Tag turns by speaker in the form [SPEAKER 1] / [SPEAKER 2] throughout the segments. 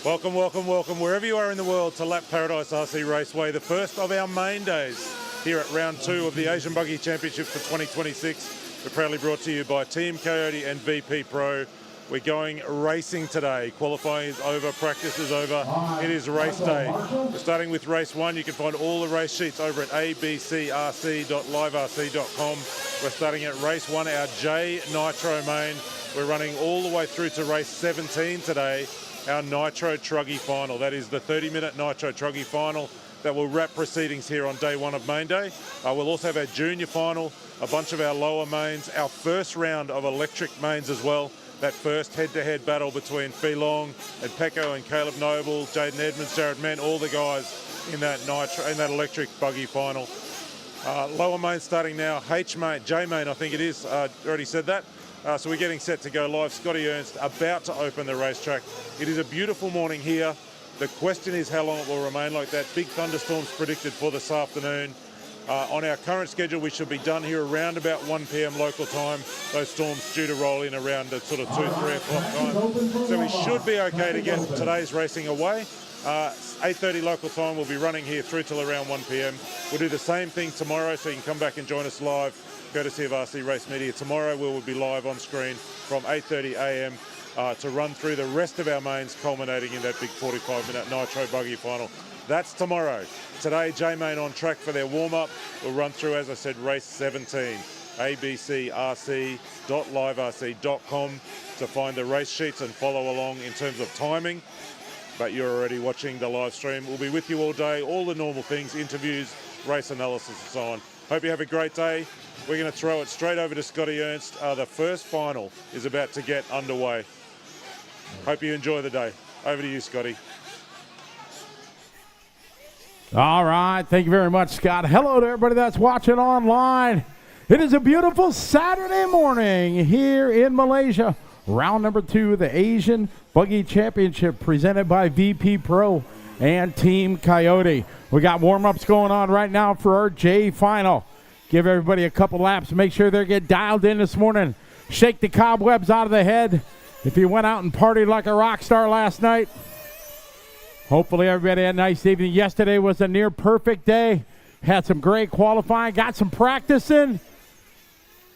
[SPEAKER 1] Welcome, welcome, welcome, wherever you are in the world, to Lap Paradise RC Raceway, the first of our main days here at round 2 of the Asian Buggy Championship for 2026. We're proudly brought to you by Team Coyote and VP Pro. We're going racing today. Qualifying is over, practice is over. It is race day. We're starting with race 1. You can find all the race sheets over at abcrc.liverc.com. We're starting at race 1, our J Nitro main. We're running all the way through to race 17 today, our Nitro Trugy final. That is the 30-minute Nitro Trugy final that will wrap proceedings here on day 1 of main day. We'll also have our junior final, a bunch of our lower mains, our first round of electric mains as well. That first head-to-head battle between Fee Long and Pecco and Caleb Noble, Jaden Edmonds, Jared Mann, all the guys in that electric buggy final. Lower main starting now, H main, J main I think it is, already said that. So we're getting set to go live. Scotty Ernst about to open the racetrack. It is a beautiful morning here. The question is how long it will remain like that. Big thunderstorms predicted for this afternoon. On our current schedule, we should be done here around about 1 p.m. local time. Those storms due to roll in around the sort of 2, 3 o'clock time. So we should be okay to get today's racing away. 8:30 local time, we'll be running here through till around 1 p.m. We'll do the same thing tomorrow, so you can come back and join us live, courtesy of RC Race Media. Tomorrow we will be live on screen from 8:30 a.m. To run through the rest of our mains, culminating in that big 45-minute Nitro Buggy final. That's tomorrow. Today, J-Main on track for their warm-up. We'll run through, as I said, race 17. abcrc.liverc.com to find the race sheets and follow along in terms of timing. But you're already watching the live stream. We'll be with you all day, all the normal things, interviews, race analysis and so on. Hope you have a great day. We're going to throw it straight over to Scotty Ernst. The first final is about to get underway. Hope you enjoy the day. Over to you, Scotty.
[SPEAKER 2] All right. Thank you very much, Scott. Hello to everybody that's watching online. It is a beautiful Saturday morning here in Malaysia. Round number 2 of the Asian Buggy Championship presented by VP Pro and Team Coyote. We got warm-ups going on right now for our J final. Give everybody a couple laps. Make sure they get dialed in this morning. Shake the cobwebs out of the head. If you went out and partied like a rock star last night, hopefully everybody had a nice evening. Yesterday was a near perfect day. Had some great qualifying, got some practice in.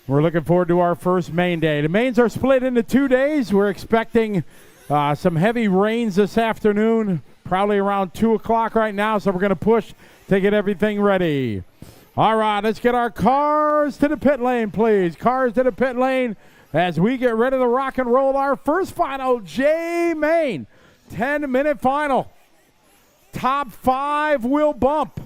[SPEAKER 2] We're looking forward to our first main day. The mains are split into 2 days. We're expecting some heavy rains this afternoon, probably around 2 o'clock right now, so we're going to push to get everything ready. All right, let's get our cars to the pit lane, please. Cars to the pit lane as we get ready to rock and roll our first final, J-Main. 10-minute final. Top 5 will bump.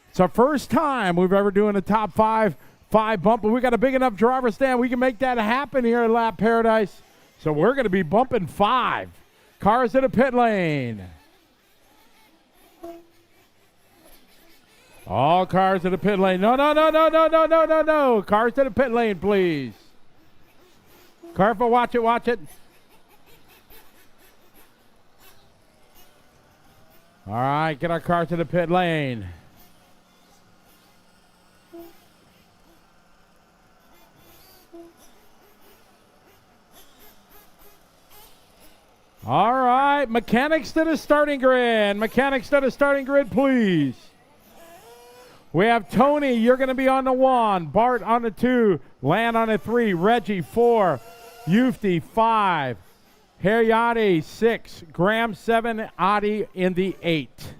[SPEAKER 2] It's our first time we've ever doing a top 5 bump, but we got a big enough driver stand. We can make that happen here at Lap Paradise. So we're going to be bumping 5. Cars to the pit lane. All cars to the pit lane. No. Cars to the pit lane, please. Careful, watch it. All right, get our car to the pit lane. All right, mechanics to the starting grid. Mechanics to the starting grid, please. We have Tony, you're going to be on the 1. Bart on the 2. Lan on the 3. Reggie, 4. Yufti, 5. Haryati, 6. Graham, 7. Adi in the 8.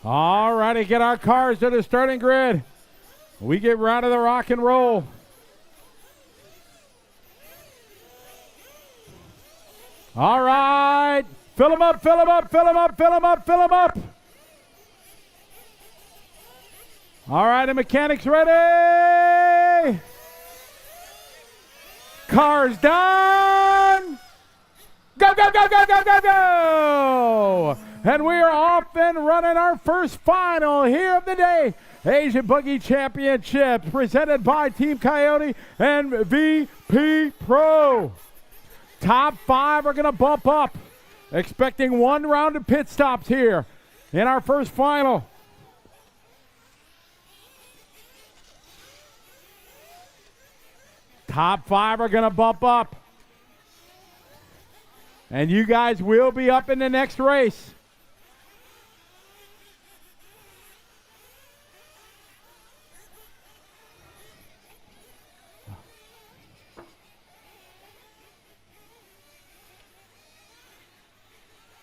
[SPEAKER 2] All righty, get our cars to the starting grid. We get right to the rock and roll. All right, fill them up. All right, the mechanics ready. Cars done. Go. And we are off and running our first final here of the day. Asian Buggy Championships presented by Team Coyote and VP Pro. Top 5 are going to bump up. Expecting 1 round of pit stops here in our first final. Top 5 are going to bump up. And you guys will be up in the next race.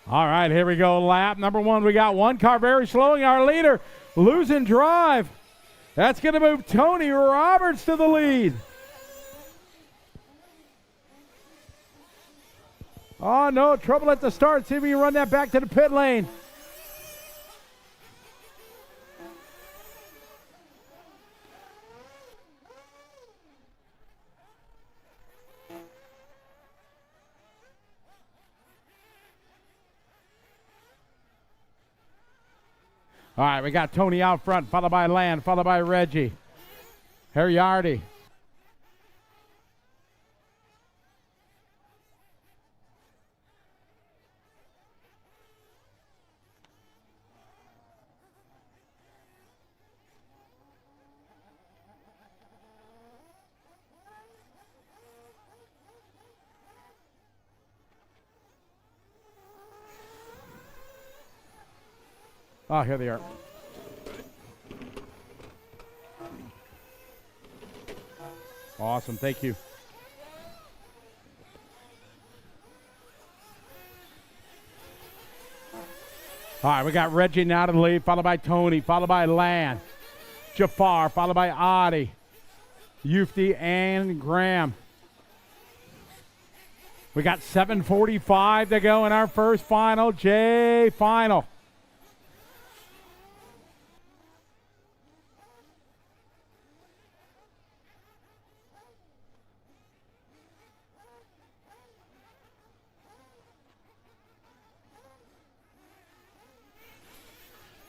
[SPEAKER 2] All right, here we go. Lap number 1. We got one car very slowing. Our leader losing drive. That's going to move Tony Roberts to the lead. Oh, no, trouble at the start. See if we can run that back to the pit lane. All right, we got Tony out front, followed by Land, followed by Reggie. Harryardi. Oh, here they are. Awesome, thank you. All right, we got Reggie now to the lead, followed by Tony, followed by Lan, Jafar, followed by Adi, Yufti, and Graham. We got 7:45 to go in our first final, J final.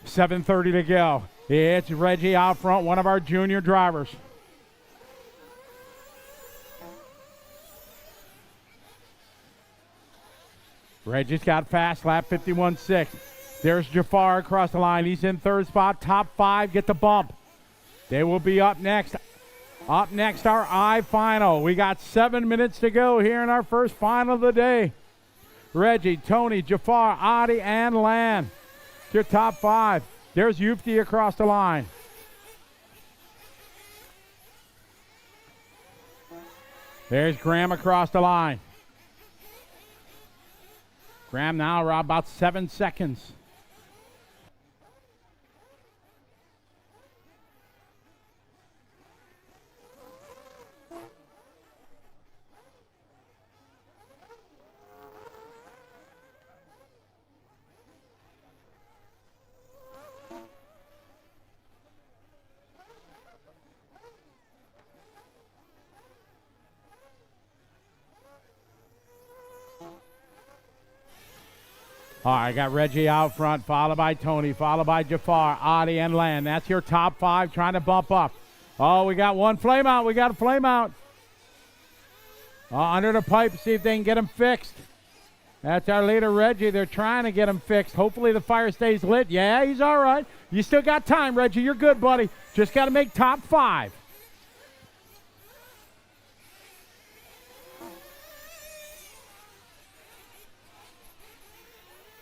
[SPEAKER 2] $7:30 to go. It's Reggie out front, one of our junior drivers. Reggie's got fast lap 51.6. There's Jafar across the line. He's in third spot. Top 5 get the bump. They will be up next. Up next, our I final. We got 7 minutes to go here in our first final of the day. Reggie, Tony, Jafar, Adi, and Lan. Your top 5. There's Yufti across the line. There's Graham across the line. Graham now around about 7 seconds. All right, got Reggie out front, followed by Tony, followed by Jafar, Adi, and Lan. That's your top 5 trying to bump up. Oh, we got one flame out. We got a flame out. Under the pipe, see if they can get him fixed. That's our leader, Reggie. They're trying to get him fixed. Hopefully the fire stays lit. Yeah, he's all right. You still got time, Reggie. You're good, buddy. Just got to make top 5.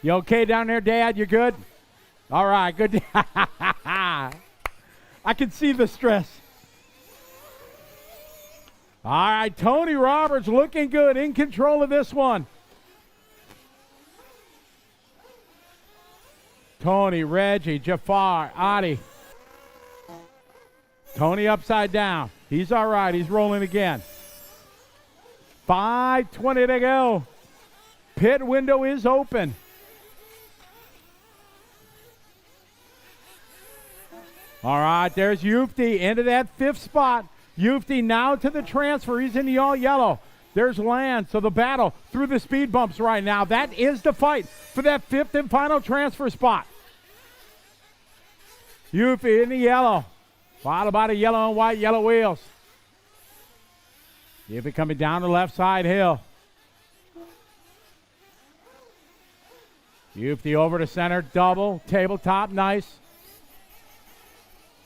[SPEAKER 2] You okay down there, Dad? You good? All right, good. I can see the stress. All right, Tony Roberts looking good, in control of this one. Tony, Reggie, Jafar, Adi. Tony upside down. He's all right. He's rolling again. 5:20 to go. Pit window is open. All right, there's Yufti into that 5th spot. Yufti now to the transfer. He's in the all yellow. There's Land. So the battle through the speed bumps right now. That is the fight for that 5th and final transfer spot. Yuffie in the yellow. Followed by the yellow and white, yellow wheels. Yuffie coming down the left side hill. Yuffie over to center, double, tabletop, nice.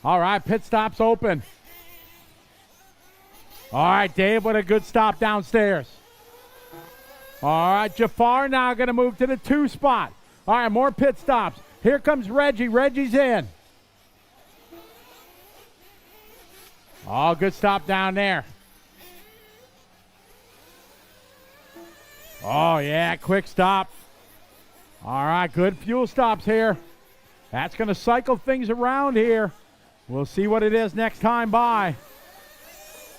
[SPEAKER 2] All right, pit stop's open. All right, Dave with a good stop downstairs. All right, Jafar now going to move to the 2 spot. All right, more pit stops. Here comes Reggie. Reggie's in. Oh, good stop down there. Oh, yeah, quick stop. All right, good fuel stops here. That's going to cycle things around here. We'll see what it is next time by.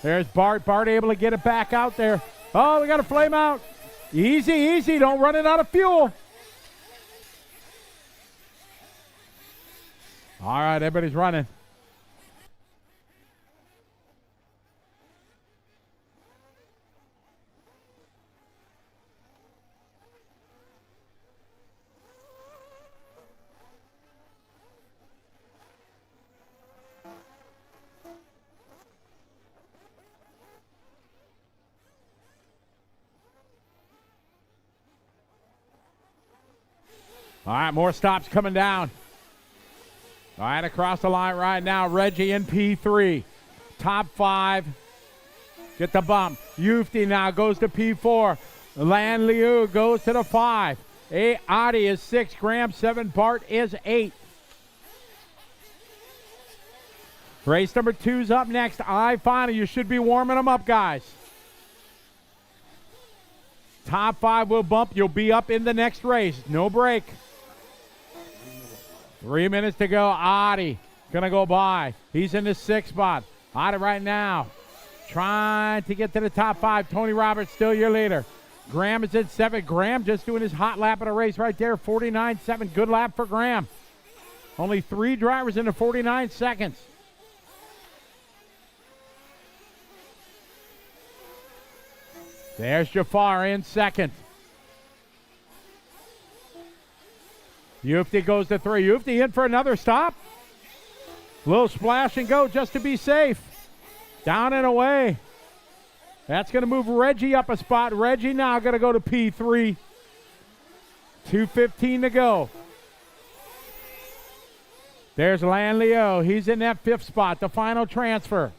[SPEAKER 2] There's Bart. Bart able to get it back out there. Oh, we got a flame out. Easy, easy. Don't run it out of fuel. All right, everybody's running. All right, more stops coming down. All right, across the line right now, Reggie in P3. Top 5. Get the bump. Yuffie now goes to P4. Lan Liu goes to the 5. Adi is 6. Graham 7. Bart is 8. Race number 2's up next. Final. You should be warming them up, guys. Top 5 will bump. You'll be up in the next race. No break. 3 minutes to go. Adi gonna go by. He's in the 6th spot. Adi right now trying to get to the top 5. Tony Roberts still your leader. Graham is in 7. Graham just doing his hot lap of the race right there. 49.7. Good lap for Graham. Only 3 drivers in the 49 seconds. There's Jafar in 2nd. Yuffie goes to 3. Yuffie in for another stop. Little splash and go just to be safe. Down and away. That's going to move Reggie up a spot. Reggie now going to go to P3. 2:15 to go. There's Lan Leo. He's in that 5th spot, the final transfer.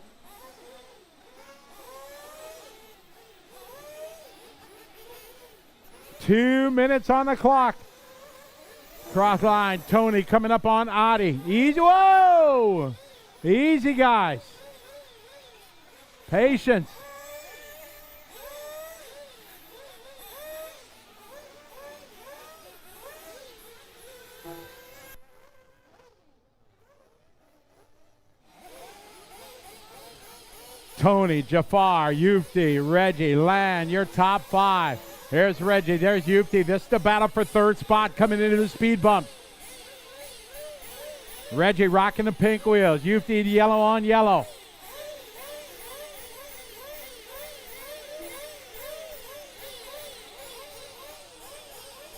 [SPEAKER 2] Two minutes on the clock. Cross line, Tony coming up on Adi. Easy, whoa! Easy, guys. Patience. Tony, Jafar, Yuffie, Reggie, Lan, your top 5. There's Reggie, there's Yuffie. This is the battle for 3rd spot coming into the speed bump. Reggie rocking the pink wheels. Yuffie yellow on yellow.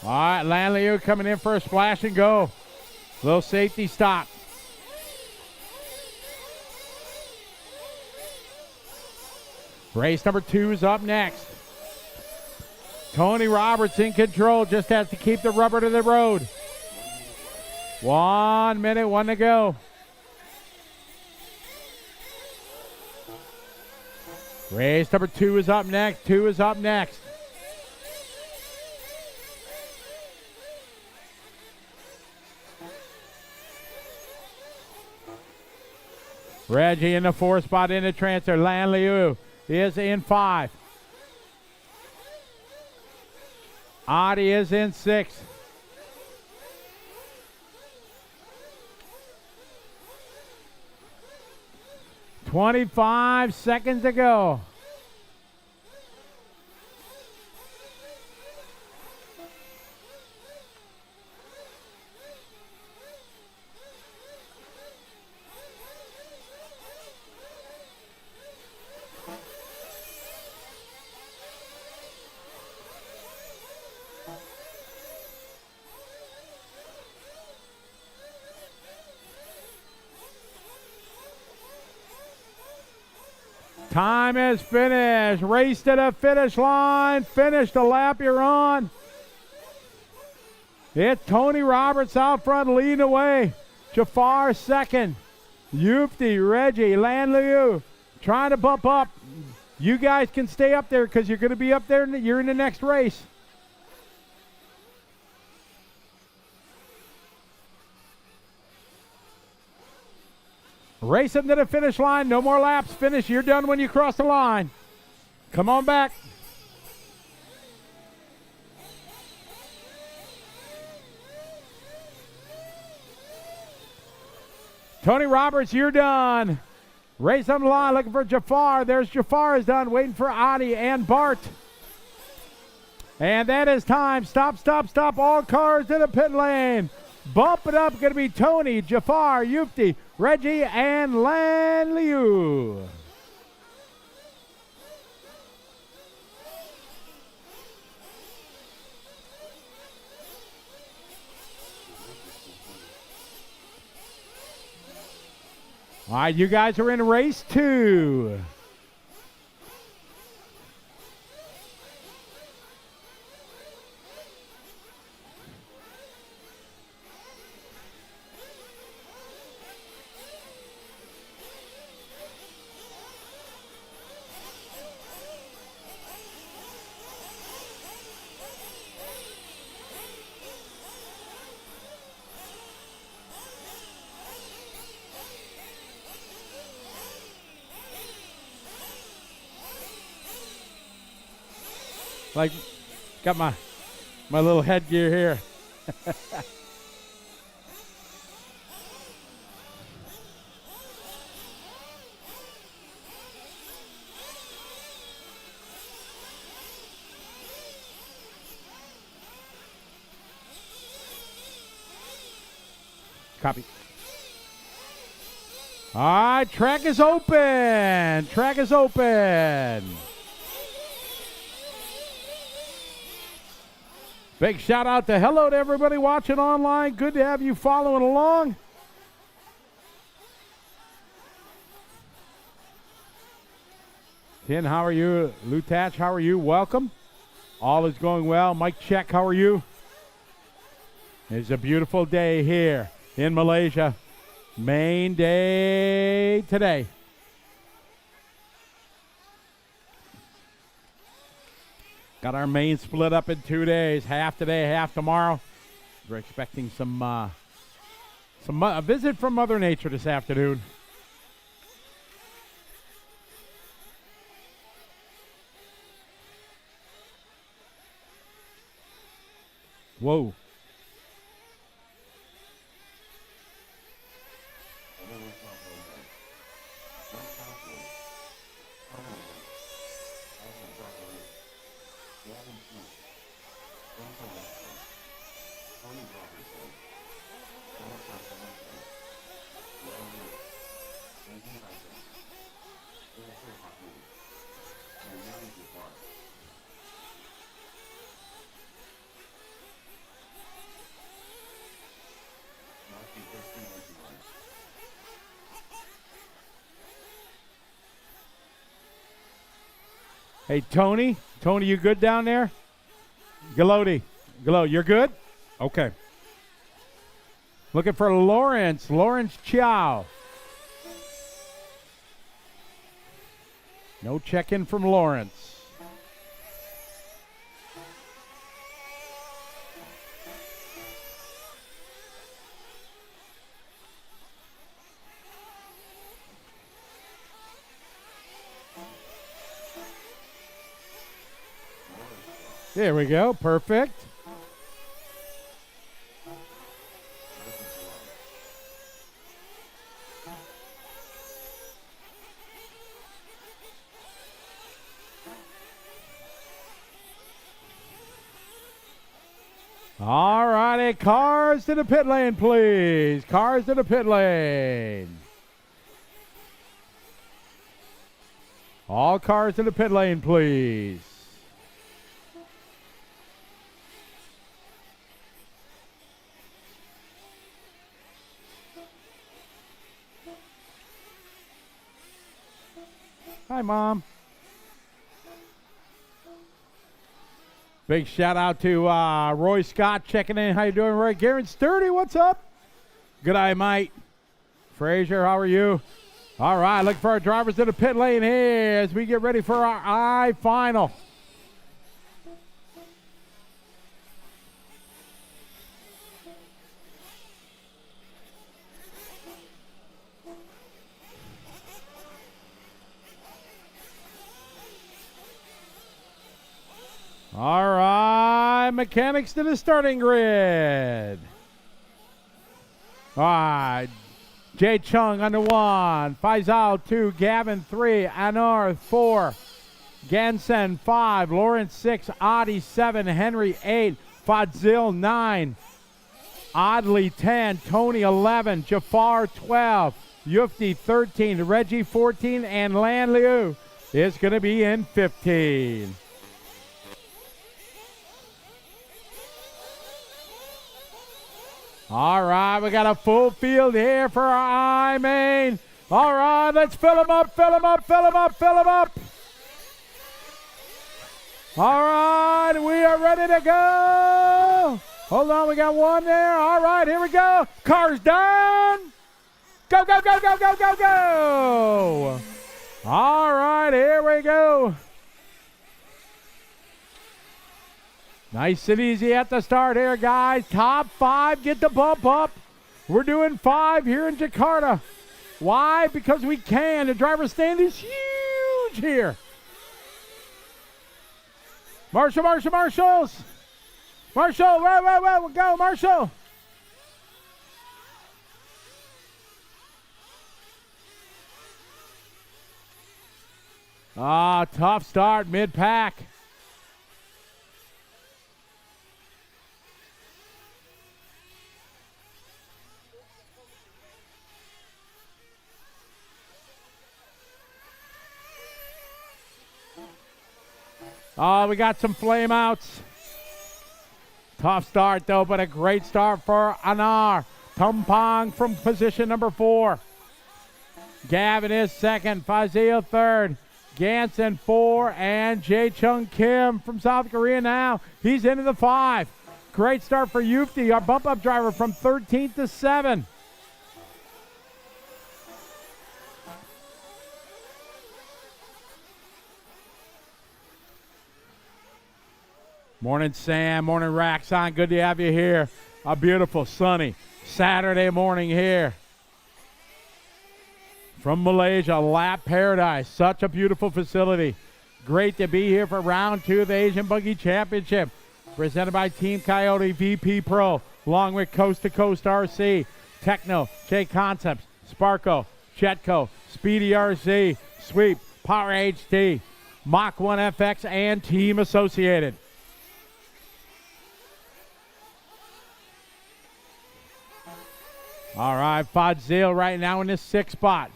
[SPEAKER 2] All right, Lan Liu coming in for a splash and go. Little safety stop. Race number 2 is up next. Tony Roberts in control, just has to keep the rubber to the road. 1 minute, 1 to go. Race number 2 is up next. 2 is up next. Reggie in the 4th spot in the transfer. Lan Liu is in 5. Adi is in 6. $25 seconds to go. Time is finished. Race to the finish line. Finish the lap you're on. It's Tony Roberts out front leading away. Jafar second. Yufti, Reggie, Lanliu trying to bump up. You guys can stay up there because you're going to be up there. You're in the next race. Race them to the finish line. No more laps. Finish. You're done when you cross the line. Come on back. Tony Roberts, you're done. Race on the line, looking for Jafar. There's Jafar is done, waiting for Adi and Bart. And that is time. Stop, stop, stop. All cars in the pit lane. Bump it up. Going to be Tony, Jafar, Yufti, Reggie, and Lan Liu. All right, you guys are in race 2. Like, got my little headgear here. Copy. All right, track is open. Track is open. Big shout out to hello to everybody watching online. Good to have you following along. Ken, how are you? Lutach, how are you? Welcome. All is going well. Mike Check, how are you? It's a beautiful day here in Malaysia. Main day today. Got our main split up in 2 days, half today, half tomorrow. We're expecting a visit from Mother Nature this afternoon. Whoa. Hey, Tony. Tony, you good down there? Galoti. Galo, you're good? Okay. Looking for Lawrence. Lawrence Chow. No check-in from Lawrence. There we go. Perfect. All righty. Cars to the pit lane, please. Cars to the pit lane. All cars to the pit lane, please. Hi, Mom. Big shout out to Roy Scott checking in. How you doing, Roy? Garen Sturdy, what's up? Good eye, mate. Frazier, how are you? All right, looking for our drivers to the pit lane here as we get ready for our I final. All right, mechanics to the starting grid. All right, Jay Chung on the 1, Faisal 2, Gavin 3, Anar 4, Gansen 5, Lawrence 6, Adi 7, Henry 8, Fadzil 9, Oddly 10, Tony 11, Jafar 12, Yufti 13, Reggie 14, and Lan Liu is going to be in 15. All right, we got a full field here for our I-Main. All right, let's fill them up, fill them up, fill them up, fill them up. All right, we are ready to go. Hold on, we got one there. All right, here we go. Car's done. Go, go, go, go, go, go, go. All right, here we go. Nice and easy at the start here, guys. Top 5, get the bump up. We're doing 5 here in Jakarta. Why? Because we can. The driver's stand is huge here. Marshall, Marshall, Marshalls. Marshall, whoa, go, Marshall. Tough start, mid-pack. We got some flame outs. Tough start, though, but a great start for Anar. Tumpang from position number 4. Gavin is second. Fazil third. Gansen 4. And Jae Chung Kim from South Korea now. He's into the 5. Great start for Yufti, our bump-up driver, from 13th to 7. Morning, Sam. Morning, Raxon. Good to have you here. A beautiful, sunny Saturday morning here from Malaysia. Lap Paradise. Such a beautiful facility. Great to be here for round 2 of the Asian Buggy Championship. Presented by Team Coyote VP Pro, along with Coast to Coast RC, Techno, J Concepts, Sparko, Chetco, Speedy RC, Sweep, Power HT, Mach 1 FX, and Team Associated. All right, Fadzil right now in the 6th spot.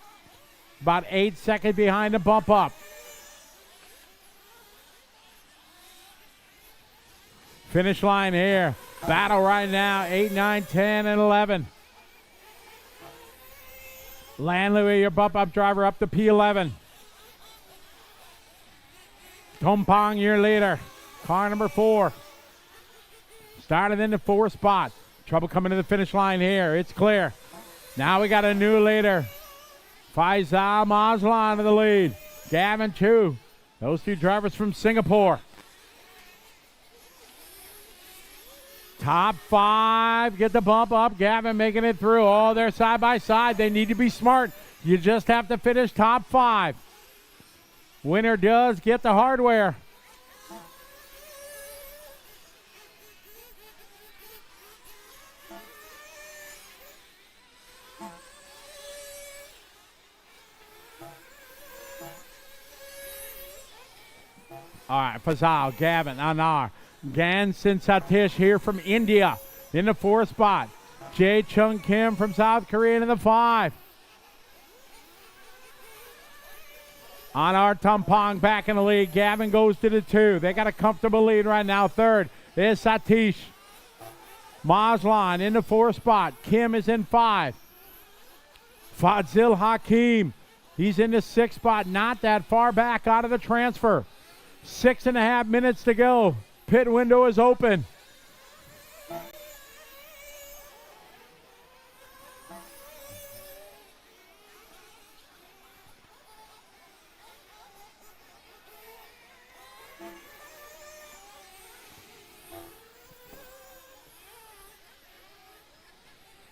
[SPEAKER 2] About 8 seconds behind the bump up. Finish line here. Battle right now, 8, 9, 10, and 11. Lan Louis, your bump up driver, up to P11. Tompang, your leader. Car number 4. Started in the 4th spot. Trouble coming to the finish line here. It's clear. Now we got a new leader. Faisal Mazlan in the lead. Gavin 2. Those 2 drivers from Singapore. Top 5. Get the bump up. Gavin making it through. Oh, they're side by side. They need to be smart. You just have to finish top 5. Winner does get the hardware. All right, Fazal, Gavin, Anar, Gansen Satish here from India in the 4th spot. Jae Chung Kim from South Korea in the 5. Anar Tumpang back in the lead. Gavin goes to the 2. They got a comfortable lead right now. 3rd is Satish. Mazlan in the 4th spot. Kim is in 5. Fadzil Hakim He's in the 6th spot, not that far back out of the transfer. 6.5 minutes to go. Pit window is open.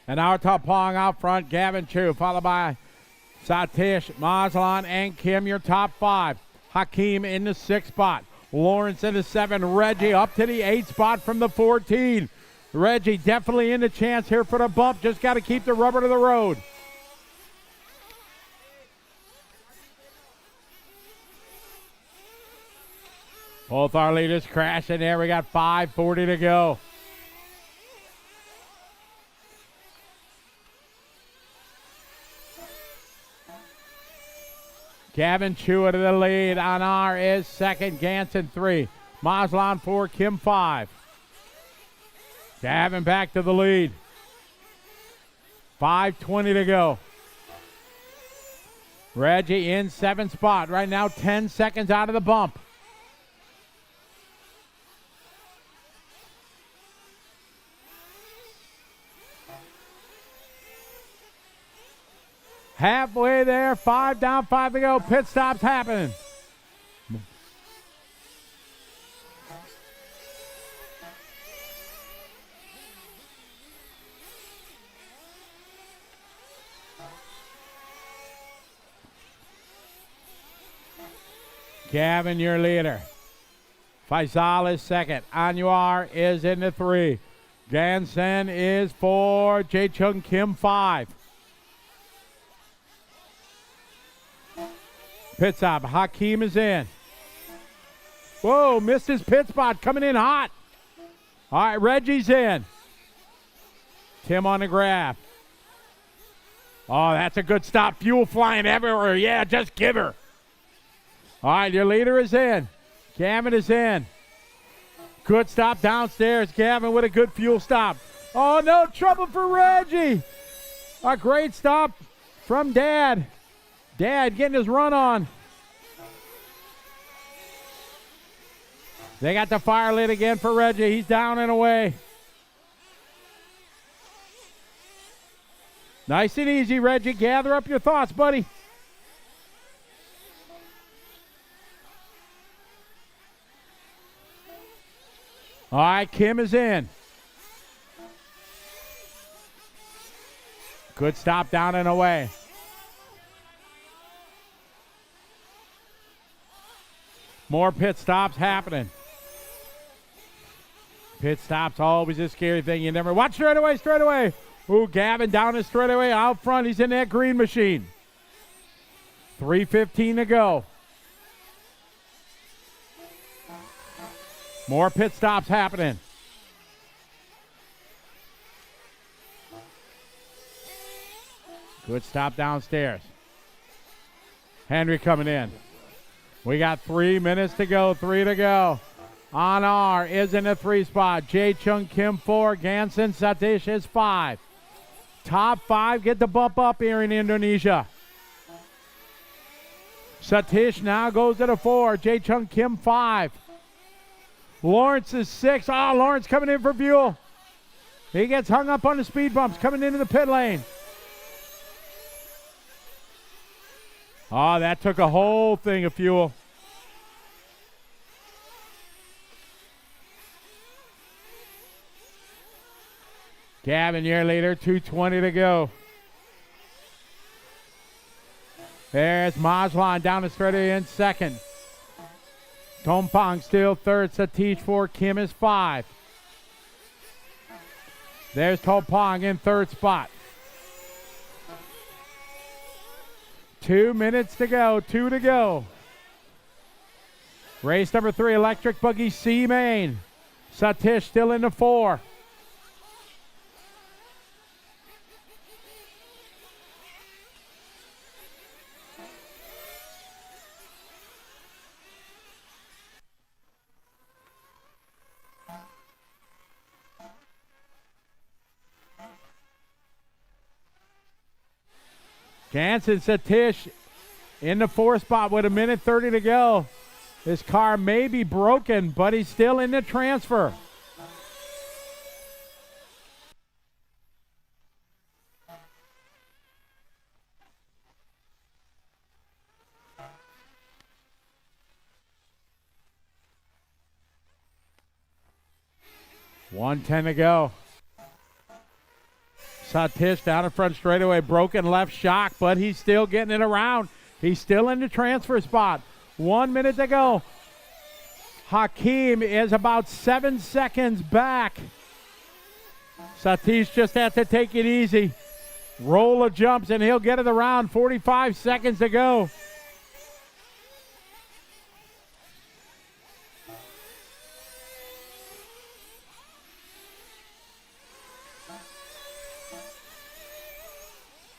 [SPEAKER 2] And our top pong out front, Gavin Chu, followed by Satish, Mazlan, and Kim, your top 5. Hakeem in the 6th spot. Lawrence in the 7. Reggie up to the 8th spot from the 14. Reggie definitely in the chance here for the bump. Just got to keep the rubber to the road. Both our leaders crashing there. We got 5:40 to go. Gavin Chua to the lead. Anar is 2nd. Ganson 3. Mazlan 4. Kim 5. Gavin back to the lead. 5:20 to go. Reggie in 7th spot. Right now 10 seconds out of the bump. Halfway there, 5 down, 5 to go. Pit stops happening. Gavin, your leader. Faisal is 2nd. Anwar is in the 3. Gansen is 4. Jae Chung Kim 5. Pit stop. Hakeem is in. Whoa, missed his pit spot. Coming in hot. All right, Reggie's in. Tim on the grab. Oh, that's a good stop. Fuel flying everywhere. Yeah, just give her. All right, your leader is in. Gavin is in. Good stop downstairs. Gavin with a good fuel stop. Oh, no trouble for Reggie. A great stop from Dad. Dad getting his run on. They got the fire lit again for Reggie. He's down and away. Nice and easy, Reggie. Gather up your thoughts, buddy. All right, Kim is in. Good stop down and away. More pit stops happening. Pit stops always a scary thing. You never watch straightaway. Ooh, Gavin down his straightaway out front. He's in that green machine. 3:15 to go. More pit stops happening. Good stop downstairs. Henry coming in. We got 3 minutes to go, 3 to go. Anar is in the 3 spot. Jae Chung Kim 4. Gansen Satish is 5. Top 5 get the bump up here in Indonesia. Satish now goes to the 4. Jae Chung Kim 5. Lawrence is 6. Oh, Lawrence coming in for fuel. He gets hung up on the speed bumps coming into the pit lane. Oh, that took a whole thing of fuel. Gavin, your leader, 2:20 to go. There's Mazlan down the straightaway in 2nd. Tompong still 3rd. Satish 4. Kim is 5. There's Tompong in 3rd spot. 2 minutes to go. 2 to go. Race number 3, Electric Buggy C main. Satish still in the 4. Ganson, Satish in the 4th spot with 1:30 to go. His car may be broken, but he's still in the transfer. $1:10 to go. Satish down in front straightaway, broken left shock, but he's still getting it around. He's still in the transfer spot. 1 minute to go. Hakeem is about 7 seconds back. Satish just has to take it easy. Roll of jumps, and he'll get it around. 45 seconds to go.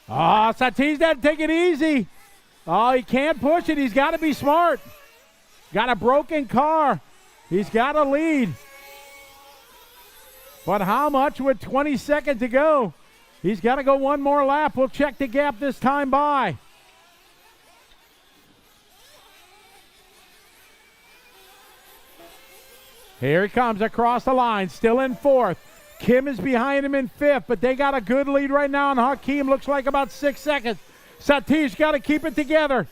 [SPEAKER 2] Oh, Satish doesn't take it easy. Oh, he can't push it. He's got to be smart. Got a broken car. He's got to lead. But how much with 20 seconds to go? He's got to go one more lap. We'll check the gap this time by. Here he comes across the line, still in 4th. Kim is behind him in 5th, but they got a good lead right now, and Hakeem looks like about 6 seconds. Satish got to keep it together.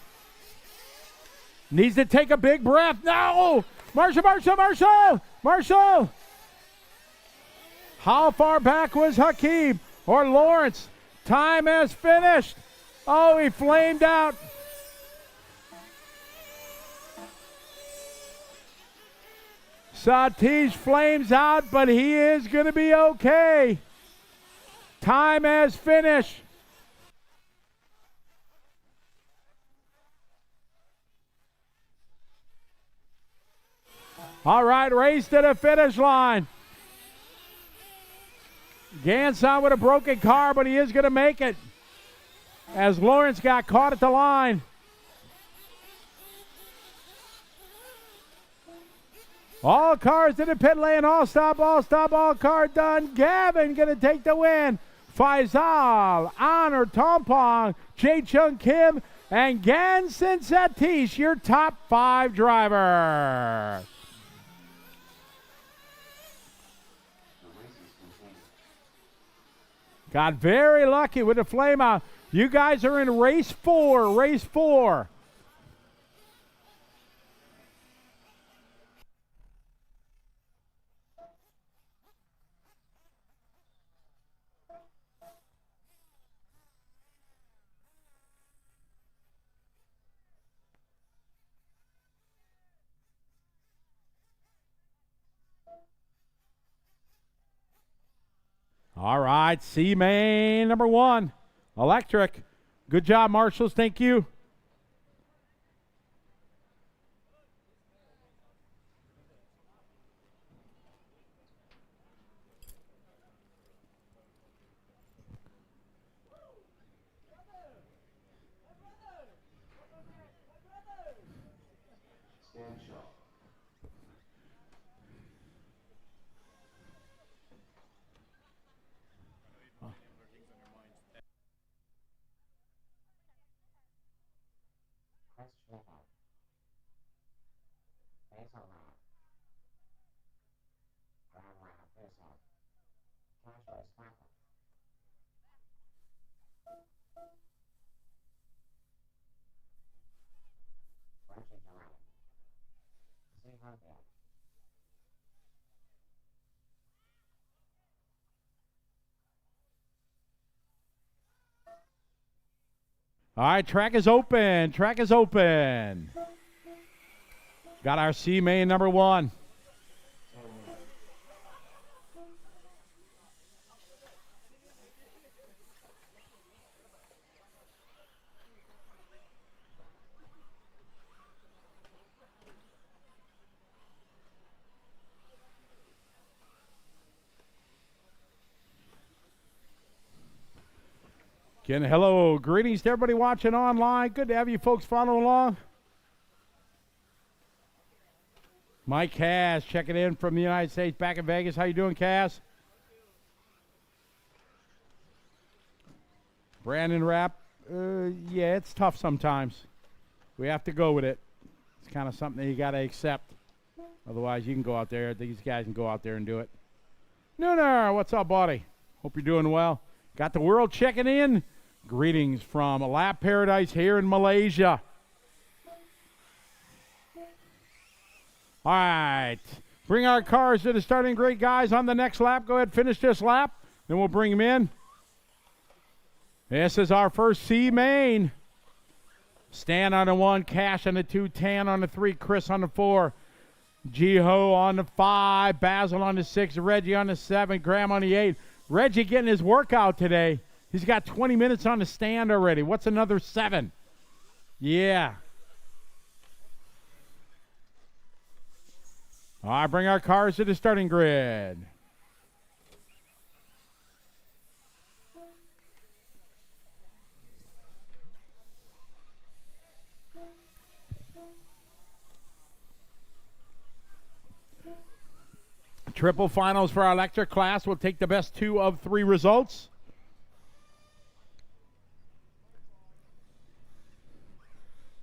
[SPEAKER 2] Needs to take a big breath. No! Marshall! How far back was Hakeem or Lawrence? Time has finished. Oh, he flamed out. Satish flames out, but he is going to be okay. Time has finished. All right, race to the finish line. Ganson with a broken car, but he is going to make it as Lawrence got caught at the line. All cars in the pit lane, all stop, all car done. Gavin going to take the win. Faisal, Honor, Tompong, Jae Chung Kim, and Ganson Satish, your top 5 drivers. Got very lucky with the flame out. You guys are in race 4. All right, C main number 1, electric. Good job, marshals. Thank you. All right, track is open. Got our C main number 1. Again, hello, greetings to everybody watching online. Good to have you folks follow along. Mike Cass checking in from the United States, back in Vegas. How you doing, Cass? Brandon Rapp, yeah, it's tough sometimes. We have to go with it. It's kind of something that you got to accept. Otherwise, you can go out there. These guys can go out there and do it. Nooner, what's up, buddy? Hope you're doing well. Got the world checking in. Greetings from Lap Paradise here in Malaysia. All right. Bring our cars to the starting grid, guys, on the next lap. Go ahead, finish this lap. Then we'll bring them in. This is our first C main. Stan on the 1, Cash on the 2, Tan on the 3, Chris on the 4, Jiho on the 5, Basil on the 6, Reggie on the 7, Graham on the 8. Reggie getting his workout today. He's got 20 minutes on the stand already. What's another 7? Yeah. All right, bring our cars to the starting grid. Triple finals for our electric class. We'll take the best 2 of 3 results.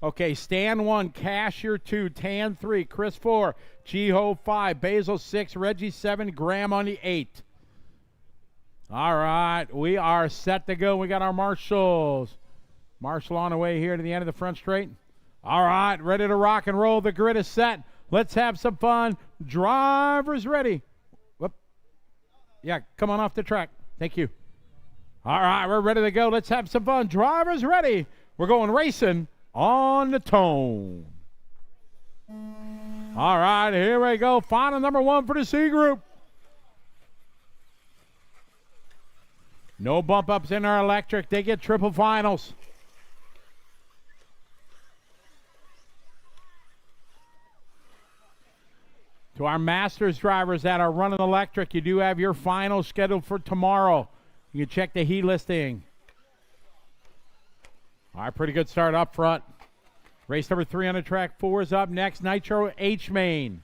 [SPEAKER 2] Okay, Stan 1, Cashier 2, Tan 3, Chris 4, Jiho 5, Basil 6, Reggie 7, Graham on the 8. All right, we are set to go. We got our marshals. Marshal on the way here to the end of the front straight. All right, ready to rock and roll. The grid is set. Let's have some fun. Drivers ready. Whoop. Yeah, come on off the track. Thank you. All right, we're ready to go. Let's have some fun. Drivers ready. We're going racing on the tone. All right, here we go. Final number 1 for the C group. No bump ups in our electric. They get triple finals. To our Masters drivers that are running electric, you do have your finals scheduled for tomorrow. You can check the heat listing. All right, pretty good start up front. Race number 3 on the track. 4 is up next. Nitro H main.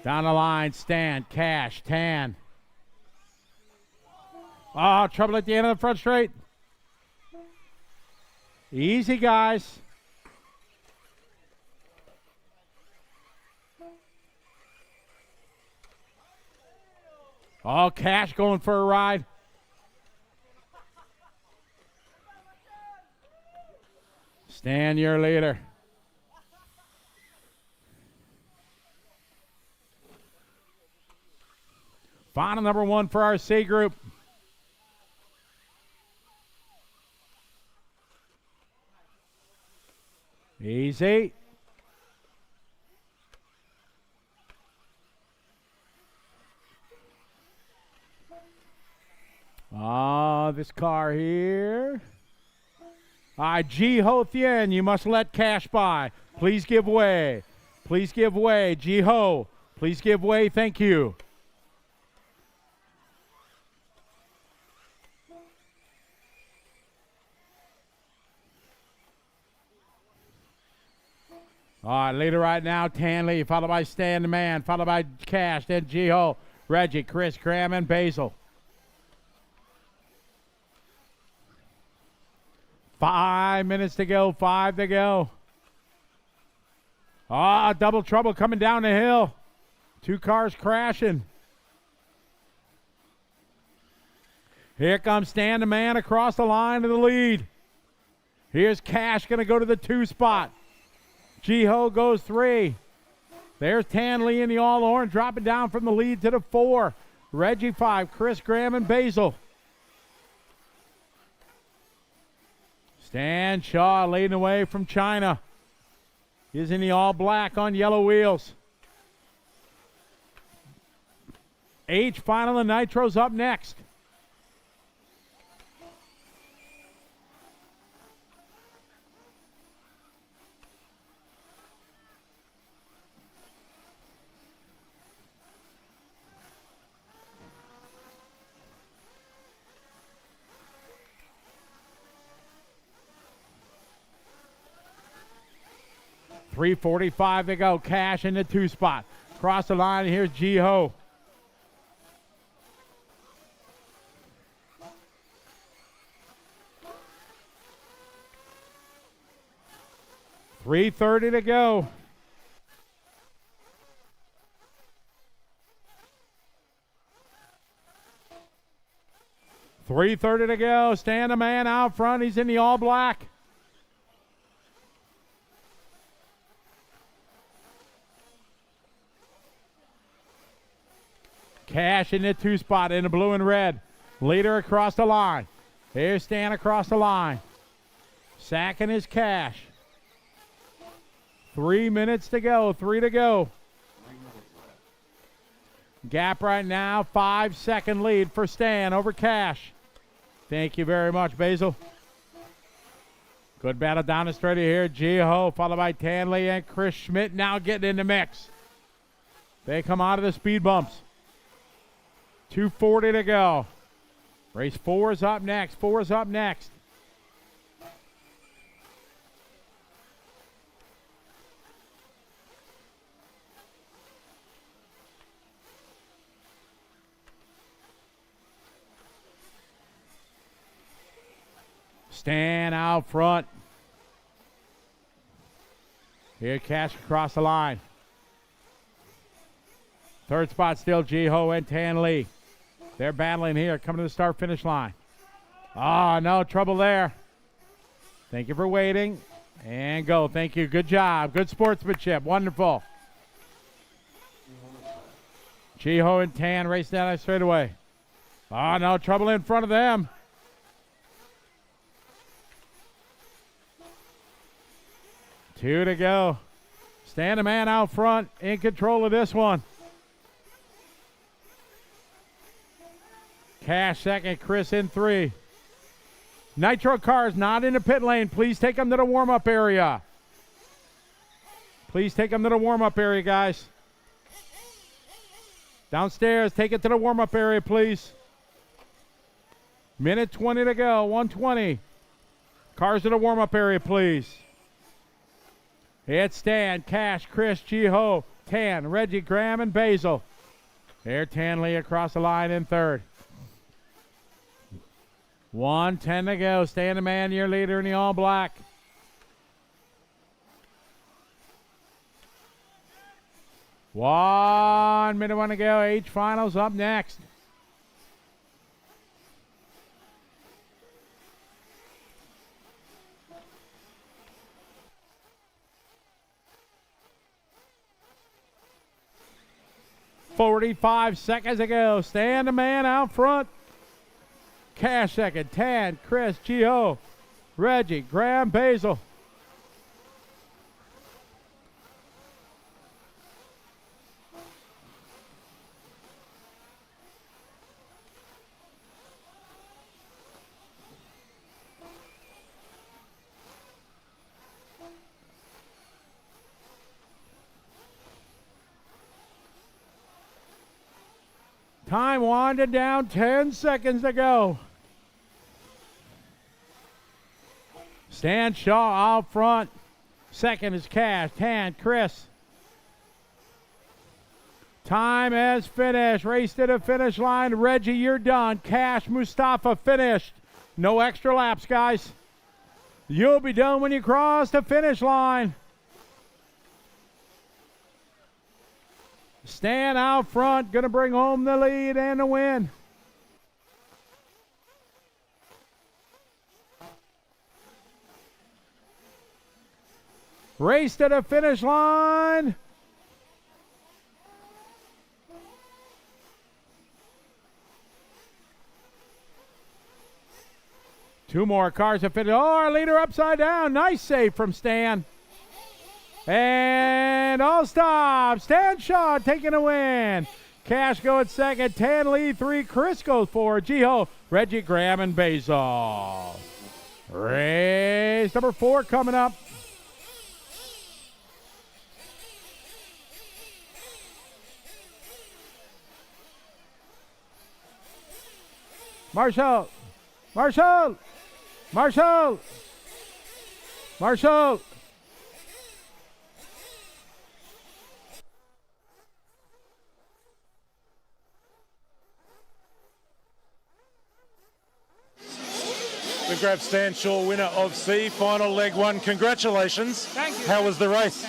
[SPEAKER 2] Down the line, Stan, Cash, Tan. Oh, trouble at the end of the front straight. Easy, guys. Oh, Cash going for a ride. Stan, your leader. Final number 1 for our C group. Easy. This car here. All right, Ji Ho Thien, you must let Cash by. Please give way. Please give way. Ji Ho, please give way. Thank you. All right, leader right now, Tanley, followed by Stan the Man, followed by Cash, then Jiho, Reggie, Chris, Graham, and Basil. 5 minutes to go, 5 to go. Double trouble coming down the hill. 2 cars crashing. Here comes Stan the Man across the line to the lead. Here's Cash going to go to the 2 spot. Jiho goes 3. There's Tan Lee in the all-orange, dropping down from the lead to the 4. Reggie 5, Chris, Graham, and Basil. Stan Shaw leading away from China. He's in the all-black on yellow wheels. H final and Nitro's up next. 3:45 to go. Cash in the 2 spot. Cross the line. Here's G-Ho. $3:30 to go. $3:30 to go. Stand a man out front. He's in the all black. Cash in the 2 spot in the blue and red. Leader across the line. Here's Stan across the line. Sacking his Cash. 3 minutes to go. 3 to go. Gap right now, 5-second lead for Stan over Cash. Thank you very much, Basil. Good battle down the straight here. G-Ho followed by Tanley and Chris Schmidt now getting in the mix. They come out of the speed bumps. 2:40 to go. Race 4 is up next. 4 is up next. Stan out front. Here, Cash across the line. 3rd spot still G-Ho and Tan Lee. They're battling here, coming to the start-finish line. Oh, no trouble there. Thank you for waiting. And go. Thank you. Good job. Good sportsmanship. Wonderful. G-Ho and Tan race down that straightaway. Oh, no trouble in front of them. Two to go. Stand a man out front, in control of this one. Cash second, Chris in 3. Nitro cars not in the pit lane. Please take them to the warm-up area. Please take them to the warm-up area, guys. Downstairs, take it to the warm-up area, please. Minute 20 to go, 1:20. Cars to the warm-up area, please. It's Stan, Cash, Chris, G-Ho, Tan, Reggie, Graham, and Basil. There, Tanley across the line in 3rd. 1:10 to go. Stan the man, your leader in the all black. One minute to go. H finals up next. $45 seconds to go. Stand the man out front. Cash second. Tan, Chris, G-O, Reggie, Graham, Basil. Time winding down, 10 seconds to go. Stan Shaw out front. Second is Cash, Tan, Chris. Time has finished. Race to the finish line. Reggie, you're done. Cash, Mustafa finished. No extra laps, guys. You'll be done when you cross the finish line. Stan out front, going to bring home the lead and the win. Race to the finish line. Two more cars to finish. Oh, our leader upside down. Nice save from Stan. And all stop. Stan Shaw taking a win. Cash going second. Tan Lee 3. Chris goes 4. G-Ho, Reggie, Graham, and Basil. Race number 4 coming up. Marshall. Marshall. Marshall. Marshall.
[SPEAKER 1] to grab Stan Shaw, winner of C, final leg one. Congratulations.
[SPEAKER 3] Thank you.
[SPEAKER 1] How was the race?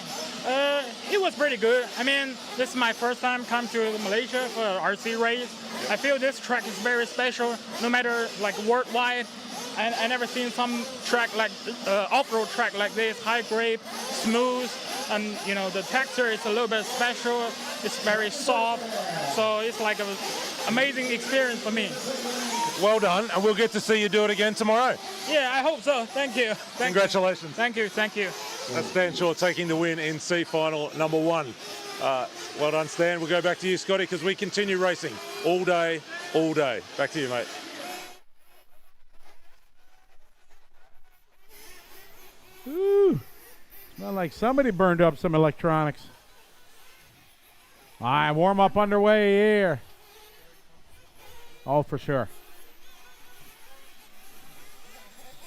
[SPEAKER 3] It was pretty good. I mean, this is my first time come to Malaysia for an RC race. I feel this track is very special, no matter like worldwide. I never seen some track like off-road track like this, high grade, smooth, and you know the texture is a little bit special. It's very soft, so it's like an amazing experience for me.
[SPEAKER 1] Well done, and we'll get to see you do it again tomorrow.
[SPEAKER 3] Yeah, I hope so. Thank you.
[SPEAKER 1] Congratulations.
[SPEAKER 3] Thank you. Thank you.
[SPEAKER 1] That's Stan Shaw taking the win in C final number one. Well done, Stan. We'll go back to you, Scotty, because we continue racing all day, all day. Back to you, mate.
[SPEAKER 2] Ooh, smell like somebody burned up some electronics. All right, warm up underway here. Oh, for sure.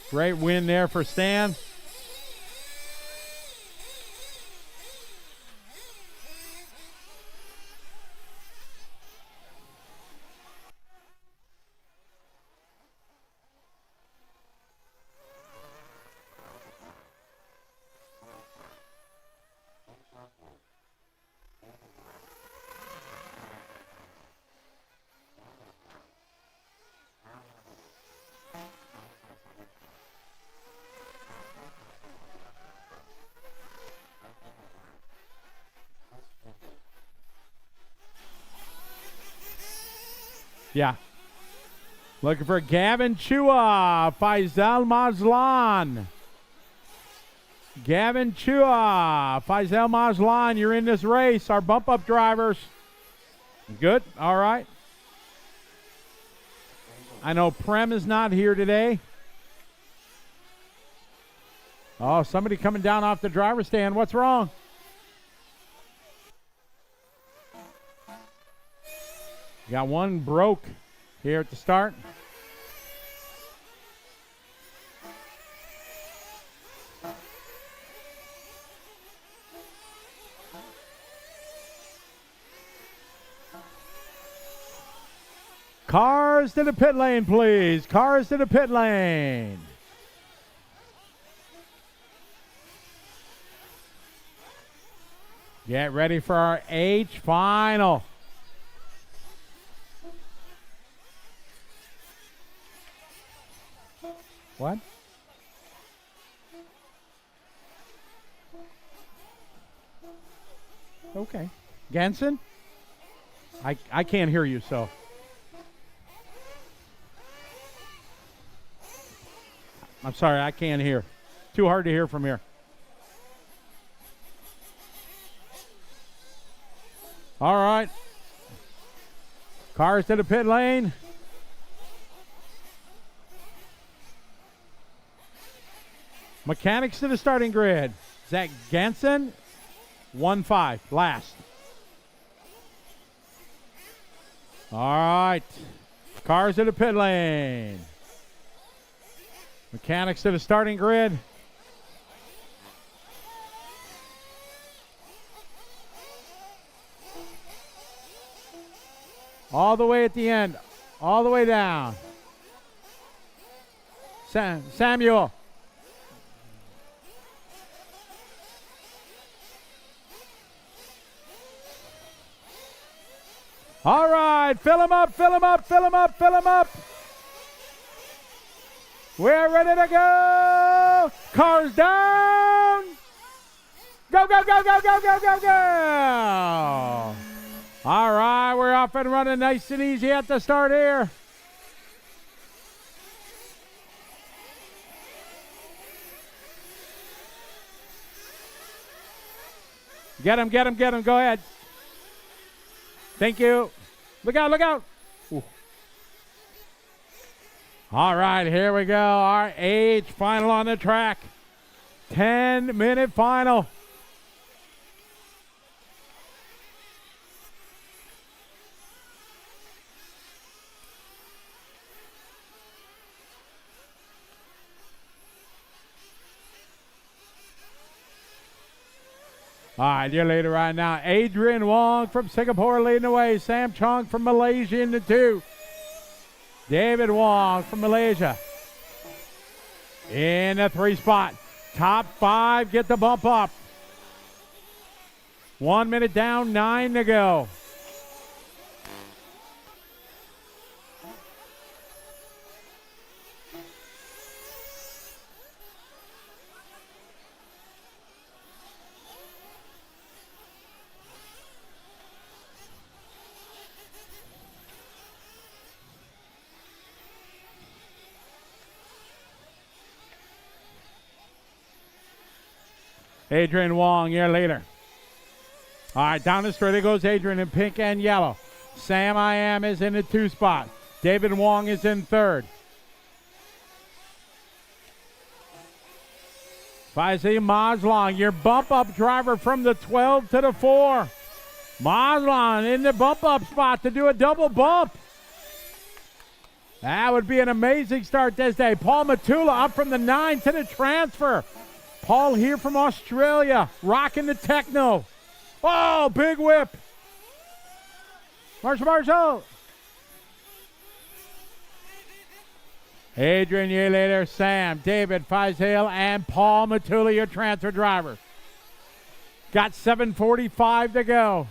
[SPEAKER 2] Great win there for Stan. Yeah. Looking for Gavin Chua, Faisal Mazlan. Gavin Chua, Faisal Mazlan, you're in this race. Our bump up drivers. Good. All right. I know Prem is not here today. Oh, somebody coming down off the driver's stand. What's wrong? Got one broke here at the start. Cars to the pit lane, please. Cars to the pit lane. Get ready for our H final. What? Okay. Ganson? I can't hear you, so. I'm sorry, I can't hear. Too hard to hear from here. All right. Cars to the pit lane. Mechanics to the starting grid. Zach Ganson, 1-5, last. All right. Cars to the pit lane. Mechanics to the starting grid. All the way at the end. All the way down. Samuel. All right, fill him up, fill him up, fill him up, fill him up. We're ready to go. Cars down. Go, go, go, go, go, go, go, go. All right, we're off and running nice and easy at the start here. Get him, get him, get him. Go ahead. Thank you. Look out, look out. Ooh. All right, here we go. Our age final on the track. 10-minute final. All right, your leader right now, Adrian Wong from Singapore leading the way. Sam Chong from Malaysia in the 2. David Wong from Malaysia. in the 3 spot. Top 5 get the bump up. 1 minute down, 9 to go. Adrian Wong, your leader. All right, down the straight it goes Adrian in pink and yellow. Sam I Am is in the 2 spot. David Wong is in 3rd. Faisal Mazlan, your bump-up driver from the 12 to the 4. Mazlan in the bump-up spot to do a double bump. That would be an amazing start this day. Paul Matula up from the 9 to the transfer. Paul here from Australia, rocking the techno. Oh, big whip. Marshall. Adrian Yeater, Sam, David, Faisal, and Paul Matula, your transfer driver. Got 7:45 to go.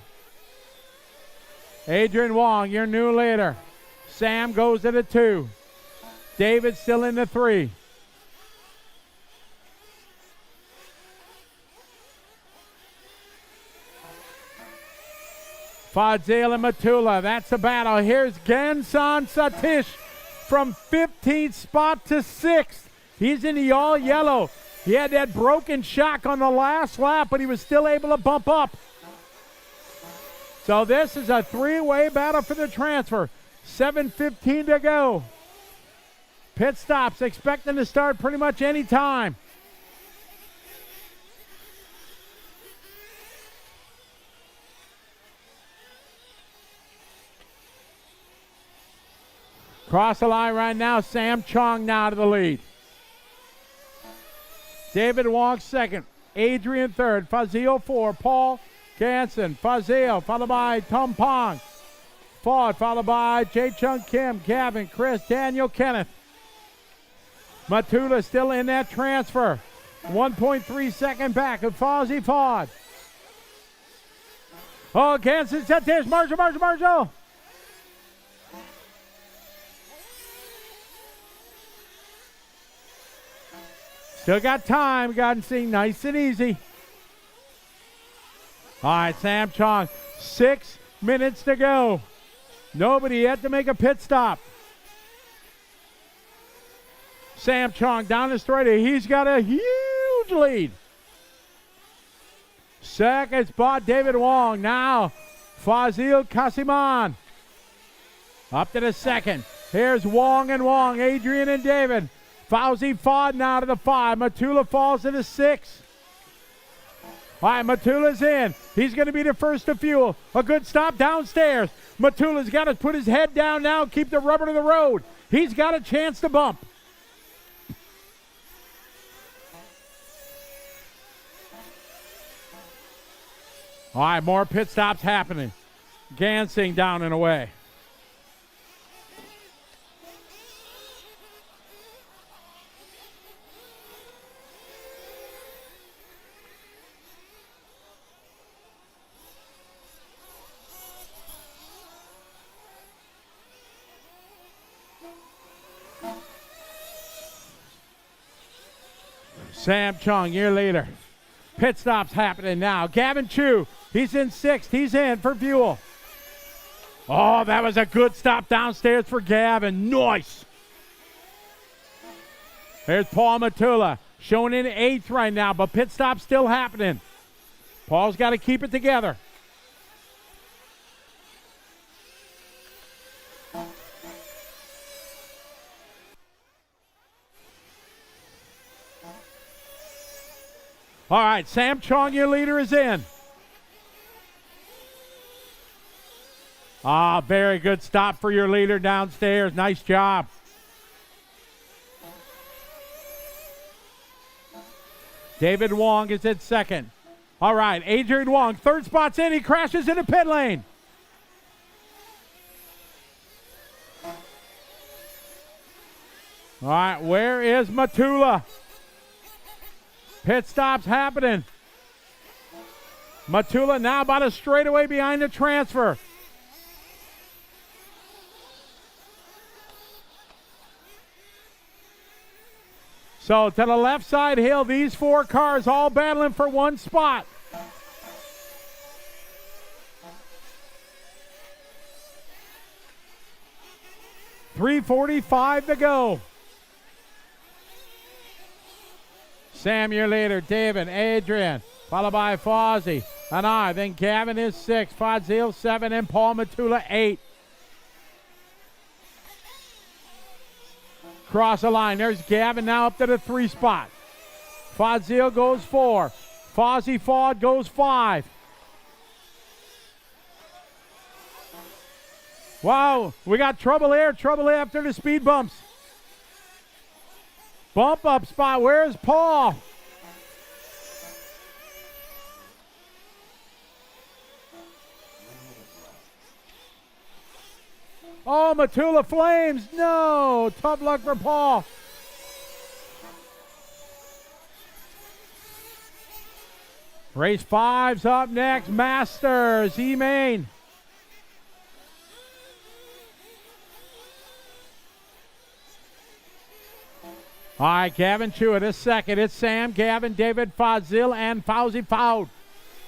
[SPEAKER 2] Adrian Wong, your new leader. Sam goes to the 2. David still in the 3. Fadzil and Matula, that's the battle. Here's Gansan Satish from 15th spot to 6th. He's in the all yellow. He had that broken shock on the last lap, but he was still able to bump up. So this is a 3-way battle for the transfer. 7:15 to go. Pit stops, expecting to start pretty much any time. Cross the line right now, Sam Chong now to the lead. David Wong 2nd, Adrian 3rd, Fazil 4, Paul Ganson, Fazil, followed by Tom Pong, Ford, followed by Jae Chung Kim, Gavin, Chris, Daniel, Kenneth. Matula still in that transfer. 1.3 second back of Fozzie Ford. Oh, Ganson set this, Marshall. Still got time, Ganson, nice and easy. All right, Sam Chong, 6 minutes to go. Nobody yet to make a pit stop. Sam Chong down the straight. He's got a huge lead. 2nd spot, David Wong. Now, Fazil Kasiman. Up to the 2nd. Here's Wong and Wong, Adrian and David. Fauzi Fod now to the 5. Matula falls to the 6. All right, Matula's in. He's going to be the first to fuel. A good stop downstairs. Matula's got to put his head down now, keep the rubber to the road. He's got a chance to bump. All right, more pit stops happening. Gansing down and away. Sam Chung, your leader. Pit stops happening now. Gavin Chu, he's in 6th. He's in for fuel. Oh, that was a good stop downstairs for Gavin. Nice. There's Paul Matula, showing in 8th right now, but pit stop still happening. Paul's got to keep it together. All right, Sam Chong, your leader, is in. Ah, very good stop for your leader downstairs. Nice job. David Wong is at 2nd. All right, Adrian Wong, 3rd spot's in. He crashes into pit lane. All right, where is Matula? Pit stop's happening. Matula now about a straightaway behind the transfer. So to the left side hill, these 4 cars all battling for one spot. .345 to go. Sam, your leader. David, Adrian, followed by Fozzie, and I. Then Gavin is 6, Fazil 7, and Paul Matula 8. Cross the line. There's Gavin now up to the 3 spot. Fazil goes 4. Fozzie Ford goes 5. Wow, we got trouble here after the speed bumps. Bump up spot, where's Paul? Oh, Matula flames, no, tough luck for Paul. Race 5's up next, Masters, E-Main. All right, Gavin Chewett is second. It's Sam, Gavin, David, Fazil, and Fauzi Foud.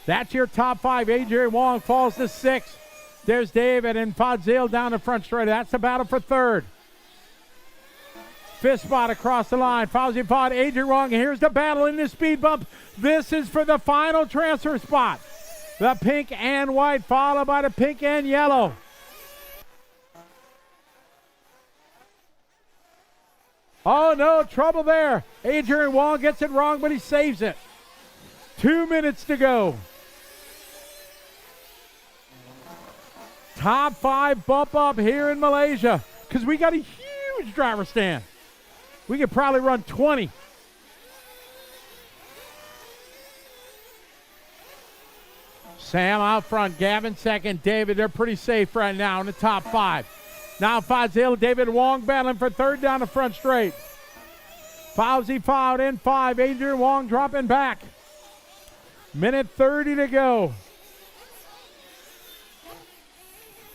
[SPEAKER 2] That's your top 5. Adrian Wong falls to 6th. There's David and Fazil down the front straight. That's the battle for 3rd. 5th spot across the line. Fauzi Foud, Adrian Wong. Here's the battle in the speed bump. This is for the final transfer spot. The pink and white followed by the pink and yellow. Oh, no, trouble there. Adrian Wong gets it wrong, but he saves it. 2 minutes to go. Top 5 bump up here in Malaysia because we got a huge driver stand. We could probably run 20. Sam out front, Gavin second, David, they're pretty safe right now in the top 5. Now Fazil, David Wong battling for 3rd down the front straight. Fauzi Foud in 5. Adrian Wong dropping back. Minute 30 to go.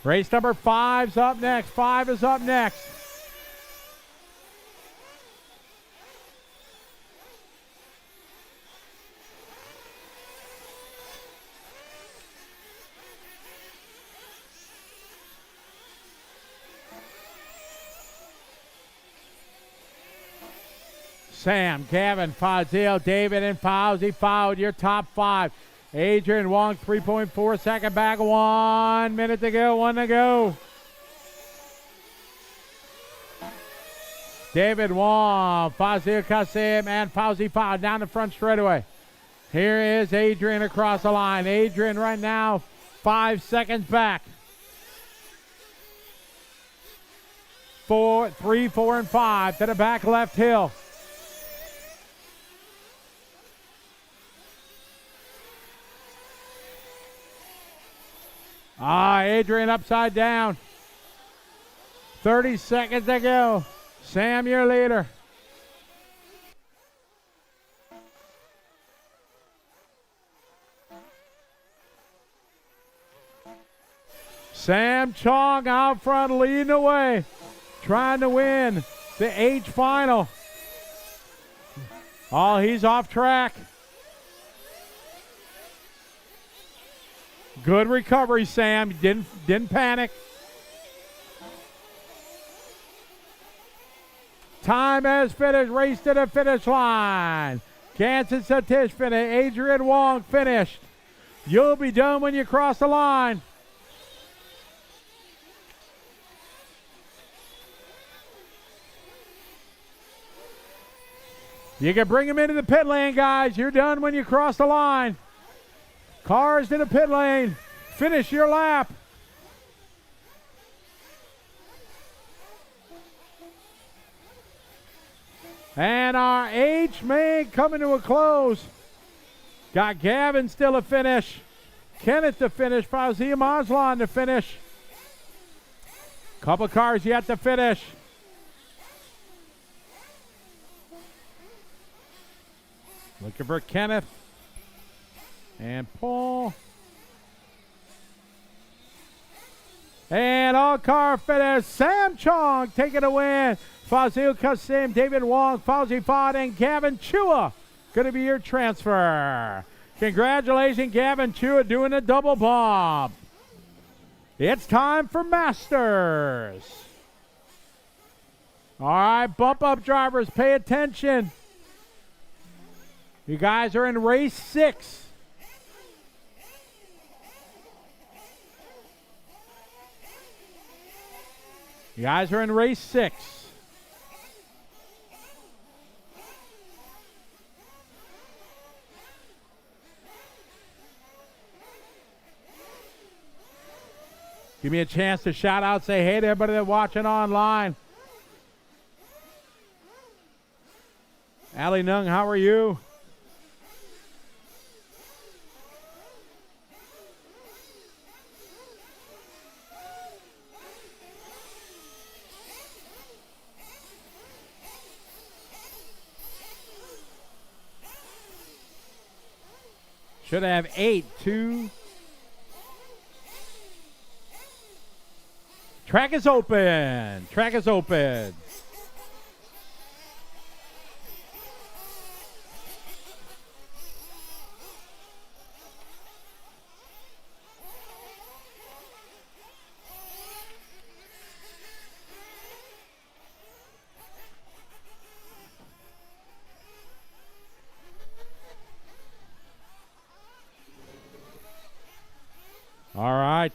[SPEAKER 2] Race number 5's up next. 5 is up next. Sam, Gavin, Fazil, David, and Fauzi Foud, your top 5. Adrian Wong, 3.4 second back. 1 minute to go, 1 to go. David Wong, Fazil Kasim, and Fauzi Foud down the front straightaway. Here is Adrian across the line. Adrian right now, 5 seconds back. 3, 4, and 5 to the back left hill. Adrian upside down. 30 seconds to go. Sam, your leader. Sam Chong out front leading the way. Trying to win the H final. Oh, he's off track. Good recovery, Sam. Didn't panic. Time has finished. Race to the finish line. Kansas Satish finished. Adrian Wong finished. You'll be done when you cross the line. You can bring him into the pit lane, guys. You're done when you cross the line. Cars to the pit lane. Finish your lap. And our H main coming to a close. Got Gavin still to finish. Kenneth to finish. Fauzi Mazlan to finish. Couple cars yet to finish. Looking for Kenneth. And Paul. And all-car finish. Sam Chong taking a win. Fazil Kasim, David Wong, Fauzi Fad, and Gavin Chua going to be your transfer. Congratulations, Gavin Chua, doing a double bump. It's time for Masters. All right, bump up drivers, pay attention. You guys are in race 6. You guys are in race 6. Give me a chance to shout out, say hey to everybody that's watching online. Ali Nung, how are you? Should have 8, 2. Track is open. Track is open. All right.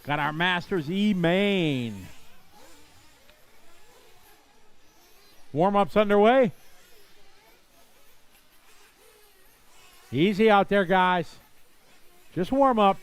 [SPEAKER 2] Got our Masters E main. Warm-ups underway. Easy out there, guys. Just warm up.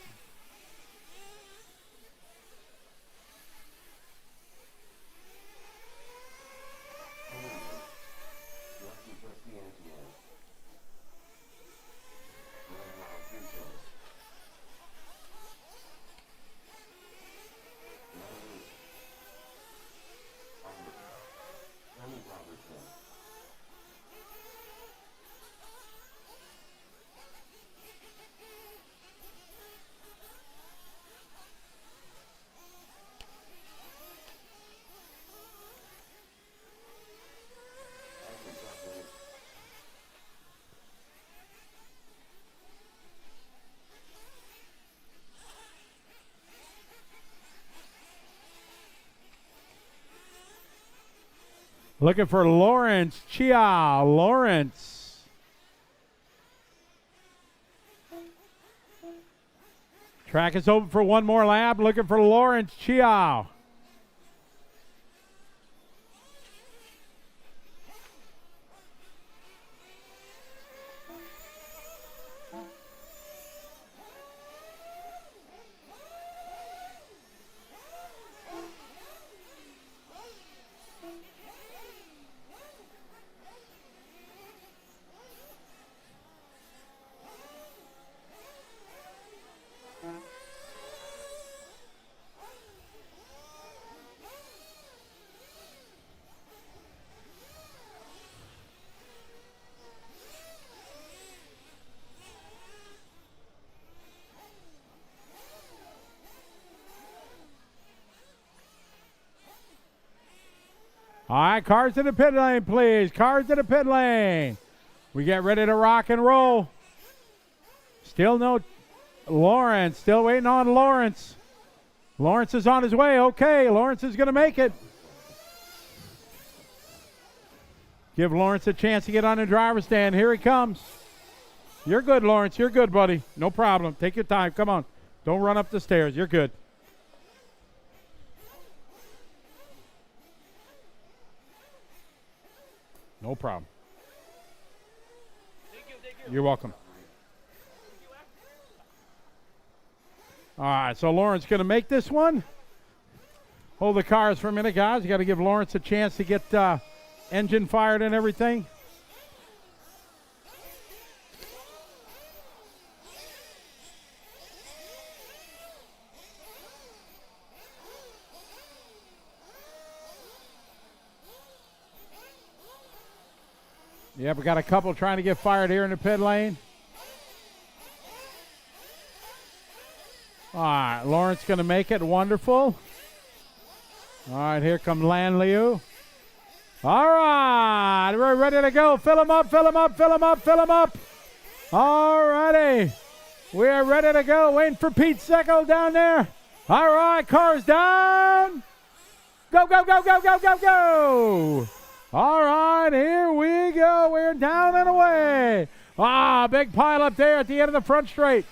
[SPEAKER 2] Looking for Lawrence Chia. Lawrence. Track is open for one more lap. Looking for Lawrence Chia. All right, cars to the pit lane, please. Cars to the pit lane. We get ready to rock and roll. Still no Lawrence. Still waiting on Lawrence. Lawrence is on his way. Okay, Lawrence is going to make it. Give Lawrence a chance to get on the driver's stand. Here he comes. You're good, Lawrence. You're good, buddy. No problem. Take your time. Come on. Don't run up the stairs. You're good. No problem. Thank you. You're welcome. All right, so Lawrence going to make this one. Hold the cars for a minute, guys. You got to give Lawrence a chance to get engine fired and everything. Yeah, we got a couple trying to get fired here in the pit lane. All right, Lawrence going to make it. Wonderful. All right, here comes Lan Liu. All right, we're ready to go. Fill them up, fill them up, fill them up, fill them up. All righty. We are ready to go. Waiting for Pete Secco down there. All right, cars down. Go, go, go, go, go, go, go. All right, here we go. We're down and away. Ah, big pile up there at the end of the front straight.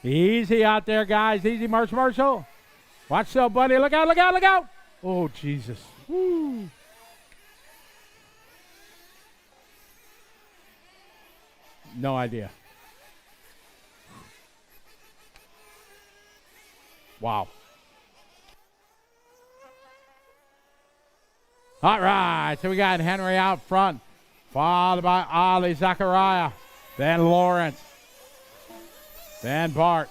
[SPEAKER 2] Easy out there, guys. Easy, Marshall. Watch so, buddy. Look out, look out, look out. Oh, Jesus. Woo. No idea. Wow. All right, so we got Henry out front, followed by Ali Zachariah, then Lawrence, then Bart.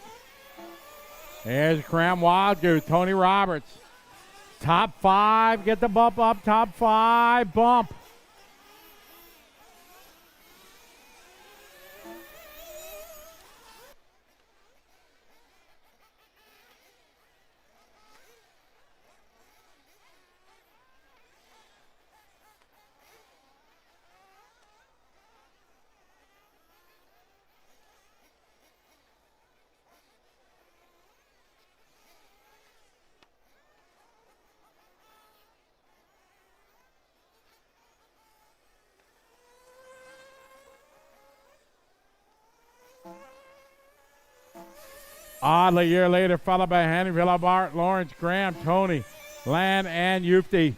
[SPEAKER 2] Here's Graham Wildgoose, Tony Roberts. Top 5, get the bump up, top 5, bump. Oddly, a year later, followed by Henry Villabart, Lawrence, Graham, Tony, Lan, and Yufti.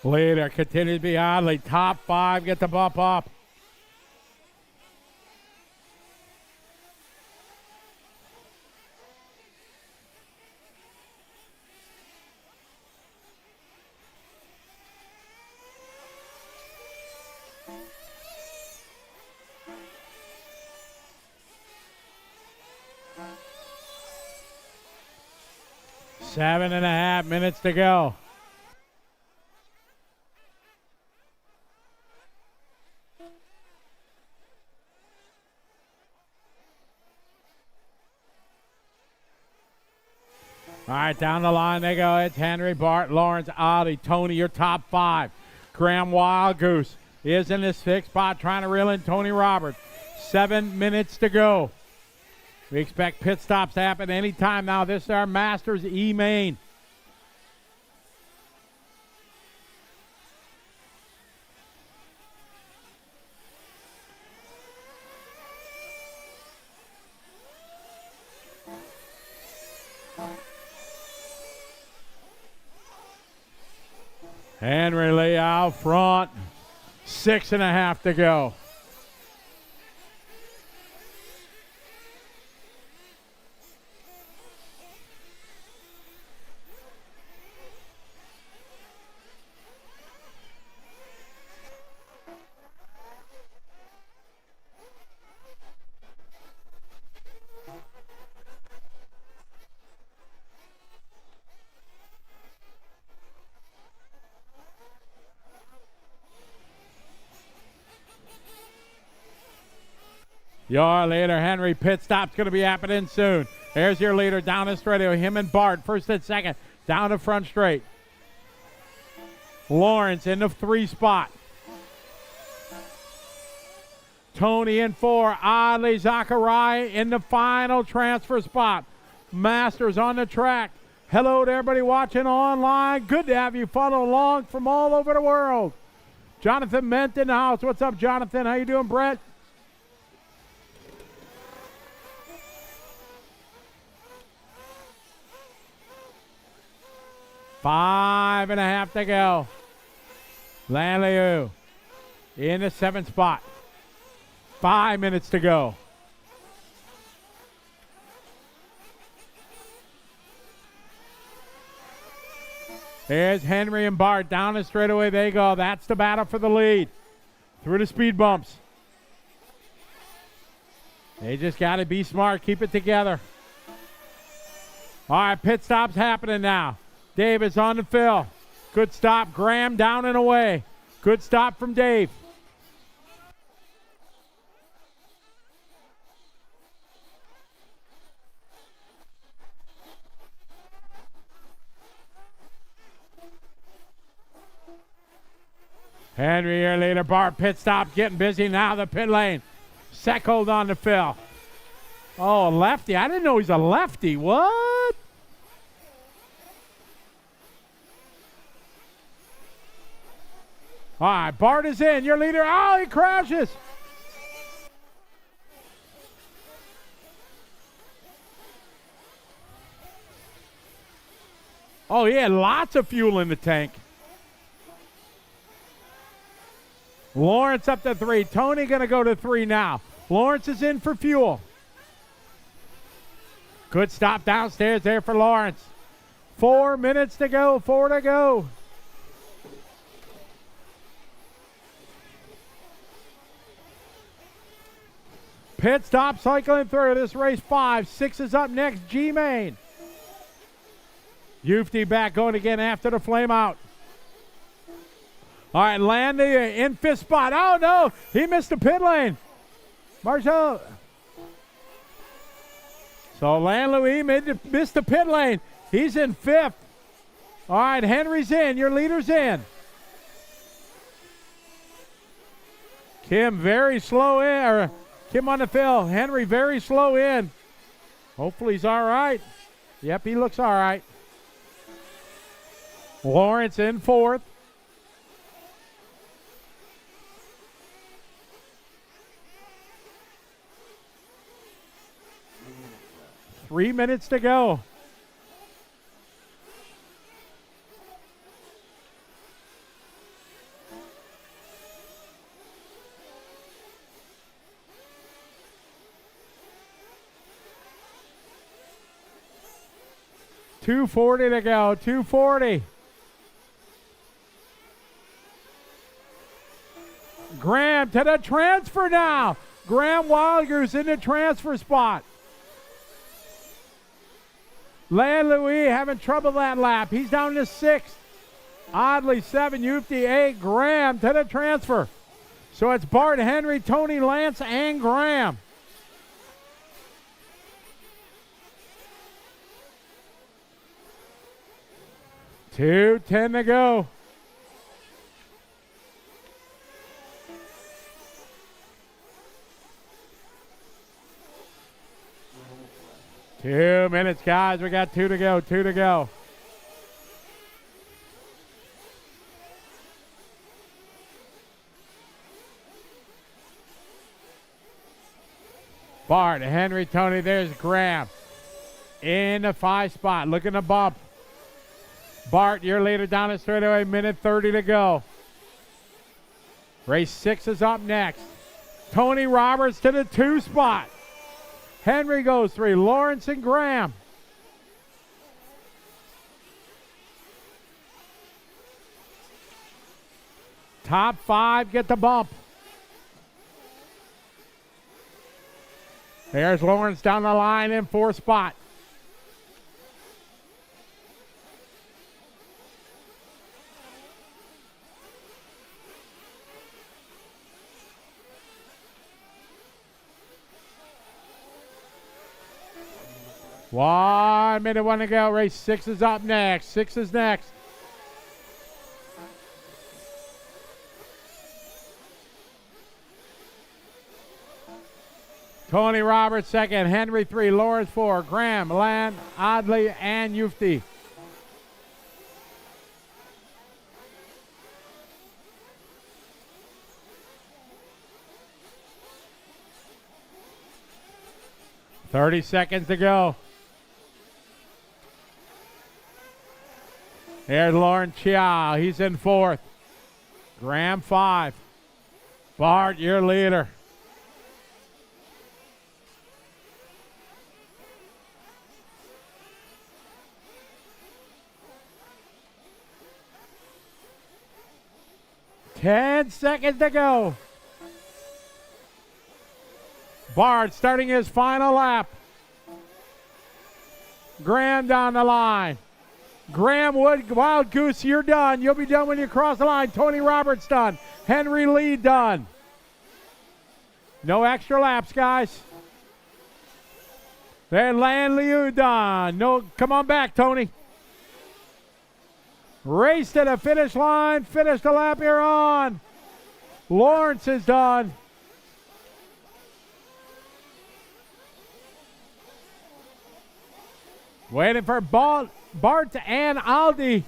[SPEAKER 2] Leader continues to be Oddly. Top 5, get the bump up. Seven and a half minutes to go. All right, down the line they go. It's Henry, Bart, Lawrence, Audi, Tony, your top 5. Graham Wildgoose is in this 6th spot trying to reel in Tony Roberts. 7 minutes to go. We expect pit stops to happen anytime now. This is our Masters E-Main. Henry Lee out front. 6.5 to go. Your leader, Henry, pit stop's going to be happening soon. There's your leader down the straight. Him and Bart, first and second, down the front straight. Lawrence in the 3 spot. Tony in 4. Oddly Zachariah in the final transfer spot. Masters on the track. Hello to everybody watching online. Good to have you follow along from all over the world. Jonathan Ment in the house. What's up, Jonathan? How you doing, Brett? 5.5 to go. Lanliu in the 7th spot. 5 minutes to go. There's Henry and Bart. Down the straightaway they go. That's the battle for the lead. Through the speed bumps. They just got to be smart. Keep it together. All right, pit stop's happening now. Davis on the fill. Good stop. Graham down and away. Good stop from Dave. Henry, your leader. Bart, pit stop, getting busy now. The pit lane. Seckled on the fill. Oh, a lefty. I didn't know he's a lefty. What? All right, Bart is in. Your leader. Oh, he crashes. Oh, he had lots of fuel in the tank. Lawrence up to 3. Tony going to go to 3 now. Lawrence is in for fuel. Good stop downstairs there for Lawrence. 4 minutes to go. 4 to go. Pit stop cycling through this race 5. 6 is up next. G-Main. Ufty back going again after the flame out. All right, Landy in 5th spot. Oh, no, he missed the pit lane. Marshall. So Louis missed the pit lane. He's in 5th. All right, Henry's in. Your leader's in. Kim very slow in, or Kim on the fill. Henry very slow in. Hopefully he's all right. Yep, he looks all right. Lawrence in 4th. Three minutes to go. $2.40 to go. $2.40. Graham to the transfer now. Graham Wildgoose in the transfer spot. Lan Louis having trouble that lap. He's down to 6th. Oddly 7. Ufty 8. Graham to the transfer. So it's Bart, Henry, Tony, Lance, and Graham. $2:10 to go. Two minutes, guys. We got 2 to go. 2 to go. Bart, Henry, Tony. There's Graham in the 5 spot. Looking to bump. Bart, your leader down the straightaway. Minute 30 to go. Race 6 is up next. Tony Roberts to the 2 spot. Henry goes 3. Lawrence and Graham. Top 5 get the bump. There's Lawrence down the line in 4th spot. One minute, 1 to go. Race 6 is up next. 6 is next. Tony Roberts 2nd. Henry 3. Lawrence 4. Graham, Land, Oddly, and Ufty. $30 seconds to go. Here's Lauren Chiao. He's in fourth. Graham 5. Bart, your leader. Ten seconds to go. Bart starting his final lap. Graham down the line. Graham Wood, Wild Goose, you're done. You'll be done when you cross the line. Tony Roberts done. Henry Lee done. No extra laps, guys. Then Lan Liu done. No, come on back, Tony. Race to the finish line. Finish the lap here on. Lawrence is done. Waiting for Bart and Aldi.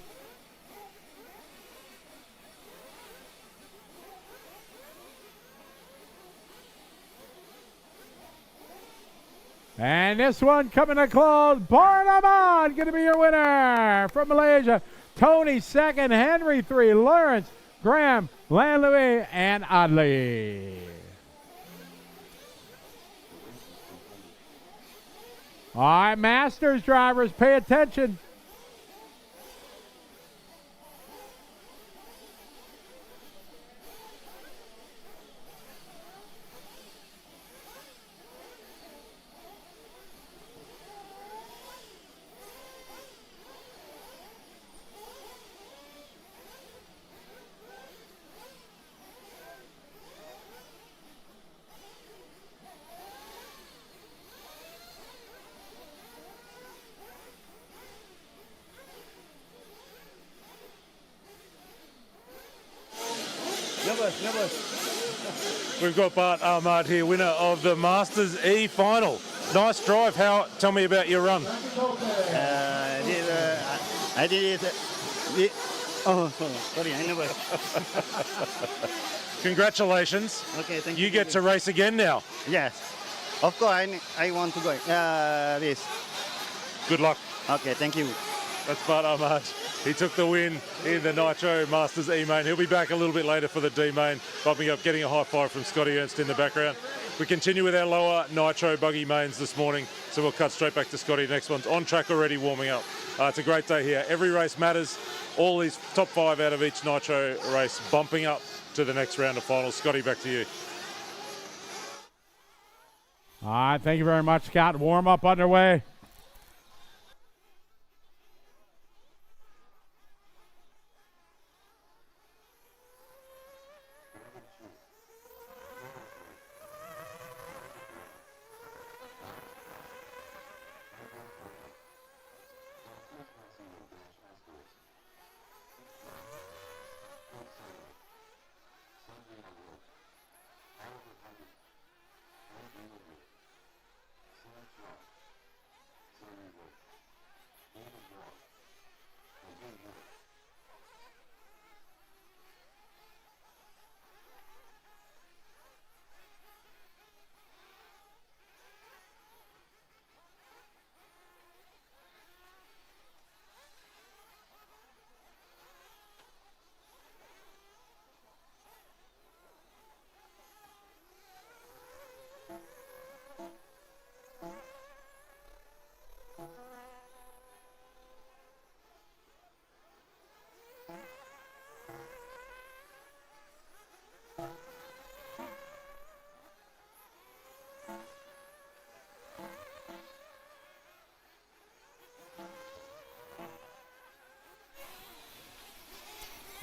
[SPEAKER 2] And this one coming to close. Bart Ahmad going to be your winner from Malaysia. Tony second, Henry 3, Lawrence, Graham, Lan Louis, and Adley. All right, Masters drivers, pay attention.
[SPEAKER 1] We've got Bart Ahmad here, winner of the Masters E final. Nice drive. Tell me about your run.
[SPEAKER 4] I did it. Oh, sorry, I never.
[SPEAKER 1] Congratulations.
[SPEAKER 4] Okay, thank you.
[SPEAKER 1] You get to race again now.
[SPEAKER 4] Yes, of course. I want to go. This.
[SPEAKER 1] Good luck.
[SPEAKER 4] Okay, thank you.
[SPEAKER 1] That's Bart Ahmad. He took the win in the Nitro Masters E-Main. He'll be back a little bit later for the D-Main, bumping up, getting a high five from Scotty Ernst in the background. We continue with our lower Nitro Buggy mains this morning, so we'll cut straight back to Scotty. Next one's on track already, warming up. It's a great day here. Every race matters. All these top 5 out of each Nitro race bumping up to the next round of finals. Scotty, back to you.
[SPEAKER 2] All right, thank you very much, Scott. Warm up underway.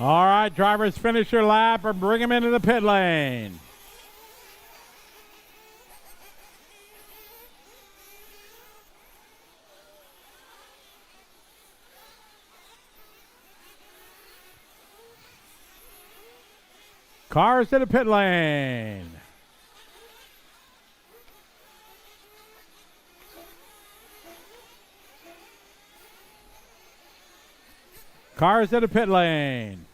[SPEAKER 2] All right, drivers, finish your lap or bring them into the pit lane. Cars to the pit lane. Cars to the pit lane.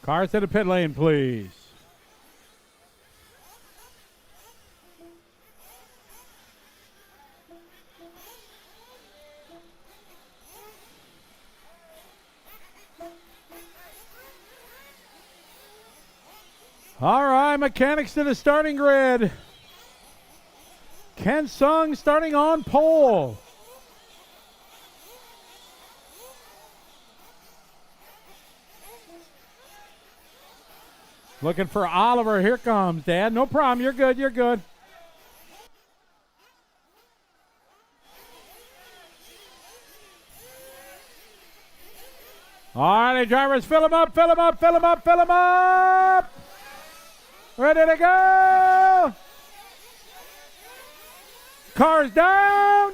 [SPEAKER 2] Cars to the pit lane, please. All right, mechanics to the starting grid. Ken Sung starting on pole. Looking for Oliver. Here comes Dad. No problem. You're good. You're good. All right, drivers, fill them up, fill them up, fill them up, fill them up. Ready to go. Cars down.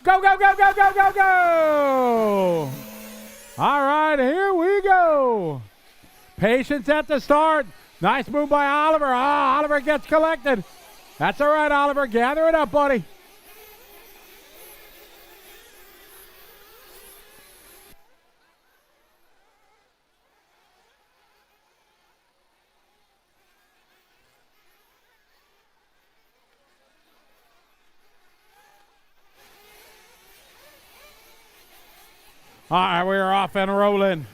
[SPEAKER 2] Go, go, go, go, go, go, go. All right, here we go. Patience at the start. Nice move by Oliver. Oliver gets collected. That's all right, Oliver. Gather it up, buddy. All right, we are off and rolling.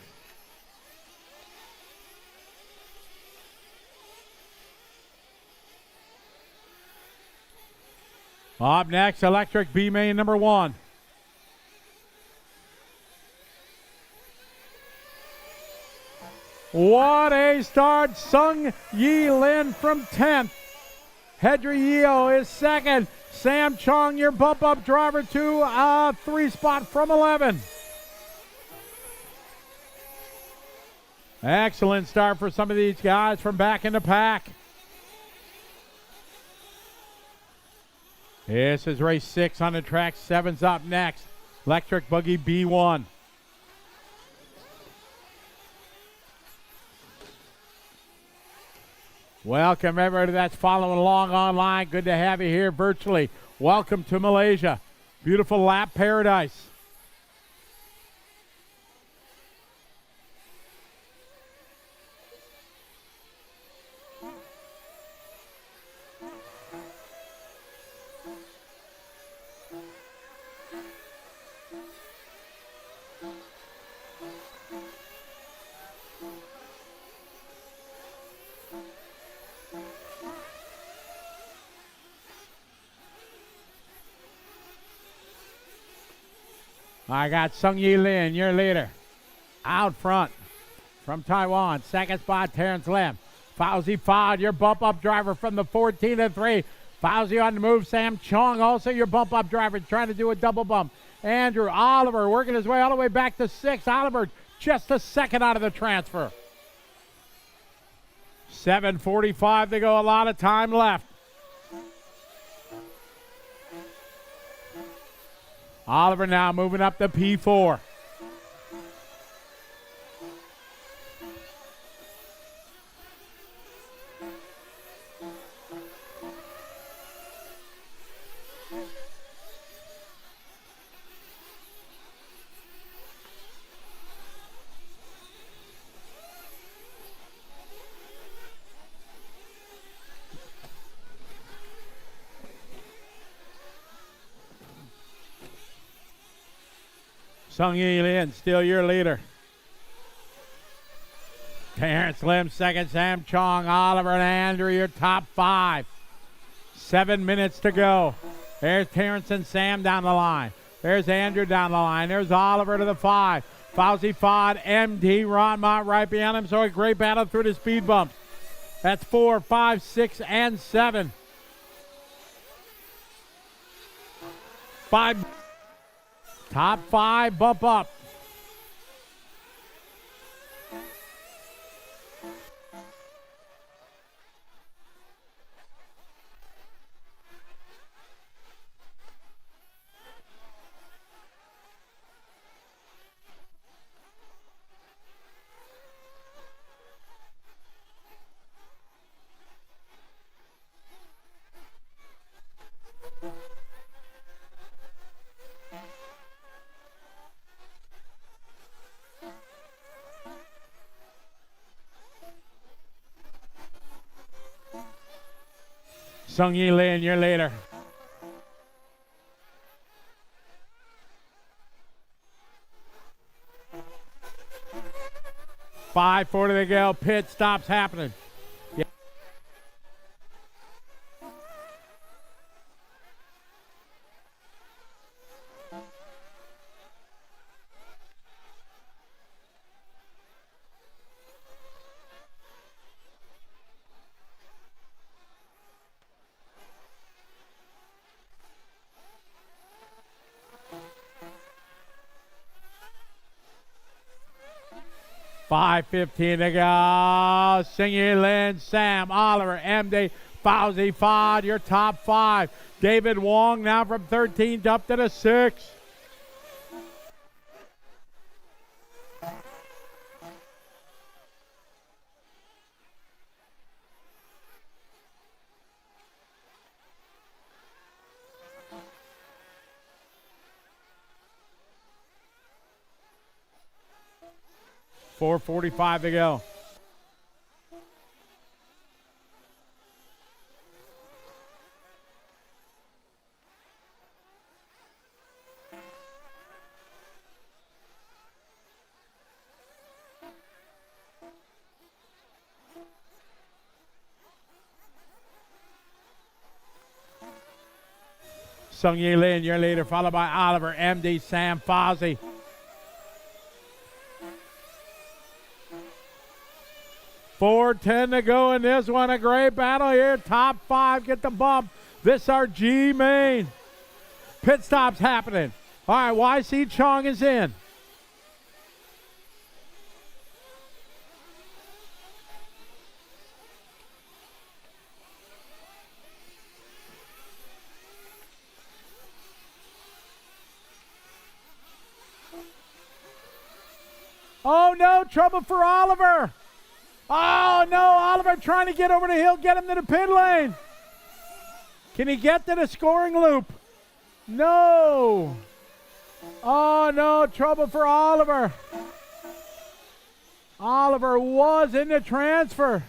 [SPEAKER 2] Up next, electric B main number 1. What a start. Sung Yi Lin from 10th. Hedry Yeo is second. Sam Chong, your bump up driver, to a 3 spot from 11. Excellent start for some of these guys from back in the pack. This is race 6 on the track. 7's up next. Electric Buggy B1. Welcome everybody that's following along online. Good to have you here virtually. Welcome to Malaysia. Beautiful lap paradise. I got Sung Yi Lin, your leader. Out front from Taiwan. Second spot, Terrence Lim. Fauzi Fod, your bump-up driver from the 14 and 3. Fauzi on the move. Sam Chong, also your bump-up driver, trying to do a double bump. Andrew Oliver working his way all the way back to 6. Oliver just a second out of the transfer. 7:45 to go, a lot of time left. Oliver now moving up to P4. Sung Yi Lin, still your leader. Terrence Lim, second. Sam Chong, Oliver, and Andrew, your top 5. 7 minutes to go. There's Terrence and Sam down the line. There's Andrew down the line. There's Oliver to the 5. Fauzi Fod, MD, Ron Mott right behind him. So a great battle through the speed bumps. That's 4, 5, 6, and 7. 5. Top 5 bump up. Sung Yi Lin, your leader. $5:40 to go. Pit stops happening. Yeah. 5:15 to go. Singy, Lin, Sam, Oliver, MD, Fauzi, Fod, your top 5. David Wong now from 13 up to the 6. $4:45 to go. Sung Yi Lin, your leader, followed by Oliver, MD, Sam, Fozzie. $4:10 to go in this one. A great battle here. Top 5 get the bump. This our G main. Pit stops happening. All right, YC Chong is in. Oh no, trouble for Oliver. Oh no, Oliver trying to get over the hill, get him to the pit lane. Can he get to the scoring loop? No. Oh no, trouble for Oliver. Oliver was in the transfer.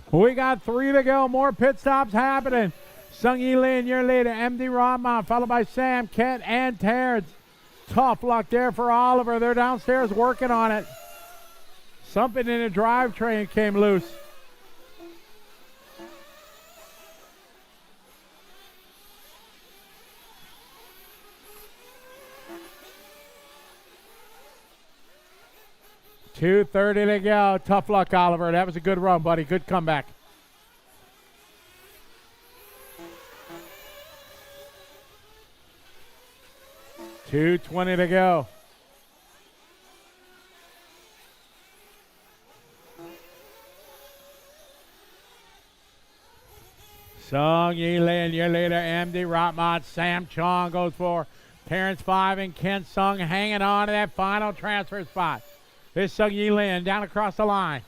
[SPEAKER 2] We got 3 to go. More pit stops happening. Sung Yi Lin, your leader. MD Rahman, followed by Sam, Kent, and Terrence. Tough luck there for Oliver. They're downstairs working on it. Something in the drivetrain came loose. $2:30 to go. Tough luck, Oliver. That was a good run, buddy. Good comeback. $2:20 to go. Sung Yi Lin, your leader, MD Ratmat. Sam Chong goes for Terrence 5 and Ken Sung hanging on to that final transfer spot. This Sung Yi Lin down across the line.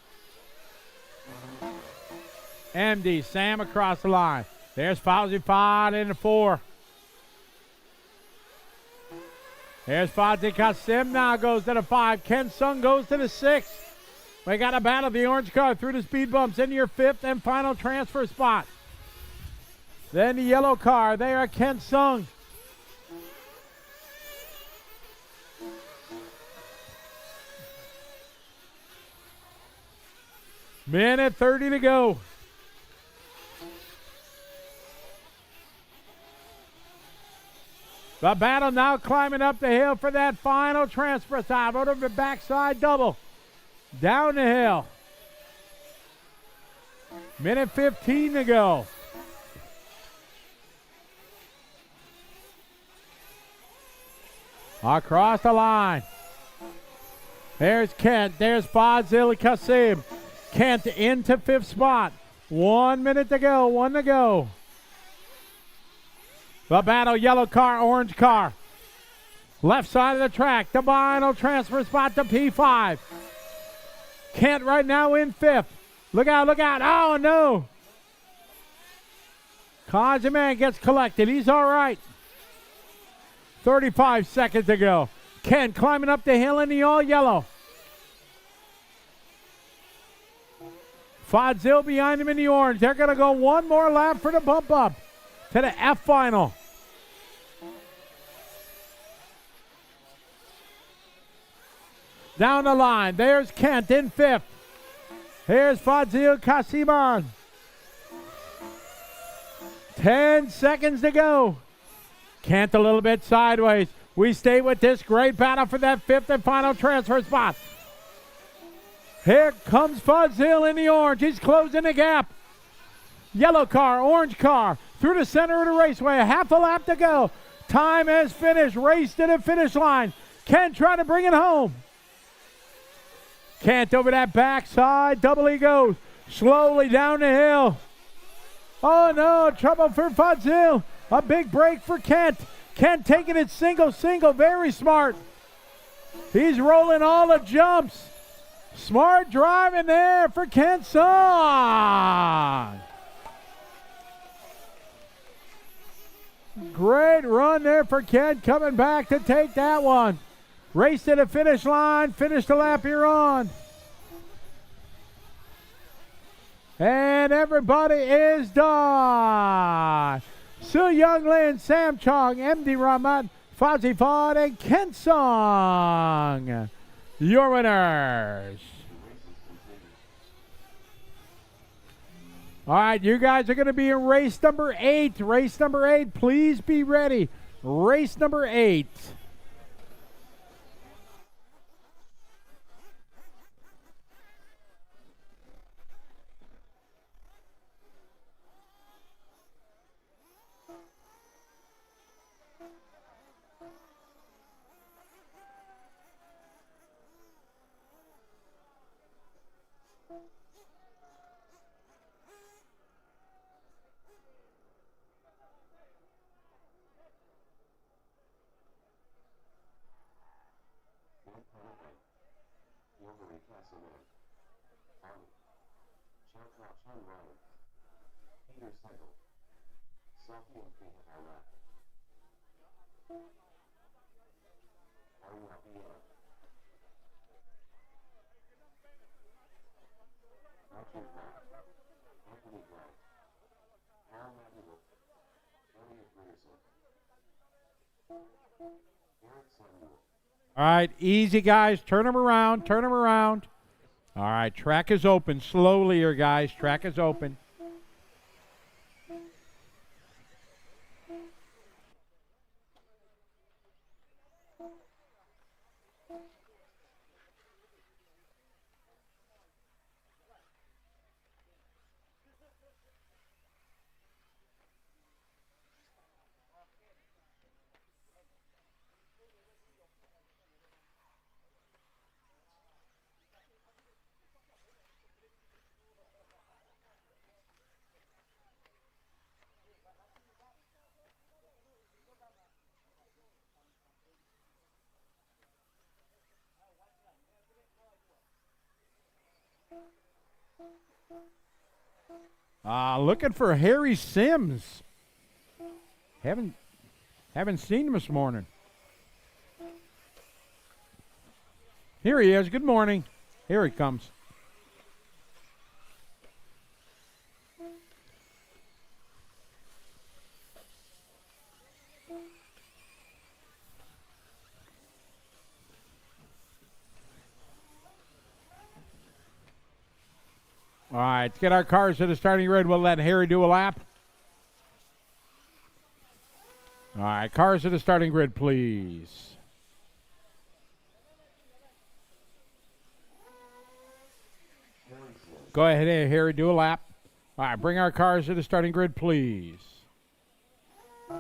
[SPEAKER 2] MD, Sam across the line. There's Fauzi Fad in the 4. There's Fauzi Kasim now goes to the 5. Ken Sung goes to the 6. We got a battle. The orange car through the speed bumps into your 5th and final transfer spot. Then the yellow car. They are Ken Sung. Minute 30 to go. The battle now climbing up the hill for that final transfer side. Over the backside double. Down the hill. Minute 15 to go. Across the line. There's Kent. There's Fadzil Kasim. Kent into 5th spot. 1 minute to go. 1 to go. The battle, yellow car, orange car. Left side of the track. The final transfer spot to P5. Kent right now in 5th. Look out, look out. Oh, no. Kajiman gets collected. He's all right. 35 seconds to go. Kent climbing up the hill in the all yellow. Fadzil behind him in the orange. They're going to go one more lap for the bump up to the F final. Down the line. There's Kent in 5th. Here's Fadzil Kasiman. 10 seconds to go. Kent a little bit sideways. We stay with this great battle for that 5th and final transfer spot. Here comes Fuzz Hill in the orange. He's closing the gap. Yellow car, orange car, through the center of the raceway. A half a lap to go. Time has finished. Race to the finish line. Kent trying to bring it home. Kent over that backside. Double he goes. Slowly down the hill. Oh no, trouble for Fuzz Hill. A big break for Kent. Kent taking it single, very smart. He's rolling all the jumps. Smart driving there for Kent Song. Great run there for Kent, coming back to take that one. Race to the finish line, finish the lap you're on. And everybody is done. Su Young Lin, Sam Chong, MD Rahmat, Fozzie Ford, and Kent Song. Your winners. All right, you guys are going to be in race number 8. Race number 8, please be ready. Race number 8. All right, easy, guys. Turn them around. Turn them around. All right, track is open. Slowly here, guys. Track is open. Looking for Harry Sims. Haven't seen him this morning. Here he is. Good morning. Here he comes. All right, let's get our cars to the starting grid. We'll let Harry do a lap. All right, cars to the starting grid, please. Go ahead, Harry, do a lap. All right, bring our cars to the starting grid, please. All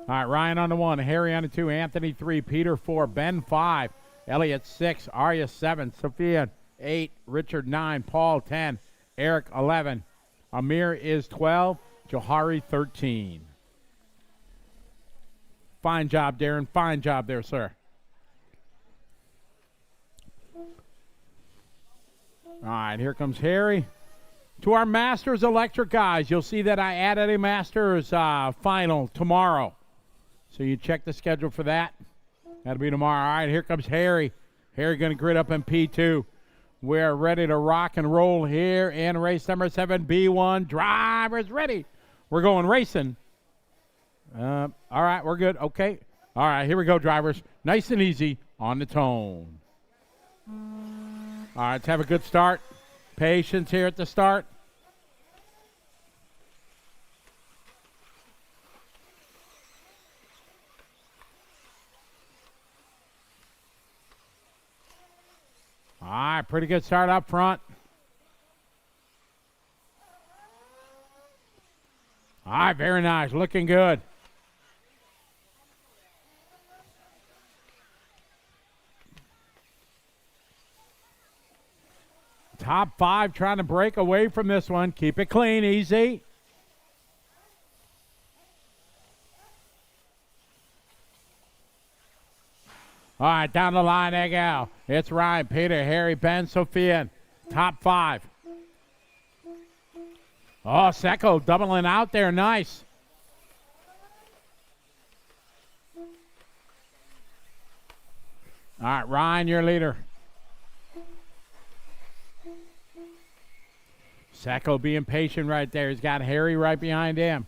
[SPEAKER 2] right, Ryan on the 1, Harry on the 2, Anthony 3, Peter 4, Ben 5, Elliot 6, Arya 7, Sophia 8, Richard 9, Paul 10, Eric 11, Amir is 12, Johari 13. Fine job, Darren. Fine job there, sir. All right, here comes Harry. To our Masters Electric guys, you'll see that I added a Masters final tomorrow. So you check the schedule for that. That'll be tomorrow. All right, here comes Harry. Harry going to grid up in P2. We're ready to rock and roll here in race number 7, B1. Drivers ready. We're going racing. All right, we're good. Okay. All right, here we go, drivers. Nice and easy on the tone. All right, let's have a good start. Patience here at the start. All right, pretty good start up front. All right, very nice. Looking good. Top 5 trying to break away from this one. Keep it clean, easy. All right, down the line they go. It's Ryan, Peter, Harry, Ben, Sophia. Top 5. Oh, Secco doubling out there. Nice. All right, Ryan, your leader. Secco being patient right there. He's got Harry right behind him.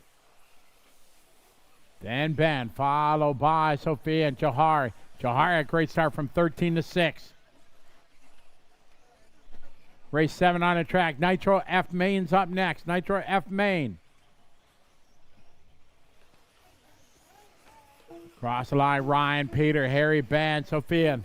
[SPEAKER 2] Then Ben, followed by Sophia and Johari. Johari, a great start from 13 to 6. Race 7 on the track. Nitro F Main's up next. Nitro F Main. Cross the line, Ryan, Peter, Harry, Ben, Sophia.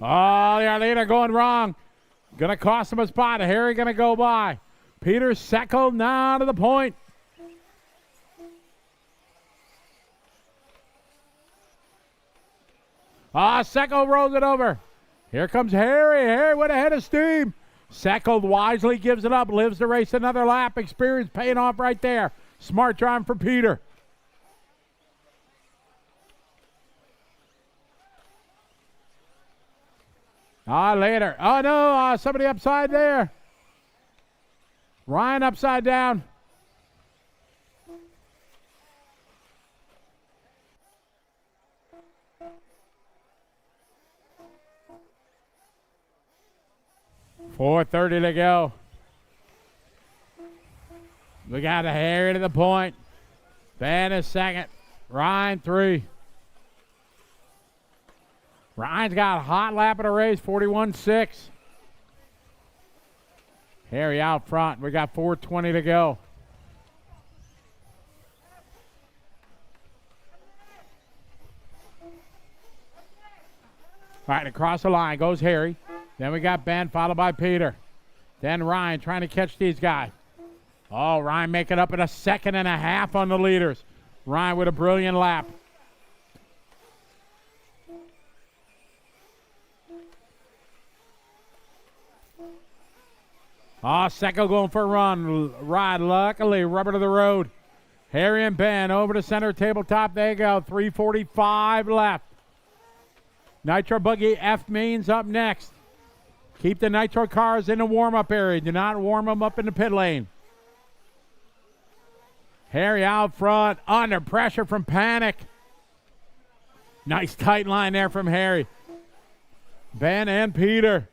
[SPEAKER 2] Oh, the leader going wrong. Gonna cost him a spot. Harry gonna go by. Peter Secco now to the point. Secco rolls it over. Here comes Harry. Harry with a head of steam. Secco wisely gives it up, lives the race another lap. Experience paying off right there. Smart driving for Peter. Later. Oh, no, somebody upside there. Ryan upside down. .430 to go. We got a Harry to the point. Ben is second. Ryan 3. Ryan's got a hot lap of the race, 41.6. Harry out front. We got 4:20 to go. All right, across the line goes Harry. Then we got Ben, followed by Peter. Then Ryan trying to catch these guys. Oh, Ryan making up in a 2.5 on the leaders. Ryan with a brilliant lap. Secco going for a ride. Luckily, rubber to the road. Harry and Ben over to center tabletop. There you go. 3:45 left. Nitro Buggy F Main's up next. Keep the Nitro cars in the warm-up area. Do not warm them up in the pit lane. Harry out front. Under pressure from Panic. Nice tight line there from Harry. Ben and Peter.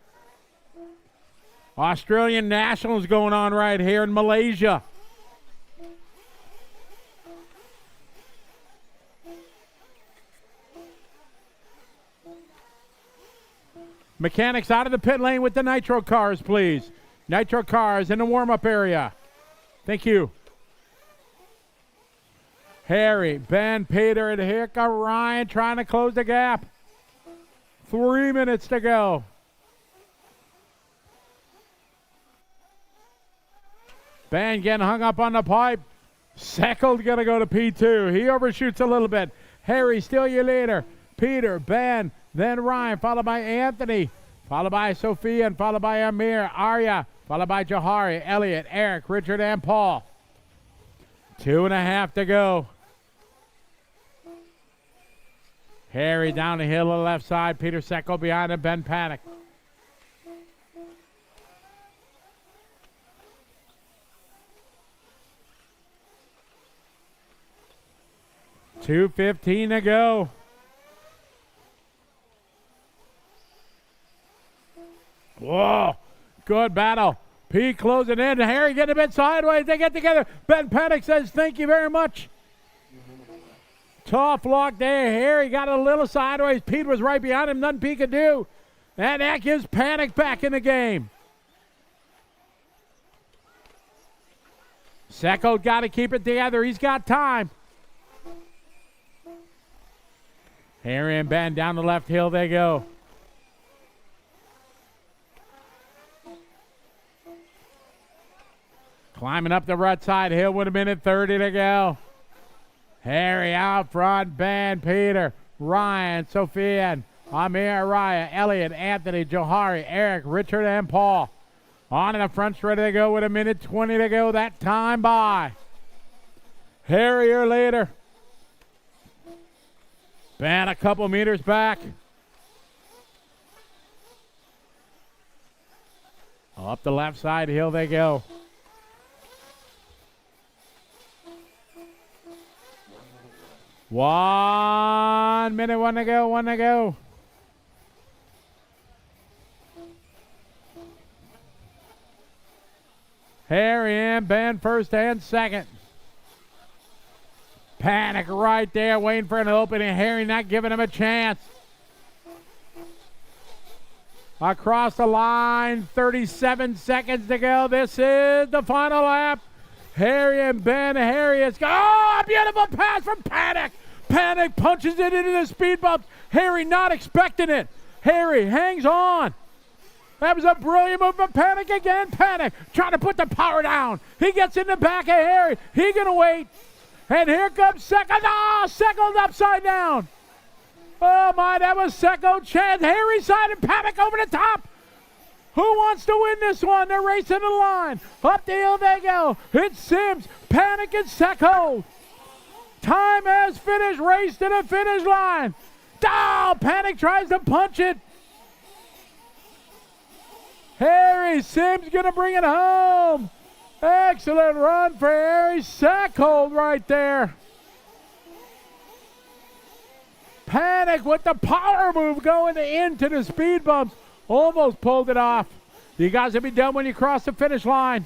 [SPEAKER 2] Australian Nationals going on right here in Malaysia. Mechanics out of the pit lane with the Nitro cars, please. Nitro cars in the warm-up area. Thank you. Harry, Ben, Peter, and here comes Ryan trying to close the gap. 3 minutes to go. Ben getting hung up on the pipe. Secco's going to go to P2. He overshoots a little bit. Harry, still your leader. Peter, Ben, then Ryan, followed by Anthony, followed by Sophia, and followed by Amir, Arya, followed by Johari, Elliot, Eric, Richard, and Paul. 2.5 to go. Harry down the hill on the left side. Peter Secco behind him. Ben Panic. $2:15 to go. Whoa, good battle. P closing in. Harry getting a bit sideways. They get together. Ben Panic says, thank you very much. Tough luck there. Harry got a little sideways. Pete was right behind him. Nothing Pete could do. And that gives Panic back in the game. Secco got to keep it together. He's got time. Harry and Ben down the left hill they go. Climbing up the right side hill with a minute 30 to go. Harry out front, Ben, Peter, Ryan, Sophia, Amir, Raya, Elliot, Anthony, Johari, Eric, Richard, and Paul. On in the front straight they go with a minute 20 to go. That time by. Harry your leader. Ben a couple meters back. Up the left side hill they go. One minute, one to go. Harry and Ben first and second. Panic right there, waiting for an opening. Harry not giving him a chance. Across the line, 37 seconds to go. This is the final lap. Harry and Ben. Harry is a beautiful pass from Panic. Panic punches it into the speed bumps. Harry not expecting it. Harry hangs on. That was a brilliant move from Panic again. Panic trying to put the power down. He gets in the back of Harry. He gonna wait. And here comes Secco. Secco's upside down. Oh my, that was Secco chance. Harry side and Panic over the top. Who wants to win this one? They're racing the line. Up the hill they go. It's Sims, Panic, and Secco. Time has finished. Race to the finish line. Panic tries to punch it. Harry Sims going to bring it home. Excellent run for Harry. Secco right there. Panic with the power move going into the speed bumps. Almost pulled it off. You guys will be done when you cross the finish line.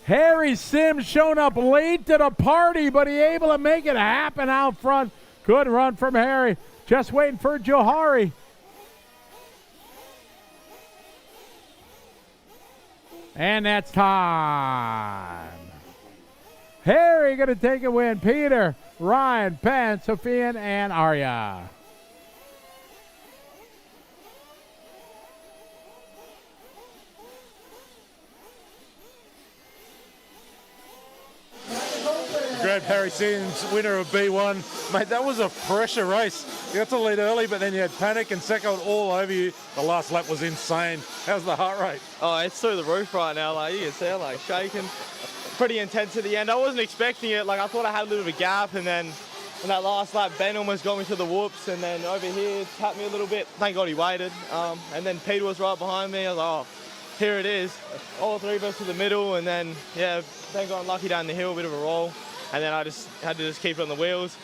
[SPEAKER 2] Harry Sims showing up late to the party, but he able to make it happen out front. Good run from Harry. Just waiting for Johari. And that's time. Harry going to take a win. Peter, Ryan, Ben, Sophia, and Arya.
[SPEAKER 1] Grab Harry Sims, winner of B1. Mate, that was a pressure race. You got to lead early, but then you had Panic and Secco all over you. The last lap was insane. How's the heart rate?
[SPEAKER 5] Oh, it's through the roof right now. Like, you can see, like, shaking. Pretty intense at the end. I wasn't expecting it. Like, I thought I had a little bit of a gap, and then in that last lap, Ben almost got me to the whoops, and then over here, tapped me a little bit. Thank God he waited. And then Peter was right behind me. I was like, oh, here it is. All three of us to the middle, and then, yeah, thank God I'm lucky down the hill, a bit of a roll. And then I just had to keep it on the wheels.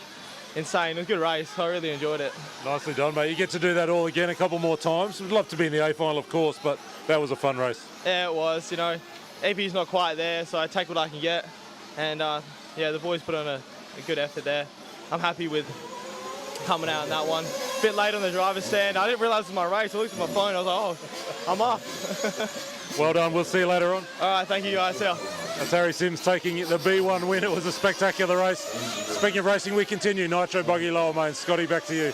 [SPEAKER 5] Insane. It was a good race. I really enjoyed it.
[SPEAKER 1] Nicely done, mate. You get to do that all again a couple more times. We'd love to be in the A final, of course, but that was a fun race.
[SPEAKER 5] Yeah, it was. You know, AP's not quite there, so I take what I can get. And, yeah, the boys put on a good effort there. I'm happy with coming out in that one. A bit late on the driver's stand. I didn't realise it was my race. I looked at my phone. I was like, oh, I'm off.
[SPEAKER 1] Well done. We'll see you later on.
[SPEAKER 5] All right, thank you guys. See ya.
[SPEAKER 1] That's Harry Sims taking the B1 win. It was a spectacular race. Speaking of racing, we continue. Nitro Buggy Lower Main. Scotty, back to you.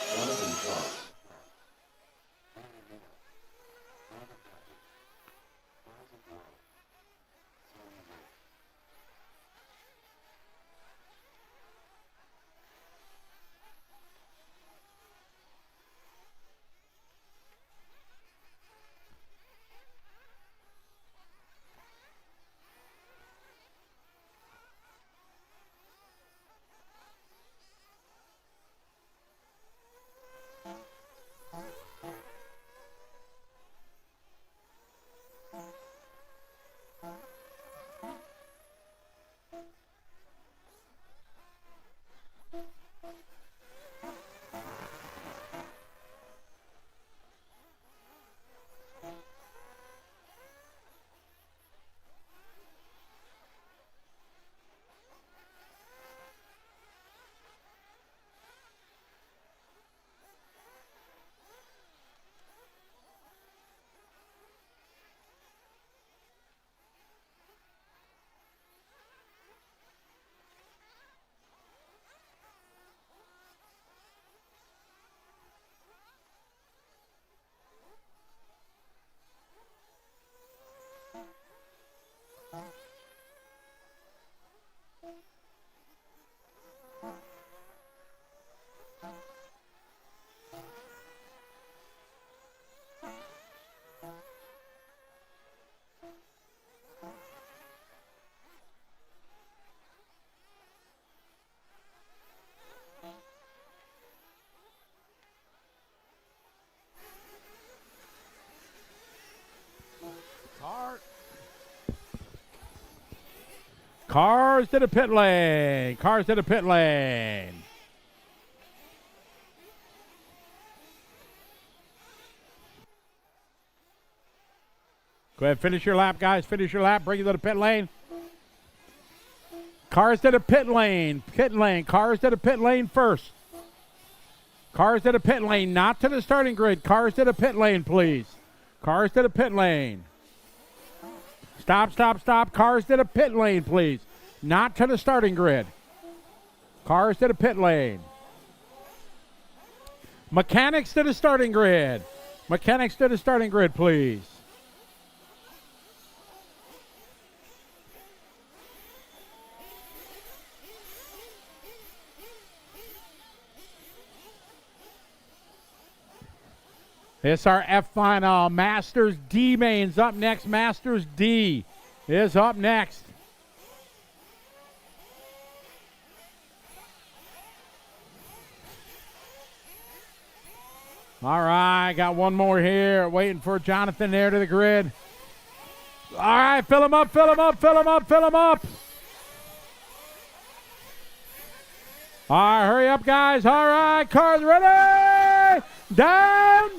[SPEAKER 2] Cars to the pit lane. Cars to the pit lane. Go ahead, finish your lap, guys. Finish your lap. Bring it to the pit lane. Cars to the pit lane. Pit lane. Cars to the pit lane first. Cars to the pit lane, not to the starting grid. Cars to the pit lane, please. Cars to the pit lane. Stop, stop, stop. Cars to the pit lane, please. Not to the starting grid. Cars to the pit lane. Mechanics to the starting grid. Mechanics to the starting grid, please. It's our F final. Masters D mains up next. Masters D is up next. All right, got one more here. Waiting for Jonathan there to the grid. All right, fill him up, fill him up, fill him up, fill him up. All right, hurry up, guys. All right, cars ready. Down.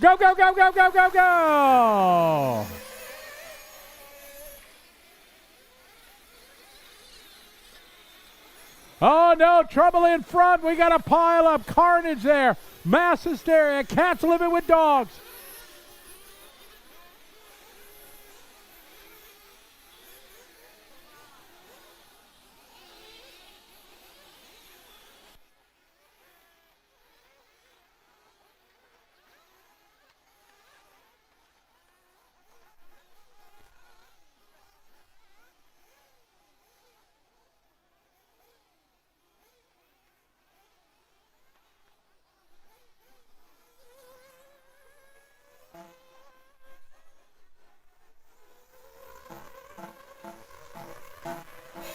[SPEAKER 2] Go, go, go, go, go, go, go. Oh, no, trouble in front. We got a pile up. Carnage there. Mass hysteria. Cats living with dogs.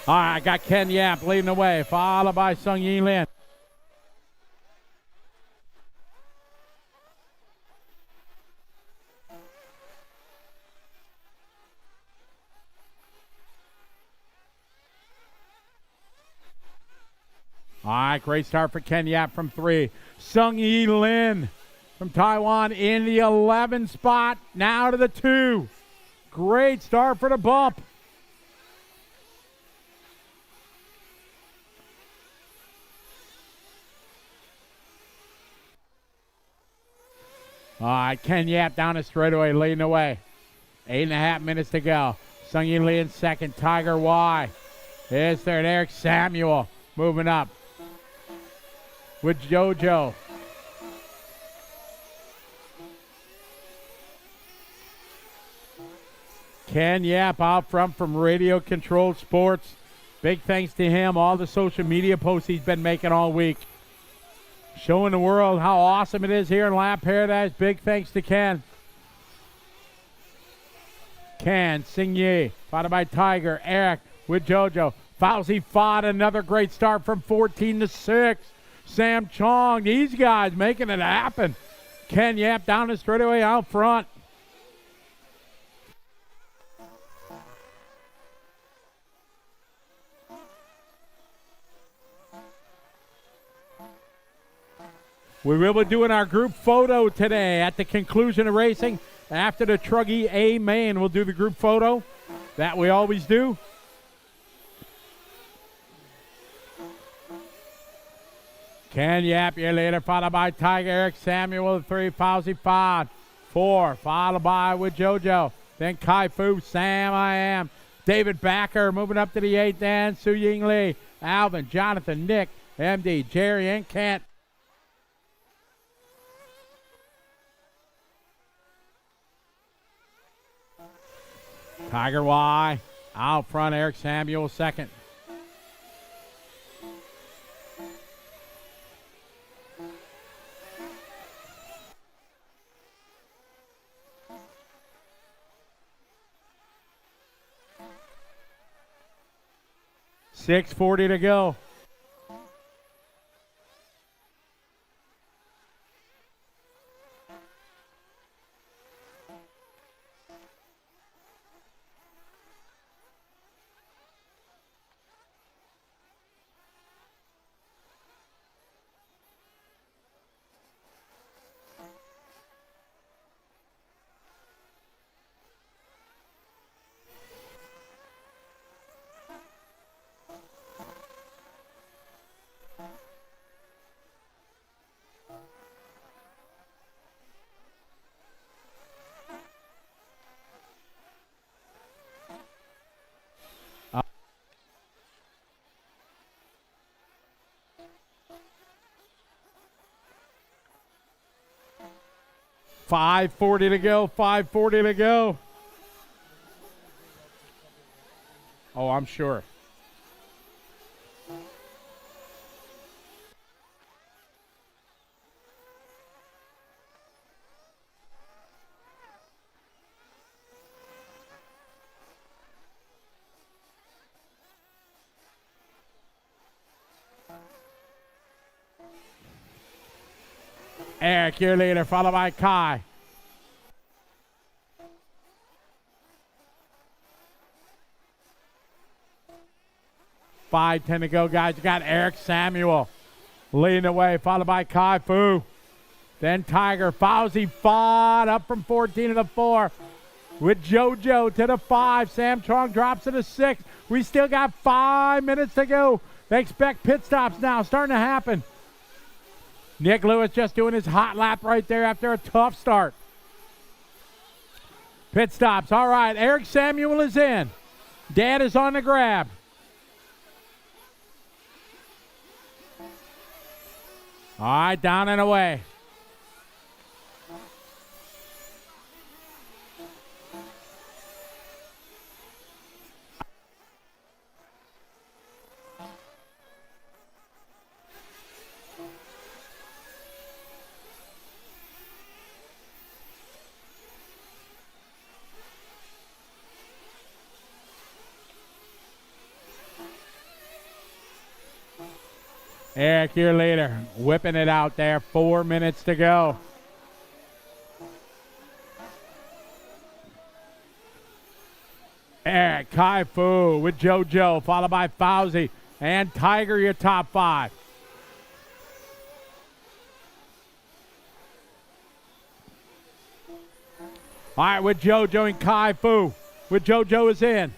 [SPEAKER 2] All right, got Ken Yap leading the way, followed by Sung Yi Lin. All right, great start for Ken Yap from 3. Sung Yi Lin from Taiwan in the 11 spot, now to the 2. Great start for the bump. All right, Ken Yap down the straightaway, leading the way. 8.5 minutes to go. Sung Yi Lee in second. Tiger Y is third. Eric Samuel moving up with JoJo. Ken Yap out front from Radio Controlled Sports. Big thanks to him. All the social media posts he's been making all week. Showing the world how awesome it is here in Lap Paradise. Big thanks to Ken. Ken, Sing Yi, followed by Tiger, Eric with JoJo. Fauzi fought another great start from 14 to 6. Sam Chong, these guys making it happen. Ken Yap down the straightaway out front. We will be doing our group photo today at the conclusion of racing. After the Trugy A main, we'll do the group photo. That we always do. Ken Yap, your leader, followed by Tiger, Eric Samuel, 3, Fauzi 5, 4, followed by with JoJo. Then Kai Fu, Sam I Am, David Backer moving up to the 8th, then Su Ying Lee, Alvin, Jonathan, Nick, MD, Jerry, and Kent. Tiger Y out front, Eric Samuel second. .640 to go. 5:40 to go. 5:40 to go. Oh, I'm sure. Eric, your leader, followed by Kai. $5:10 to go, guys. You got Eric Samuel leading the way, followed by Kai Fu. Then Tiger. Fauzi fought up from 14 to the 4. With JoJo to the 5. Sam Trong drops to the 6. We still got 5 minutes to go. They expect pit stops now. Starting to happen. Nick Lewis just doing his hot lap right there after a tough start. Pit stops. All right. Eric Samuel is in. Dad is on the grab. All right. Down and away. Eric, your leader, whipping it out there. 4 minutes to go. Eric, Kai Fu with JoJo, followed by Fauzi and Tiger, your top 5. All right, with JoJo and Kai Fu. With JoJo is in.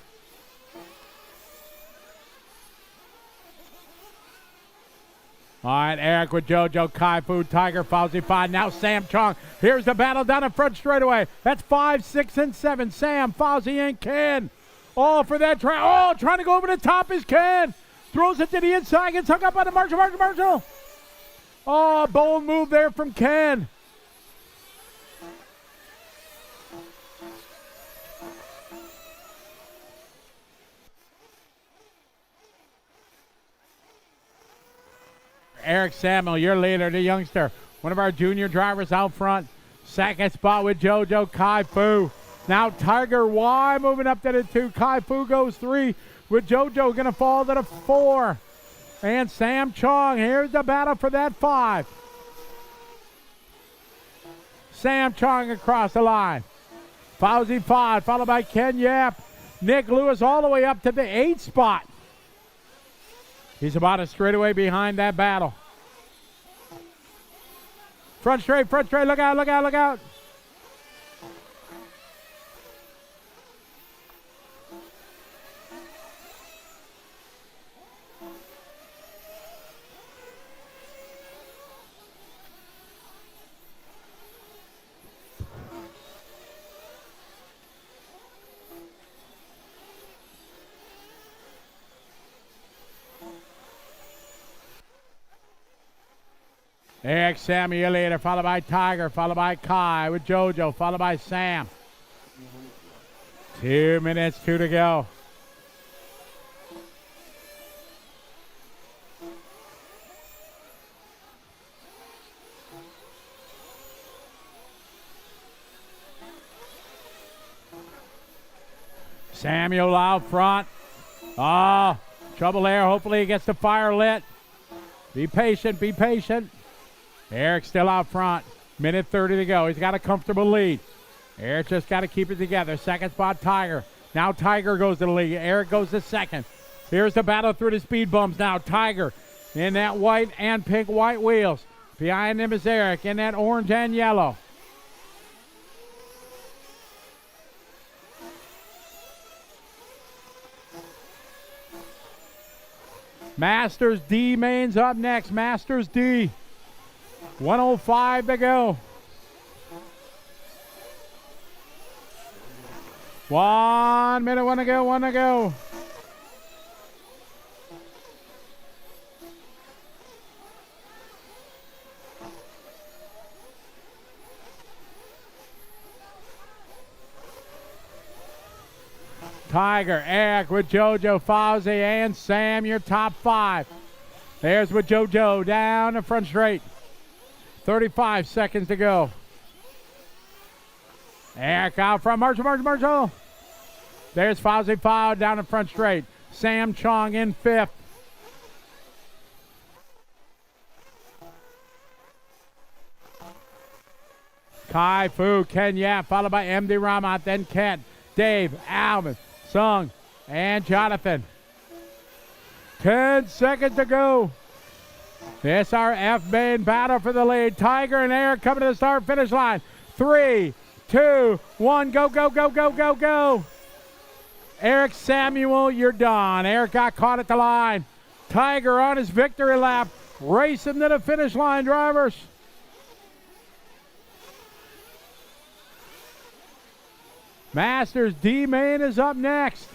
[SPEAKER 2] All right, Eric with JoJo, Kai Fu, Tiger, Fauzi, 5. Now Sam Chong. Here's the battle down in front straightaway. That's 5, 6, and 7. Sam, Fauzi, and Ken. All for that try. Oh, trying to go over the top is Ken. Throws it to the inside. Gets hung up by the Marshall. Oh, bold move there from Ken. Eric Samuel, your leader, the youngster. One of our junior drivers out front. Second spot with JoJo, Kai Fu. Now Tiger Y moving up to the 2. Kai Fu goes 3. With JoJo going to fall to the 4. And Sam Chong, here's the battle for that 5. Sam Chong across the line. Fauzi 5, followed by Ken Yap. Nick Lewis all the way up to the 8th spot. He's about a straightaway behind that battle. Front straight, look out. Eric Samuel later, followed by Tiger, followed by Kai with JoJo, followed by Sam. 2 minutes, 2 to go. Samuel out front. Oh, trouble there. Hopefully he gets the fire lit. Be patient. Eric still out front. Minute 30 to go. He's got a comfortable lead. Eric just got to keep it together. Second spot, Tiger. Now Tiger goes to the lead. Eric goes to second. Here's the battle through the speed bumps now. Tiger in that white and pink white wheels. Behind him is Eric in that orange and yellow. Masters D mains up next. Masters D. 1:05 to go. 1 minute, 1 to go. Tiger, Eric with JoJo, Fauzi, and Sam, your top 5. There's with JoJo down the front straight. 35 seconds to go. Eric out front. Marshall. There's Fauzi Fao down the front straight. Sam Chong in 5th. Kai Fu, Ken Yap, followed by MD Ramat, then Ken, Dave, Alvin, Sung, and Jonathan. 10 seconds to go. SRF main battle for the lead. Tiger and Eric coming to the start-finish line. 3, 2, 1, go. Eric Samuel, you're done. Eric got caught at the line. Tiger on his victory lap. Race him to the finish line, drivers. Masters D-Main is up next.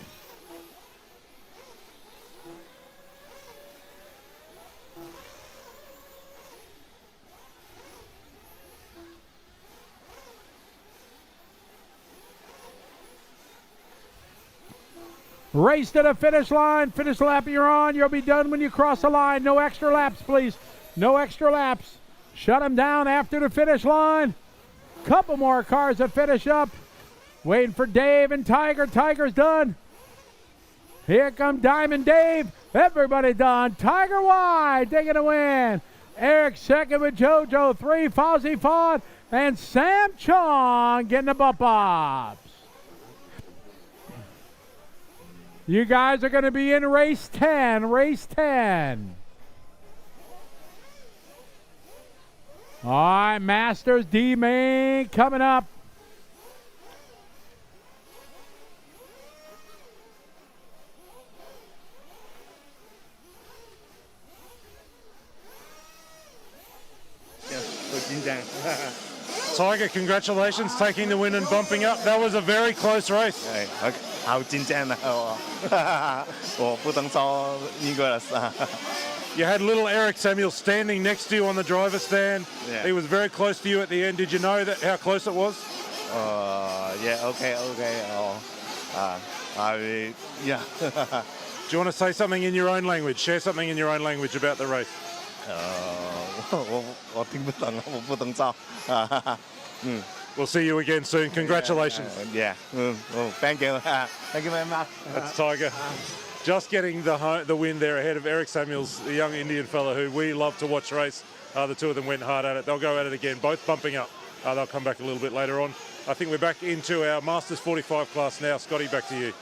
[SPEAKER 2] Race to the finish line. Finish lap you're on. You'll be done when you cross the line. No extra laps, please. No extra laps. Shut them down after the finish line. Couple more cars to finish up. Waiting for Dave and Tiger. Tiger's done. Here come Diamond Dave. Everybody done. Tiger wide, taking a win. Eric second with JoJo. 3, Fauzi Fon, and Sam Chong getting the bump ups. You guys are going to be in race 10. Race 10. All right, Masters D-Main coming up.
[SPEAKER 1] Tiger, congratulations, taking the win and bumping up. That was a very close race.
[SPEAKER 4] 好竞争啊！我不能说一个了。
[SPEAKER 1] You had little Eric Samuel standing next to you on the driver's stand.
[SPEAKER 4] Yeah.
[SPEAKER 1] He was very close to you at the end. Did you know that how close it was?
[SPEAKER 4] Yeah, okay. Yeah.
[SPEAKER 1] Do you want to say something in your own language? Share something in your own language about the race.
[SPEAKER 4] 我听不懂，我不能照。
[SPEAKER 1] We'll see you again soon. Congratulations.
[SPEAKER 4] Yeah. Thank you. Thank you very much.
[SPEAKER 1] That's Tiger. Just getting the win there ahead of Eric Samuels, the young Indian fella who we love to watch race. The two of them went hard at it. They'll go at it again, both bumping up. They'll come back a little bit later on. I think we're back into our Masters 45 class now. Scotty, back to you.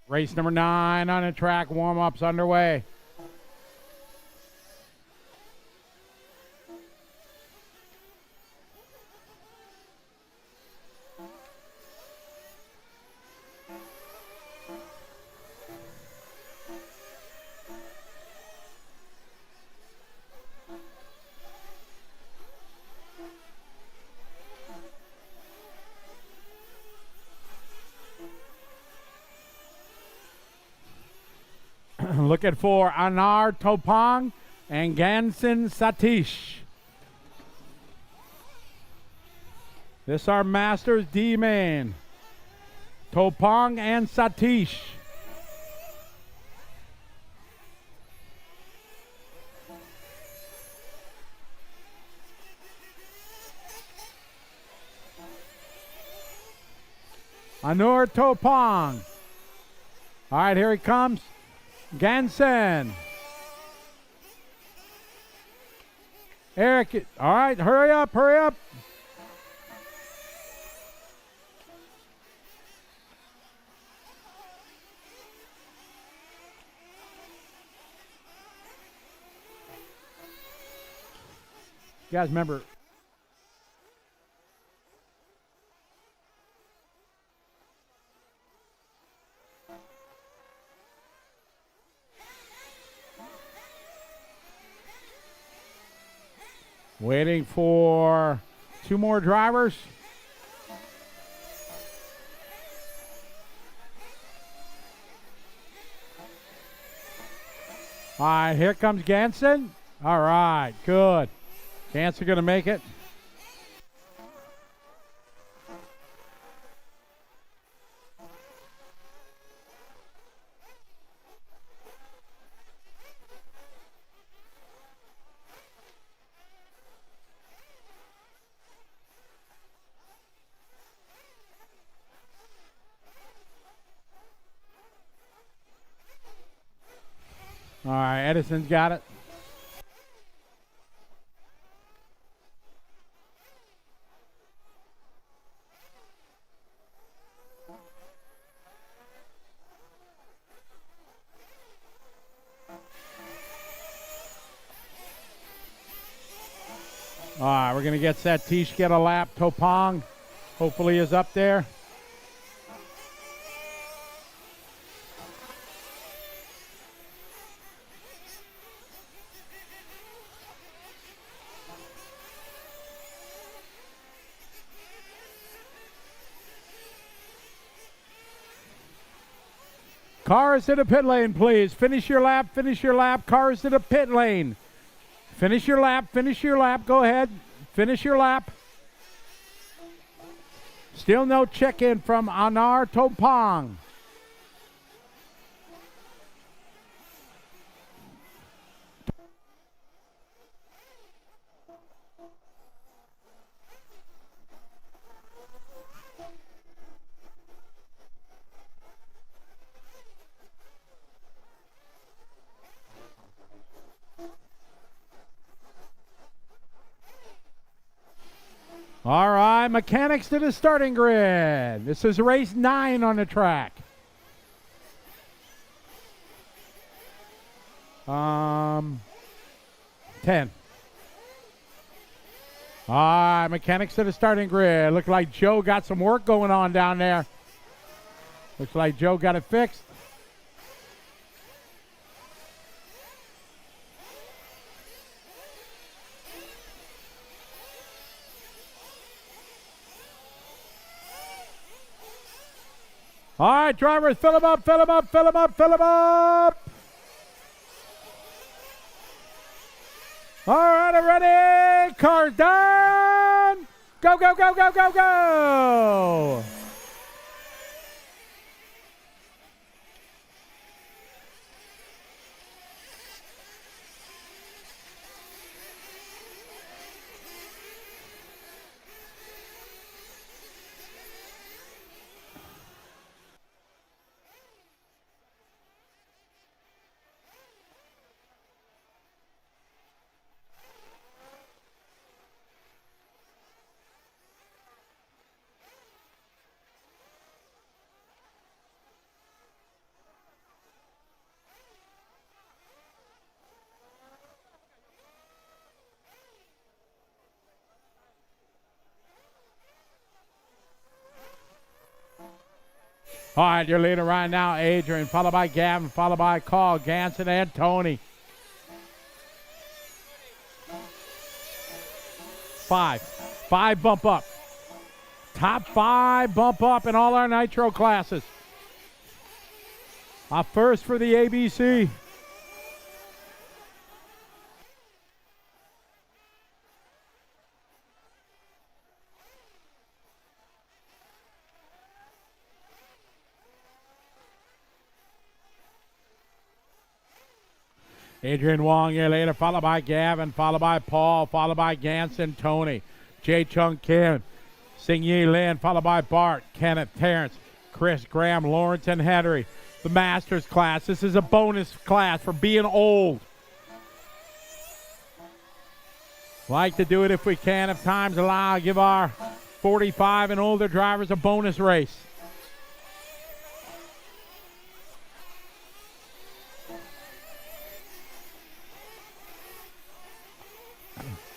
[SPEAKER 2] Race number 9 on the track. Warm-ups underway. Looking for Anar Topang and Gansen Satish. This our Masters D-Man. Topang and Satish. Anur Topang. All right, here he comes. Gansen. Eric, all right, hurry up, hurry up. You guys remember? Waiting for 2 more drivers. All right, here comes Ganson. All right, good. Ganson going to make it. All right, Edison's got it. All right, we're going to get Satish get a lap. Topong hopefully is up there. Cars to the pit lane, please. Finish your lap, finish your lap. Cars to the pit lane. Finish your lap, finish your lap. Go ahead, finish your lap. Still no check-in from Anar Topong. All right, mechanics to the starting grid. This is race 9 on the track. 10. All right, mechanics to the starting grid. Look like Joe got some work going on down there. Looks like Joe got it fixed. All right, drivers, fill them up, fill them up, fill them up, fill them up. All right, I'm ready. Cars done. Go, go, go, go, go, go. All right, your leader right now, Adrian, followed by Gavin, followed by Carl, Ganson, and Tony. 5 bump up. Top 5 bump up in all our Nitro classes. A first for the ABC. Adrian Wong, your leader, followed by Gavin, followed by Paul, followed by Ganson, Tony, Jay Chung Kim, Sing Yi Lin, followed by Bart, Kenneth, Terrence, Chris, Graham, Lawrence, and Henry. The Masters class. This is a bonus class for being old. Like to do it if we can, if times allow. Give our 45 and older drivers a bonus race.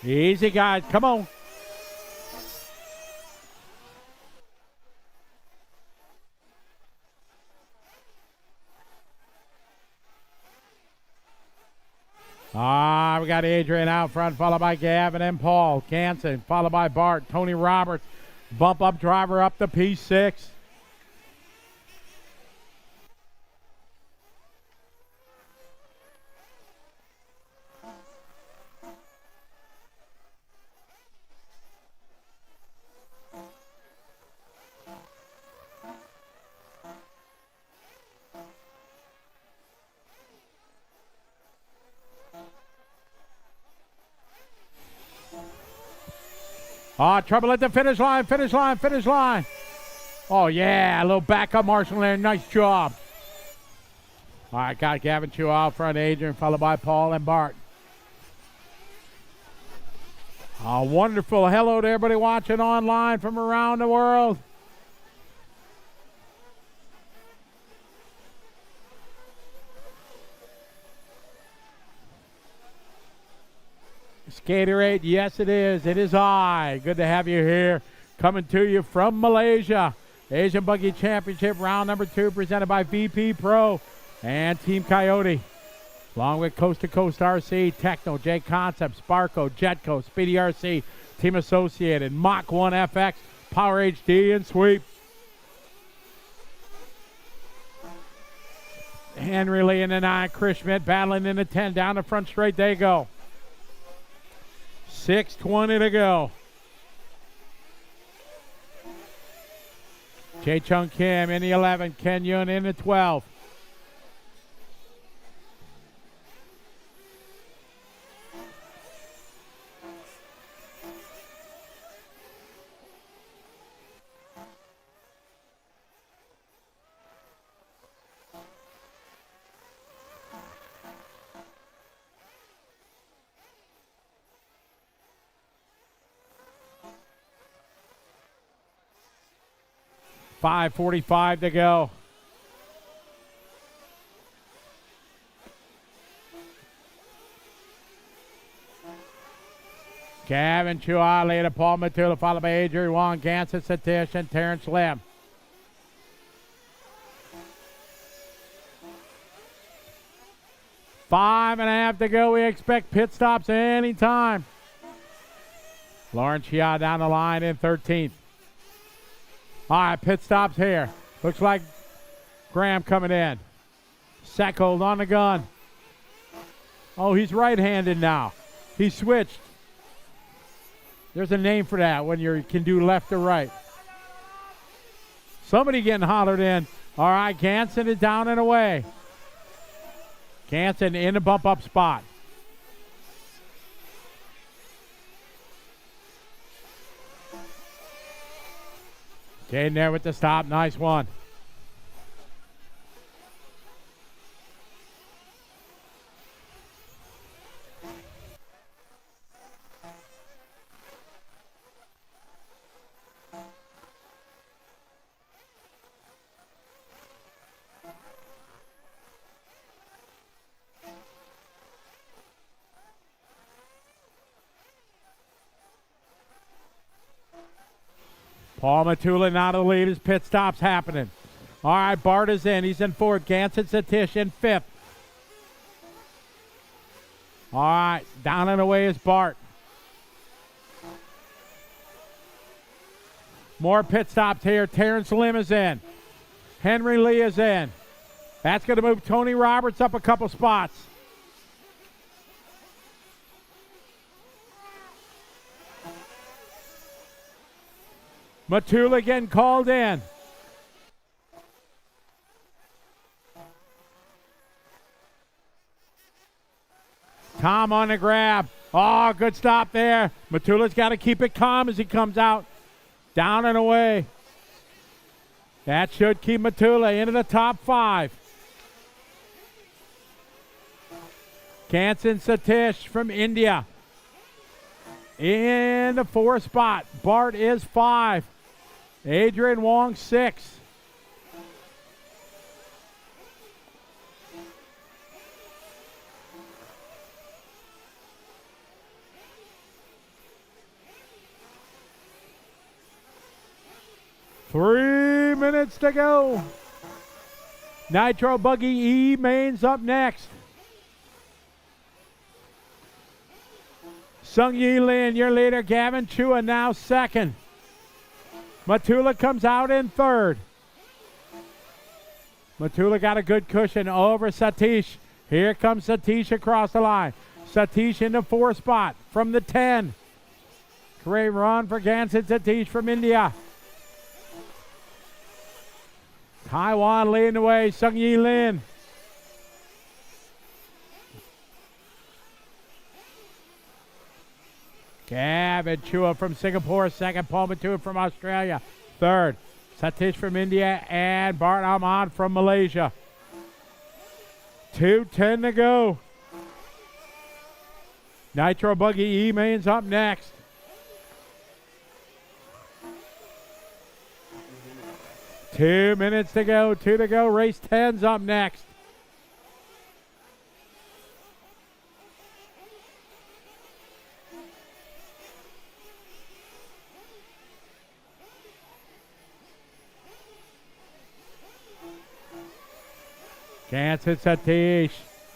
[SPEAKER 2] Easy, guys. Come on. We got Adrian out front, followed by Gavin and Paul. Ganson, followed by Bart. Tony Roberts, bump up driver up to P6. Trouble at the finish line, finish line, finish line. Oh, yeah, a little backup marshal there. Nice job. All right, got Gavin Chu out front, Adrian, followed by Paul and Bart. Oh, wonderful. Hello to everybody watching online from around the world. Skaterade, yes it is. It is I. Good to have you here. Coming to you from Malaysia. Asian Buggy Championship round number 2 presented by VP Pro and Team Coyote. Along with Coast to Coast RC, Techno, J Concept, Sparco, Jetco, Speedy RC, Team Associated, Mach 1 FX, Power HD, and Sweep. Henry Lee in the 9, Chris Schmidt battling in the 10. Down the front straight they go. 6:20 to go. Jae Chung Kim in the 11. Ken Yun in the 12. .545 to go. Gavin Chua later, Paul Matula, followed by Adrian Wong, Ganson, Satish, and Terrence Lim. Five and a half to go. We expect pit stops anytime. Lauren Chia down the line in 13th. All right, pit stops here. Looks like Graham coming in. Seckold on the gun. Oh, he's right-handed now. He switched. There's a name for that when you can do left or right. Somebody getting hollered in. All right, Ganson is down and away. Ganson in the bump-up spot. Getting there with the stop. Nice one. Paul Matula now to the lead. His pit stop's happening. All right, Bart is in. He's in fourth. Ganson Satish in fifth. All right, down and away is Bart. More pit stops here. Terrence Lim is in. Henry Lee is in. That's going to move Tony Roberts up a couple spots. Matula getting called in. Tom on the grab. Oh, good stop there. Matula's got to keep it calm as he comes out. Down and away. That should keep Matula into the top 5. Ganson Satish from India. in the 4th spot. Bart is 5. Adrian Wong 6. Three minutes to go. Nitro Buggy E mains up next. Sung Yi Lin, your leader. Gavin Chua now second. Matula comes out in third. Matula got a good cushion over Satish. Here comes Satish across the line. Satish in the 4th spot from the 10. Great run for Gansen Satish from India. Taiwan leading the way, Sung Yi Lin. Gavin Chua from Singapore, second. Paul Matua from Australia, third. Satish from India and Bart Ahmad from Malaysia. 2:10 to go. Nitro Buggy E mains up next. Two minutes to go, 2 to go. Race 10's up next. Gansen Satish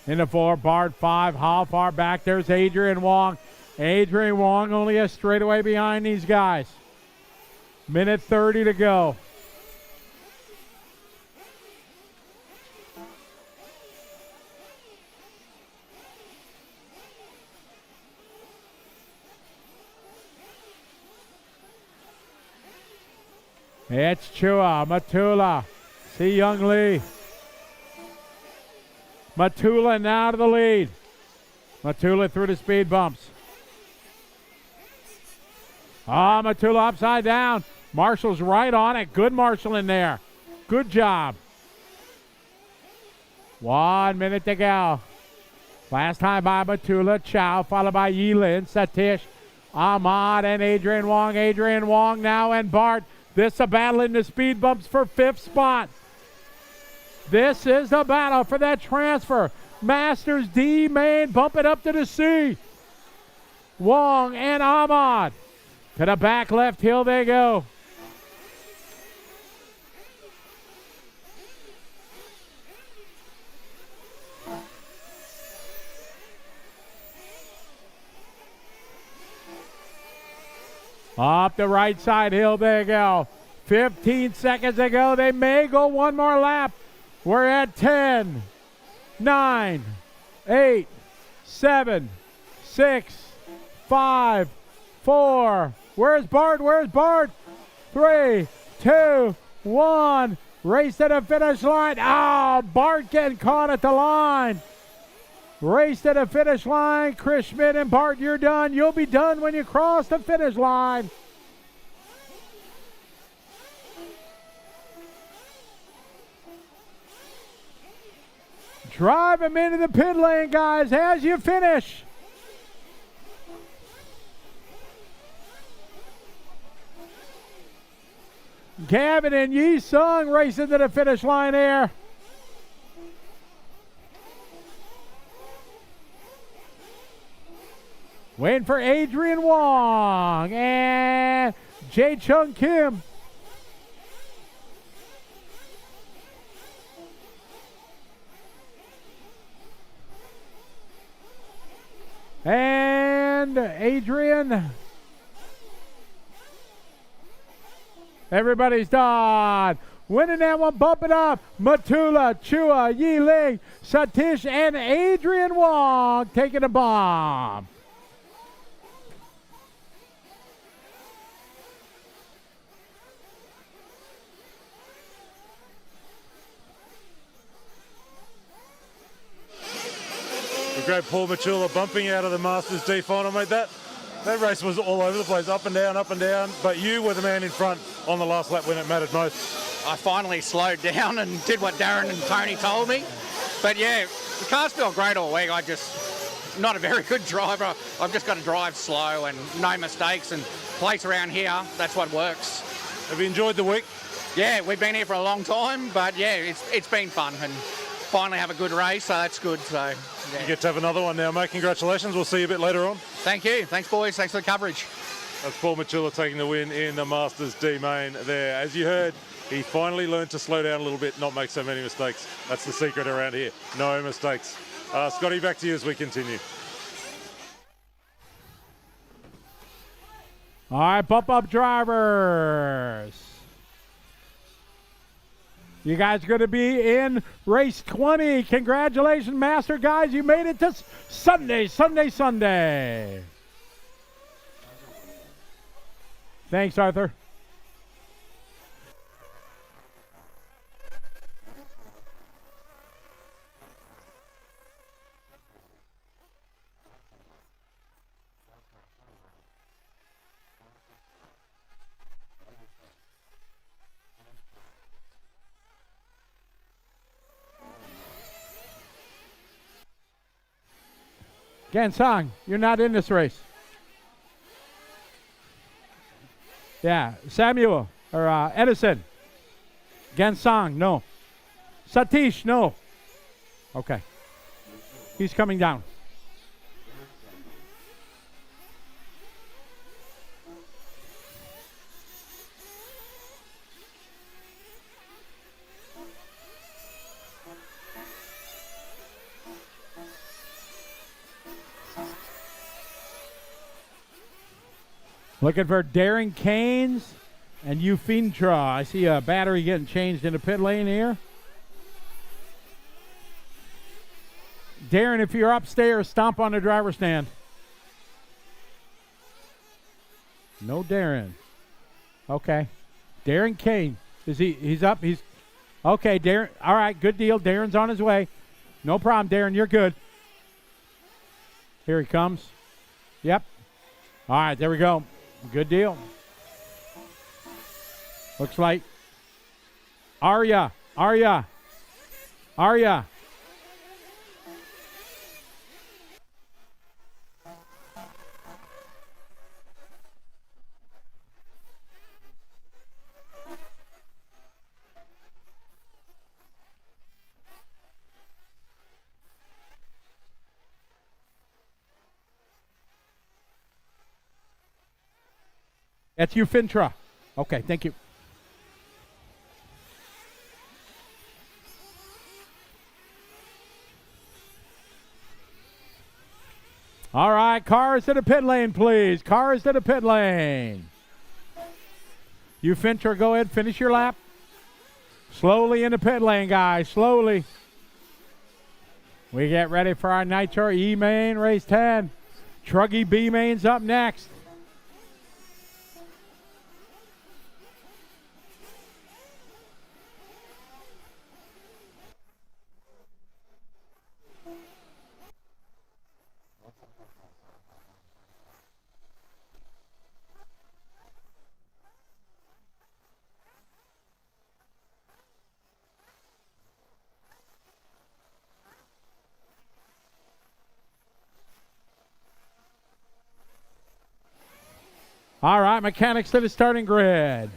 [SPEAKER 2] in the 4, Bart 5. How far back? There's Adrian Wong. Adrian Wong only a straightaway behind these guys. Minute 30 to go. It's Chua, Matula, see Young Lee. Matula now to the lead. Matula through the speed bumps. Matula upside down. Marshall's right on it. Good Marshall in there. Good job. 1 minute to go. Last time by Matula, Chow, followed by Yilin, Satish, Ahmad, and Adrian Wong. Adrian Wong now and Bart. This is a battle in the speed bumps for 5th spot. This is the battle for that transfer. Masters D main, bump it up to the C. Wong and Ahmad. To the back left hill they go. Up the right side hill they go. 15 seconds to go. They may go one more lap. We're at 10, 9, 8, 7, 6, 5, 4. Where's Bart? Where's Bart? 3, 2, 1. Race to the finish line. Bart getting caught at the line. Race to the finish line. Chris Schmidt and Bart, you're done. You'll be done when you cross the finish line. Drive him into the pit lane, guys, as you finish. Gavin and Yi Sung racing to the finish line here. Waiting for Adrian Wong and Jae Chung Kim. And Adrian. Everybody's done. Winning that one, bump it up. Matula, Chua, Yi Ling, Satish, and Adrian Wong taking a bomb.
[SPEAKER 1] Great Paul Matula bumping out of the Masters D final, mate. That race was all over the place, up and down, but you were the man in front on the last lap when it mattered most.
[SPEAKER 6] I finally slowed down and did what Darren and Tony told me. But yeah, the car's felt great all week. not a very good driver. I've just got to drive slow and no mistakes and place around here. That's what works.
[SPEAKER 1] Have you enjoyed the week?
[SPEAKER 6] Yeah, we've been here for a long time, but yeah, it's been fun and finally have a good race, so that's good. So yeah.
[SPEAKER 1] You get to have another one now, mate. Congratulations. We'll see you a bit later on.
[SPEAKER 6] Thank you. Thanks, boys. Thanks for the coverage.
[SPEAKER 1] That's Paul Machula taking the win in the Masters D main there. As you heard, he finally learned to slow down a little bit, not make so many mistakes. That's the secret around here. No mistakes. Scotty, back to you as we continue.
[SPEAKER 2] All right, bump up drivers. You guys are going to be in race 20. Congratulations, Master guys. You made it to Sunday. Thanks, Arthur. Gansang, you're not in this race. Yeah, Samuel or Edison. Gansang, no. Satish, no. Okay. He's coming down. Looking for Darren Keynes and Ufintra. I see a battery getting changed in the pit lane here. Darren, if you're upstairs, stomp on the driver's stand. No Darren. Okay. Darren Kane. He's up? He's okay, Darren. All right, good deal. Darren's on his way. No problem, Darren. You're good. Here he comes. Yep. All right, there we go. Good deal. Looks like Arya. That's you, Fintra. Okay, thank you. All right, cars to the pit lane, please. Cars to the pit lane. You, Fintra, go ahead, finish your lap. Slowly in the pit lane, guys, slowly. We get ready for our Nitro E main, race 10. Trugy B main's up next. All right, mechanics to the starting grid.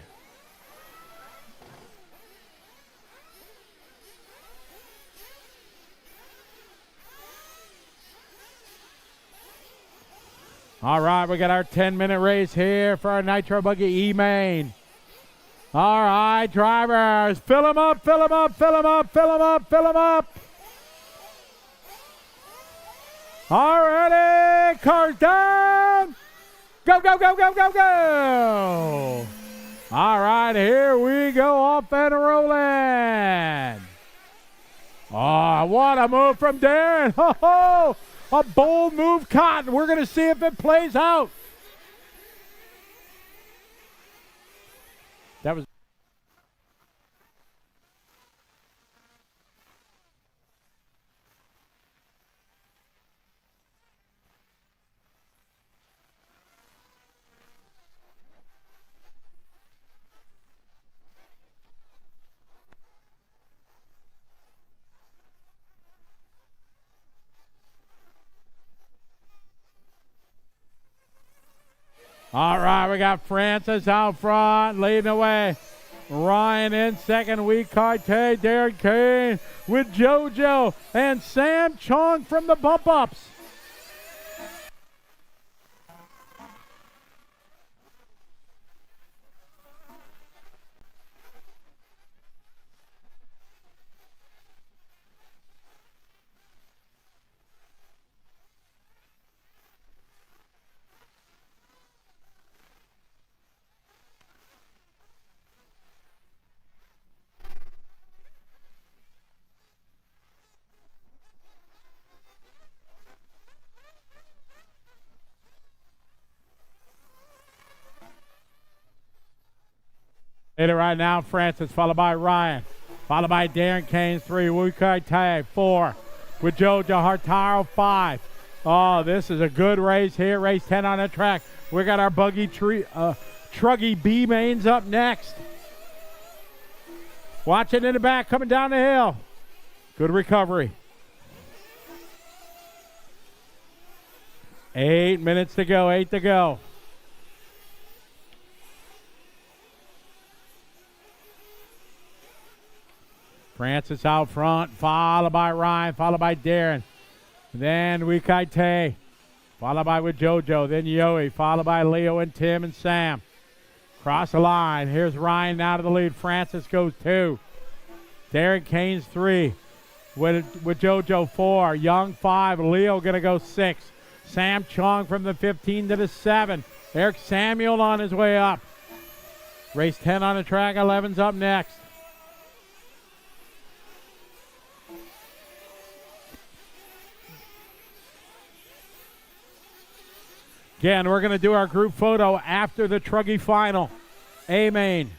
[SPEAKER 2] All right, we got our 10-minute race here for our Nitro Buggy E-Main. All right, drivers, fill them up, fill them up, fill them up, fill them up, fill them up. All righty, cars down. Go, go, go, go, go, go. All right, here we go, off and rolling. Oh, what a move from Darren. Ho, ho. A bold move caught. We're going to see if it plays out. That was. All right, we got Francis out front, leading the way. Ryan in second, Wee Kai Tay, Darren Kane with JoJo, and Sam Chong from the bump ups. Hit it right now, Francis, followed by Ryan. Followed by Darren Kane, 3. Wukai Tag, 4. With Jojo Hartaro, 5. Oh, this is a good race here. Race 10 on the track. We got our Buggy Trugy B mains up next. Watch it in the back, coming down the hill. Good recovery. 8 minutes to go, 8 to go. Francis out front, followed by Ryan, followed by Darren. Then Wikai Tay, followed by with JoJo. Then Yoey, followed by Leo and Tim and Sam. Cross the line. Here's Ryan now to the lead. Francis goes 2. Darren Kane's 3. With JoJo 4. Young 5. Leo going to go 6. Sam Chong from the 15 to the 7. Eric Samuel on his way up. Race 10 on the track. 11's up next. Again, we're going to do our group photo after the Trugy final. A-Main.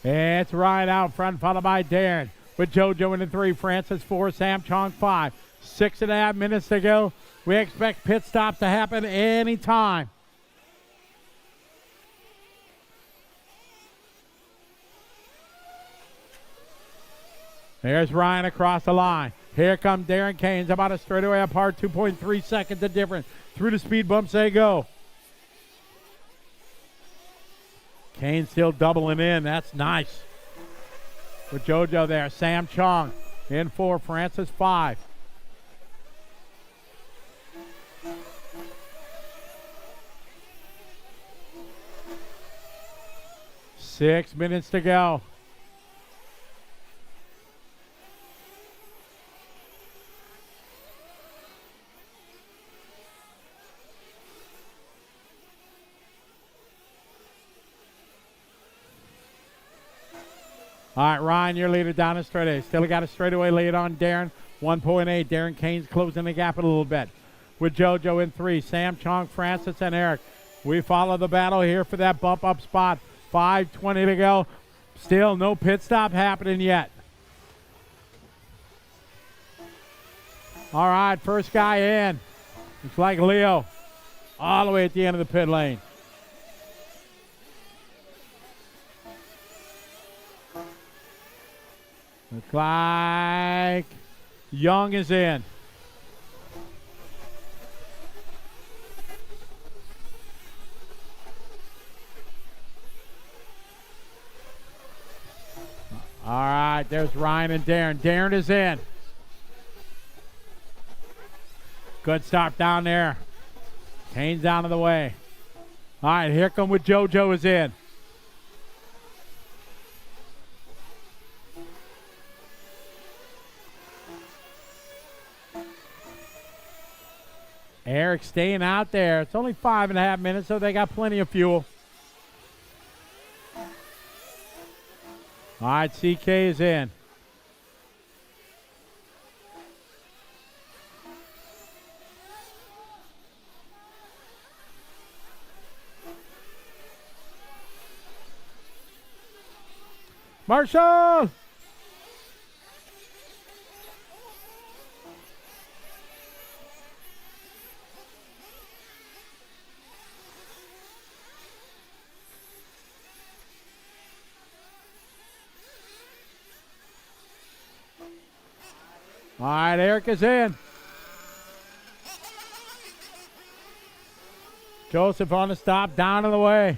[SPEAKER 2] It's Ryan out front, followed by Darren. With JoJo in the 3, Francis 4, Sam Chong 5. 6.5 minutes to go. We expect pit stop to happen anytime. There's Ryan across the line. Here comes Darren Kane's about a straightaway apart, 2.3 seconds the difference. Through the speed bumps they go. Kane still doubling in. That's nice. With JoJo there. Sam Chong in 4. Francis 5. Six minutes to go. All right, Ryan, your leader down the straightaway. Still got a straightaway lead on Darren. 1.8. Darren Kane's closing the gap a little bit. With JoJo in 3. Sam Chong, Francis, and Eric. We follow the battle here for that bump up spot. 5:20 to go. Still no pit stop happening yet. All right, first guy in. Looks like Leo. All the way at the end of the pit lane. Looks like Young is in. All right, there's Ryan and Darren. Darren is in. Good stop down there. Kane's out of the way. All right, here come with JoJo is in. Eric staying out there. It's only 5.5 minutes, so they got plenty of fuel. All right, CK is in. Marshall! All right, Eric is in. Joseph on the stop, down and away.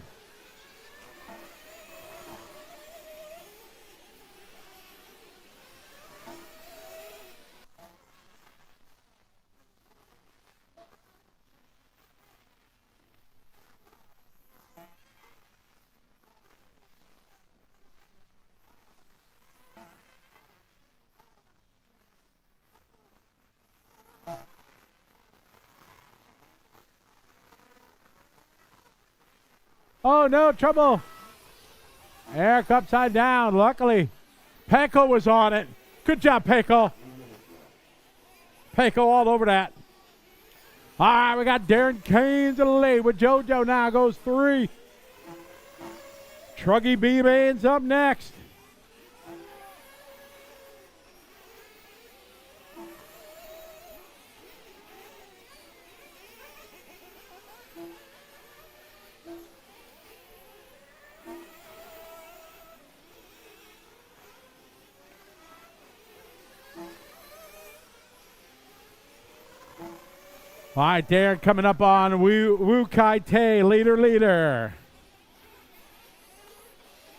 [SPEAKER 2] Oh, no, trouble. Eric upside down. Luckily, Peko was on it. Good job, Peko. Peko all over that. All right, we got Darren Canes in the lead with JoJo now goes 3. Trugy B-Man's up next. All right, Darren coming up on Wu Kai Te, leader.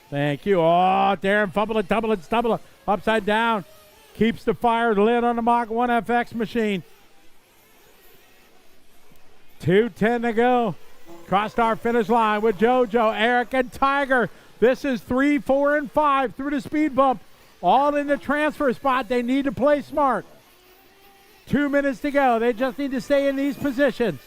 [SPEAKER 2] Thank you. Oh, Darren fumbling, stumbling, upside down. Keeps the fire lit on the Mach 1 FX machine. 2:10 to go. Crossed our finish line with JoJo, Eric, and Tiger. This is 3, 4, and 5 through the speed bump. All in the transfer spot. They need to play smart. 2 minutes to go. They just need to stay in these positions.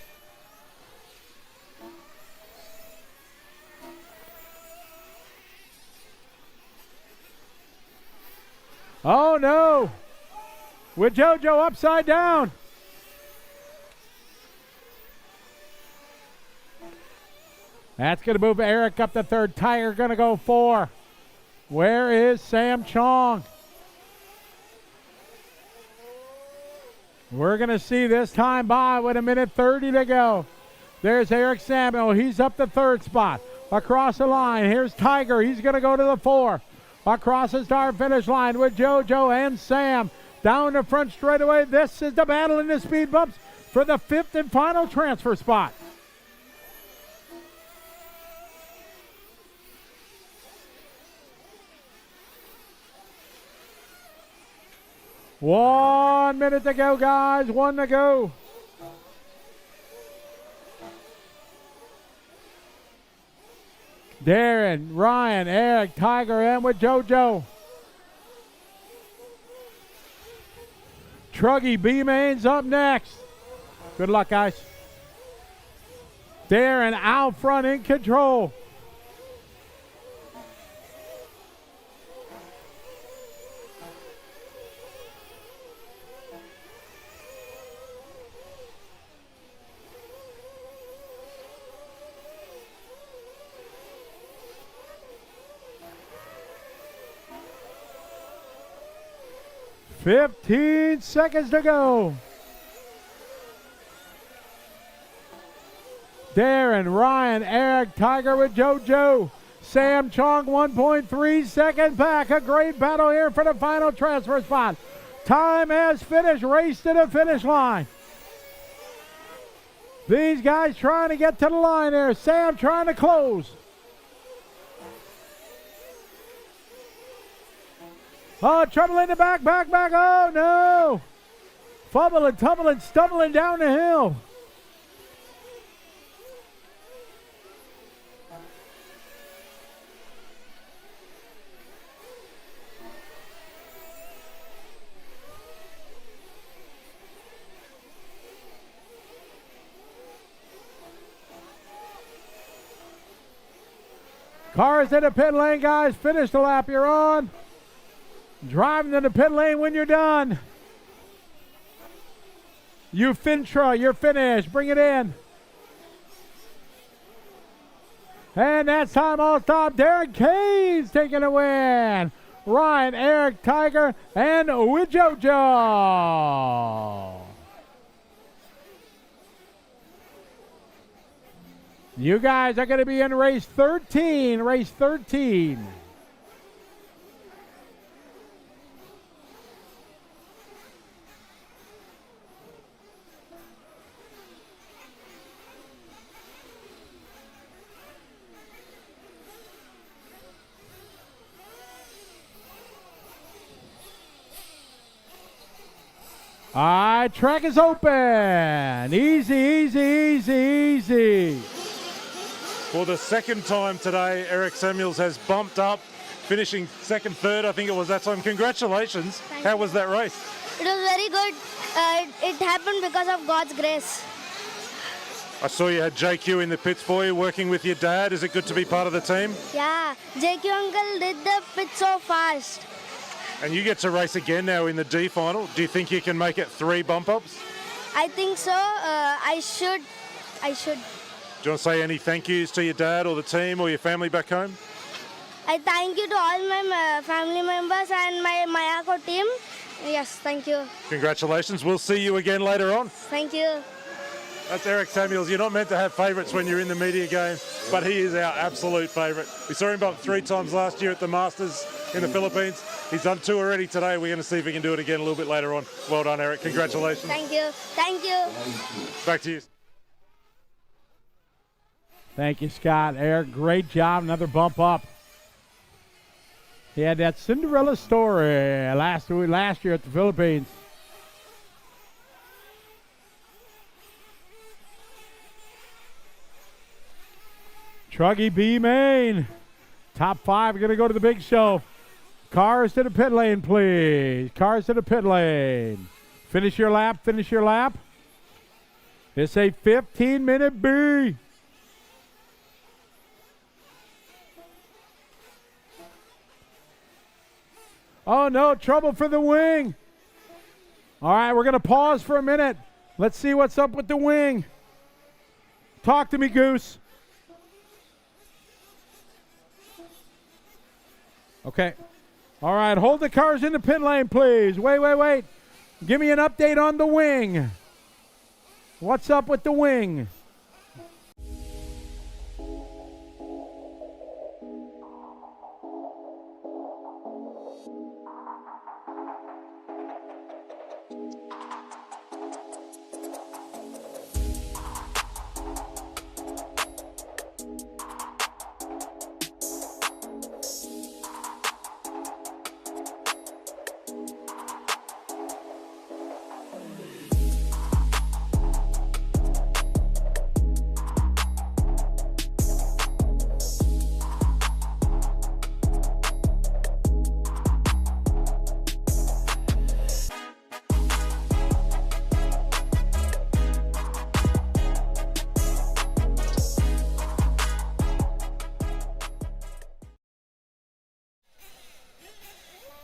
[SPEAKER 2] Oh, no. With JoJo upside down. That's going to move Eric up to 3rd. Tiger going to go 4. Where is Sam Chong? We're going to see this time by with 1:30 to go. There's Eric Samuel. He's up the 3rd spot. Across the line, here's Tiger. He's going to go to the 4. Across the start finish line with JoJo and Sam. Down the front straightaway. This is the battle in the speed bumps for the 5th and final transfer spot. One minute to go, guys. 1 to go. Darren, Ryan, Eric, Tiger, and with JoJo. Trugy B-Main's up next. Good luck, guys. Darren out front in control. "15 seconds to go." Darren, Ryan, Eric, Tiger with JoJo. Sam Chong, 1.3 seconds back. A great battle here for the final transfer spot. Time has finished. Race to the finish line. These guys trying to get to the line there. Sam trying to close. Oh, trouble in the back. Oh, no. Fumbling, tumbling, stumbling down the hill. Cars in the pit lane, guys. Finish the lap you're on. Driving in the pit lane when you're done. You Fintra, you're finished. Bring it in. And that's time all stop. Darren Kane's taking a win. Ryan, Eric, Tiger, and Wijojo. You guys are going to be in race 13. Race 13. All right, track is open. Easy, easy, easy, easy.
[SPEAKER 1] For the second time today, Eric Samuels has bumped up, finishing second, third, I think it was that time. Congratulations. How was that race?
[SPEAKER 7] It was very good. It happened because of God's grace.
[SPEAKER 1] I saw you had JQ in the pits for you, working with your dad. Is it good to be part of the team?
[SPEAKER 7] Yeah, JQ uncle did the pit so fast.
[SPEAKER 1] And you get to race again now in the D final. Do you think you can make it 3 bump ups?
[SPEAKER 7] I think so. I should.
[SPEAKER 1] Do you want to say any thank yous to your dad or the team or your family back home?
[SPEAKER 7] I thank you to all my family members and my Mayako team. Yes, thank you.
[SPEAKER 1] Congratulations. We'll see you again later on.
[SPEAKER 7] Thank you.
[SPEAKER 1] That's Eric Samuels. You're not meant to have favourites when you're in the media game, but he is our absolute favourite. We saw him bump 3 times last year at the Masters in the Philippines. He's done 2 already today. We're going to see if he can do it again a little bit later on. Well done, Eric. Congratulations.
[SPEAKER 7] Thank you. Thank you.
[SPEAKER 1] Back to you.
[SPEAKER 2] Thank you, Scott. Eric, great job. Another bump up. He had that Cinderella story last year at the Philippines. Trugy B main. Top 5 are going to go to the big show. Cars to the pit lane, please. Cars to the pit lane. Finish your lap. Finish your lap. It's a 15-minute B. Oh, no, trouble for the wing. All right, we're going to pause for a minute. Let's see what's up with the wing. Talk to me, Goose. Okay. All right, hold the cars in the pit lane, please. Wait. Give me an update on the wing. What's up with the wing?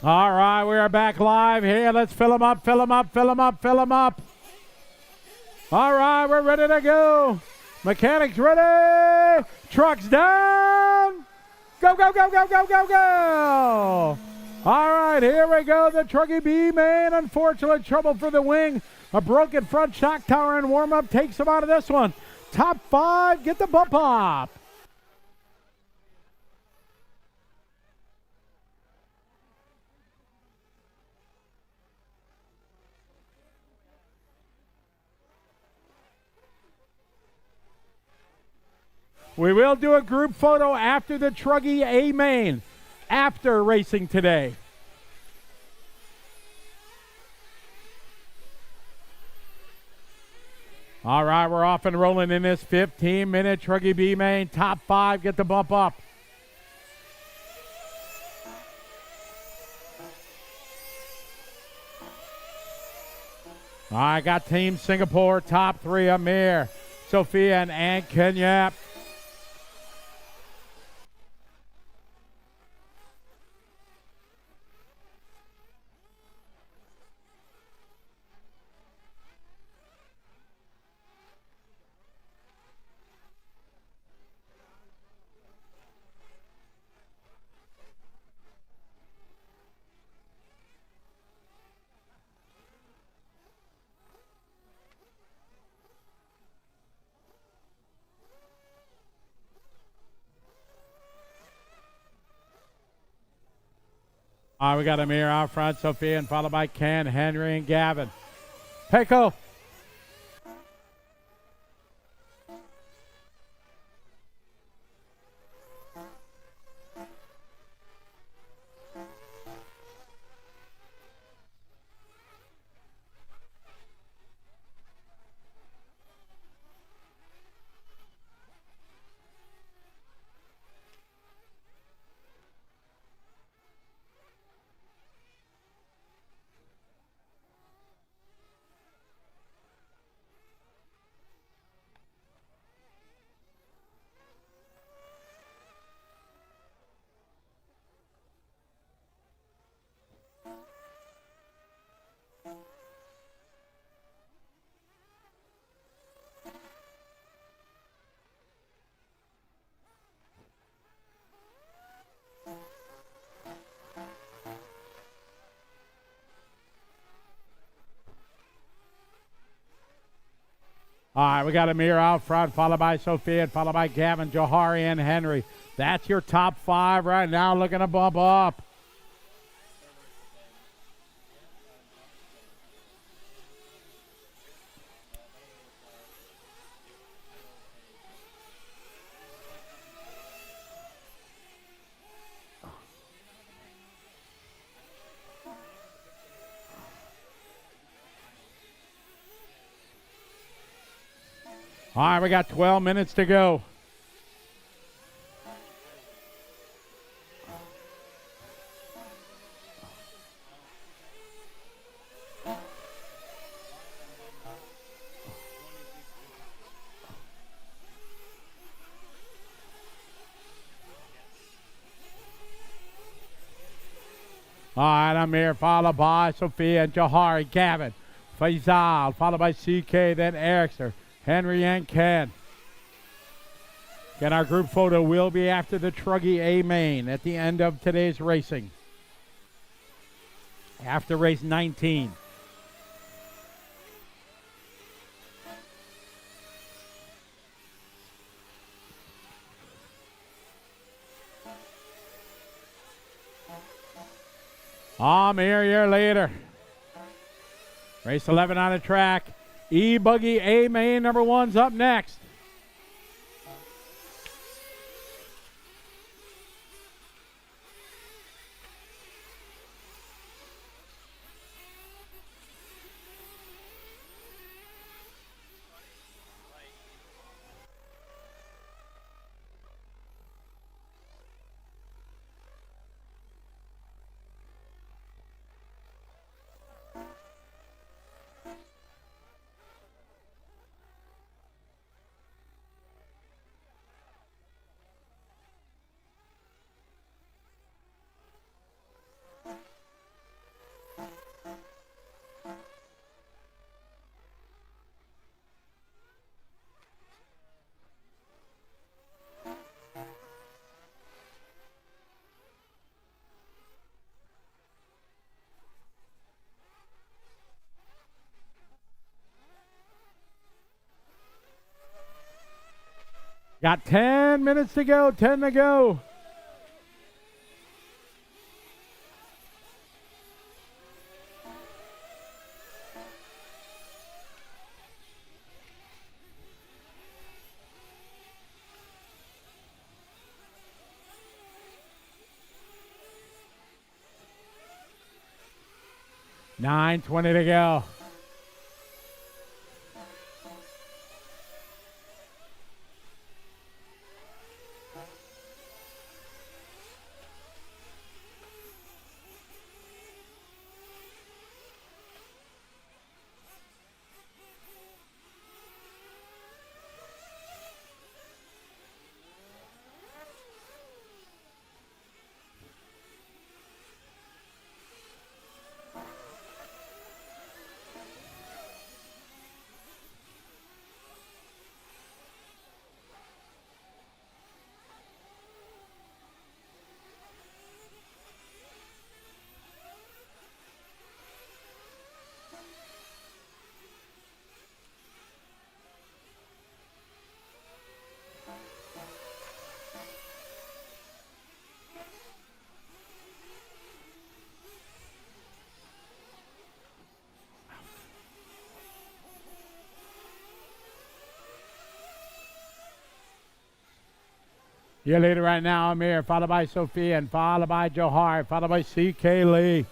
[SPEAKER 2] All right, we are back live here. Let's fill them up. All right, we're ready to go. Mechanics ready. Trucks down. Go. All right, here we go. The Trugy B main. Unfortunately, trouble for the wing. A broken front shock tower and warm-up takes them out of this one. Top 5, get the bump up. We will do a group photo after the Trugy A main, after racing today. All right, we're off and rolling in this 15-minute Trugy B main. Top 5, get the bump up. I got Team Singapore, top 3, Amir, Sophia, and Kenyap. All right, we got Amir out front, Sophia, and followed by Ken, Henry, and Gavin. Pecco. All right, we got Amir out front, followed by Sophia, and followed by Gavin, Johari, and Henry. That's your top 5 right now, looking to bump up. All right, we got 12 minutes to go. All right, Amir, followed by Sophia and Johari, Gavin, Faisal, followed by CK, then Erickson, Henry, and Ken. Again, our group photo will be after the Trugy A main at the end of today's racing. After race 19. Amir, your leader. Race 11 on the track. Buggy A main number 1's up next. Got 10 minutes to go, 10 to go. $9:20 to go. Your leader right now, Amir, followed by Sophia, and followed by Johar, followed by C.K. Lee.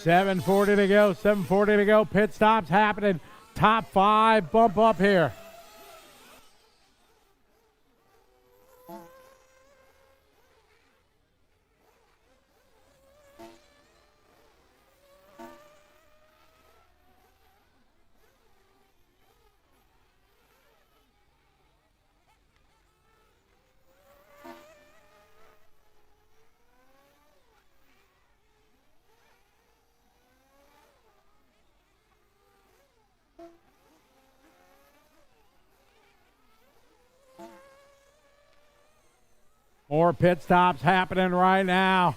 [SPEAKER 2] $7:40 to go. 7:40 to go. Pit stops happening. Top 5 bump up here. More pit stops happening right now.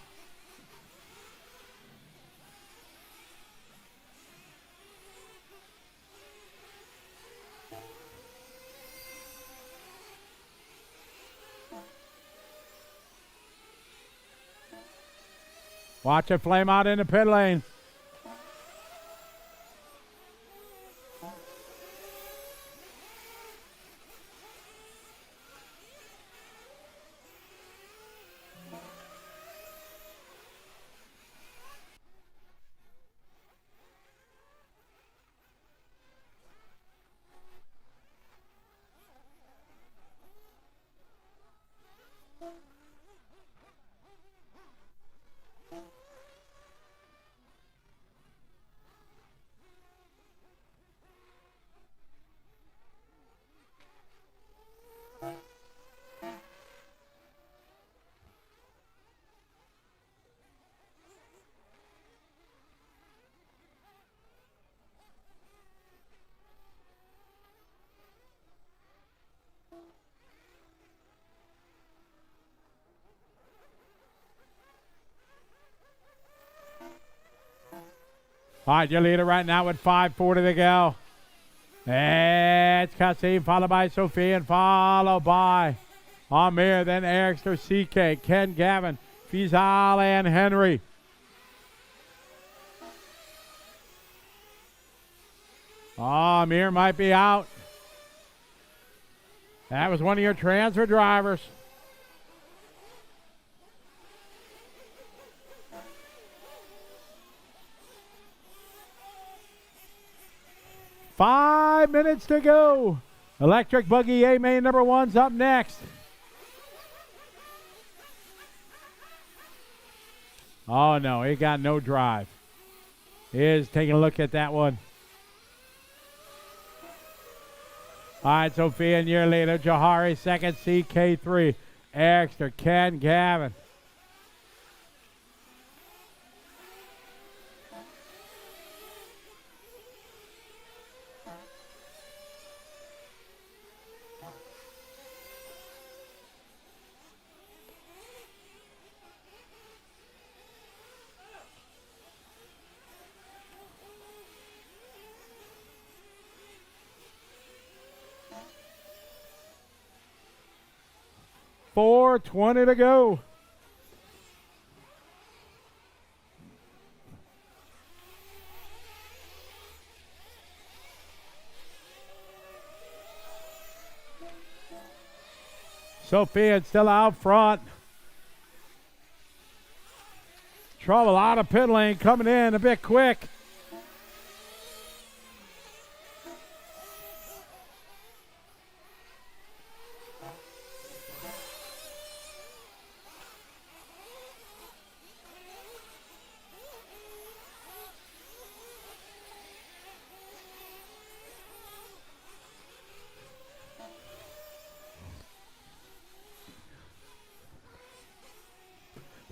[SPEAKER 2] Watch it flame out in the pit lane. All right, your leader right now with 5:40 to go. And it's Kasim, followed by Sophia, and followed by Amir, then Ericster, CK, Ken, Gavin, Fizal, and Henry. Amir might be out. That was one of your transfer drivers. Five minutes to go. Electric Buggy A main number 1's up next. Oh no, he got no drive. He is taking a look at that one. All right, Sophia and your leader, Johari second, CK3, Extra, Ken, Gavin. $4:20 to go. Sophia still out front. Trouble out of pit lane, coming in a bit quick.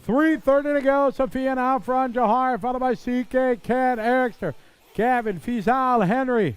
[SPEAKER 2] $3:30 to go. Sophia out front. Johar followed by CK, Ken, Ericster, Gavin, Fizal, Henry.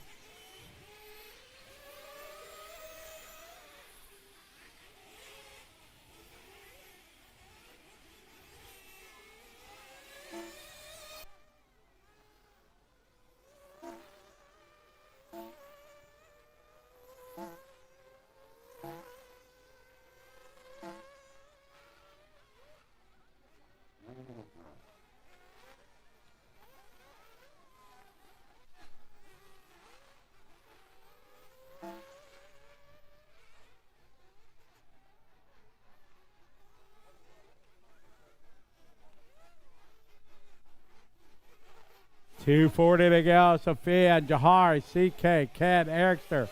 [SPEAKER 2] 2:40 to go. Sophia, Jahari, CK, Ken, Erikster.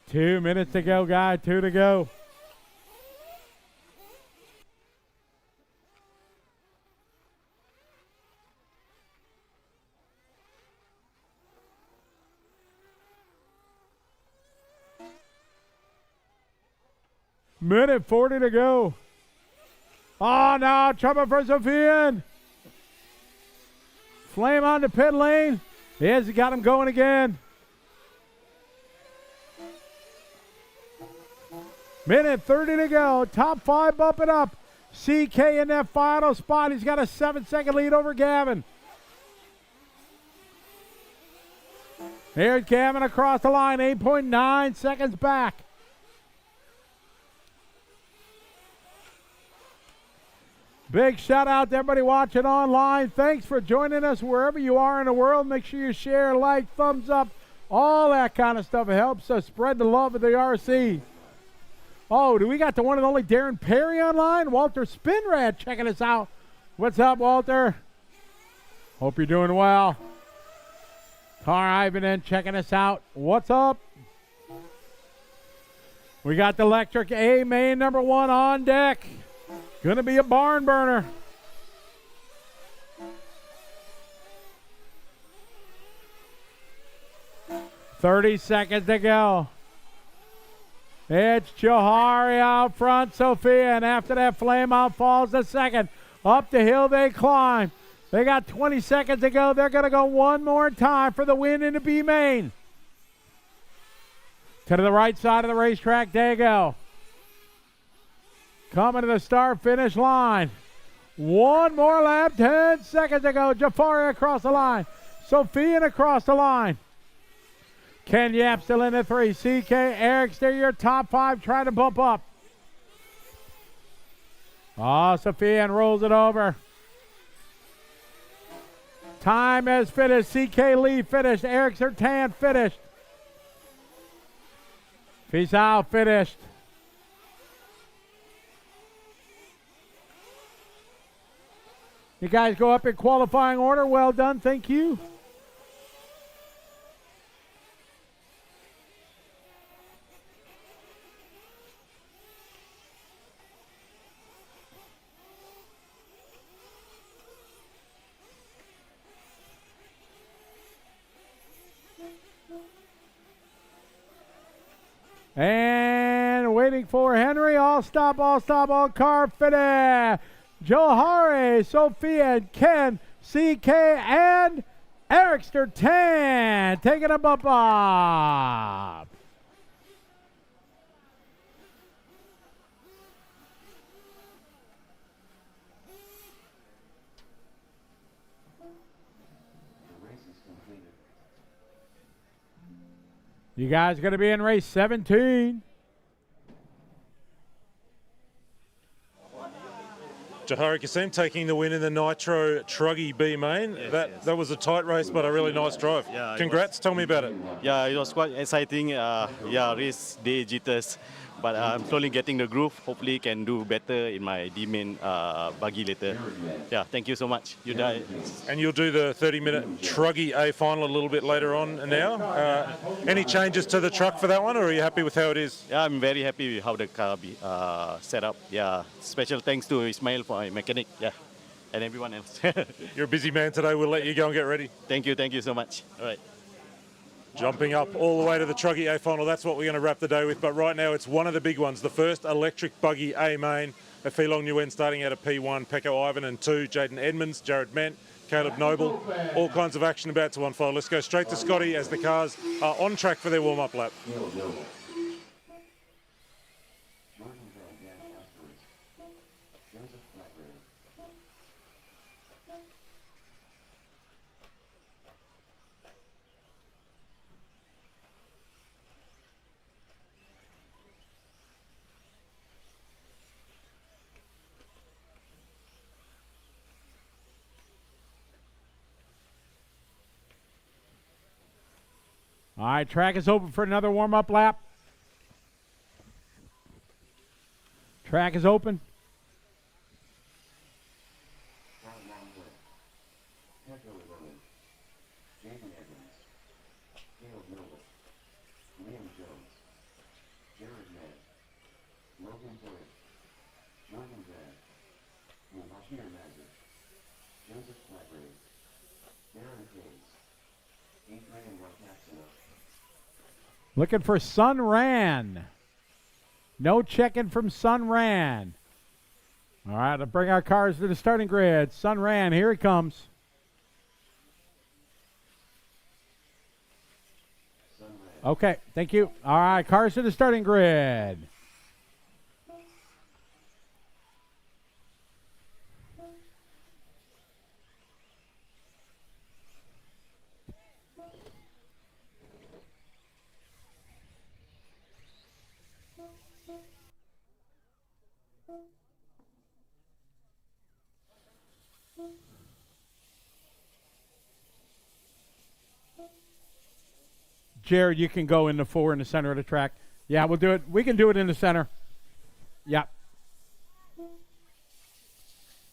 [SPEAKER 2] Two minutes to go, guy. 2 to go. Minute 40 to go. Oh, no. Trouble for Sophian. Flame on the pit lane. Yes, he got him going again. Minute 30 to go. Top 5 bumping up. CK in that final spot. He's got a 7-second lead over Gavin. Here's Gavin across the line. 8.9 seconds back. Big shout out to everybody watching online. Thanks for joining us wherever you are in the world. Make sure you share, like, thumbs up, all that kind of stuff. It helps us spread the love of the RC. Oh, do we got the one and only Darren Perry online? Walter Spinrad checking us out. What's up, Walter? Hope you're doing well. Car Ivanen checking us out. What's up? We got the electric A main number 1 on deck. Gonna be a barn burner. $30 seconds to go. It's Johari out front, Sophia, and after that, Flame out falls the second. Up the hill they climb. They got 20 seconds to go. They're going to go one more time for the win in the B main. To the right side of the racetrack they go. Coming to the start-finish line. One more lap, 10 seconds to go. Jafari across the line. Sophia across the line. Ken Yap still in the 3. CK, Eric, they're your top 5 trying to bump up. Oh, Sophia rolls it over. Time has finished. CK Lee finished. Eric Sertan finished. Peace out finished. You guys go up in qualifying order. Well done. Thank you. And waiting for Henry. All stop, all car finish. Johari, Sophia, Ken, CK, and Erikster 10 taking a bump up. You guys going to be in race 17.
[SPEAKER 1] Johari Kassim taking the win in the Nitro Trugy B main. That was a tight race, but a really nice drive.
[SPEAKER 8] Yeah,
[SPEAKER 1] Congrats. Tell me about it.
[SPEAKER 8] Yeah, it was quite exciting. Race day jitters. But I'm slowly getting the groove. Hopefully can do better in my D-main buggy later. Yeah, thank you so much.
[SPEAKER 1] And you'll do the 30-minute Trugy A final a little bit later on now. Any changes to the truck for that one, or are you happy with how it is?
[SPEAKER 8] Yeah, I'm very happy with how the car be set up. Yeah, special thanks to Ismail for my mechanic. Yeah, and everyone else.
[SPEAKER 1] You're a busy man today. We'll let you go and get ready.
[SPEAKER 8] Thank you so much. All right.
[SPEAKER 1] Jumping up all the way to the Trugy A final. That's what we're going to wrap the day with. But right now, it's one of the big ones. The first electric buggy A main. A Feelong Nguyen starting out of P1. Pecco Ivan and 2. Jaden Edmonds, Jared Ment, Caleb Noble. All kinds of action about to unfold. Let's go straight to Scotty as the cars are on track for their warm-up lap.
[SPEAKER 2] All right, track is open for another warm-up lap. Track is open. Looking for Sun Ran. No checking from Sun Ran. All right, to bring our cars to the starting grid. Sun Ran, here he comes. Okay, thank you. All right, cars to the starting grid. Jared, you can go in the 4 in the center of the track. Yeah, we'll do it. We can do it in the center. Yep.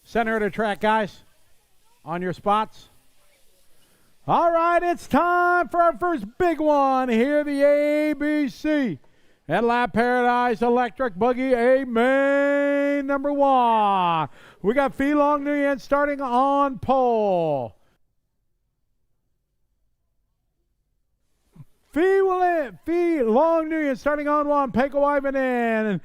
[SPEAKER 2] Center of the track, guys. On your spots. All right, it's time for our first big one. Here, the ABC at Lap Paradise Electric Buggy A main number 1. We got Phi Long Nguyen starting on pole. Phi Long Nguyen starting on 1. Peko Ivanen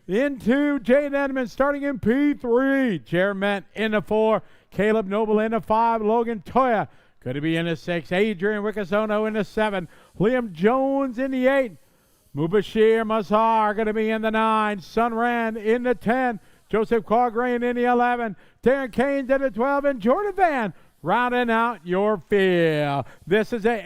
[SPEAKER 2] into Jaden Edmonds starting in P3. Jerment in the 4. Caleb Noble in the 5. Logan Toya could it be in the 6. Adrian Wickasono in the 7. Liam Jones in the 8. Mubashir Mazhar going to be in the 9. Sunran in the 10. Joseph Quagrain in the 11. Darren Kane in the 12. And Jordan Van rounding out your field. This is an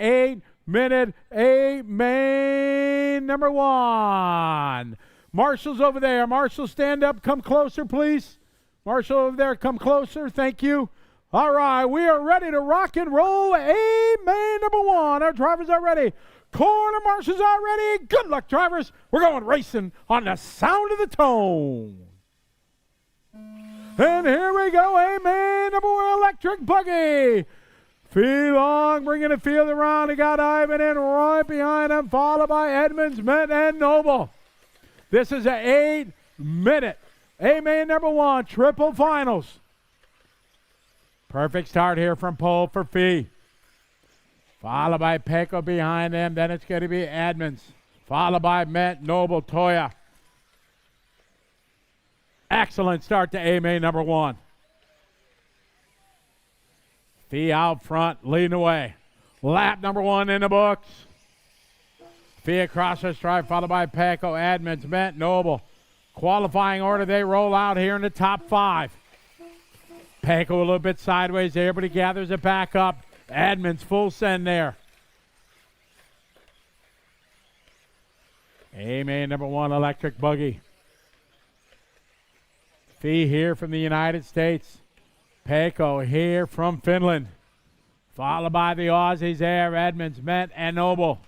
[SPEAKER 2] 8-minute A main number 1. Marshall's over there. Marshall, stand up. Come closer, please. Marshall over there, come closer. Thank you. All right, we are ready to rock and roll. A main number 1. Our drivers are ready. Corner marshals are ready. Good luck, drivers. We're going racing on the sound of the tone. And here we go. A main number 1 electric buggy. Phi Long bringing the field around. He got Ivan in right behind him, followed by Edmonds, Mint, and Noble. This is an 8-minute A-main number 1 triple finals. Perfect start here from pole for Phi. Followed by Peko behind them. Then it's going to be Edmonds. Followed by Mint, Noble, Toya. Excellent start to A-main number 1. Phi out front, leading the way. Lap number 1 in the books. Phi across the stripe, followed by Peko, Edmonds, Mint, Noble. Qualifying order, they roll out here in the top 5. Peko a little bit sideways there, but he gathers it back up. Edmonds full send there. A-main number 1 electric buggy. Phi here from the United States. Peko here from Finland. Followed by the Aussies there, Edmonds, Mint, and Noble.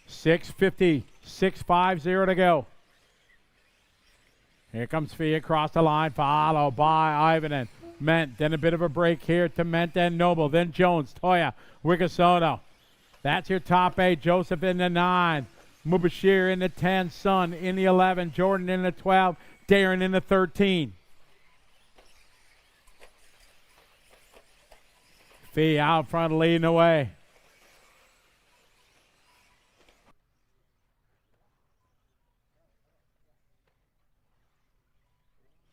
[SPEAKER 2] 6:50, 6:50 to go. Here comes Phi across the line, followed by Ivan and Ment. Then a bit of a break here to Ment and Noble. Then Jones, Toya, Wickasono. That's your top 8. Joseph in the 9. Mubashir in the 10. Sun in the 11. Jordan in the 12. Darren in the 13. Phi out front leading the way.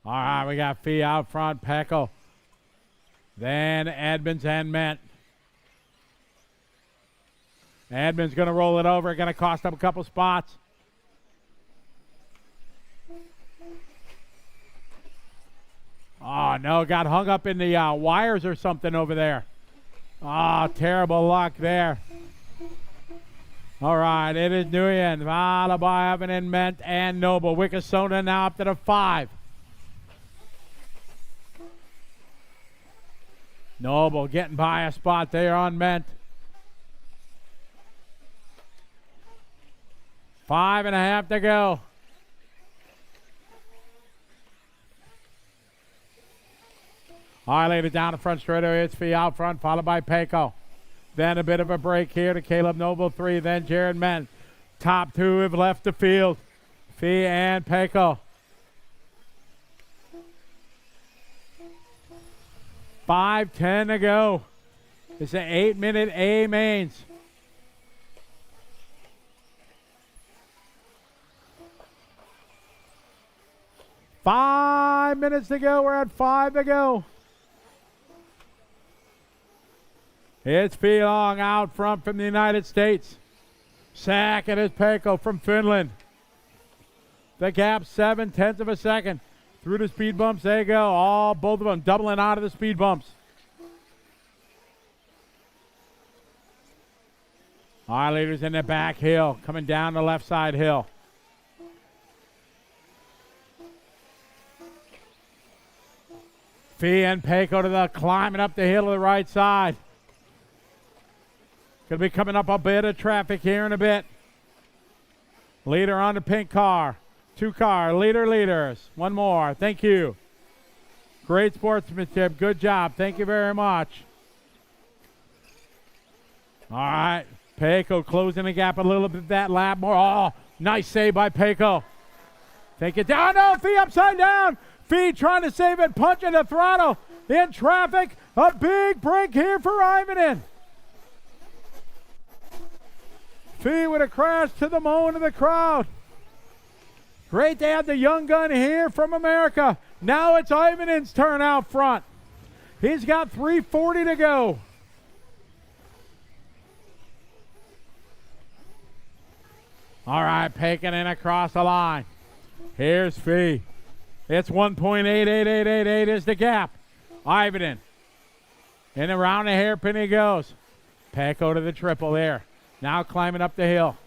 [SPEAKER 2] All right, we got Phi out front, Peko. Then Edmonds and Ment. Edmonds going to roll it over, going to cost him a couple spots. Oh, no, got hung up in the wires or something over there. Oh, terrible luck there. All right, it is Nguyen, followed by Ivan, Ment, and Noble. Wikisona now up to the 5. Noble getting by a spot there on Ment. 5.5 to go. All right, later down the front straightaway, it's Fee out front, followed by Peko. Then a bit of a break here to Caleb Noble, 3. Then Jared Ment. Top 2 have left the field. Fee and Peko. 5:10 to go. It's an 8-minute A mains. Five minutes to go. We're at 5 to go. It's Long out front from the United States. Second is Peko from Finland. The gap 0.7 of a second. Through the speed bumps, they go. Both of them doubling out of the speed bumps. All right, leaders in the back hill, coming down the left side hill. Fee and Peko to the climbing up the hill to the right side. Going to be coming up a bit of traffic here in a bit. Leader on the pink car. 2 car, leaders. One more, thank you. Great sportsmanship, good job, thank you very much. All right, Peko closing the gap a little bit that lap more. Oh, nice save by Peko. Take it down, no, Fee upside down. Fee trying to save it, punching the throttle. In traffic, a big break here for Ivanen. Fee with a crash to the moan of the crowd. Great to have the young gun here from America. Now it's Ivanen's turn out front. He's got 3:40 to go. All right, Pekinen across the line. Here's Fee. It's 1.88888 is the gap. Ivanen. And around the hairpin he goes. Peko to the triple there. Now climbing up the hill.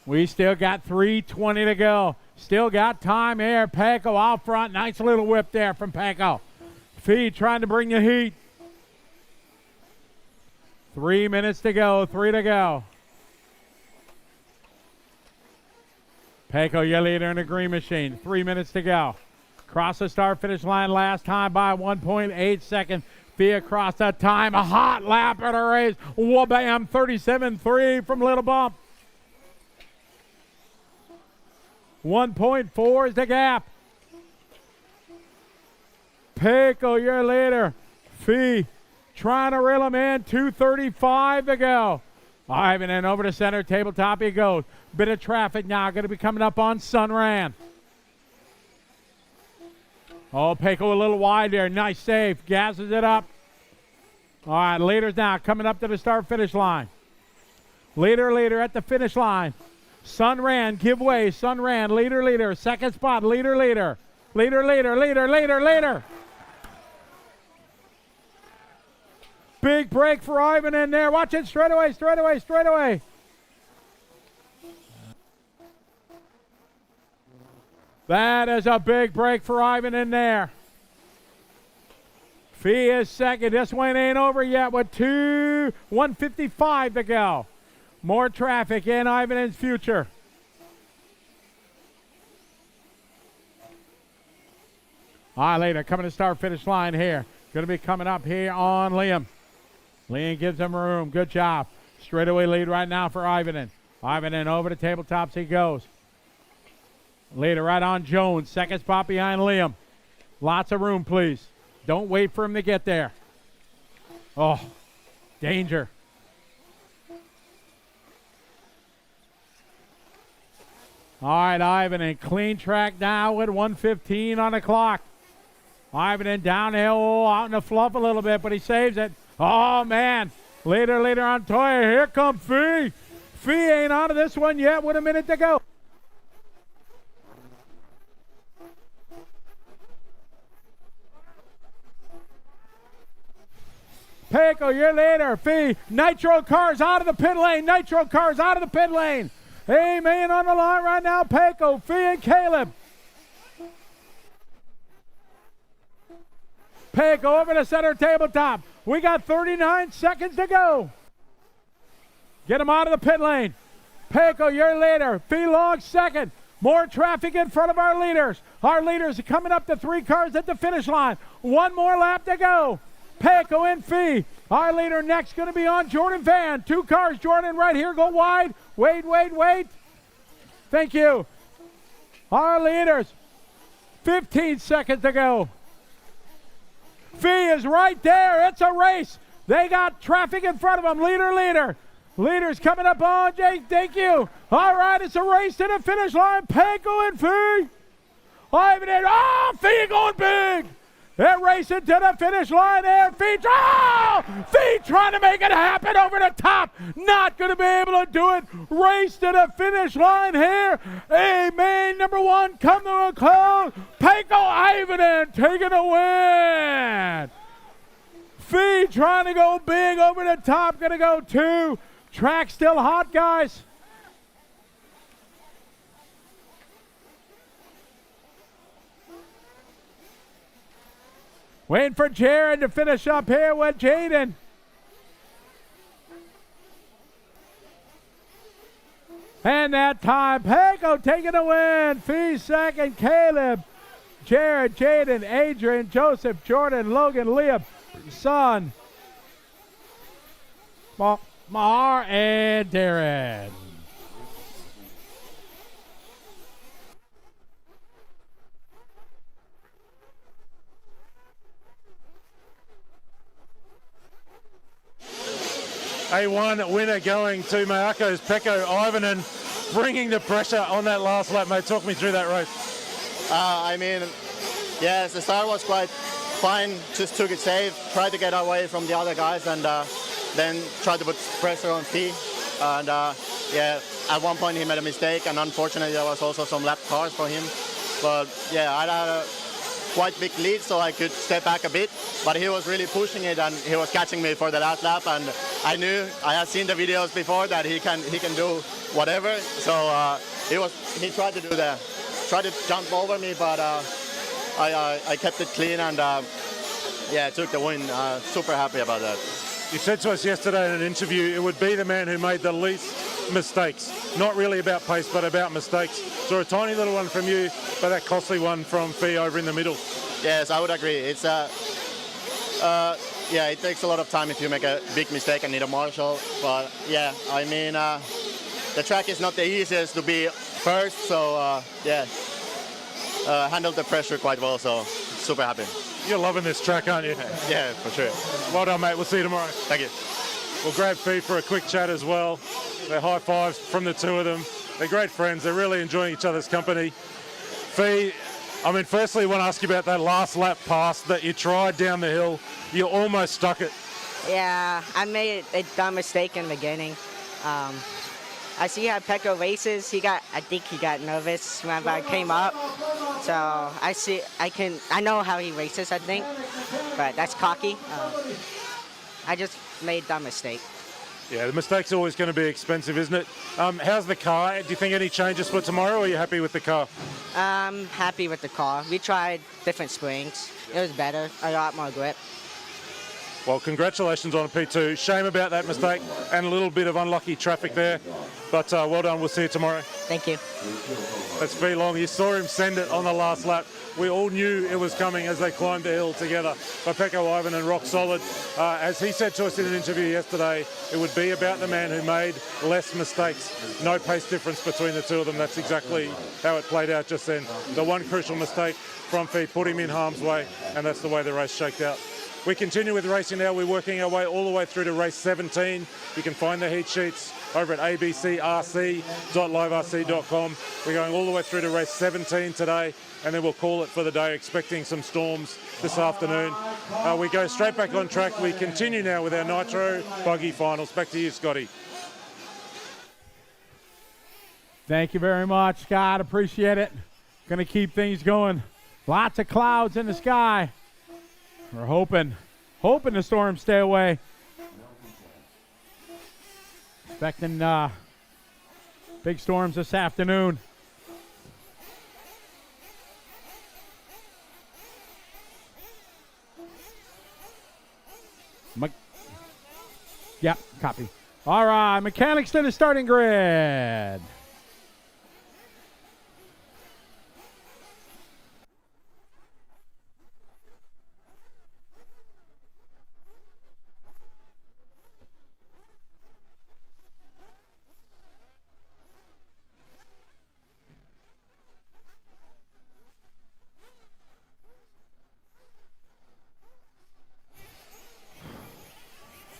[SPEAKER 2] We still got 3:20 to go. Still got time here. Peko out front. Nice little whip there from Peko. Fee trying to bring the heat. 3 minutes to go. 3 to go. Peko, your leader in the green machine. 3 minutes to go. Cross the start-finish line last time by 1.8 seconds. Fee across that time. A hot lap at a race. Wabam, 37.3 from Little Bump. 1.4 is the gap. Peko, your leader. Fee trying to reel him in. 2:35 to go. Ivanen over to center tabletop he goes. Bit of traffic now. Going to be coming up on Sunran. Oh, Peko a little wide there. Nice save. Gasses it up. All right, leaders now coming up to the start-finish line. Leader at the finish line. Sunran, give way. Sunran, leader. Second spot, leader. Leader. Big break for Ivan in there. Watch it, straightaway. That is a big break for Ivan in there. Fee is second. This one ain't over yet with 1:55 to go. More traffic in Ivanen's future. All right, later, coming to start-finish line here. Going to be coming up here on Liam. Liam gives him room. Good job. Straightaway lead right now for Ivanen. Ivanen over the tabletops he goes. Leader right on Jones. Second spot behind Liam. Lots of room, please. Don't wait for him to get there. Oh, danger. All right, Ivanen, clean track now with 1:15 on the clock. Ivanen downhill, out in the fluff a little bit, but he saves it. Oh, man. Leader on Toya. Here comes Fee. Fee ain't out of this one yet with a minute to go. Pecco, your leader. Fee, Nitro cars out of the pit lane. Nitro cars out of the pit lane. Amen on the line right now. Pecco, Fee, and Caleb. Pecco over the center tabletop. We got 39 seconds to go. Get him out of the pit lane. Pecco, your leader. Fee Long second. More traffic in front of our leaders. Our leaders are coming up to 3 cars at the finish line. 1 more lap to go. Pecco and Fee. Our leader next going to be on Jordan Van. 2 cars, Jordan, right here. Go wide. Wait. Thank you. Our leaders. 15 seconds to go. Fee is right there. It's a race. They got traffic in front of them. Leader. Leader's coming up on Jake. Thank you. All right, it's a race to the finish line. Pecco and Fee. Ivan and Fee going big. They're racing to the finish line there. Fee trying to make it happen over the top. Not going to be able to do it. Race to the finish line here. Amen. Number 1 come to a close. Pecco Ivanen taking a win. Fee trying to go big over the top. Going to go 2. Track still hot, guys. Waiting for Jared to finish up here with Jaden. And that time, Pecco taking the win. Fee second, Caleb, Jared, Jaden, Adrian, Joseph, Jordan, Logan, Liam, Son, Mar, and Darren.
[SPEAKER 1] A1 winner going to Mayako's Pecco Ivanen, bringing the pressure on that last lap, mate. Talk me through that race.
[SPEAKER 9] I mean, yes, the start was quite fine. Just took it safe, tried to get away from the other guys, and then tried to put pressure on Fee. And yeah, at one point he made a mistake, and unfortunately there was also some lap cars for him. But yeah, I had a quite big lead, so I could step back a bit. But he was really pushing it, and he was catching me for the last lap. And I knew, I had seen the videos before that he can do whatever. So he tried to jump over me, but I kept it clean, and yeah, took the win. Super happy about that.
[SPEAKER 1] You said to us yesterday in an interview it would be the man who made the least mistakes. Not really about pace, but about mistakes. So a tiny little one from you, but that costly one from Fee over in the middle.
[SPEAKER 9] Yes, I would agree. It's yeah, it takes a lot of time if you make a big mistake and need a marshal. But yeah, I mean, the track is not the easiest to be first, so yeah, handled the pressure quite well, so super happy.
[SPEAKER 1] You're loving this track, aren't you?
[SPEAKER 9] Yeah, for sure.
[SPEAKER 1] Well done, mate. We'll see you tomorrow.
[SPEAKER 9] Thank you.
[SPEAKER 1] We'll grab Fee for a quick chat as well. They're high fives from the 2 of them. They're great friends. They're really enjoying each other's company. Fee, I mean, firstly, I want to ask you about that last lap pass that you tried down the hill. You almost stuck it.
[SPEAKER 10] Yeah, I made a dumb mistake in the beginning. I see how Pecco races. I think he got nervous whenever I came up. So I know how he races, I think, but that's cocky. I just made a dumb mistake.
[SPEAKER 1] Yeah, the mistake's always going to be expensive, isn't it? How's the car? Do you think any changes for tomorrow, or are you happy with the car?
[SPEAKER 10] I'm happy with the car. We tried different springs. It was better, a lot more grip.
[SPEAKER 1] Well, congratulations on a P2. Shame about that mistake and a little bit of unlucky traffic there. But well done. We'll see you tomorrow.
[SPEAKER 10] Thank you.
[SPEAKER 1] That's Fee Long. You saw him send it on the last lap. We all knew it was coming as they climbed the hill together. But Pecco Ivanen rock solid. As he said to us in an interview yesterday, it would be about the man who made less mistakes. No pace difference between the 2 of them. That's exactly how it played out just then. The one crucial mistake from Fee put him in harm's way, and that's the way the race shaked out. We continue with racing now. We're working our way all the way through to race 17. You can find the heat sheets over at abcrc.liverc.com. We're going all the way through to race 17 today, and then we'll call it for the day, expecting some storms this afternoon. We go straight back on track. We continue now with our Nitro Buggy finals. Back to you, Scotty.
[SPEAKER 2] Thank you very much, Scott. Appreciate it. Going to keep things going. Lots of clouds in the sky. We're hoping hoping the storms stay away. Expecting big storms this afternoon. Yep, copy. All right, mechanics to the starting grid.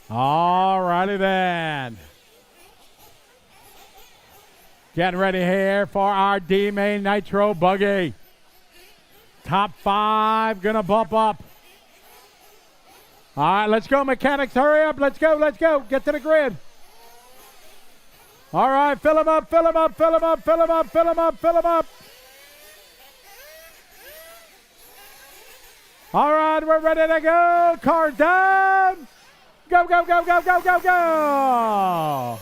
[SPEAKER 2] All righty then. Getting ready here for our D-Main Nitro Buggy. Top 5 gonna bump up. All right, let's go, mechanics. Hurry up. Let's go. Let's go. Get to the grid. All right, fill them up, fill them up, fill them up, fill them up, fill them up, fill them up. All right, we're ready to go. Car down. Go, go, go, go, go, go, go.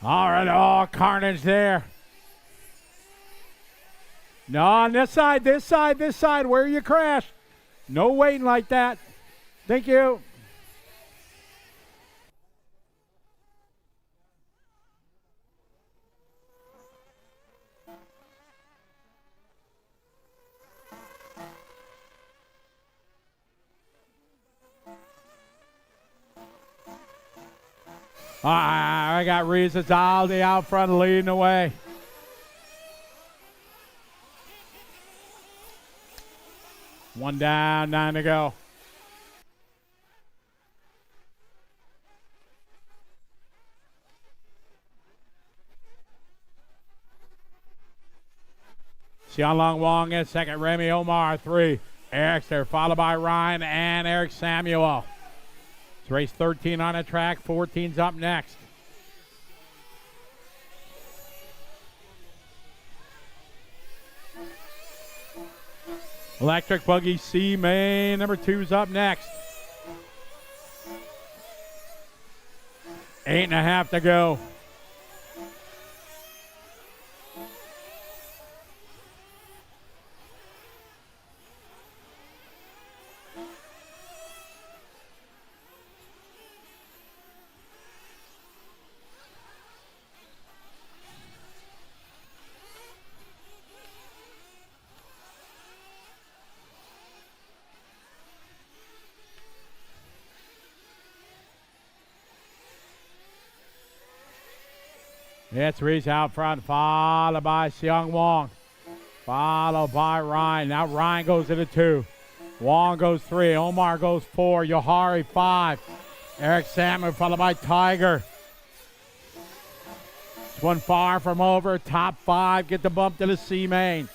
[SPEAKER 2] All right, oh, carnage there. No, on this side, this side, this side, where you crash. No waiting like that. Thank you. I got Reza Zaldi out front leading the way. One down, 9 to go. Xianglong Wong in second. Remy Omar, 3. Eric's there, followed by Ryan and Eric Samuel. It's race 13 on the track. 14's up next. Electric Buggy C main number 2's up next. 8.5 to go. It's Reese out front, followed by Xiang Wong, followed by Ryan. Now Ryan goes to the 2. Wong goes 3. Omar goes 4. Yohari 5. Eric Samuel followed by Tiger. This one far from over. Top 5 get the bump to the C main.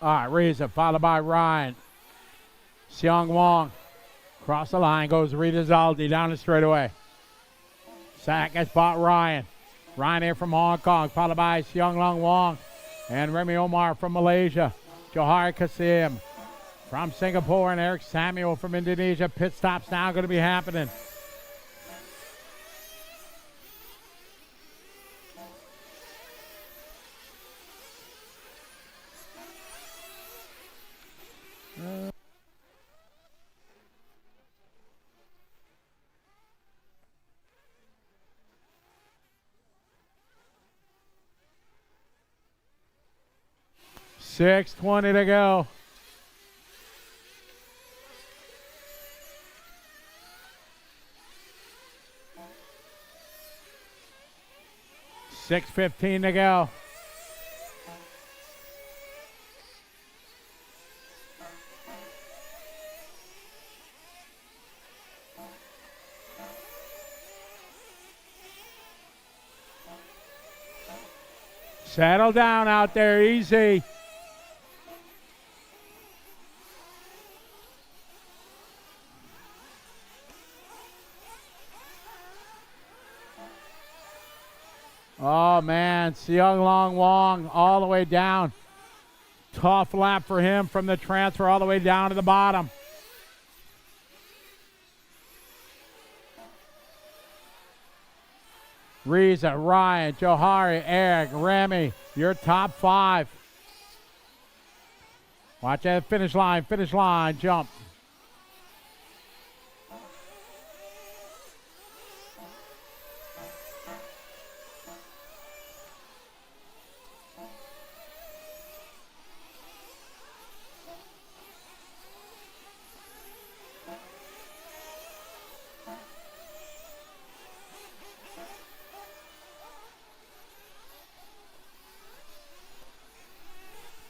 [SPEAKER 2] All right, Reza, followed by Ryan. Xiang Wong. Across the line goes Rita Zaldi down the straightaway. Second spot, Ryan. Ryan here from Hong Kong, followed by Xianglong Wong and Remy Omar from Malaysia. Johari Kasim from Singapore and Eric Samuel from Indonesia. Pit stops now going to be happening. $6:20 to go. 6:15 to go. Settle down out there, easy. Oh, man, Seung Long Wong all the way down. Tough lap for him from the transfer all the way down to the bottom. Riza, Ryan, Johari, Eric, Remy, your top 5. Watch that finish line, jump.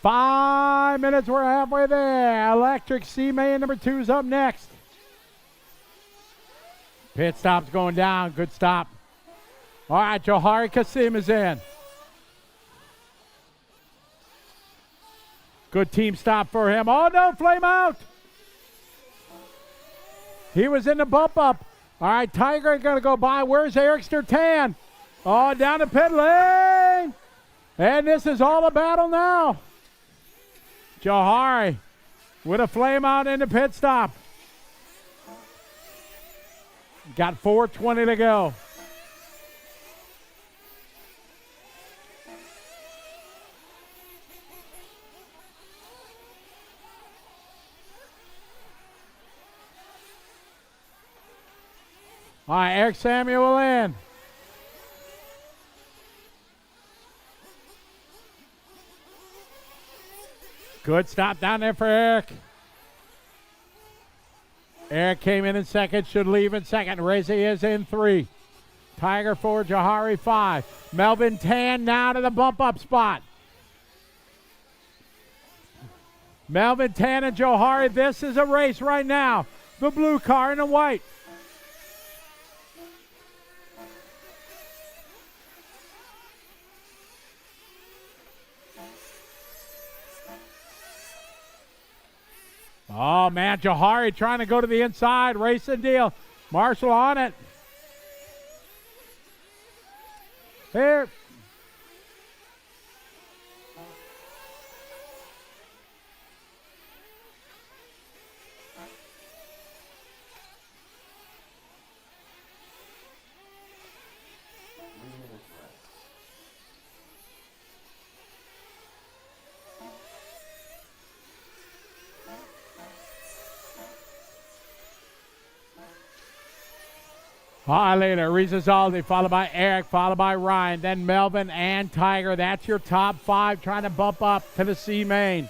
[SPEAKER 2] Five minutes, we're halfway there. Electric C main number 2 is up next. Pit stop's going down, good stop. All right, Johari Kasim is in. Good team stop for him. Oh no, flame out. He was in the bump up. All right, Tiger gonna go by. Where's Eric Sturtan? Oh, down the pit lane. And this is all a battle now. Johari with a flame out in the pit stop. Got 4:20 to go. All right, Eric Samuel in. Good stop down there for Eric. Eric came in second, should leave in second. Racy is in 3. Tiger 4, Johari 5. Melvin Tan now to the bump up spot. Melvin Tan and Johari, this is a race right now. The blue car and the white. Oh, man, Johari trying to go to the inside. Race and deal. Marshall on it. Here. Later, Riza Zaldi, followed by Eric, followed by Ryan, then Melvin and Tiger. That's your top 5 trying to bump up to the C main.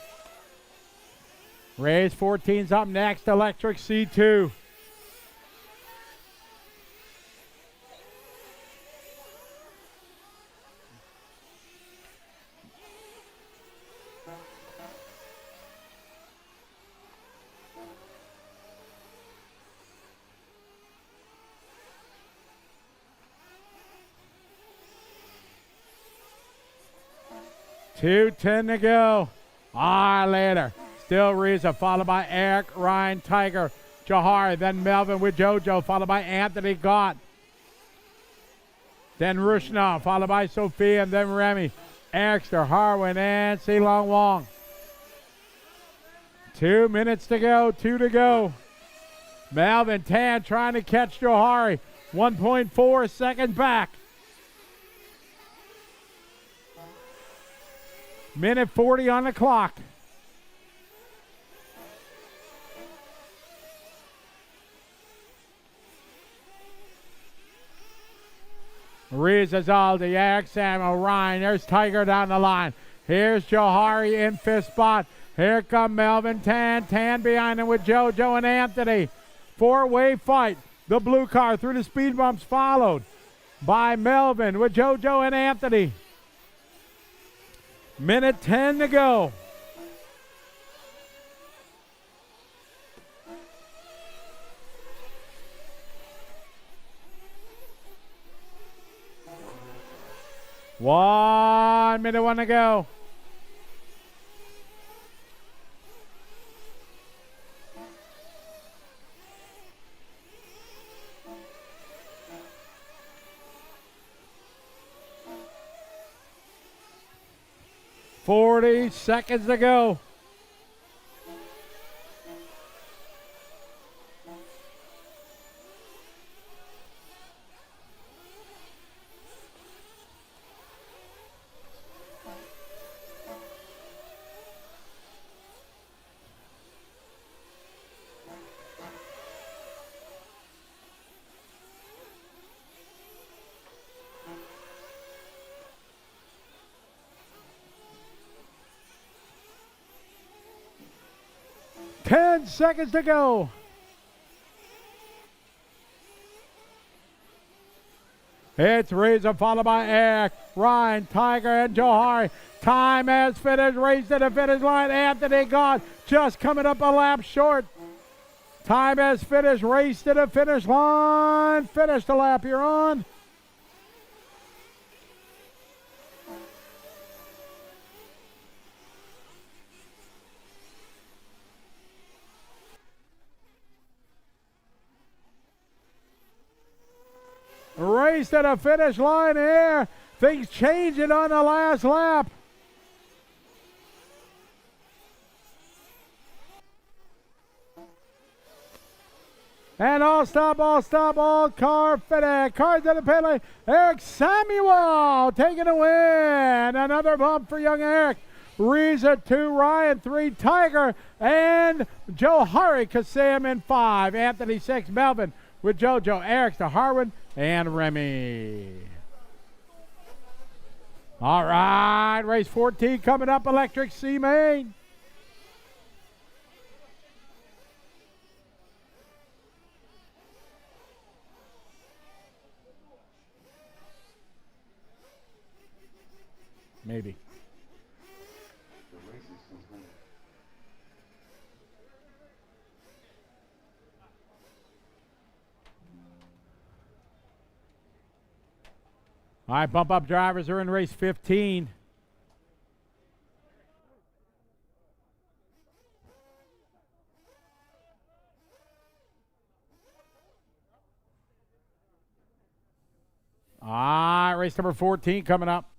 [SPEAKER 2] Race 14's up next, Electric C2. $2:10 to go. Later. Still Riza, followed by Eric, Ryan, Tiger, Johari, then Melvin with JoJo, followed by Anthony Gott. Then Rushna, followed by Sophia, and then Remy, Ericster, Harwin, and Seelong Wong. 2 minutes to go, 2 to go. Melvin Tan trying to catch Johari. 1.4 seconds back. Minute 40 on the clock. Riza Zaldi, Eric Samuel, Ryan. There's Tiger down the line. Here's Johari in 5th spot. Here come Melvin Tan. Tan behind him with JoJo and Anthony. 4-way fight. The blue car through the speed bumps followed. by Melvin with JoJo and Anthony. Minute 10 to go. Minute 1 to go. Seconds to go. Seconds to go. It's Reza followed by Eric, Ryan, Tiger, and Johari. Time has finished. Race to the finish line. Anthony God just coming up a lap short. Time has finished. Race to the finish line. Finish the lap you're on. Race to the finish line here. Things changing on the last lap. And all car finish. Cars to the pit lane. Eric Samuel taking a win. Another bump for young Eric. Reza 2, Ryan 3, Tiger, and Johari Kassam in 5. Anthony 6, Melvin with JoJo, Eric to Harwin, and Remy. All right, race 14 coming up, Electric C main. Maybe. All right, bump up drivers are in race 15. All right, race number 14 coming up.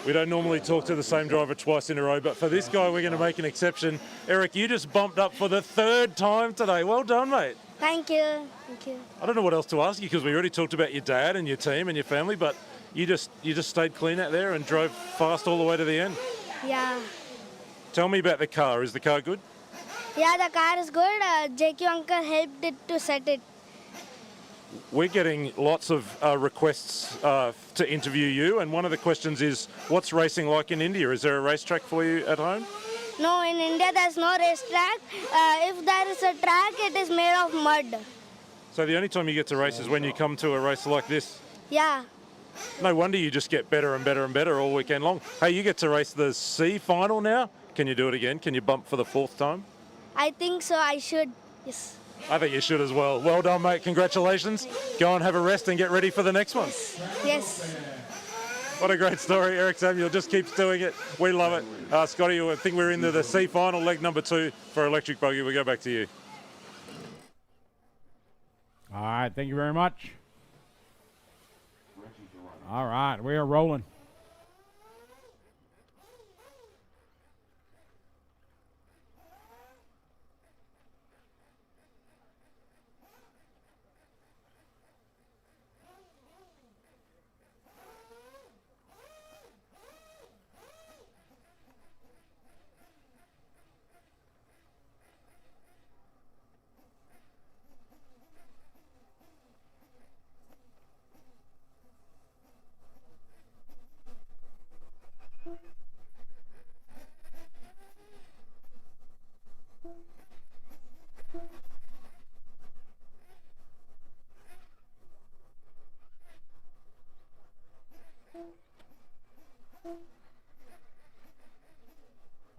[SPEAKER 1] We don't normally talk to the same driver twice in a row, but for this guy, we're going to make an exception. Eric, you just bumped up for the 3rd time today. Well done, mate.
[SPEAKER 7] Thank you. Thank you.
[SPEAKER 1] I don't know what else to ask you because we already talked about your dad and your team and your family, but you just stayed clean out there and drove fast all the way to the end.
[SPEAKER 7] Yeah.
[SPEAKER 1] Tell me about the car. Is the car good?
[SPEAKER 7] Yeah, the car is good. JQ uncle helped it to set it.
[SPEAKER 1] We're getting lots of requests to interview you, and one of the questions is, what's racing like in India? Is there a racetrack for you at home?
[SPEAKER 7] No, in India there's no racetrack. If there is a track, it is made of mud.
[SPEAKER 1] So the only time you get to race is when you come to a race like this?
[SPEAKER 7] Yeah.
[SPEAKER 1] No wonder you just get better and better and better all weekend long. Hey, you get to race the C final now. Can you do it again? Can you bump for the 4th time?
[SPEAKER 7] I think so, I should. Yes.
[SPEAKER 1] I think you should as well. Well done, mate. Congratulations. Go and have a rest and get ready for the next one.
[SPEAKER 7] Yes.
[SPEAKER 1] What a great story. Eric Samuel just keeps doing it. We love it. Scotty, I think we're into the C final, leg number 2 for Electric Buggy. We'll go back to you.
[SPEAKER 2] All right, thank you very much. All right, we are rolling.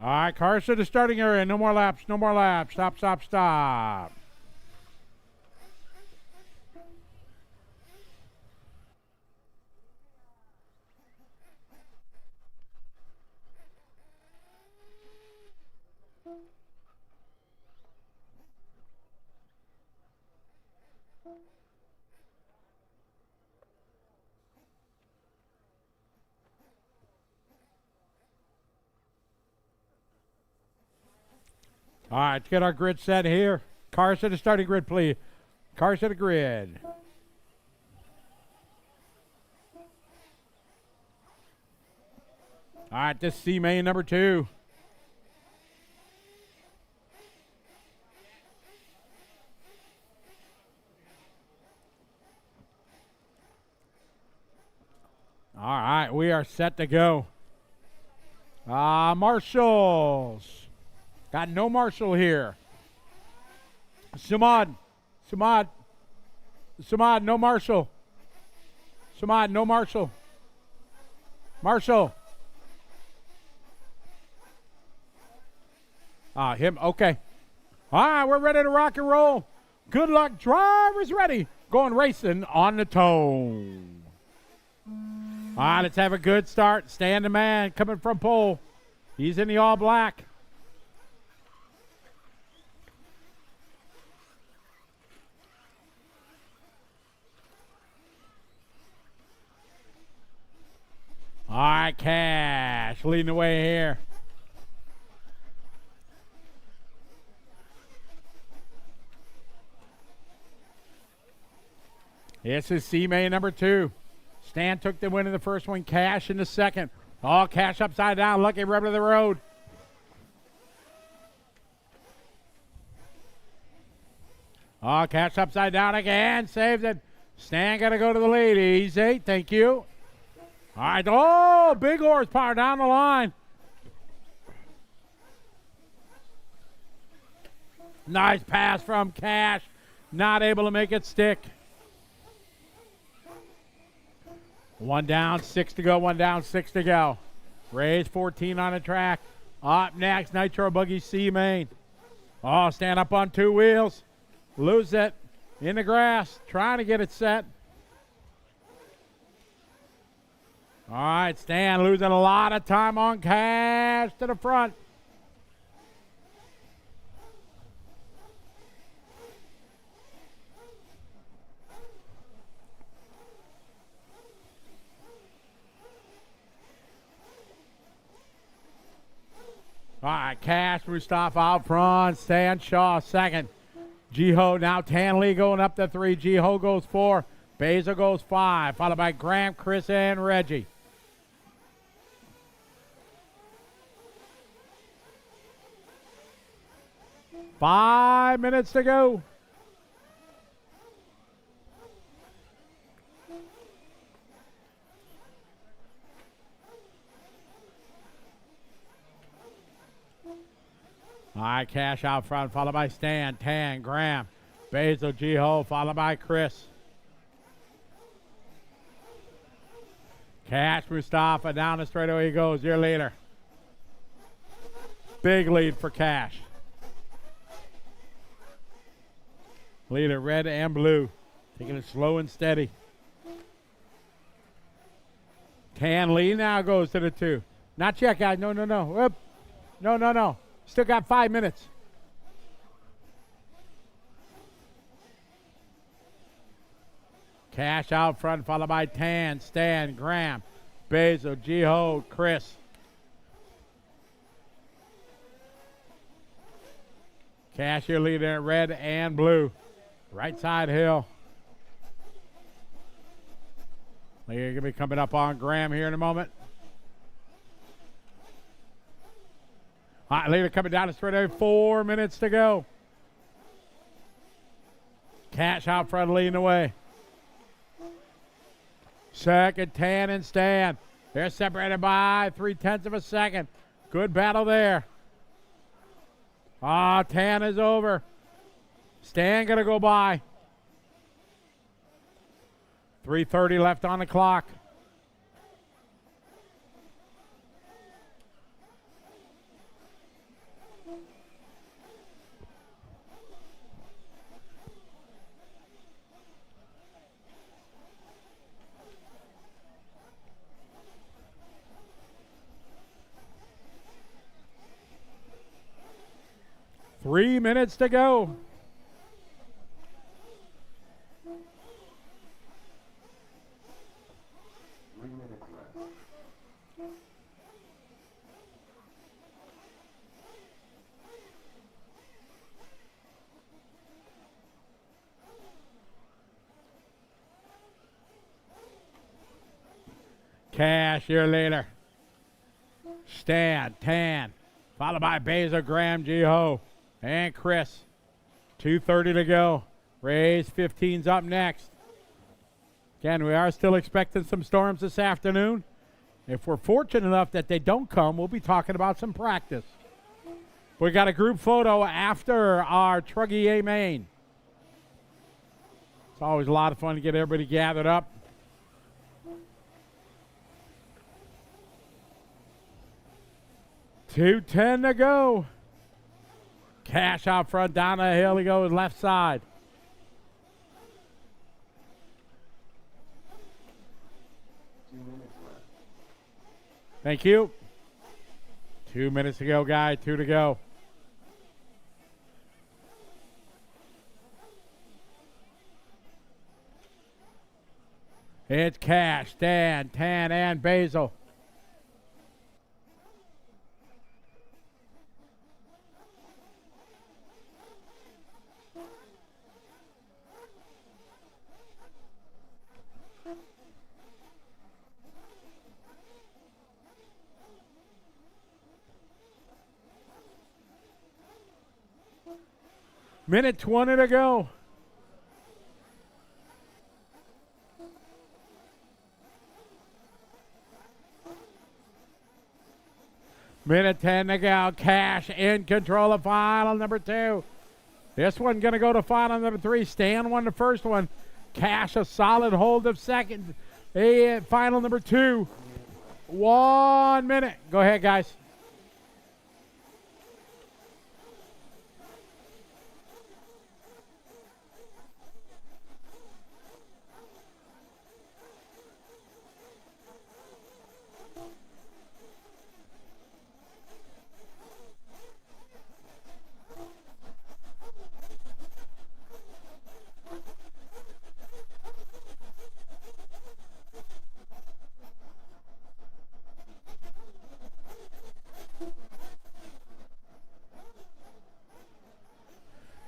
[SPEAKER 2] All right, cars to the starting area. No more laps. No more laps. Stop, stop, stop. All right, let's get our grid set here. Cars to the starting grid, please. Cars to the grid. All right, this C main number 2. All right, we are set to go. Marshals. Got no Marshall here. Samad, no Marshall. Samad, no Marshall. Marshall. Him, okay. All right, we're ready to rock and roll. Good luck, drivers ready. Going racing on the tone. All right, let's have a good start. Stan the man coming from pole. He's in the all black. All right, Cash leading the way here. This is C-Main number 2. Stan took the win in the first one. Cash in the second. Oh, Cash upside down. Lucky rubber to the road. Oh, Cash upside down again. Saves it. Stan got to go to the lead. Easy. Thank you. All right. Oh, big horsepower down the line. Nice pass from Cash. Not able to make it stick. 1 down, 6 to go. 1 down, 6 to go. Raise 14 on the track. Up next, Nitro Buggy C main. Oh, stand up on 2 wheels. Lose it in the grass. Trying to get it set. All right, Stan losing a lot of time on Cash to the front. All right, Cash, Mustafa out front. Stan Shaw second. Jiho now Tanley going up to 3. Jiho goes 4. Basil goes 5. Followed by Graham, Chris, and Reggie. Five minutes to go. All right, Cash out front, followed by Stan, Tan, Graham, Basil, Jiho, followed by Chris. Cash, Mustafa, down the straightaway he goes, your leader. Big lead for Cash. Leader, red and blue. Taking it slow and steady. Tan Lee now goes to the 2. Not yet, guys. No. Whoop. No. Still got 5 minutes. Cash out front, followed by Tan, Stan, Graham, Basil, Jiho, Chris. Cash your leader in red and blue. Right side hill. You're going to be coming up on Graham here in a moment. All right, leader coming down the straight. 4 minutes to go. Cash out front, leading away. Second, Tan and Stan. They're separated by 0.3 of a second. Good battle there. Tan is over. Stan going to go by. 3:30 left on the clock. Three minutes to go. Cash your leader. Stan, Tan, followed by Basil, Graham, Jiho, and Chris. 2:30 to go. Rays 15's up next. Again, we are still expecting some storms this afternoon. If we're fortunate enough that they don't come, we'll be talking about some practice. We got a group photo after our Trugy A main. It's always a lot of fun to get everybody gathered up. $2:10 to go. Cash out front, down the hill he goes, left side. Thank you. 2 minutes to go, guy. 2 to go. It's Cash, Stan, Tan, and Basil. Minute 20 to go. Minute 10 to go. Cash in control of final number 2. This one going to go to final number 3. Stan won the first one. Cash a solid hold of second. Final number 2. 1 minute. Go ahead, guys.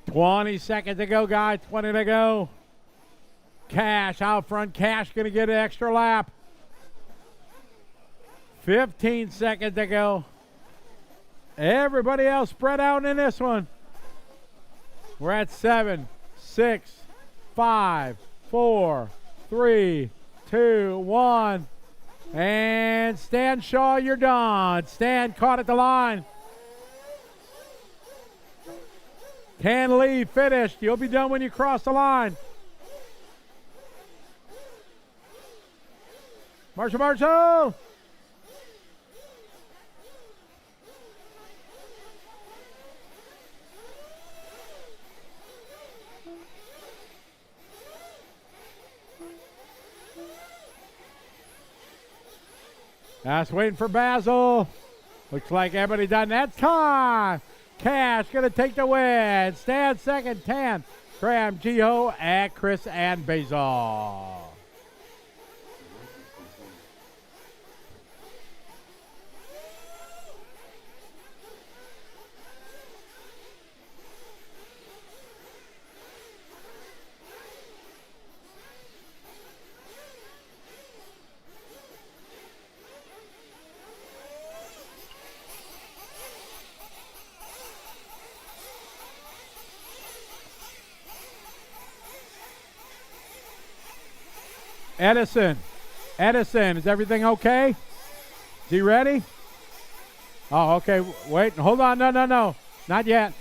[SPEAKER 2] $20 seconds to go, guys. 20 to go. Cash out front. Cash going to get an extra lap. 15 seconds to go. Everybody else spread out in this one. We're at 7, 6, 5, 4, 3, 2, 1. And Stan Shaw, you're done. Stan caught at the line. Tan Lee finished. You'll be done when you cross the line. Marshall, Marshall. That's waiting for Basil. Looks like everybody done. That's time. Cash going to take the win. Stan second, Tan Graham, Gio, and Chris and Bezal. Edison, is everything okay? Is he ready? Oh, okay. Wait, hold on. No. Not yet.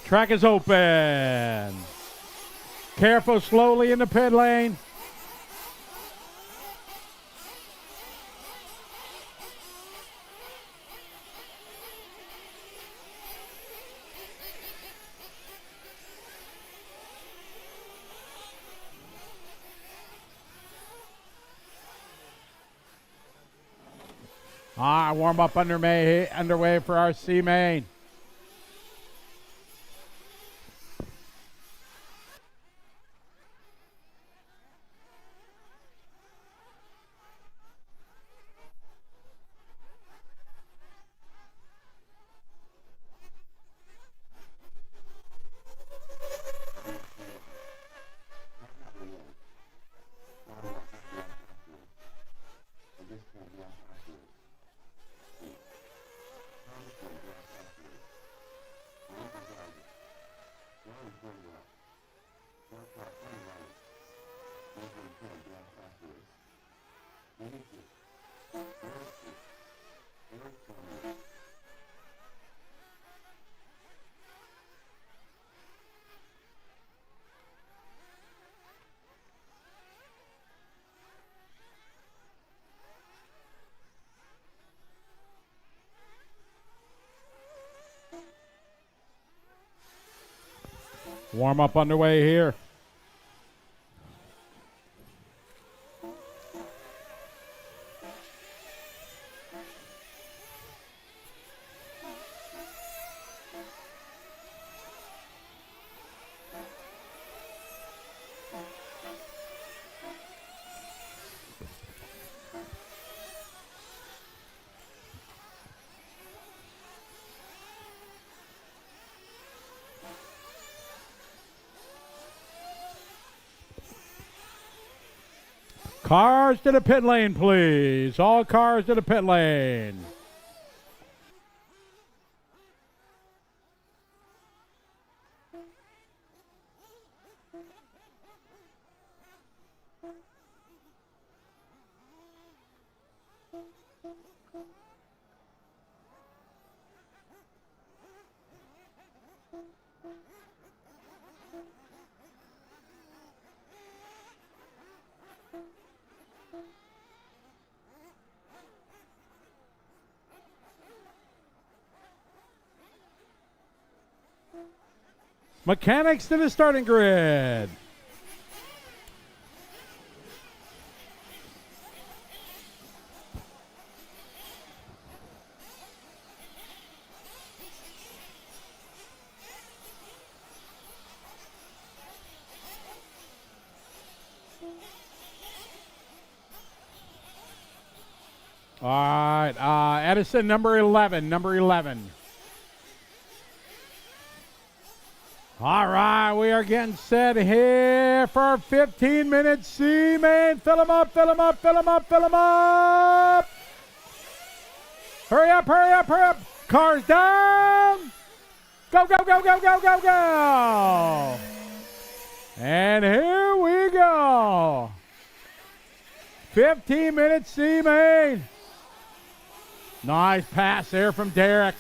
[SPEAKER 2] Track is open. Careful, slowly in the pit lane. Warm up underway for our C main. Warm up underway here. Cars to the pit lane, please. All cars to the pit lane. Mechanics to the starting grid. All right, Edison, number 11, number 11. All right, we are getting set here for our 15-minute C main. Fill them up, fill them up, fill them up, fill them up. Hurry up, hurry up, hurry up. Cars down. Go, go, go, go, go, go, go. And here we go. 15-minute C main. Nice pass there from Derek.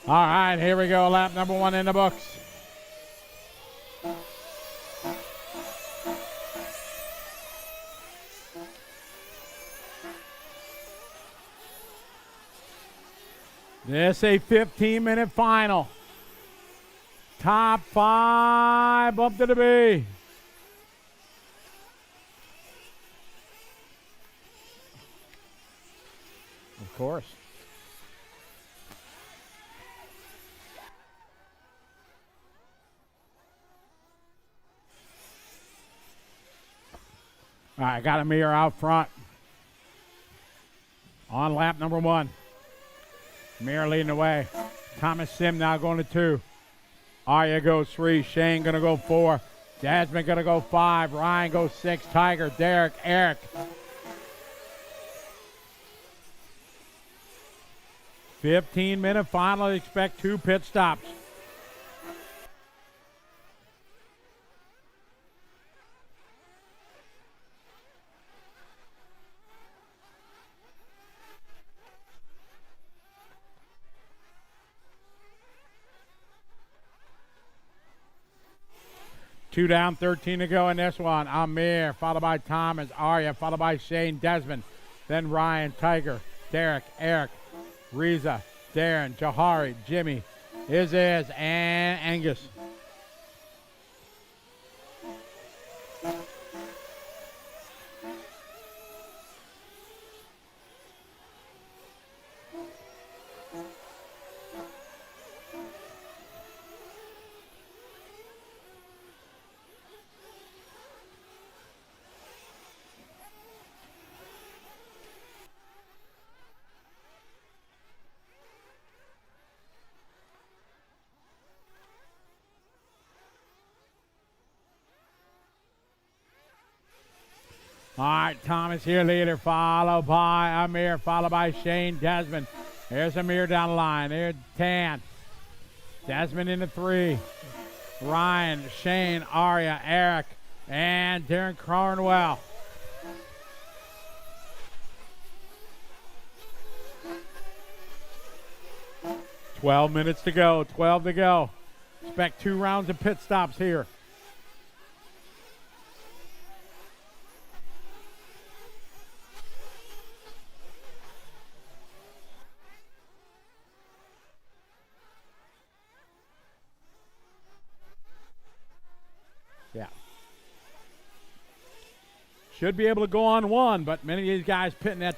[SPEAKER 2] All right, here we go. Lap number 1 in the books. This a 15-minute final. Top 5 up to the B. Of course. All right, got Amir out front. On lap number 1. Amir leading the way. Thomas Sim now going to 2. Arya goes 3. Shane going to go 4. Jasmine going to go 5. Ryan goes 6. Tiger, Derek, Eric. "15-minute final. Expect 2 pit stops. Two down, 13 to go in this one. Amir, followed by Thomas, Arya, followed by Shane, Desmond, then Ryan, Tiger, Derek, Eric, Reza, Darren, Jahari, Jimmy, Iz, and Angus. All right, Thomas here, leader, followed by Amir, followed by Shane, Desmond. There's Amir down the line. There's Tan. Desmond into 3. Ryan, Shane, Arya, Eric, and Darren Cornwell. "12 minutes to go, 12 to go. Expect 2 rounds of pit stops here. Yeah. Should be able to go on one, but many of these guys pitting at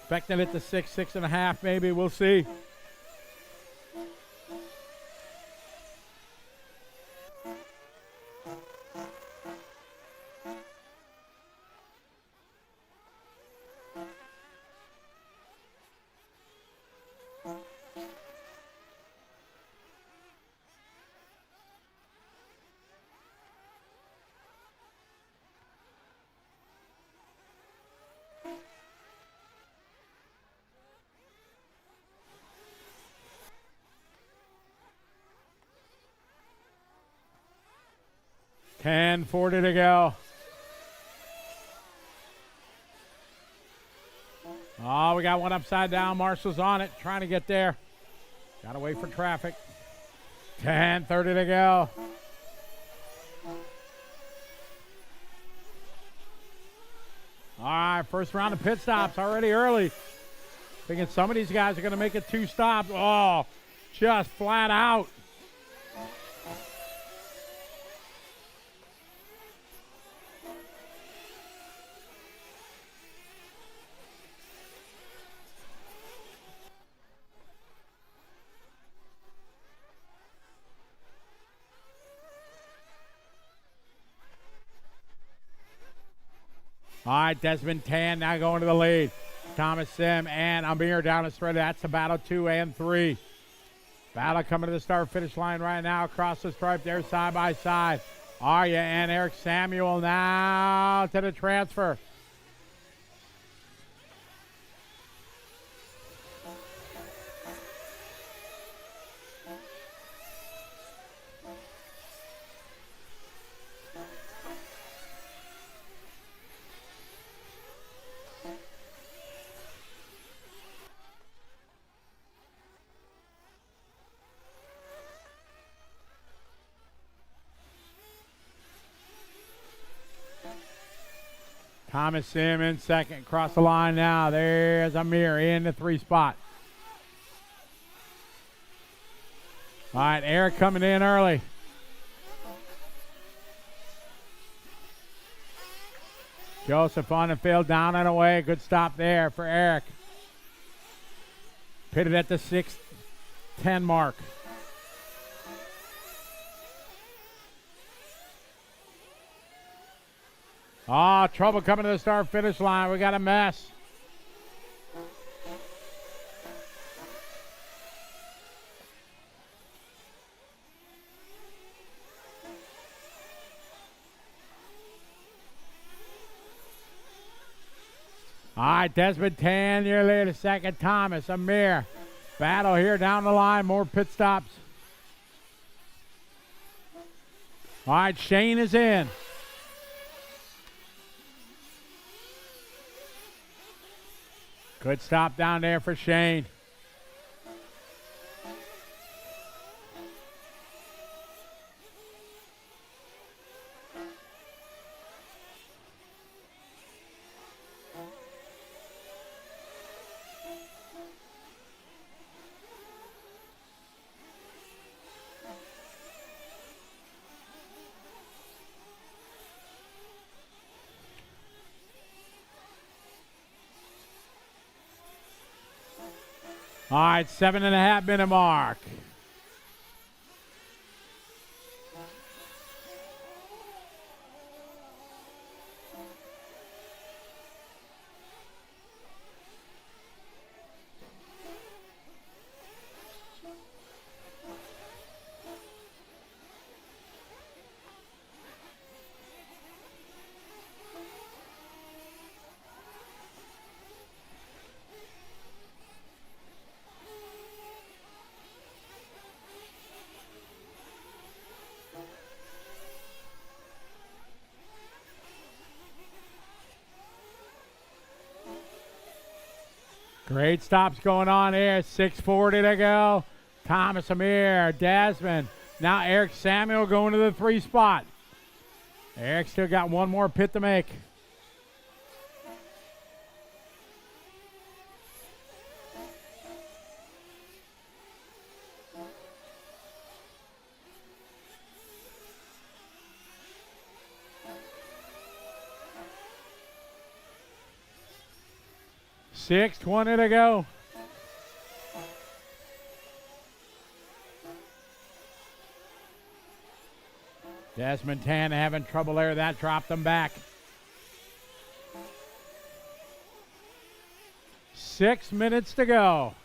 [SPEAKER 2] expecting it to 6.5 maybe. We'll see. $10.40 to go. Oh, we got one upside down. Marshall's on it, trying to get there. Got to wait for traffic. $10.30 to go. All right, first round of pit stops already early. Thinking some of these guys are going to make it 2 stops. Oh, just flat out. All right, Desmond Tan now going to the lead. Thomas Sim and Amir down the stretch. That's the battle 2 and 3. Battle coming to the start-finish line right now. Across the stripe there, side by side. Arya and Eric Samuel now to the transfer. Thomas Sim in second. Cross the line now. There's Amir in the 3 spot. All right, Eric coming in early. Joseph on the field, down and away. Good stop there for Eric. Pitted at the 6:10 mark. Oh, trouble coming to the start-finish line. We got a mess. All right, Desmond Tan nearly the second. Thomas, Amir. Battle here down the line. More pit stops. All right, Shane is in. Good stop down there for Shane. All right, 7.5 minute mark. Great stops going on here. 6:40 to go. Thomas, Amir, Desmond. Now Eric Samuel going to the 3 spot. Eric still got one more pit to make. 6:20 to go. Desmond Tan having trouble there. That dropped them back. 6 minutes to go.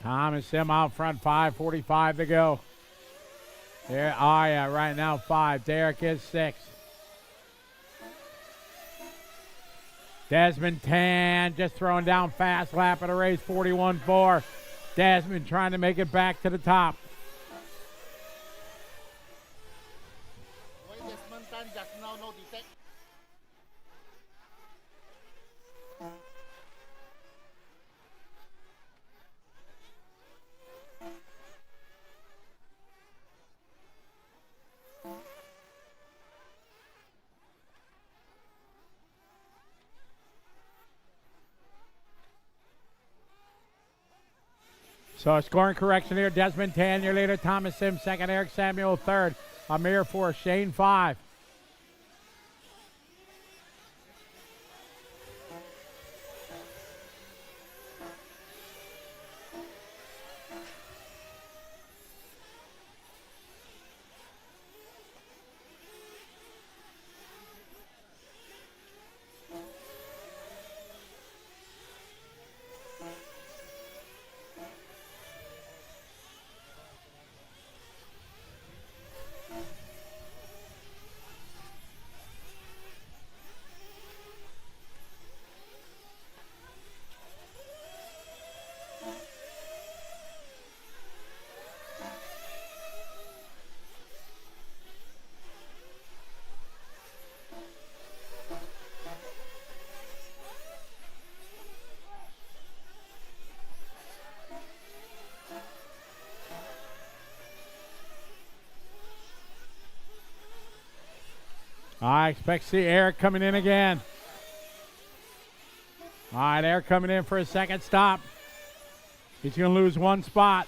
[SPEAKER 2] Thomas Sim out front, 5:45 to go. There, Arya right now 5. Derek is 6. Desmond Tan just throwing down fast lap at a race, 41.4. Desmond trying to make it back to the top. So a scoring correction here. Desmond Tan, your leader. Thomas Sim, second. Eric Samuel, third. Amir, 4. Shane, 5. I expect to see Eric coming in again. All right, Eric coming in for a second stop. He's going to lose 1 spot.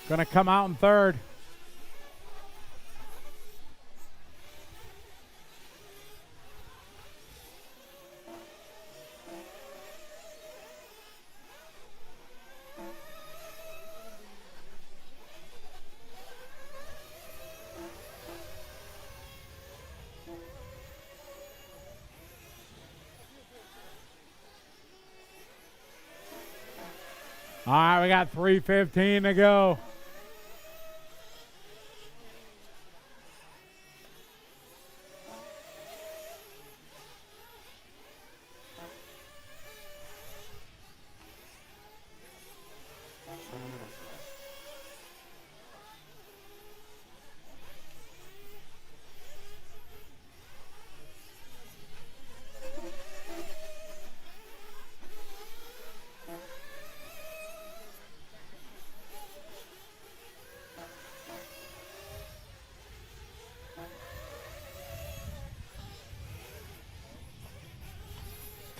[SPEAKER 2] Going to come out in third. All right, we got 3:15 to go.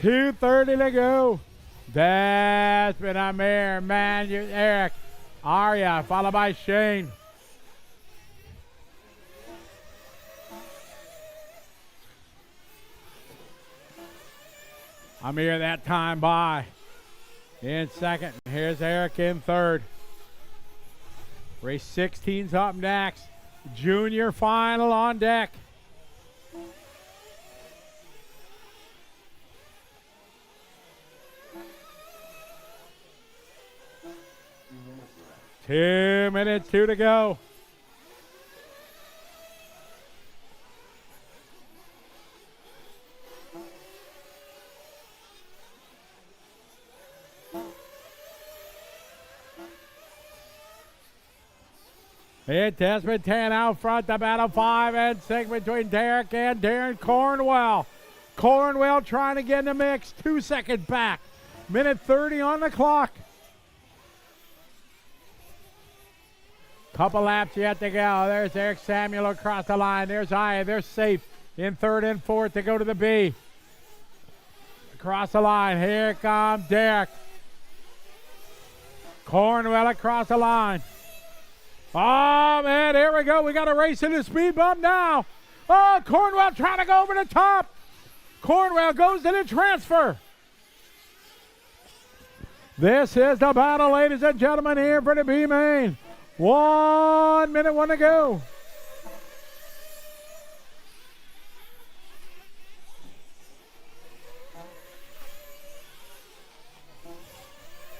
[SPEAKER 2] $2:30 to go. That's been Amir, Eric, Arya, followed by Shane. Amir that time by. In second. Here's Eric in third. Race 16's up next. Junior final on deck. Two minutes, 2 to go. It's Desmond Tan out front, the battle 5 and 6 between Derek and Darren Cornwell. Cornwell trying to get in the mix, 2 seconds back. Minute 30 on the clock. Couple laps yet to go. There's Eric Samuel across the line. There's Aya. They're safe in third and fourth to go to the B. across the line. Here comes Derek. Cornwell across the line. Oh, man, here we go. We got a race in the speed bump now. Oh, Cornwell trying to go over the top. Cornwell goes to the transfer. This is the battle, ladies and gentlemen, here for the B main. 1 minute, 1 to go.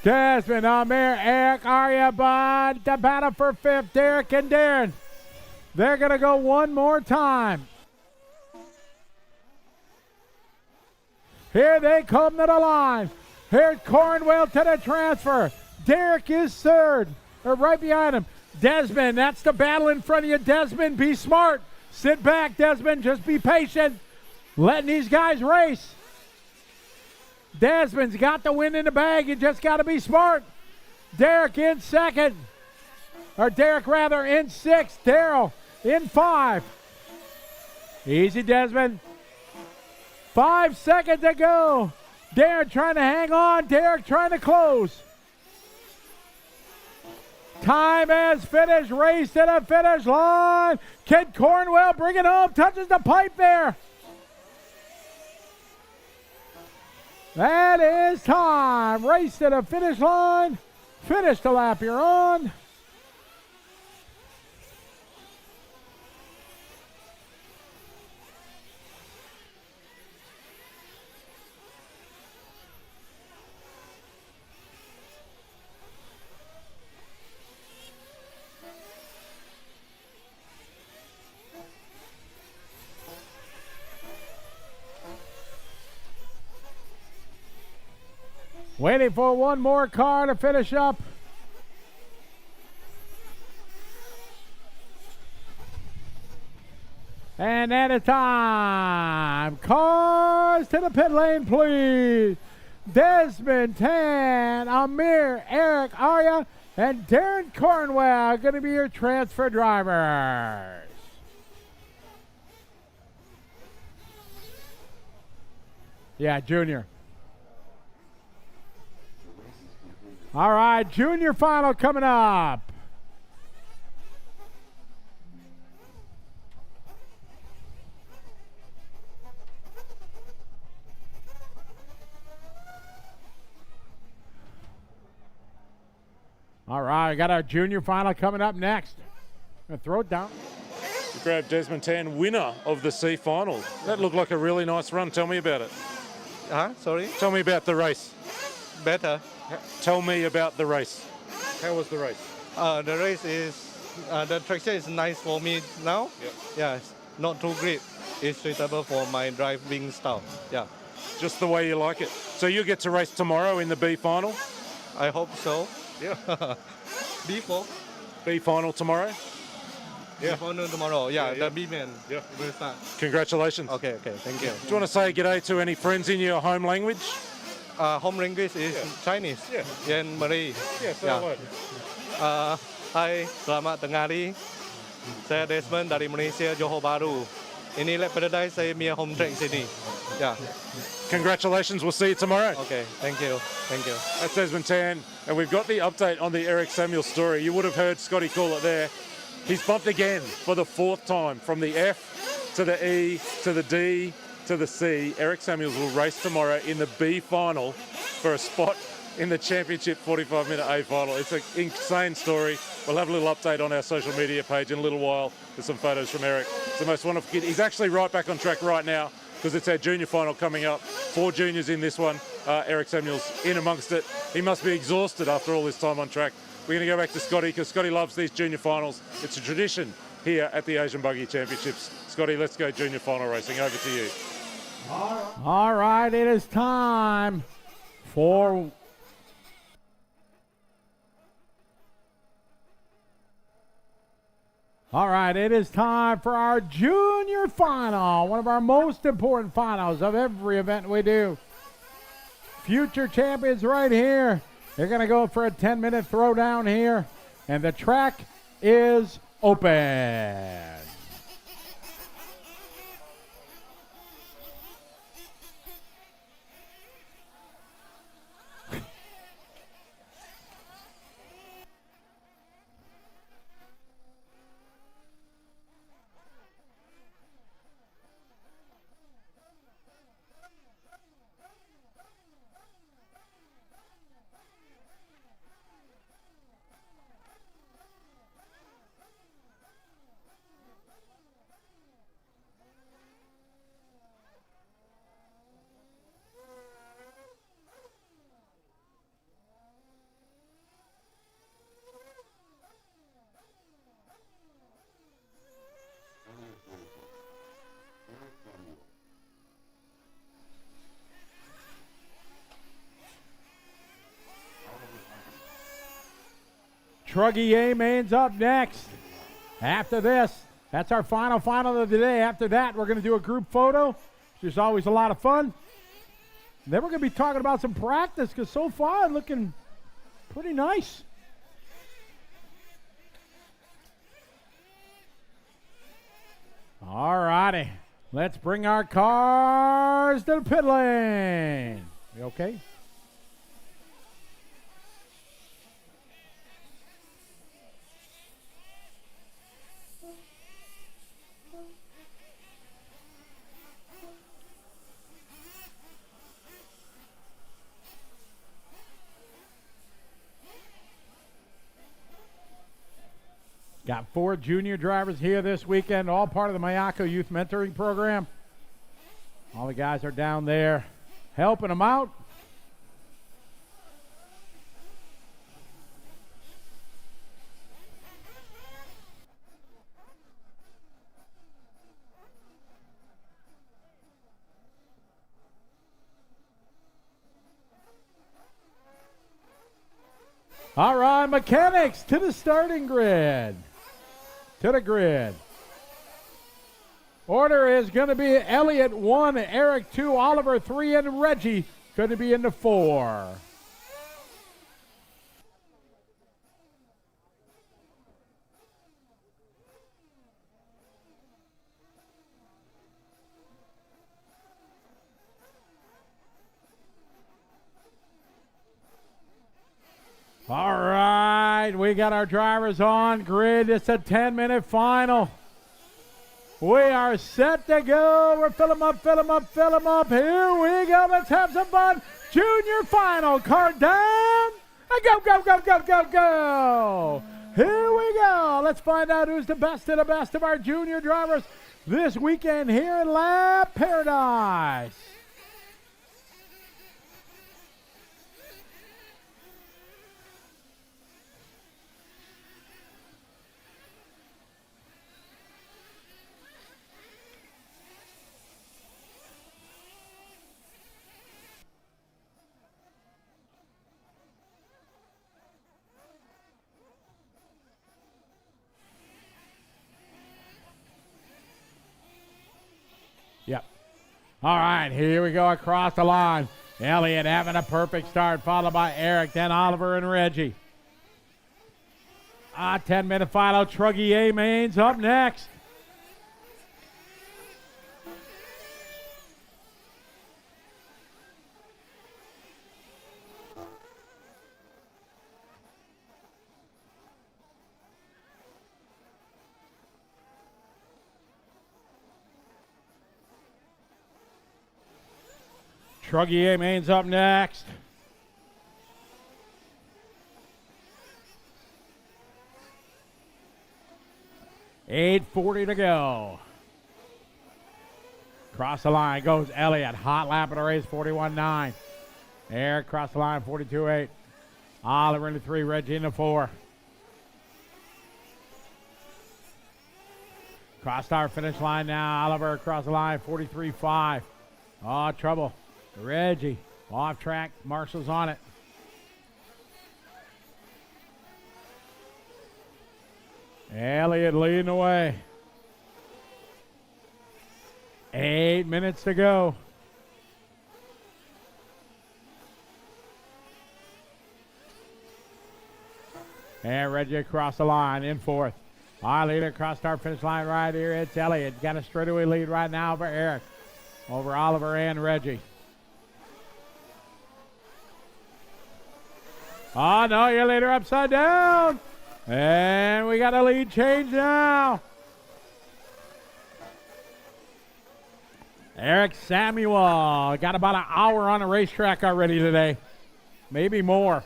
[SPEAKER 2] Desmond, Amir, Eric, Arya, Bud, the battle for fifth, Derek and Darren. They're going to go one more time. Here they come to the line. Here's Cornwell to the transfer. Derek is third, or right behind him. Desmond, that's the battle in front of you. Desmond, be smart. Sit back, Desmond. Just be patient. Letting these guys race. Desmond's got the win in the bag. You just got to be smart. Derek in second. Or Derek, rather, in sixth. Daryl in 5. Easy, Desmond. 5 seconds to go. Darren trying to hang on. Derek trying to close. Time has finished. Race to the finish line. Kid Cornwell bring it home. Touches the pipe there. That is time. Race to the finish line. Finish the lap you're on. Waiting for one more car to finish up. And that is time. Cars to the pit lane, please. Desmond, Tan, Amir, Eric, Arya, and Darren Cornwell going to be your transfer drivers. Yeah, Junior. All right, junior final coming up. All right, we got our junior final coming up next. Gonna throw it down.
[SPEAKER 1] We grab Desmond Tan, winner of the C final. That looked like a really nice run. Tell me about it.
[SPEAKER 4] Sorry?
[SPEAKER 1] Tell me about the race.
[SPEAKER 4] Better.
[SPEAKER 1] Tell me about the race. How was the race?
[SPEAKER 4] The race is, the traction is nice for me now.
[SPEAKER 1] Yep.
[SPEAKER 4] Yeah, it's not too great. It's suitable for my driving style. Yeah.
[SPEAKER 1] Just the way you like it. So you get to race tomorrow in the B final?
[SPEAKER 4] I hope so.
[SPEAKER 1] Yeah.
[SPEAKER 4] B4.
[SPEAKER 1] B final tomorrow?
[SPEAKER 4] Yeah. B4 tomorrow. Yeah,
[SPEAKER 1] Yeah.
[SPEAKER 4] the B-man
[SPEAKER 1] Yeah.
[SPEAKER 4] will start.
[SPEAKER 1] Congratulations.
[SPEAKER 4] Okay, thank you.
[SPEAKER 1] Do you want to say g'day to any friends in your home language?
[SPEAKER 4] Home language is Chinese.
[SPEAKER 1] Yeah.
[SPEAKER 4] And Malay.
[SPEAKER 1] Yeah, say hello.
[SPEAKER 4] Hai, selamat tengah hari. Saya Desmond dari Malaysia, Johor Bahru. Ini lap paradise saya punya home track sini. Yeah.
[SPEAKER 1] Congratulations. We'll see you tomorrow.
[SPEAKER 4] Okay, thank you. Thank you.
[SPEAKER 1] That's Desmond Tan. And we've got the update on the Eric Samuel story. You would have heard Scotty call it there. He's bumped again for the 4th time from the F to the E to the D to the C. Eric Samuels will race tomorrow in the B final for a spot in the championship 45-minute A final. It's an insane story. We'll have a little update on our social media page in a little while with some photos from Eric. It's the most wonderful kid. He's actually right back on track right now because it's our junior final coming up. 4 juniors in this one. Eric Samuels in amongst it. He must be exhausted after all this time on track. We're going to go back to Scotty because Scotty loves these junior finals. It's a tradition here at the Asian Buggy Championships. Scotty, let's go junior final racing. Over to you.
[SPEAKER 2] All right, it is time for our junior final, one of our most important finals of every event we do. Future champions right here. They're going to go for a 10-minute throwdown here, and the track is open. Trugy A Main's up next. After this, that's our final of the day. After that, we're going to do a group photo, which is always a lot of fun. And then we're going to be talking about some practice because so far looking pretty nice. All righty. Let's bring our cars to the pit lane. You okay? Got 4 junior drivers here this weekend, all part of the Mayako Youth Mentoring Program. All the guys are down there helping them out. All right, mechanics to the starting grid. To the grid. Order is going to be Elliott 1, Eric 2, Oliver 3, and Reggie going to be in the 4. All right, we got our drivers on grid. It's a 10-minute final. We are set to go. We're fill them up. Here we go. Let's have some fun. Junior final. Car down. And go. Here we go. Let's find out who's the best of our junior drivers this weekend here in Lab Paradise. Yep. All right, here we go across the line. Elliott having a perfect start, followed by Eric, then Oliver and Reggie. 10-minute final. Trugy A Main's up next. Trugy A Main's up next. $8:40 to go. Cross the line goes Elliott. Hot lap of the race, 41.9. Eric cross the line, 42.8. Oliver in the 3, Reggie in the 4. Cross our finish line now. Oliver across the line, 43.5. Oh, trouble. Reggie off track. Marshall's on it. Elliott leading the way. 8 minutes to go. And Reggie across the line in 4th. Our leader across our finish line right here. It's Elliott. Got a straightaway lead right now over Eric. Over Oliver and Reggie. Oh, no, your leader upside down. And we got a lead change now. Eric Samuel got about an hour on the racetrack already today. Maybe more.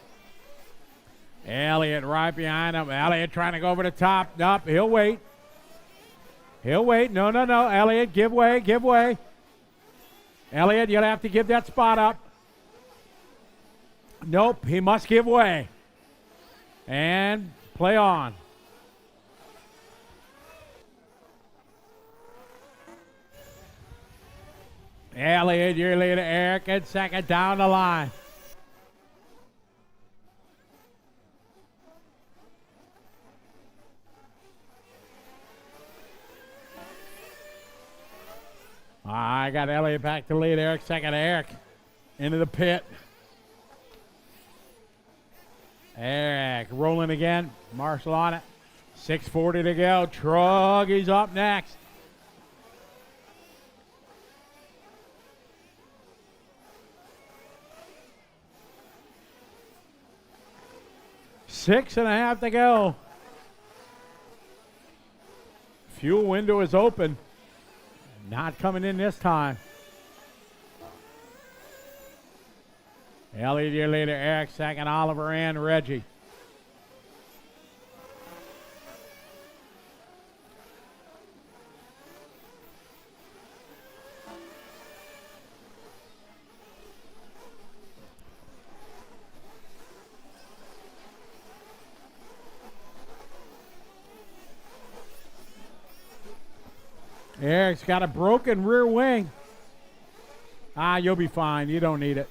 [SPEAKER 2] Elliott right behind him. Elliott trying to go over the top. Nope, he'll wait. No. Elliott, give way. Elliott, you'll have to give that spot up. Nope, he must give way. And play on. Elliott, your leader, Eric, in second down the line. I got Elliott back to lead. Eric second. Eric into the pit. Eric rolling again. Marshall on it. 6:40 to go. Trugy's up next. Six and a half to go. Fuel window is open. Not coming in this time. Elliott your leader. Eric second. Oliver and Reggie. Eric's got a broken rear wing. You'll be fine. You don't need it.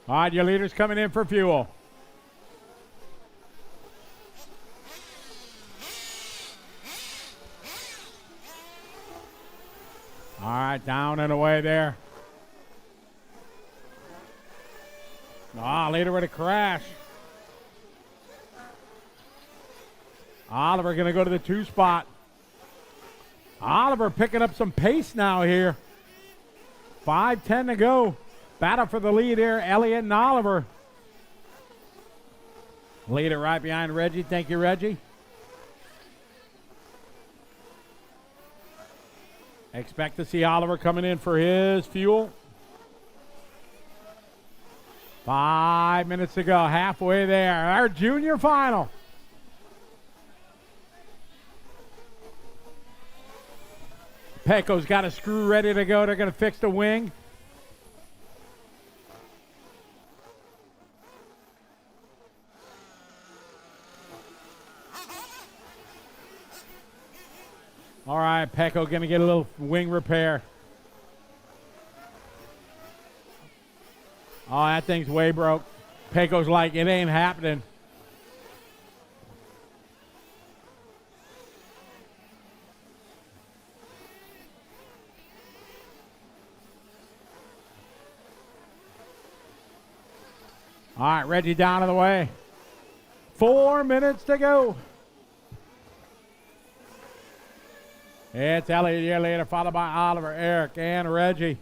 [SPEAKER 2] All right, your leader's coming in for fuel. All right, down and away there. Leader with a crash. Oliver going to go to the 2 spot. Oliver picking up some pace now here. 5:10 to go. Battle for the lead here, Elliott and Oliver. Leader right behind Reggie. Thank you, Reggie. Expect to see Oliver coming in for his fuel. 5 minutes to go, halfway there. Our junior final. Pecco's got a screw ready to go. They're going to fix the wing. All right, Pecco going to get a little wing repair. Oh, that thing's way broke. Pecco's like, it ain't happening. All right, Reggie down to the way. 4 minutes to go. It's Elliott here later, followed by Oliver, Eric, and Reggie.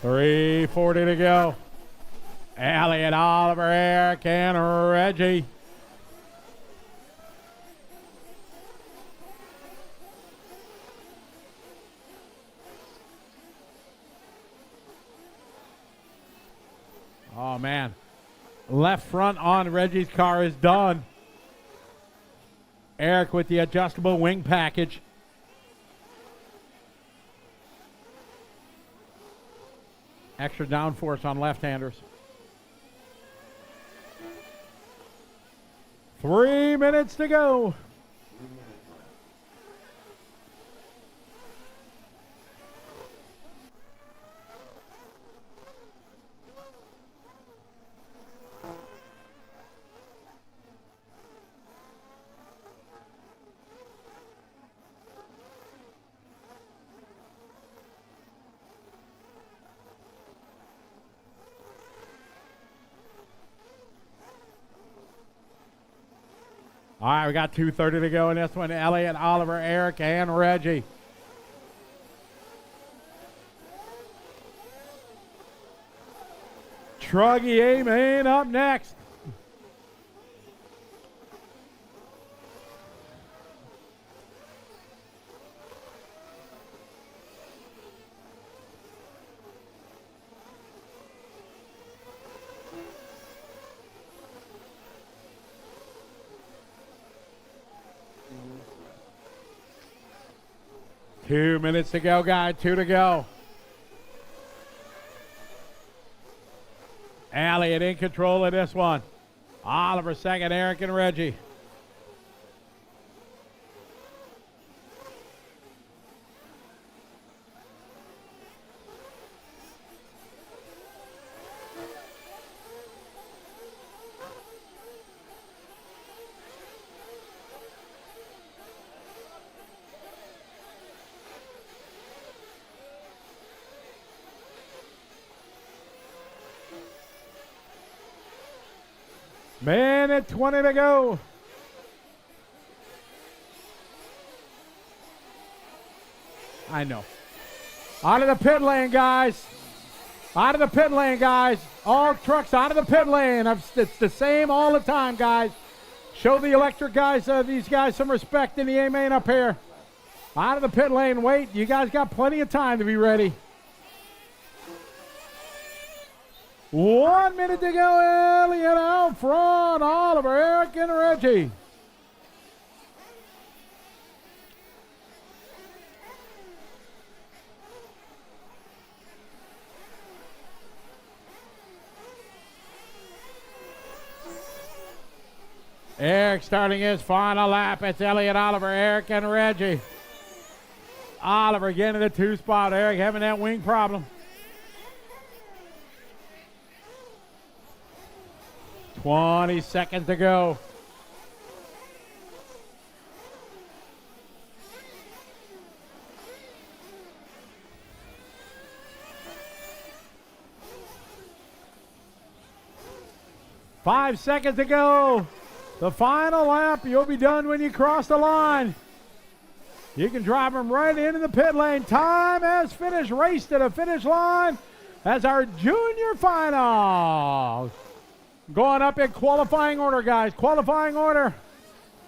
[SPEAKER 2] .340 to go. Elliott, Oliver, Eric, and Reggie. Oh, man. Left front on Reggie's car is done. Eric with the adjustable wing package. Extra downforce on left-handers. 3 minutes to go. All right, we got 2:30 to go in this one. Elliott, Oliver, Eric, and Reggie. Trugy A-Main up next. Two minutes to go, guys. 2 to go. Elliott in control of this one. Oliver second, Eric and Reggie. Minute 20 to go. I know. Out of the pit lane, guys. Out of the pit lane, guys. All trucks out of the pit lane. It's the same all the time, guys. Show the electric guys, these guys, some respect in the A main up here. Out of the pit lane. Wait, you guys got plenty of time to be ready. 1 minute to go. Elliott out front. Oliver, Eric, and Reggie. Eric starting his final lap. It's Elliott, Oliver, Eric, and Reggie. Oliver getting the 2 spot. Eric having that wing problem. 20 seconds to go. Five seconds to go. The final lap. You'll be done when you cross the line. You can drive them right into the pit lane. Time has finished. Race to the finish line as our junior finals. Going up in qualifying order, guys. Qualifying order.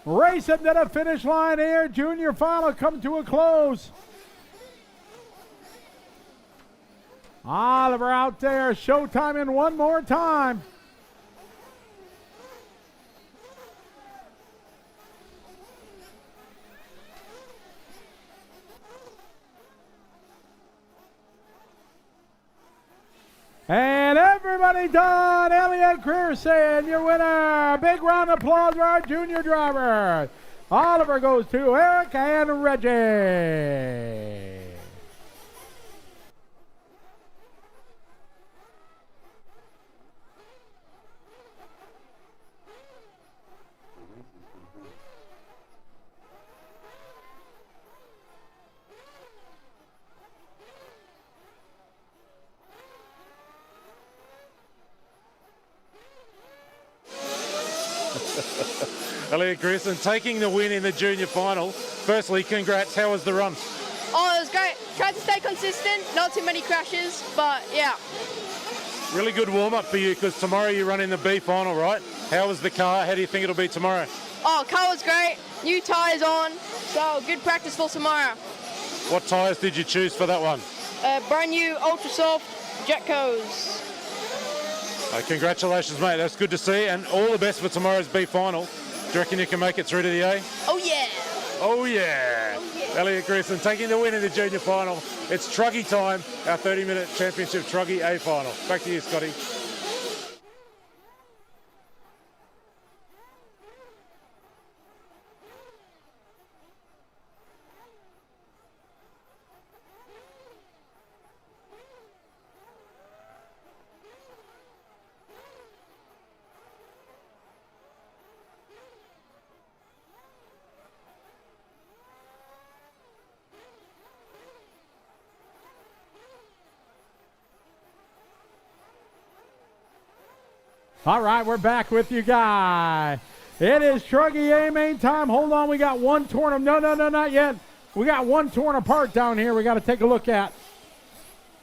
[SPEAKER 2] Racing to the finish line here. Junior final come to a close. Oliver out there. Showtime in one more time. And everybody done. Elliott Grierson, your winner. Big round of applause for our junior driver. Oliver goes to Eric and Reggie.
[SPEAKER 1] Elliott Grierson taking the win in the junior final. Firstly, congrats. How was the run?
[SPEAKER 11] Oh, it was great. Tried to stay consistent, not too many crashes, but yeah.
[SPEAKER 1] Really good warm-up for you because tomorrow you run in the B final, right? How was the car? How do you think it'll be tomorrow?
[SPEAKER 11] Oh, car was great. New tyres on, so good practice for tomorrow.
[SPEAKER 1] What tyres did you choose for that one?
[SPEAKER 11] Brand new Ultra Soft Jetcos.
[SPEAKER 1] Congratulations, mate. That's good to see. And all the best for tomorrow's B final. Do you reckon you can make it through to the A?
[SPEAKER 11] Oh, yeah.
[SPEAKER 1] Oh, yeah.
[SPEAKER 11] Oh, yeah.
[SPEAKER 1] Elliott Grierson taking the win in the junior final. It's Trugy time, our 30-minute championship Trugy A final. Back to you, Scotty.
[SPEAKER 2] All right, we're back with you guys. It is Trugy A main time. Hold on, we got one torn. No, not yet. We got one torn apart down here. We got to take a look at.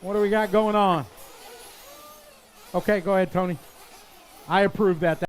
[SPEAKER 2] What do we got going on? Okay, go ahead, Tony. I approve that.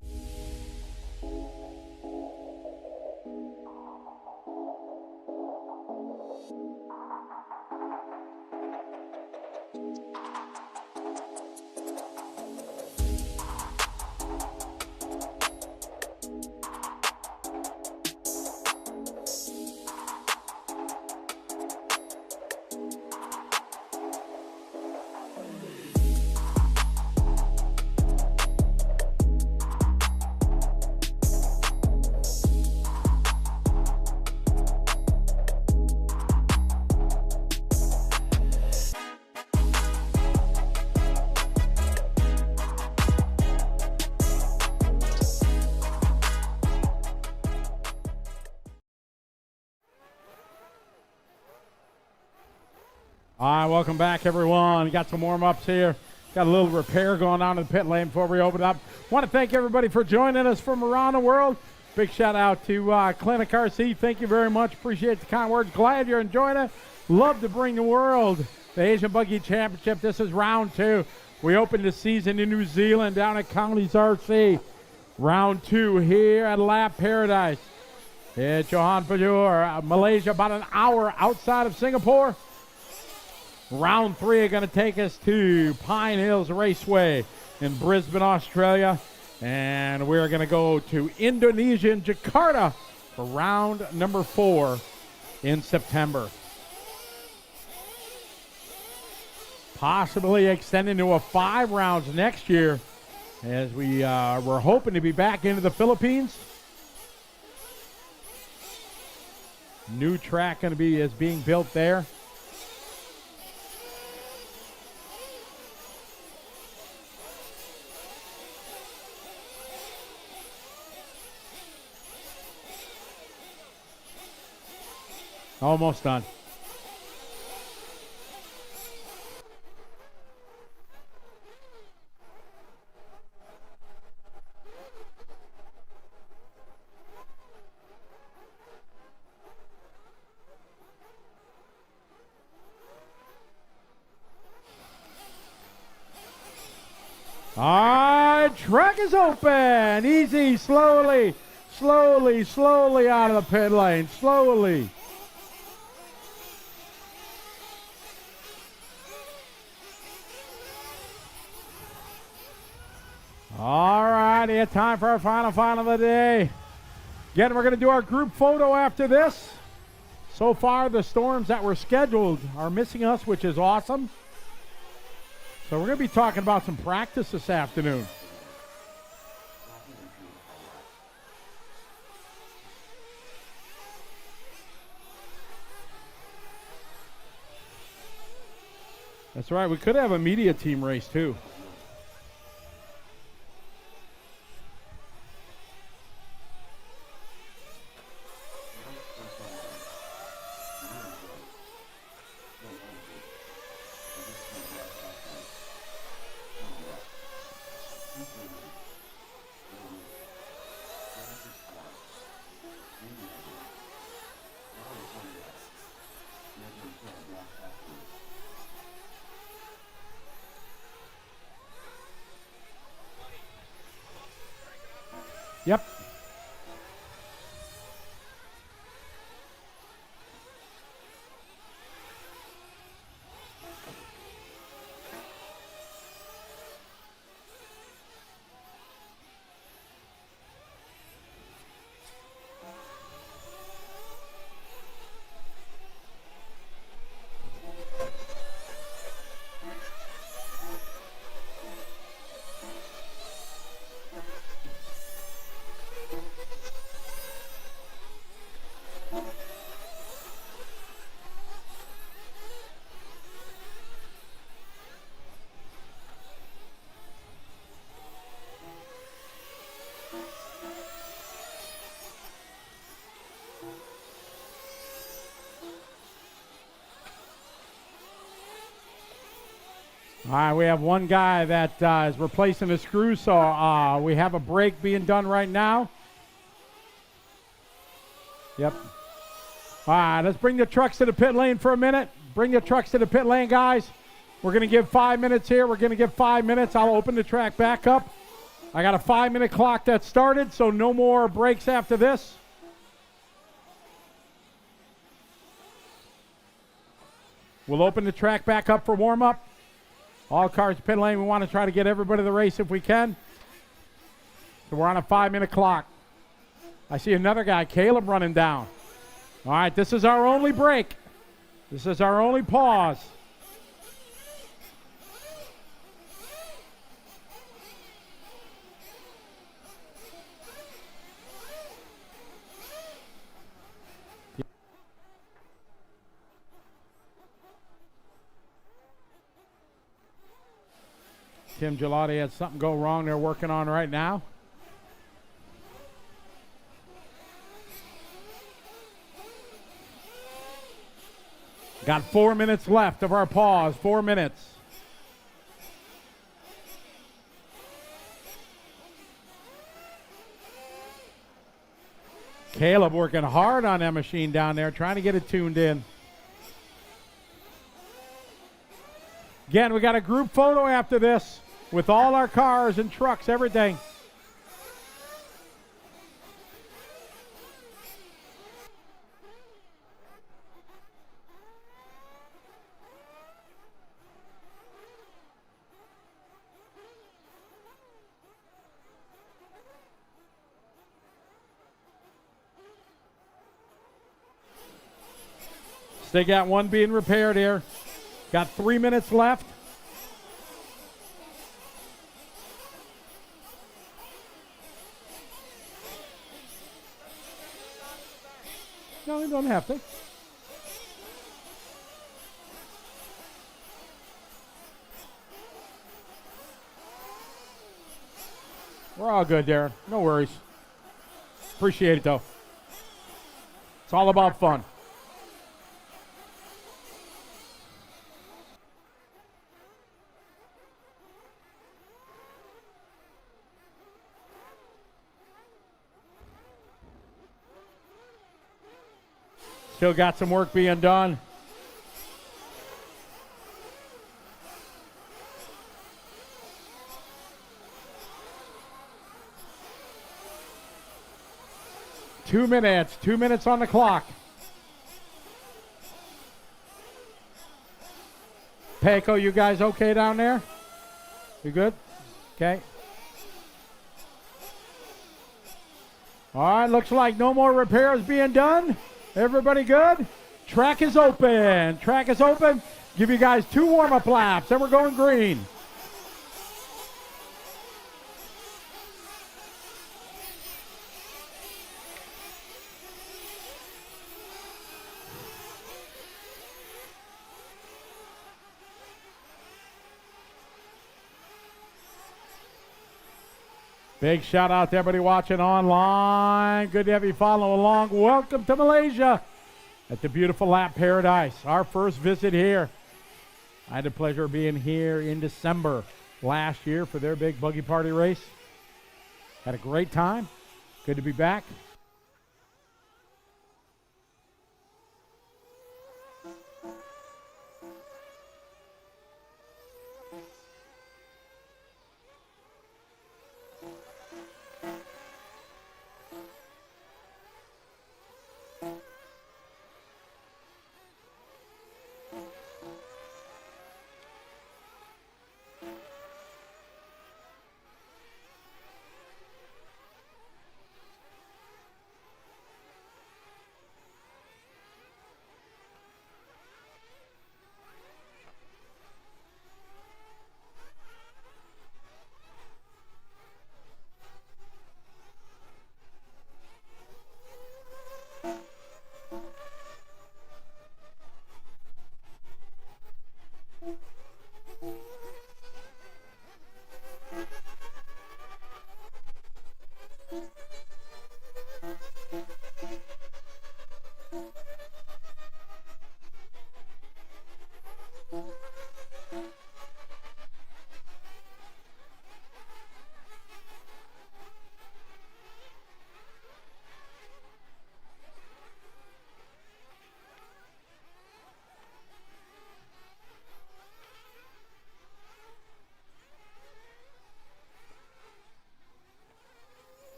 [SPEAKER 2] All right, welcome back, everyone. Got some warm-ups here. Got a little repair going on in the pit lane before we open up. Want to thank everybody for joining us from around the world. Big shout-out to Clinic RC. Thank you very much. Appreciate the kind words. Glad you're enjoying it. Love to bring the world the Asian Buggy Championship. This is round 2. We opened the season in New Zealand down at Counties RC. Round 2 here at Lap Paradise. It's Johannespur, Malaysia, about an hour outside of Singapore. Round 3 are going to take us to Pine Hills Raceway in Brisbane, Australia. And we're going to go to Indonesia in Jakarta for round number 4 in September. Possibly extending to a 5 rounds next year as we're hoping to be back into the Philippines. New track is being built there. Almost done. All right, track is open. Easy, slowly out of the pit lane, slowly. All righty, it's time for our final of the day. Again, we're going to do our group photo after this. So far, the storms that were scheduled are missing us, which is awesome. So we're going to be talking about some practice this afternoon. That's right, we could have a media team race too. Yep. All right, we have one guy that is replacing the screw, so we have a break being done right now. Yep. All right, let's bring the trucks to the pit lane for a minute. Bring the trucks to the pit lane, guys. We're going to give 5 minutes here. We're going to give 5 minutes. I'll open the track back up. I got a 5-minute clock that started, so no more breaks after this. We'll open the track back up for warm-up. All cars pit lane. We want to try to get everybody to the race if we can. So we're on a 5-minute clock. I see another guy, Caleb, running down. All right, this is our only break. This is our only pause. Tim Gelati had something go wrong they're working on right now. Got 4 minutes left of our pause. 4 minutes. Caleb working hard on that machine down there, trying to get it tuned in. Again, we got a group photo after this with all our cars and trucks, everything. They got one being repaired here. Got 3 minutes left. No, you don't have to. We're all good, Darren. No worries. Appreciate it, though. It's all about fun. Still got some work being done. Two minutes on the clock. Peko, you guys okay down there? You good? Okay. All right, looks like no more repairs being done. Everybody good? Track is open. Track is open. Give you guys 2 warm-up laps, then we're going green. Big shout out to everybody watching online. Good to have you follow along. Welcome to Malaysia at the beautiful Lap Paradise. Our first visit here. I had the pleasure of being here in December last year for their big buggy party race. Had a great time. Good to be back.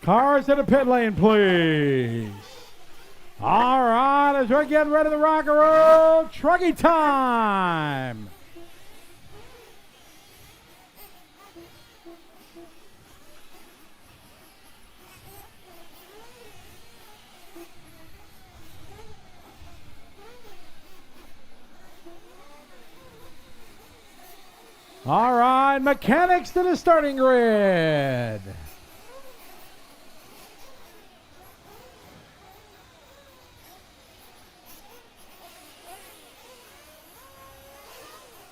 [SPEAKER 2] Cars to the pit lane, please. All right, as we're getting ready to rock and roll, Trugy time. All right, mechanics to the starting grid.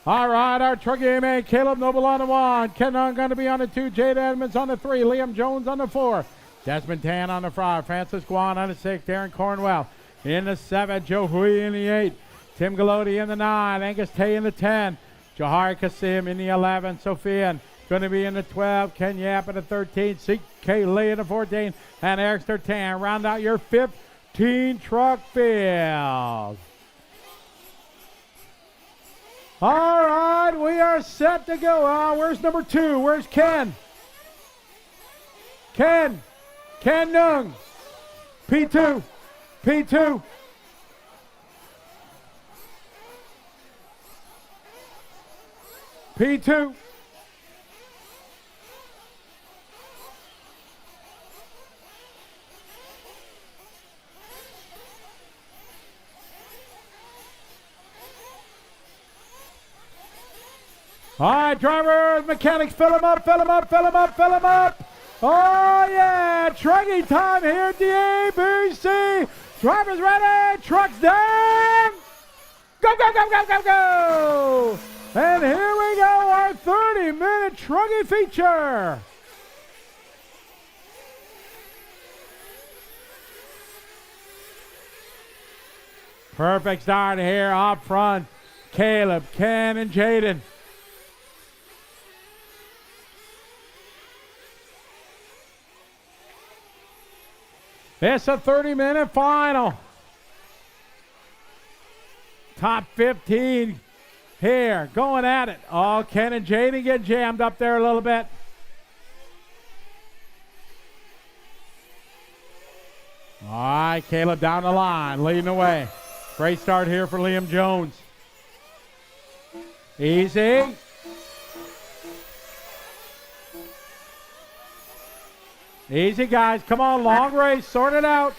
[SPEAKER 2] All right, our Trugy man, Caleb Noble on the 1. Ken Nunn going to be on the 2. Jade Edmonds on the 3. Liam Jones on the 4. Desmond Tan on the 5. Francis Guan on the 6. Darren Cornwell in the 7. Joe Hui in the 8. Tim Galoti in the 9. Angus Tay in the 10. Jahari Kasim in the 11. Sophian going to be in the 12. Ken Yap in the 13. C.K. Lee in the 14. And Eric 13. Round out your 15 truck field. All right, we are set to go. Where's number 2? Where's Ken? Ken Nung. P2. P2. P2. All right, drivers, mechanics, fill them up, fill them up, fill them up, fill them up. Oh, yeah, Trugy time here at the ABC. Drivers ready, trucks down. Go, go, go, go, go, go. And here we go, our 30-minute Trugy feature. Perfect start here up front. Caleb, Ken, and Jaden. It's a 30-minute final. Top 15 here, going at it. Oh, Ken and Jaden get jammed up there a little bit. All right, Caleb down the line, leading the way. Great start here for Liam Jones. Easy. Easy, guys. Come on, long race. Sort it out.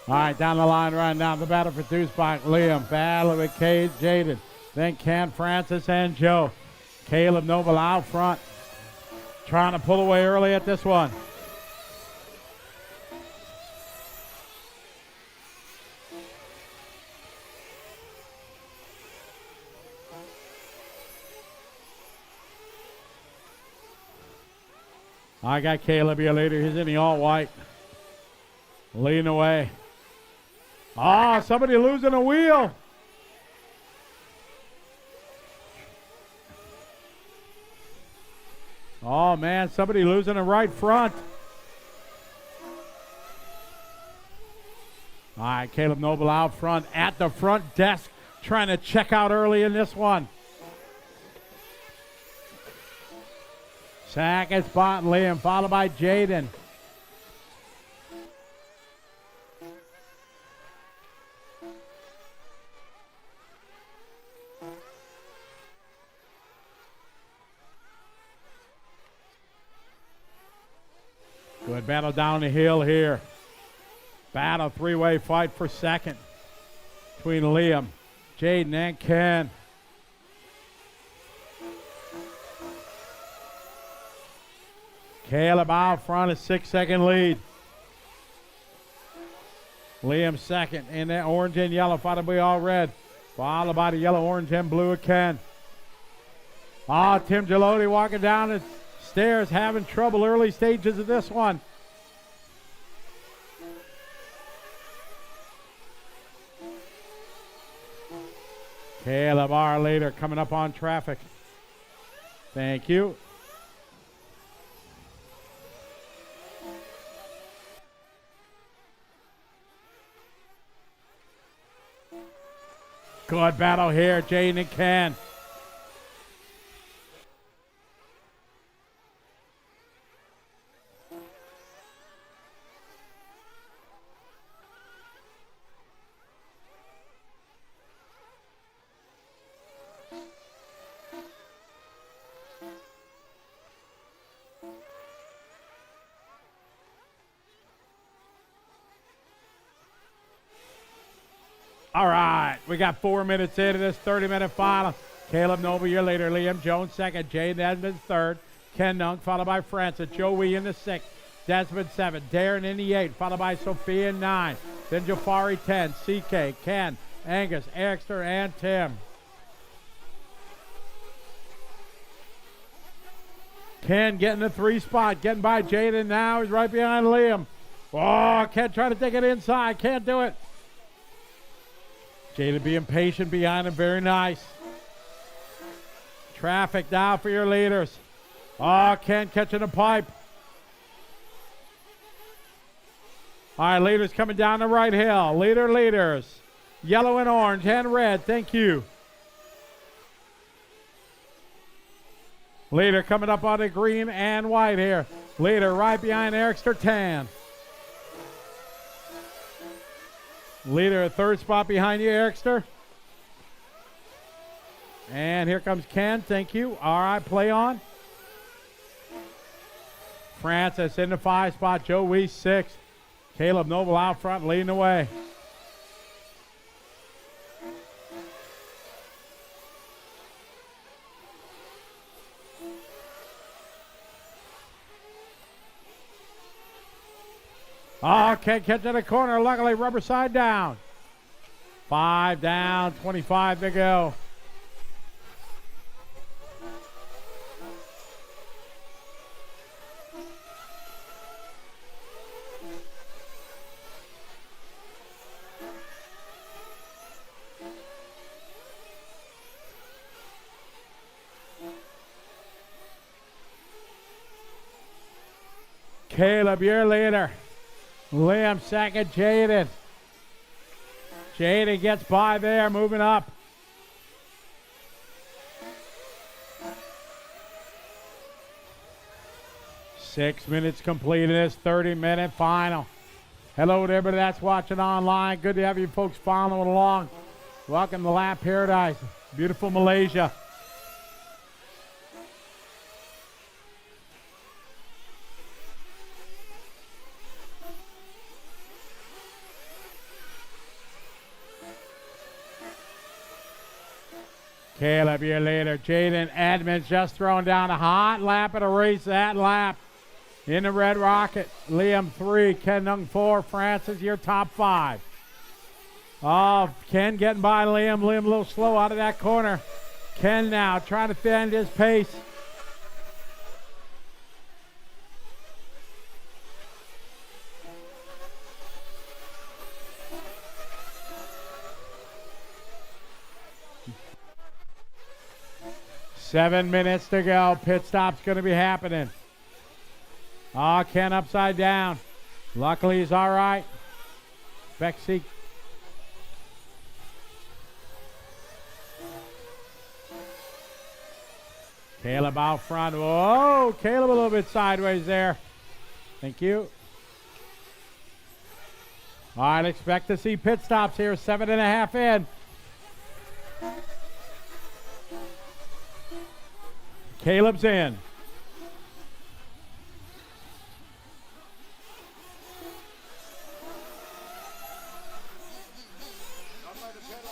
[SPEAKER 2] All right, down the line right now, the battle for 2 spot. Liam, battle with Cade, Jaden. Then Ken, Francis, and Joe. Caleb Noble out front. Trying to pull away early at this one. I got Caleb, your leader. He's in the all white. Leading away. Ah, somebody losing a wheel. Oh, man, somebody losing a right front. All right, Caleb Noble out front at the front desk, trying to check out early in this one. Second spot, Liam, followed by Jaden. Good battle down the hill here. Battle, 3-way fight for second between Liam, Jaden, and Ken. Caleb out front, a 6-second lead. Liam second in that orange and yellow, followed by all red. Followed by the yellow, orange, and blue of Ken. Tim Geloti walking down the stairs, having trouble early stages of this one. Caleb, our leader, coming up on traffic. Thank you. Good battle here, Jaden and Ken. All right, we got 4 minutes into this 30-minute final. Caleb Noble, your leader. Liam Jones second. Jaden Edmonds third. Ken Nunk, followed by Francis. Joey in the sixth. Desmond 7. Darren in the 8, followed by Sophia in 9. Then Jafari 10. CK, Ken, Angus, Exter, and Tim. Ken getting the 3 spot. Getting by Jaden now. He's right behind Liam. Oh, Ken trying to take it inside. Can't do it. Jaden being patient behind him. Very nice. Traffic now for your leaders. Oh, Ken catching a pipe. All right, leaders coming down the right hill. Leaders. Yellow and orange and red. Thank you. Leader coming up on the green and white here. Leader right behind Ericster Tan. Leader, third spot behind you, Ericster. And here comes Ken. Thank you. All right, play on. Francis in the 5 spot. Joe Weiss 6. Caleb Noble out front leading the way. Oh, can't catch in the corner. Luckily, rubber side down. 5 down, 25 to go. Caleb, your leader. Liam second, Jaden. Jaden gets by there, moving up. Six minutes complete in this 30-minute final. Hello to everybody that's watching online. Good to have you folks following along. Welcome to Lap Paradise, beautiful Malaysia. Caleb, your leader. Jaden Edmonds just throwing down a hot lap at a race that lap. In the red rocket, Liam 3, Ken Nung 4, Francis, your top 5. Oh, Ken getting by Liam. Liam a little slow out of that corner. Ken now trying to defend his pace. Seven minutes to go. Pit stop's going to be happening. Oh, Ken upside down. Luckily, he's all right. Bexy. Caleb out front. Whoa, Caleb a little bit sideways there. Thank you. All right, expect to see pit stops here. 7.5 in. Caleb's in.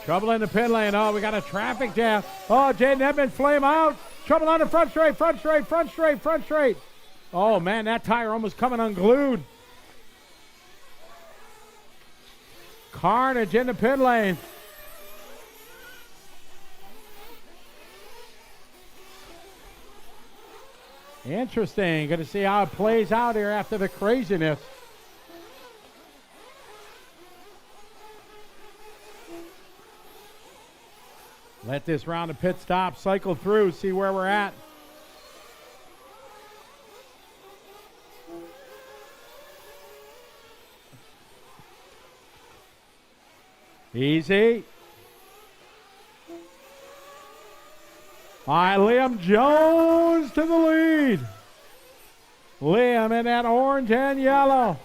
[SPEAKER 2] Trouble in the pit lane. Oh, we got a traffic jam. Oh, Jaden Edmonds flame out. Trouble on the front straight. Oh, man, that tire almost coming unglued. Carnage in the pit lane. Interesting. Going to see how it plays out here after the craziness. Let this round of pit stops cycle through, see where we're at. Easy. All right, Liam Jones to the lead. Liam in that orange and yellow.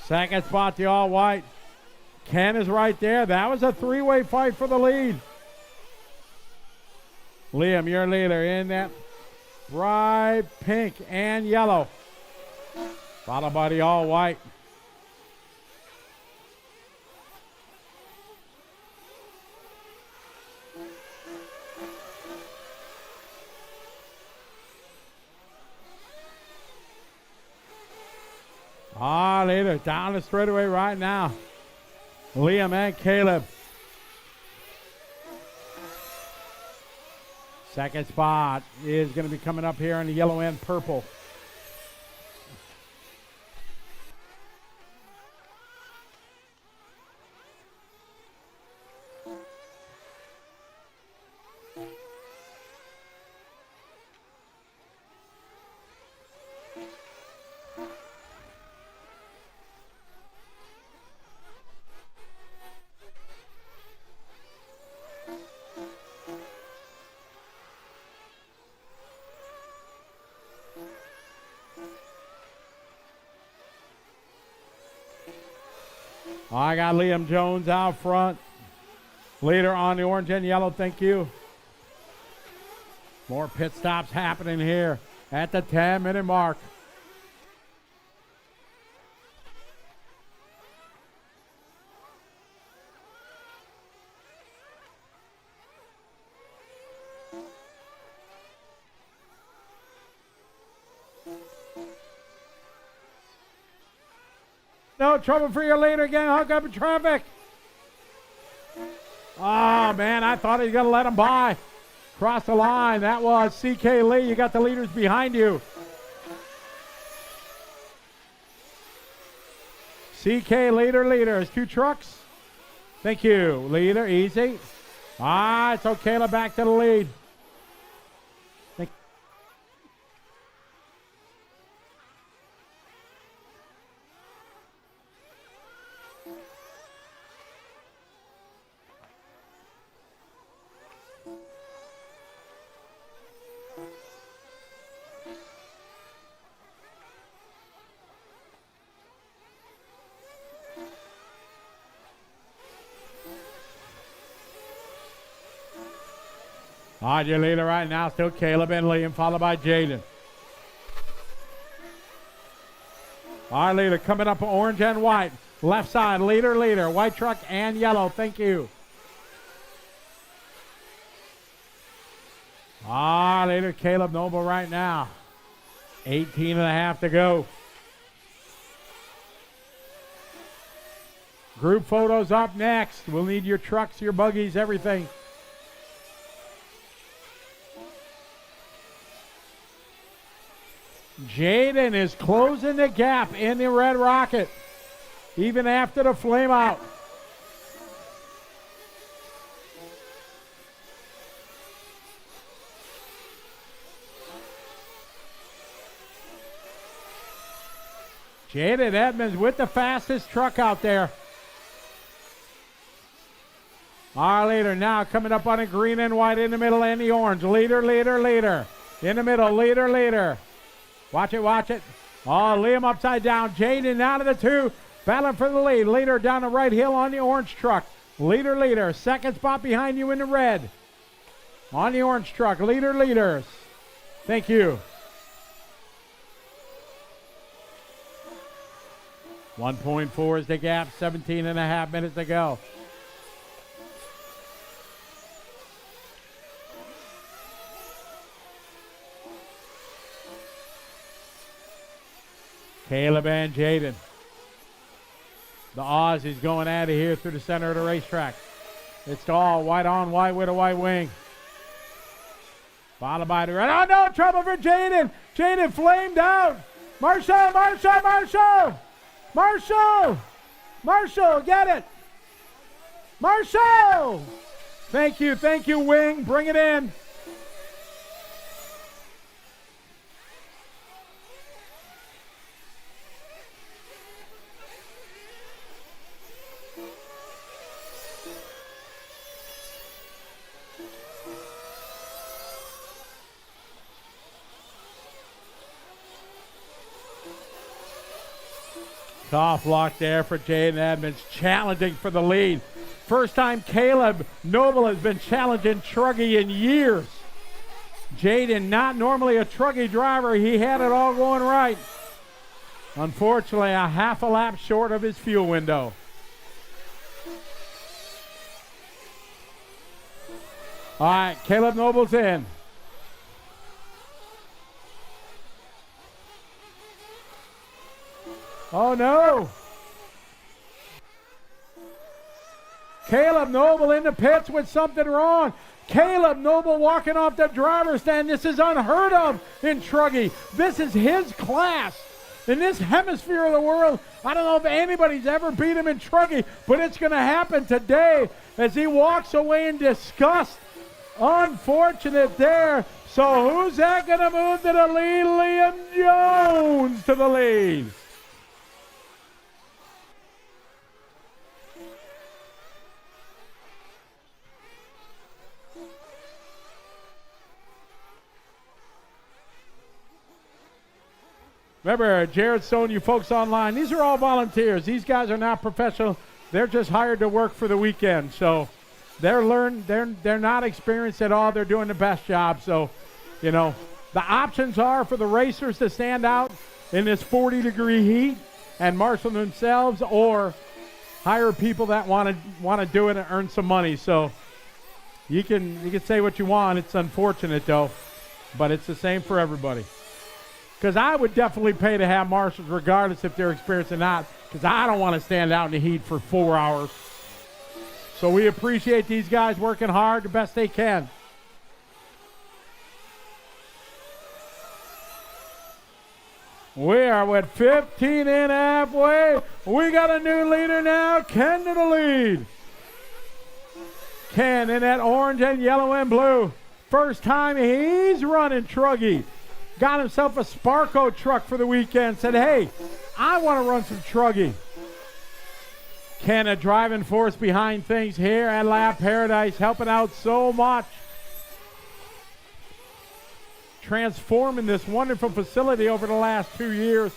[SPEAKER 2] Second spot, the all-white. Ken is right there. That was a three-way fight for the lead. Liam, your leader in that bright pink and yellow. Followed by the all-white. Leader down the straightaway right now. Liam and Caleb. Second spot is going to be coming up here in the yellow and purple. I got Liam Jones out front. Leader on the orange and yellow, thank you. More pit stops happening here at the 10-minute mark. No trouble for your leader, getting hooked up in traffic. Oh, man, I thought he was going to let him by. Cross the line. That was C.K. Lee. You got the leaders behind you. C.K. leader. Two trucks. Thank you. Leader, easy. So Kayla back to the lead. All right, your leader right now, still Caleb and Liam, followed by Jaden. All right, leader coming up orange and white. Left side, leader, white truck and yellow, thank you. All right, leader Caleb Noble right now. 18 and a half to go. Group photos up next. We'll need your trucks, your buggies, everything. Jaden is closing the gap in the red rocket, even after the flame out. Jaden Edmonds with the fastest truck out there. Our leader now coming up on a green and white in the middle and the orange. Leader. In the middle, leader. Watch it. Oh, Liam upside down. Jaden out of the two. Battling for the lead. Leader down the right hill on the orange truck. Leader. Second spot behind you in the red. On the orange truck. Leaders. Thank you. 1.4 is the gap. 17 and a half minutes to go. Caleb and Jaden. The Aussies going out of here through the center of the racetrack. It's all white on white with a white wing. Followed by the red. Oh, no, trouble for Jaden. Jaden flamed out. Marshall, get it. Marshall! Thank you, Wing. Bring it in. Tough block there for Jaden Edmonds, challenging for the lead. First time Caleb Noble has been challenging Trugy in years. Jaden, not normally a Trugy driver, he had it all going right. Unfortunately, a half a lap short of his fuel window. All right, Caleb Noble's in. Oh no! Caleb Noble in the pits with something wrong. Caleb Noble walking off the driver's stand. This is unheard of in Trugy. This is his class. In this hemisphere of the world, I don't know if anybody's ever beat him in Trugy, but it's going to happen today as he walks away in disgust. Unfortunate there. So who's that going to move to the lead? Liam Jones to the lead. Remember, Jared Stone, you folks online, these are all volunteers. These guys are not professional. They're just hired to work for the weekend. So they're not experienced at all. They're doing the best job. So, you know, the options are for the racers to stand out in this 40-degree heat and marshal themselves, or hire people that want to do it and earn some money. So you can say what you want. It's unfortunate, though, but it's the same for everybody. Because I would definitely pay to have marshals regardless if they're experienced or not, because I don't want to stand out in the heat for 4 hours. So we appreciate these guys working hard the best they can. We are with 15 in halfway. We got a new leader now, Ken to the lead. Ken in that orange and yellow and blue. First time he's running Trugy. Got himself a Sparco truck for the weekend. Said, hey, I want to run some Trugy. Ken, a driving force behind things here at Lab Paradise, helping out so much. Transforming this wonderful facility over the last 2 years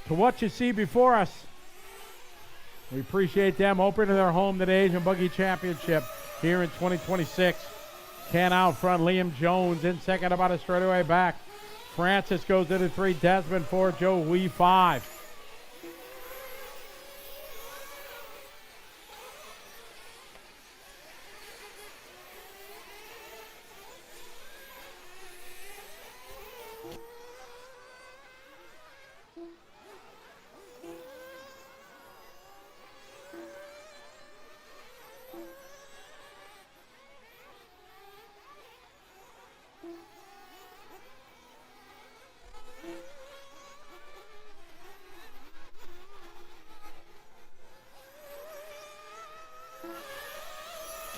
[SPEAKER 2] to what you see before us. We appreciate them opening their home to the Asian Buggy Championship here in 2026. Ken out front, Liam Jones in second, about a straightaway back. Francis goes to the 3, Desmond 4, Joe Wee 5.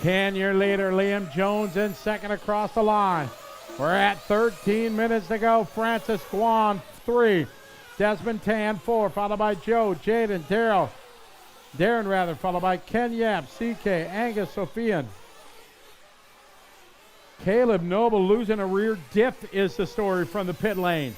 [SPEAKER 2] Ken, your leader, Liam Jones in second across the line. We're at 13 minutes to go. Francis Guan, 3. Desmond Tan, 4, followed by Joe, Jaden, Darren, followed by Ken Yap, CK, Angus, Sophian. Caleb Noble losing a rear diff is the story from the pit lane.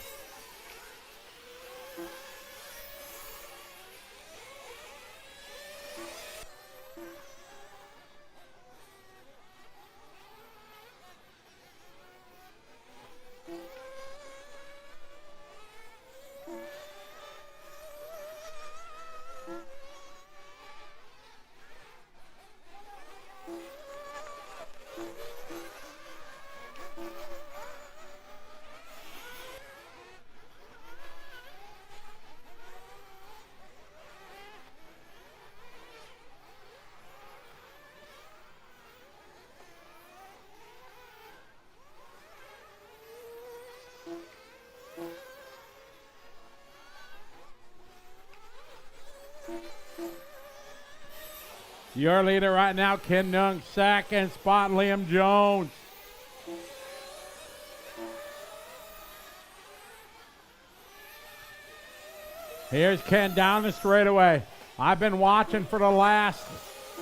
[SPEAKER 2] Your leader right now, Ken Nung. Second spot, Liam Jones. Here's Ken down the straightaway. I've been watching for the last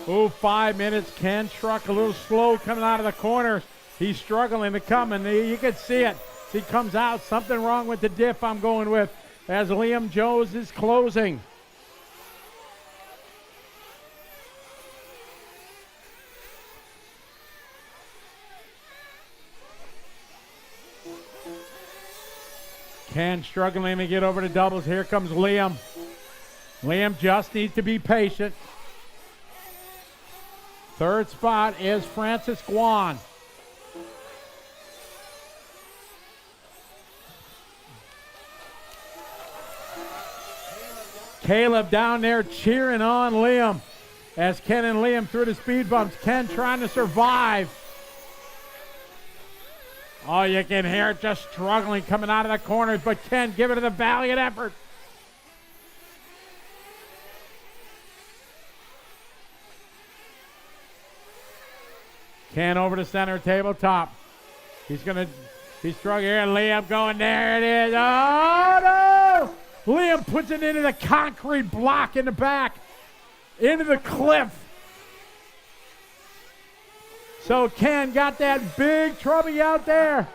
[SPEAKER 2] 5 minutes. Ken struck a little slow coming out of the corners. He's struggling to come, and you can see it. He comes out. Something wrong with the diff I'm going with as Liam Jones is closing. Ken struggling to get over the doubles. Here comes Liam. Liam just needs to be patient. Third spot is Francis Guan. Caleb down there cheering on Liam as Ken and Liam through the speed bumps. Ken trying to survive. Oh, you can hear it just struggling coming out of the corners, but Ken giving it a valiant effort. Ken over the center tabletop. He's struggling here. Liam going, there it is. Oh, no! Liam puts it into the concrete block in the back, into the cliff. So Ken got that big Trugy out there,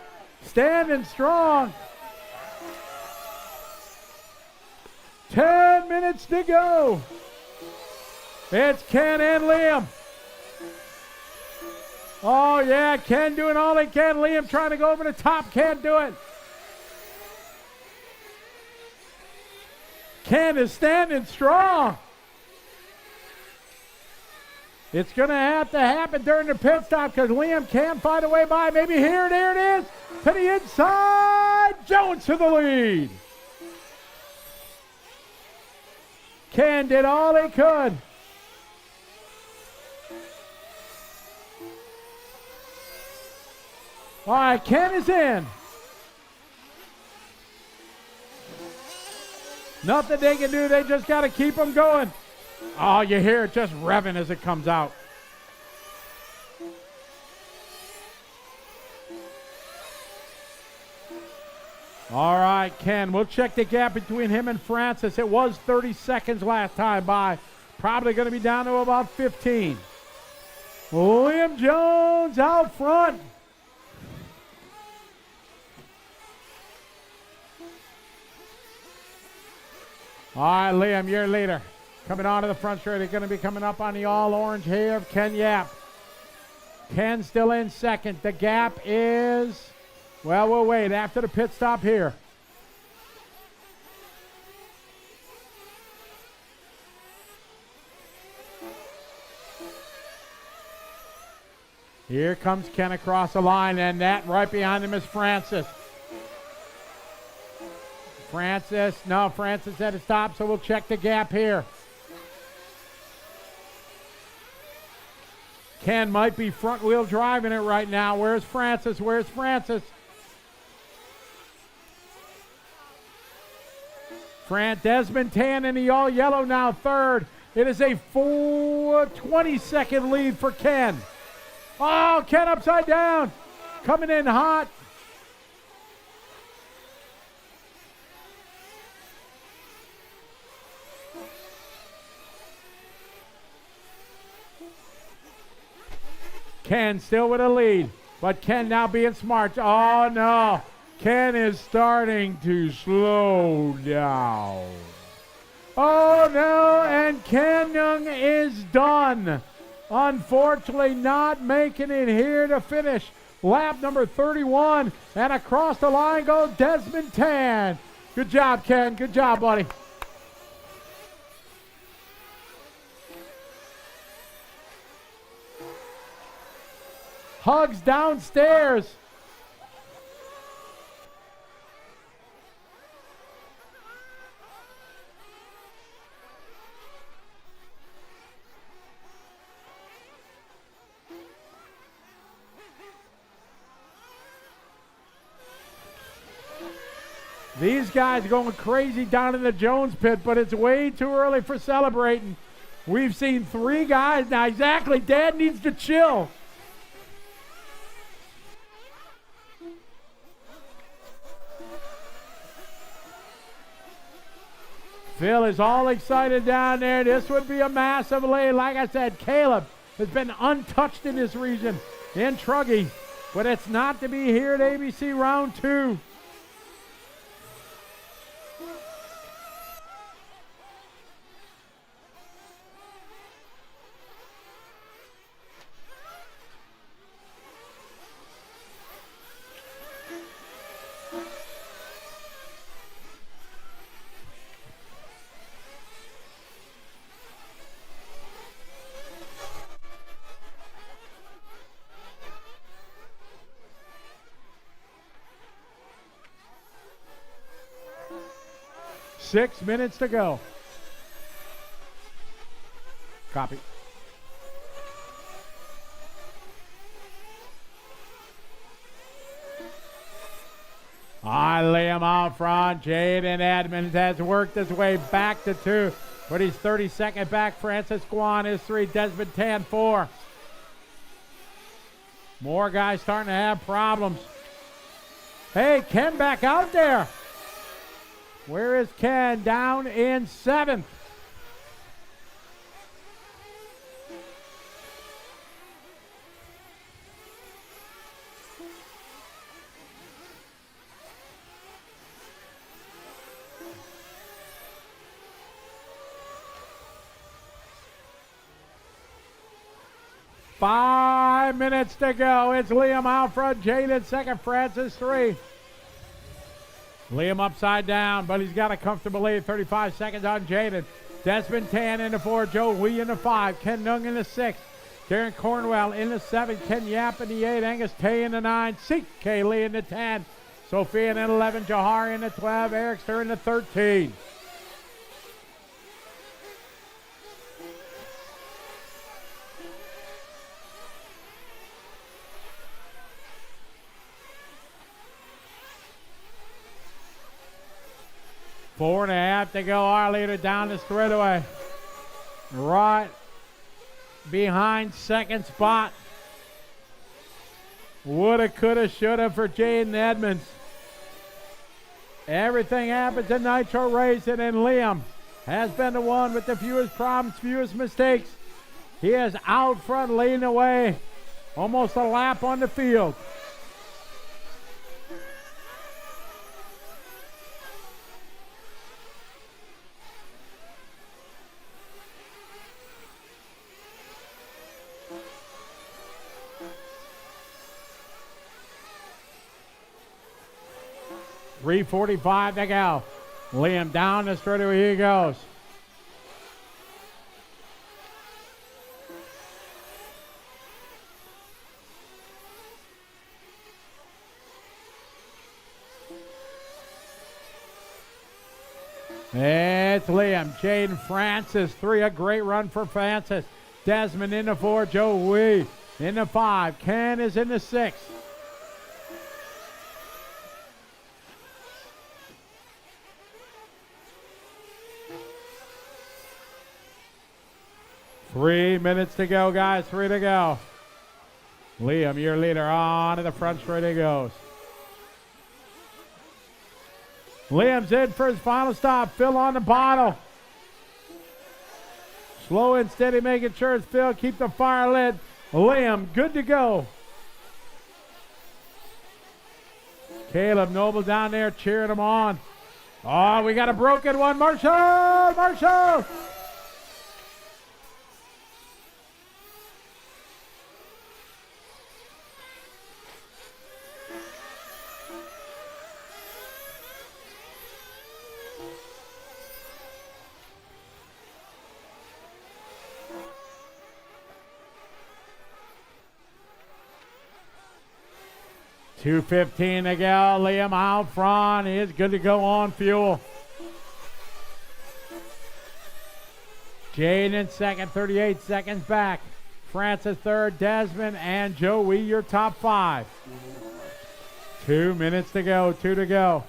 [SPEAKER 2] standing strong. 10 minutes to go. It's Ken and Liam. Oh, yeah, Ken doing all he can. Liam trying to go over the top, can't do it. Ken is standing strong. It's going to have to happen during the pit stop because Liam can't find a way by. Maybe here, there it is. To the inside. Jones to the lead. Ken did all he could. All right, Ken is in. Nothing they can do. They just got to keep him going. Oh, you hear it just revving as it comes out. All right, Ken, we'll check the gap between him and Francis. It was 30 seconds last time by. Probably going to be down to about 15. Liam Jones out front. All right, Liam, your leader. Coming onto the front straight. He's going to be coming up on the all-orange hair of Ken Yap. Ken still in second. The gap is, well, we'll wait after the pit stop here. Here comes Ken across the line, and that right behind him is Francis. Francis had to stop, so we'll check the gap here. Ken might be front wheel driving it right now. Where's Francis? Desmond Tan in the all yellow now third. It is a 20-second lead for Ken. Oh, Ken upside down. Coming in hot. Ken still with a lead, but Ken now being smart. Oh, no. Ken is starting to slow down. Oh, no, and Ken Young is done. Unfortunately, not making it here to finish. Lap number 31, and across the line goes Desmond Tan. Good job, Ken. Good job, buddy. Hugs downstairs. These guys going crazy down in the Jones pit, but it's way too early for celebrating. We've seen 3 guys now. Exactly. Dad needs to chill. Phil is all excited down there. This would be a massive lead. Like I said, Caleb has been untouched in this region in Trugy, but it's not to be here at ABC round 2. Six minutes to go. Copy. Liam out front. Jaden Edmonds has worked his way back to 2, but he's 32nd back. Francis Guan is 3. Desmond Tan 4. More guys starting to have problems. Hey, Ken back out there. Where is Ken? Down in 7th. Five minutes to go. It's Liam out front. Jaden second. Francis 3. Liam upside down, but he's got a comfortable lead. 35 seconds on Jaden. Desmond Tan in the 4. Joe Wee in the 5. Ken Nung in the 6. Darren Cornwell in the 7. Ken Yap in the 8. Angus Tay in the 9. C.K. Lee in the 10. Sophia in the 11. Jahar in the 12. Eric Stir in the 13. Four and a half to go. Our leader down the straightaway. Right behind second spot. Woulda, coulda, shoulda for Jaden Edmonds. Everything happens in Nitro racing, and Liam has been the one with the fewest problems, fewest mistakes. He is out front leading away. Almost a lap on the field. .345 to go. Liam down the straightaway he goes. It's Liam. Jaden Francis 3. A great run for Francis. Desmond in the 4. Joe Wee in the 5. Ken is in the 6. Three minutes to go, guys. 3 to go. Liam, your leader, on to the front straight he goes. Liam's in for his final stop. Phil on the bottle. Slow and steady, making sure it's Phil. Keep the fire lit. Liam, good to go. Caleb Noble down there cheering him on. Oh, we got a broken one. Marshall! Marshall! .215 to go. Liam out front. He is good to go on fuel. Jaden second, 38 seconds back. Francis third, Desmond and Joey your top 5. 2 minutes to go, 2 to go.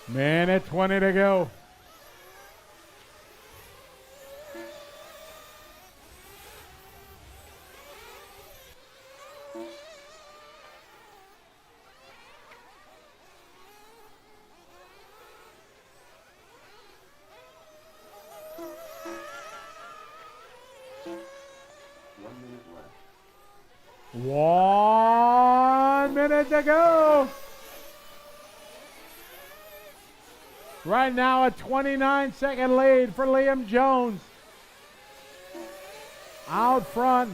[SPEAKER 2] Minute 20 to go. One minute to go. Right now a 29-second lead for Liam Jones. Out front,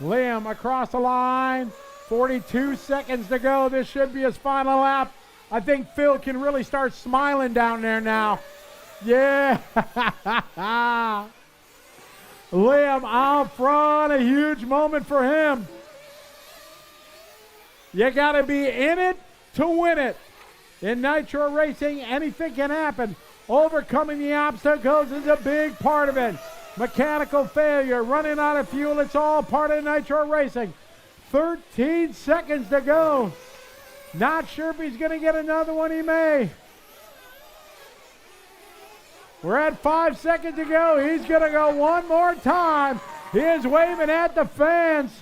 [SPEAKER 2] Liam across the line. 42 seconds to go. This should be his final lap. I think Phil can really start smiling down there now. Yeah. Liam out front, a huge moment for him. You got to be in it to win it. In nitro racing, anything can happen. Overcoming the obstacles is a big part of it. Mechanical failure, running out of fuel, it's all part of nitro racing. 13 seconds to go. Not sure if he's going to get another one. He may. We're at 5 seconds to go. He's going to go one more time. He is waving at the fans.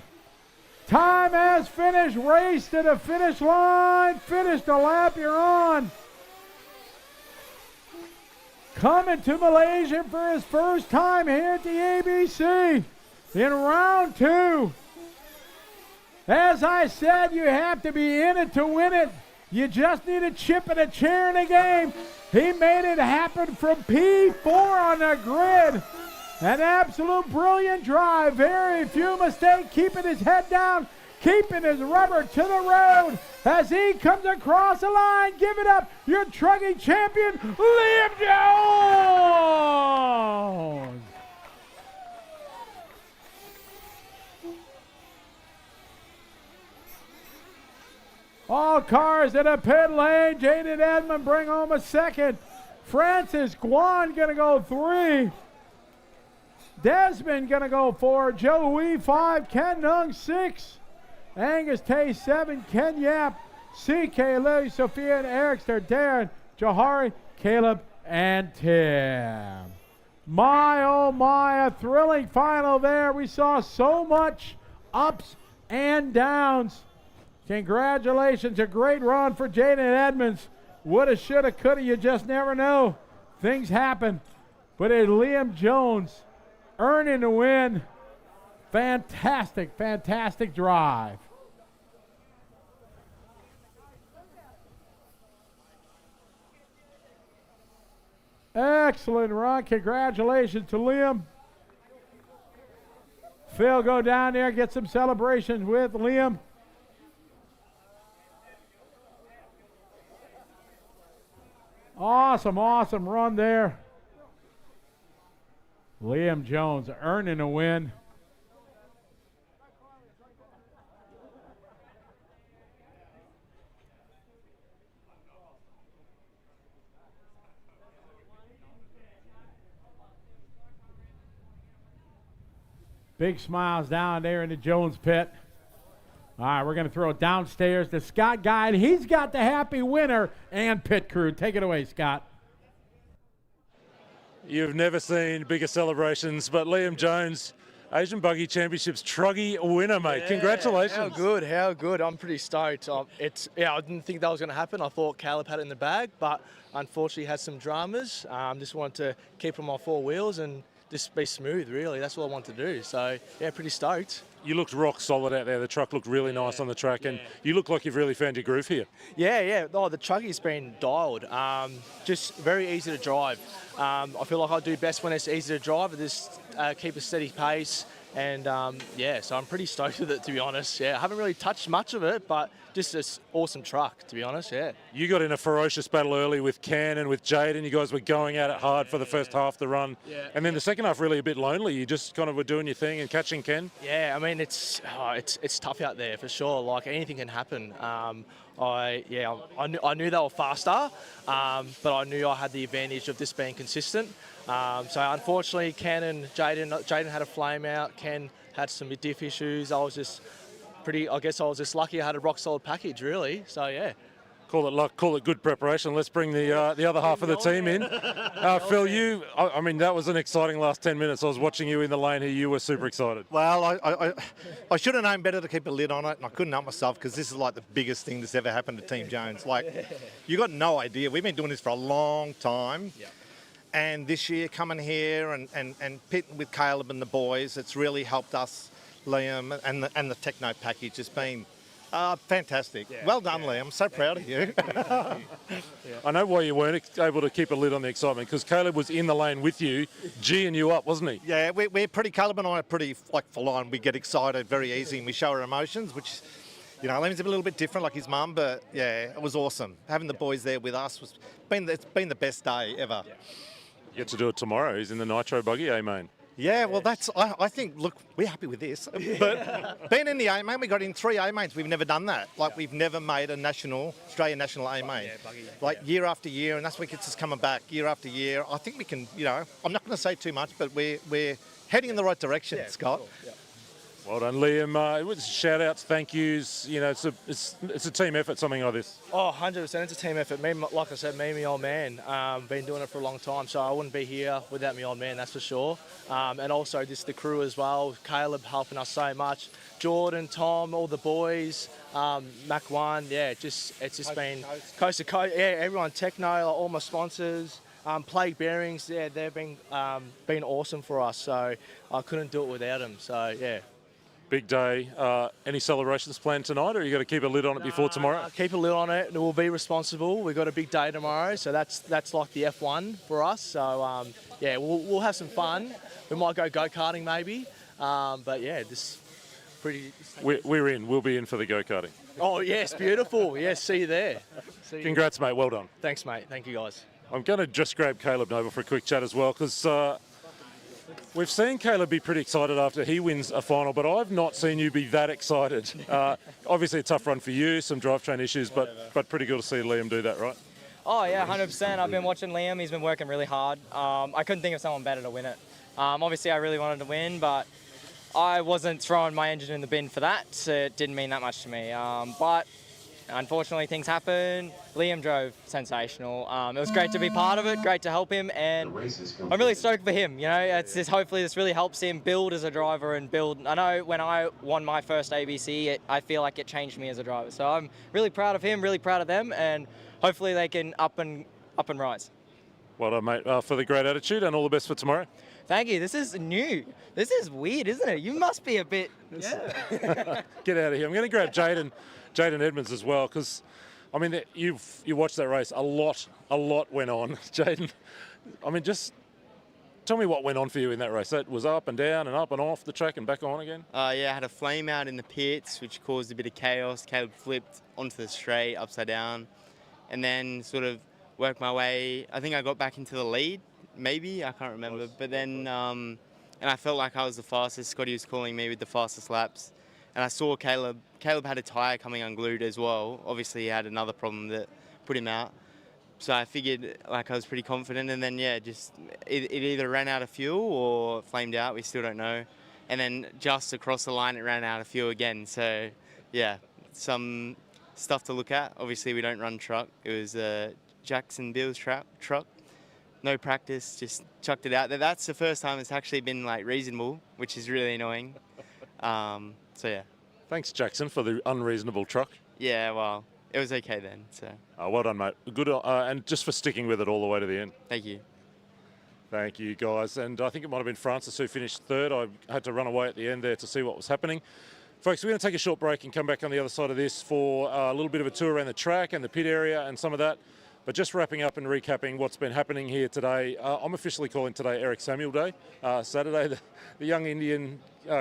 [SPEAKER 2] Time has finished. Race to the finish line. Finish the lap you're on. Coming to Malaysia for his first time here at the ABC in round 2. As I said, you have to be in it to win it. You just need a chip and a chair in a game. He made it happen from P4 on the grid. An absolute brilliant drive. Very few mistakes. Keeping his head down. Keeping his rubber to the road. As he comes across the line. Give it up. Your Trugy champion, Liam Jones. All cars in a pit lane. Jaden Edmond bring home a second. Francis Guan gonna go 3. Desmond gonna go 4. Joe Wee 5. Ken Nung 6. Angus Tay 7. Ken Yap. CK Lily, Sophia and Ericster. Darren, Johari, Caleb, and Tim. My oh my, a thrilling final there. We saw so much ups and downs. Congratulations, a great run for Jaden Edmonds. Woulda, shoulda, coulda, you just never know. Things happen. But it's Liam Jones earning the win. Fantastic, fantastic drive. Excellent run. Congratulations to Liam. Phil, go down there, get some celebrations with Liam. Awesome, awesome run there. Liam Jones earning a win. Big smiles down there in the Jones pit. All right, we're going to throw it downstairs to Scott Guide. He's got the happy winner and pit crew. Take it away, Scott.
[SPEAKER 1] You've never seen bigger celebrations, but Liam Jones, Asian Buggy Championships Trugy winner, mate.
[SPEAKER 5] Yeah,
[SPEAKER 1] Congratulations.
[SPEAKER 5] How good. I'm pretty stoked. I didn't think that was going to happen. I thought Caleb had it in the bag, but unfortunately had some dramas. Just wanted to keep on my 4 wheels and just be smooth, really. That's what I want to do. So, yeah, pretty stoked.
[SPEAKER 1] You looked rock solid out there. The truck looked really nice on the track, and you look like you've really found your groove here.
[SPEAKER 5] Yeah. Oh, the Trugy's been dialed. Just very easy to drive. I feel like I do best when it's easy to drive. I just keep a steady pace. And, so I'm pretty stoked with it, to be honest. Yeah, I haven't really touched much of it, but just an awesome truck, to be honest, yeah.
[SPEAKER 1] You got in a ferocious battle early with Ken and with Jade, and you guys were going at it hard for the first half of the run.
[SPEAKER 5] Yeah.
[SPEAKER 1] And then the second half really a bit lonely. You just kind of were doing your thing and catching Ken.
[SPEAKER 5] Yeah, I mean, it's tough out there for sure. Like, anything can happen. I knew they were faster, but I knew I had the advantage of this being consistent. So unfortunately, Ken and Jaden had a flame out. Ken had some diff issues. I was just lucky I had a rock solid package, really. So yeah.
[SPEAKER 1] Call it luck, call it good preparation. Let's bring the other half of the team in. Phil, I mean, that was an exciting last 10 minutes. I was watching you in the lane here. You were super excited.
[SPEAKER 12] Well, I should have known better to keep a lid on it, and I couldn't help myself because this is like the biggest thing that's ever happened to Team Jones. Like, you got no idea. We've been doing this for a long time. Yeah. And this year coming here and pitting with Caleb and the boys, it's really helped us, Liam, and the techno package has been fantastic. Yeah, well done, Liam. I'm so proud of you.
[SPEAKER 1] I know why you weren't able to keep a lid on the excitement, because Caleb was in the lane with you, G'ing you up, wasn't he?
[SPEAKER 12] Yeah, Caleb and I are pretty full on. We get excited very easy and we show our emotions, which, you know, Liam's a little bit different like his mum, but yeah, it was awesome. Having the boys there with us it's been the best day ever. Yeah.
[SPEAKER 1] You get to do it tomorrow. He's in the Nitro Buggy, main.
[SPEAKER 12] Yeah, well, I think, look, we're happy with this. But being in the A main, we got in 3 A mains. We've never done that. Like, we've never made a Australian national A main. Year after year, and that's what gets us coming back year after year. I think we can, you know, I'm not going to say too much, but we're heading in the right direction, Scott. Cool. Yeah.
[SPEAKER 1] Well done, Liam. It was shout outs, thank yous. You know, it's a team effort, something like this.
[SPEAKER 5] Oh, 100%. It's a team effort. Like I said, me and my old man, been doing it for a long time, so I wouldn't be here without my old man, that's for sure. And also just the crew as well. Caleb helping us so much. Jordan, Tom, all the boys, Mac One, yeah, it's just been coast to coast. Yeah, everyone, Techno, all my sponsors. Plague Bearings, yeah, they've been awesome for us, so I couldn't do it without them. So yeah.
[SPEAKER 1] Big day. Any celebrations planned tonight, or you got to keep a lid on it before tomorrow?
[SPEAKER 5] Keep a lid on it. We'll be responsible. We've got a big day tomorrow, so that's like the F1 for us. So yeah, we'll have some fun. We might go karting maybe, but yeah, this pretty.
[SPEAKER 1] We're in. We'll be in for the go karting.
[SPEAKER 5] Oh yes, beautiful. Yes, see you there.
[SPEAKER 1] Congrats, mate. Well done.
[SPEAKER 5] Thanks, mate. Thank you, guys.
[SPEAKER 1] I'm going to just grab Caleb Noble for a quick chat as well, because we've seen Caleb be pretty excited after he wins a final, but I've not seen you be that excited. Obviously a tough run for you, some drivetrain issues, but pretty good to see Liam do that, right?
[SPEAKER 13] Oh yeah, 100%. I've been watching Liam. He's been working really hard. I couldn't think of someone better to win it. Obviously I really wanted to win, but I wasn't throwing my engine in the bin for that, so it didn't mean that much to me. But unfortunately, things happen. Liam drove sensational. It was great to be part of it, great to help him, and I'm really stoked for him. You know, it's just, hopefully this really helps him build as a driver and build. I know when I won my first ABC, I feel like it changed me as a driver. So I'm really proud of him, really proud of them, and hopefully they can up and rise.
[SPEAKER 1] Well done, mate, for the great attitude, and all the best for tomorrow.
[SPEAKER 13] Thank you. This is new. This is weird, isn't it? You must be a bit. Yeah.
[SPEAKER 1] Get out of here. I'm going to grab Jaden Edmonds as well, because I mean you watched that race. A lot went on. Jaden, I mean, just tell me what went on for you in that race. That was up and down and up and off the track and back on again.
[SPEAKER 14] Yeah, I had a flame out in the pits, which caused a bit of chaos. Caleb flipped onto the straight upside down, and then sort of worked my way. I think I got back into the lead, maybe, I can't remember. But then and I felt like I was the fastest. Scotty was calling me with the fastest laps. And I saw Caleb had a tyre coming unglued as well. Obviously, he had another problem that put him out. So I figured, like, I was pretty confident. And then, yeah, just it either ran out of fuel or flamed out. We still don't know. And then just across the line, it ran out of fuel again. So, yeah, some stuff to look at. Obviously, we don't run truck. It was a Jackson Bill's truck. No practice, just chucked it out there. That's the first time it's actually been, like, reasonable, which is really annoying. So yeah.
[SPEAKER 1] Thanks, Jackson, for the unreasonable truck.
[SPEAKER 14] Yeah, well, it was okay then. So.
[SPEAKER 1] Well done, mate. Good, and just for sticking with it all the way to the end.
[SPEAKER 14] Thank you.
[SPEAKER 1] Thank you, guys. And I think it might have been Francis who finished third. I had to run away at the end there to see what was happening. Folks, we're going to take a short break and come back on the other side of this for a little bit of a tour around the track and the pit area and some of that. But just wrapping up and recapping what's been happening here today. I'm officially calling today Eric Samuel Day. Saturday, the young Indian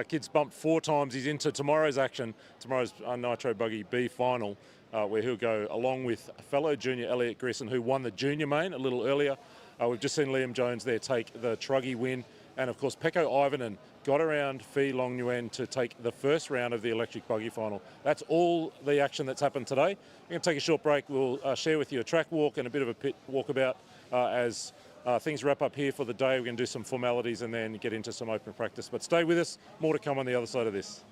[SPEAKER 1] kid's bumped 4 times. He's into tomorrow's action, tomorrow's Nitro Buggy B final, where he'll go along with fellow junior Elliot Grissom, who won the junior main a little earlier. We've just seen Liam Jones there take the Trugy win. And of course, Pecco Ivanen got around Phi Long Nguyen to take the first round of the electric buggy final. That's all the action that's happened today. We're going to take a short break. We'll share with you a track walk and a bit of a pit walkabout as things wrap up here for the day. We're going to do some formalities and then get into some open practice. But stay with us. More to come on the other side of this.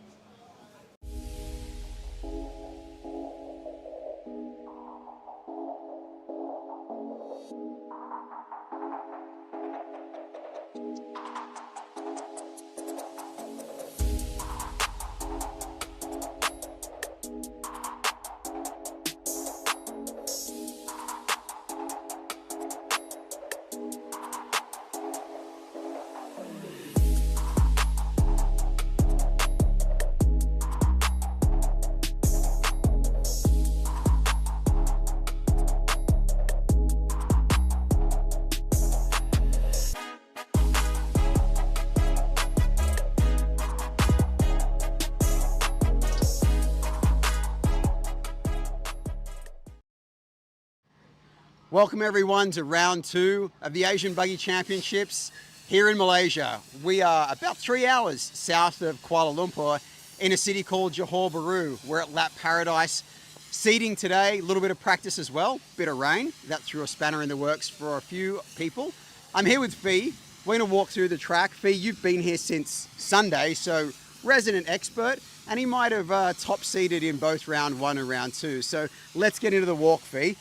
[SPEAKER 15] Welcome everyone to round 2 of the Asian Buggy Championships here in Malaysia. We are about 3 hours south of Kuala Lumpur in a city called Johor Bahru. We're at Lap Paradise. Seating today, a little bit of practice as well, bit of rain. That threw a spanner in the works for a few people. I'm here with Fee. We're gonna walk through the track. Fee, you've been here since Sunday, so resident expert, and he might have top-seeded in both round 1 and round 2. So let's get into the walk, Fee.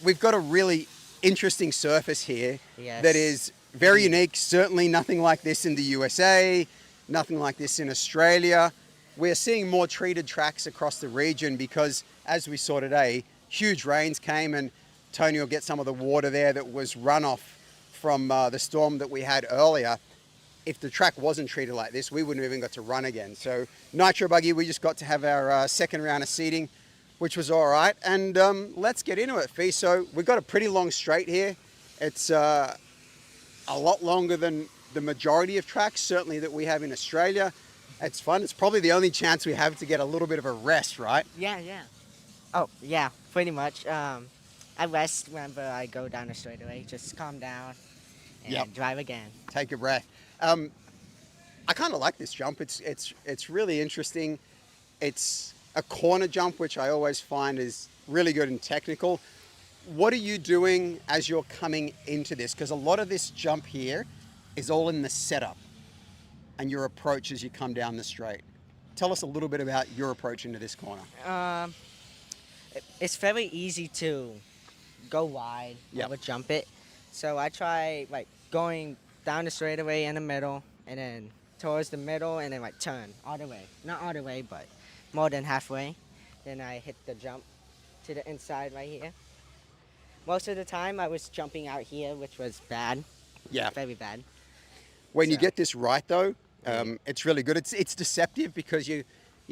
[SPEAKER 15] We've got a really interesting surface here that is very unique. Certainly nothing like this in the USA, nothing like this in Australia. We're seeing more treated tracks across the region because, as we saw today, huge rains came, and Tony will get some of the water there that was runoff from the storm that we had earlier. If the track wasn't treated like this, we wouldn't have even got to run again. So Nitro Buggy, we just got to have our second round of seeding, which was all right. And let's get into it, Fee. So we've got a pretty long straight here. It's a lot longer than the majority of tracks, certainly that we have in Australia. It's fun. It's probably the only chance we have to get a little bit of a rest, right?
[SPEAKER 10] Yeah. Oh, yeah, pretty much. I rest whenever I go down the straightaway. Just calm down and drive again.
[SPEAKER 15] Take a breath. I kind of like this jump. It's really interesting. It's a corner jump, which I always find is really good and technical. What are you doing as you're coming into this? Because a lot of this jump here is all in the setup and your approach as you come down the straight. Tell us a little bit about your approach into this corner.
[SPEAKER 10] It's very easy to go wide or jump it. So I try like going down the straightaway in the middle and then towards the middle and then like turn all the way. Not all the way, but more than halfway. Then I hit the jump to the inside right here. Most of the time I was jumping out here, which was bad.
[SPEAKER 15] Yeah.
[SPEAKER 10] Very bad.
[SPEAKER 15] When you get this right though, it's really good. It's deceptive because you're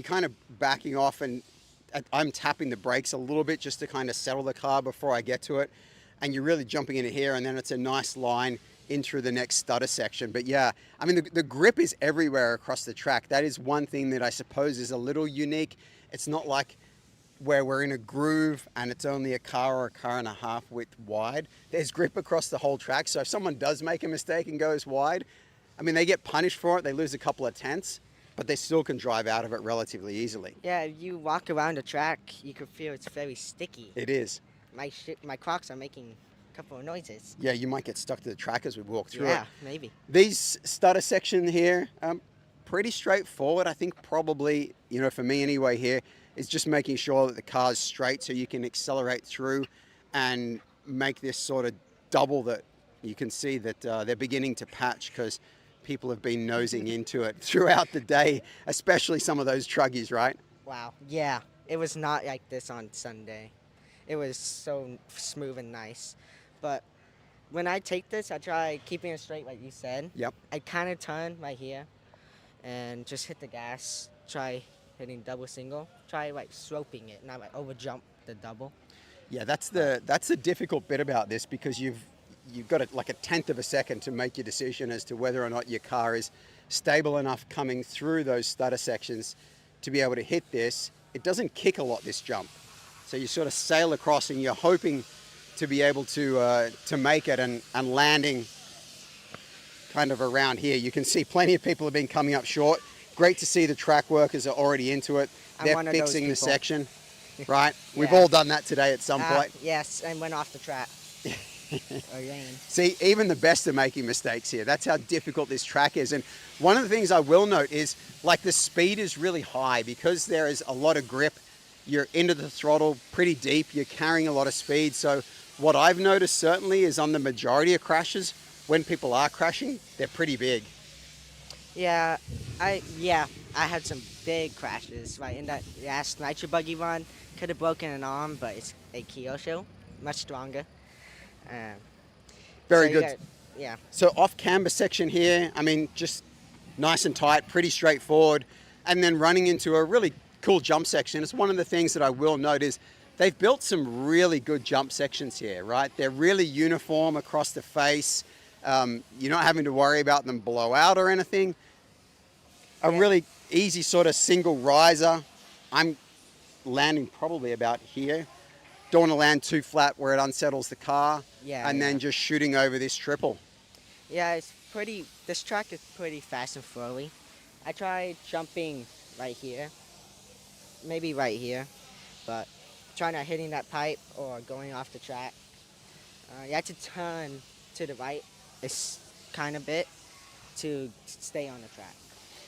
[SPEAKER 15] kind of backing off, and I'm tapping the brakes a little bit just to kind of settle the car before I get to it. And you're really jumping into here, and then it's a nice line in through the next stutter section. But yeah, I mean, the grip is everywhere across the track. That is one thing that I suppose is a little unique. It's not like where we're in a groove and it's only a car or a car and a half width wide. There's grip across the whole track. So if someone does make a mistake and goes wide, I mean, they get punished for it. They lose a couple of tenths, but they still can drive out of it relatively easily.
[SPEAKER 10] Yeah, you walk around the track, you can feel it's very sticky.
[SPEAKER 15] It is.
[SPEAKER 10] My Crocs are making a couple of noises.
[SPEAKER 15] Yeah, you might get stuck to the track as we walk through it.
[SPEAKER 10] Yeah, maybe.
[SPEAKER 15] These stutter section here, pretty straightforward. I think probably, for me anyway here, is just making sure that the car's straight so you can accelerate through and make this sort of double that you can see that they're beginning to patch because people have been nosing into it throughout the day, especially some of those truggies, right?
[SPEAKER 10] Wow, yeah. It was not like this on Sunday. It was so smooth and nice. But when I take this, I try keeping it straight like you said.
[SPEAKER 15] Yep.
[SPEAKER 10] I kind of turn right here and just hit the gas. Try hitting double single. Try like sloping it, not like over jump the double.
[SPEAKER 15] Yeah, that's the difficult bit about this because you've got like a tenth of a second to make your decision as to whether or not your car is stable enough coming through those stutter sections to be able to hit this. It doesn't kick a lot, this jump. So you sort of sail across and you're hoping to be able to make it and landing kind of around here. You can see plenty of people have been coming up short. Great to see the track workers are already into it. They're fixing the section, right?
[SPEAKER 10] Yeah.
[SPEAKER 15] We've all done that today at some point.
[SPEAKER 10] Yes, and went off the track.
[SPEAKER 15] See, even the best are making mistakes here. That's how difficult this track is. And one of the things I will note is, like, the speed is really high because there is a lot of grip. You're into the throttle pretty deep. You're carrying a lot of speed. So what I've noticed certainly is on the majority of crashes, when people are crashing, they're pretty big.
[SPEAKER 10] Yeah, I had some big crashes. Right in that last Nitro Buggy run, could have broken an arm, but it's a Kyosho, much stronger.
[SPEAKER 15] Very good.
[SPEAKER 10] Yeah.
[SPEAKER 15] So off camber section here, I mean, just nice and tight, pretty straightforward. And then running into a really cool jump section. It's one of the things that I will note is they've built some really good jump sections here, right? They're really uniform across the face. You're not having to worry about them blow out or anything. A really easy sort of single riser. I'm landing probably about here. don't want to land too flat where it unsettles the car.
[SPEAKER 10] Yeah,
[SPEAKER 15] And then just shooting over this triple.
[SPEAKER 10] Yeah, this track is pretty fast and flowy. I tried jumping right here, maybe right here, but trying not hitting that pipe or going off the track. You have to turn to the right a kind of bit to stay on the track.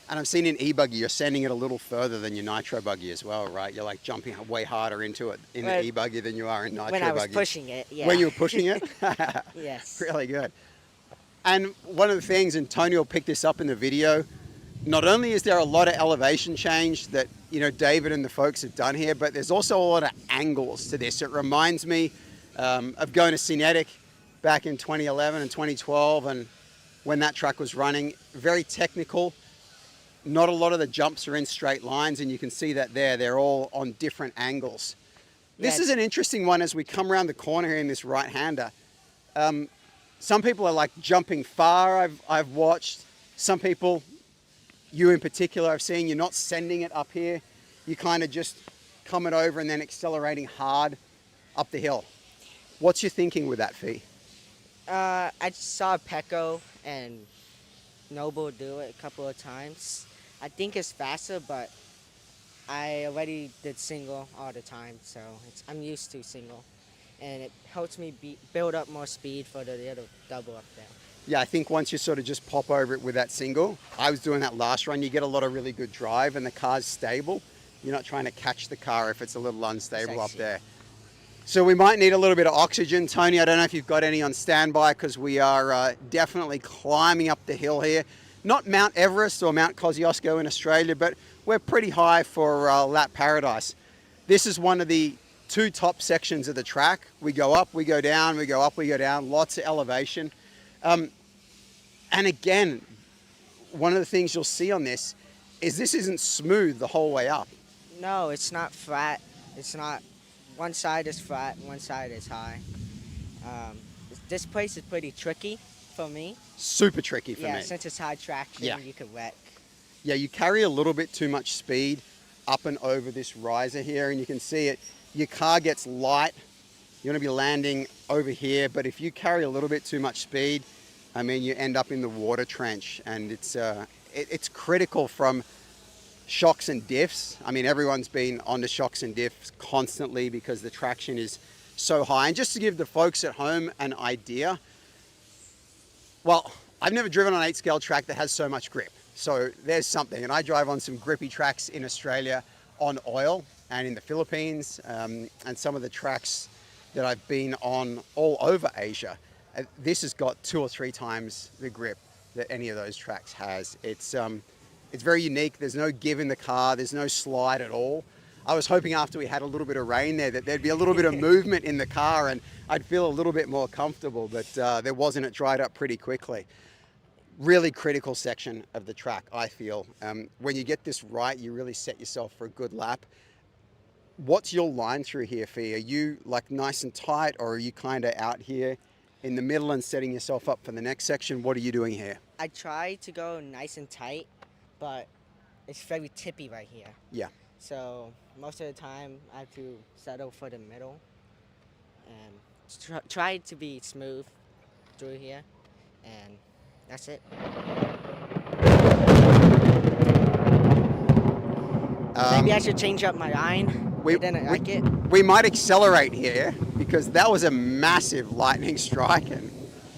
[SPEAKER 15] And I've seen in e-buggy, you're sending it a little further than your Nitro buggy as well, right? You're like jumping way harder into it in the e-buggy than you are in Nitro buggy.
[SPEAKER 10] When I was pushing it, yeah.
[SPEAKER 15] When you were pushing it?
[SPEAKER 10] Yes.
[SPEAKER 15] Really good. And one of the things, and Tony will pick this up in the video, not only is there a lot of elevation change that, you know, David and the folks have done here, but there's also a lot of angles to this. It reminds me of going to Cinetic back in 2011 and 2012, and when that track was running, very technical. Not a lot of the jumps are in straight lines, and you can see that there. They're all on different angles. This is an interesting one as we come around the corner here in this right-hander. Some people are like jumping far, I've watched. Some people, you in particular, I've seen, you're not sending it up here. You kind of just coming over and then accelerating hard up the hill. What's your thinking with that, Fee?
[SPEAKER 10] I saw Pecco and Noble do it a couple of times. I think it's faster, but I already did single all the time, so I'm used to single. And it helps me build up more speed for the other double up there.
[SPEAKER 15] Yeah, I think once you sort of just pop over it with that single, I was doing that last run, you get a lot of really good drive and the car's stable. You're not trying to catch the car if it's a little unstable up there. So we might need a little bit of oxygen. Tony, I don't know if you've got any on standby because we are definitely climbing up the hill here. Not Mount Everest or Mount Kosciuszko in Australia, but we're pretty high for Lap Paradise. This is one of the two top sections of the track. We go up, we go down, we go up, we go down, lots of elevation. And again, one of the things you'll see on this is this isn't smooth the whole way up.
[SPEAKER 10] No, it's not flat. It's not, one side is flat, one side is high. This place is pretty tricky for me.
[SPEAKER 15] Super tricky for me.
[SPEAKER 10] Yeah, since it's high traction, you could wreck.
[SPEAKER 15] Yeah, you carry a little bit too much speed up and over this riser here, and you can see it. Your car gets light. You're going to be landing over here, but if you carry a little bit too much speed, I mean, you end up in the water trench, and it's critical from shocks and diffs. I mean, everyone's been on the shocks and diffs constantly because the traction is so high. And just to give the folks at home an idea, well, I've never driven on an 8-scale track that has so much grip. So there's something. And I drive on some grippy tracks in Australia on oil and in the Philippines, and some of the tracks that I've been on all over Asia. This has got 2 or 3 times the grip that any of those tracks has. It's very unique. There's no give in the car. There's no slide at all. I was hoping after we had a little bit of rain there that there'd be a little bit of movement in the car and I'd feel a little bit more comfortable, but there wasn't. It dried up pretty quickly. Really critical section of the track, I feel. When you get this right, you really set yourself for a good lap. What's your line through here, Fee? Are you like nice and tight, or are you kind of out here in the middle and setting yourself up for the next section? What are you doing here?
[SPEAKER 10] I try to go nice and tight, but it's very tippy right here.
[SPEAKER 15] Yeah.
[SPEAKER 10] So most of the time I have to settle for the middle and try to be smooth through here, and that's it. Maybe I should change up my line.
[SPEAKER 15] We might accelerate here because that was a massive lightning strike and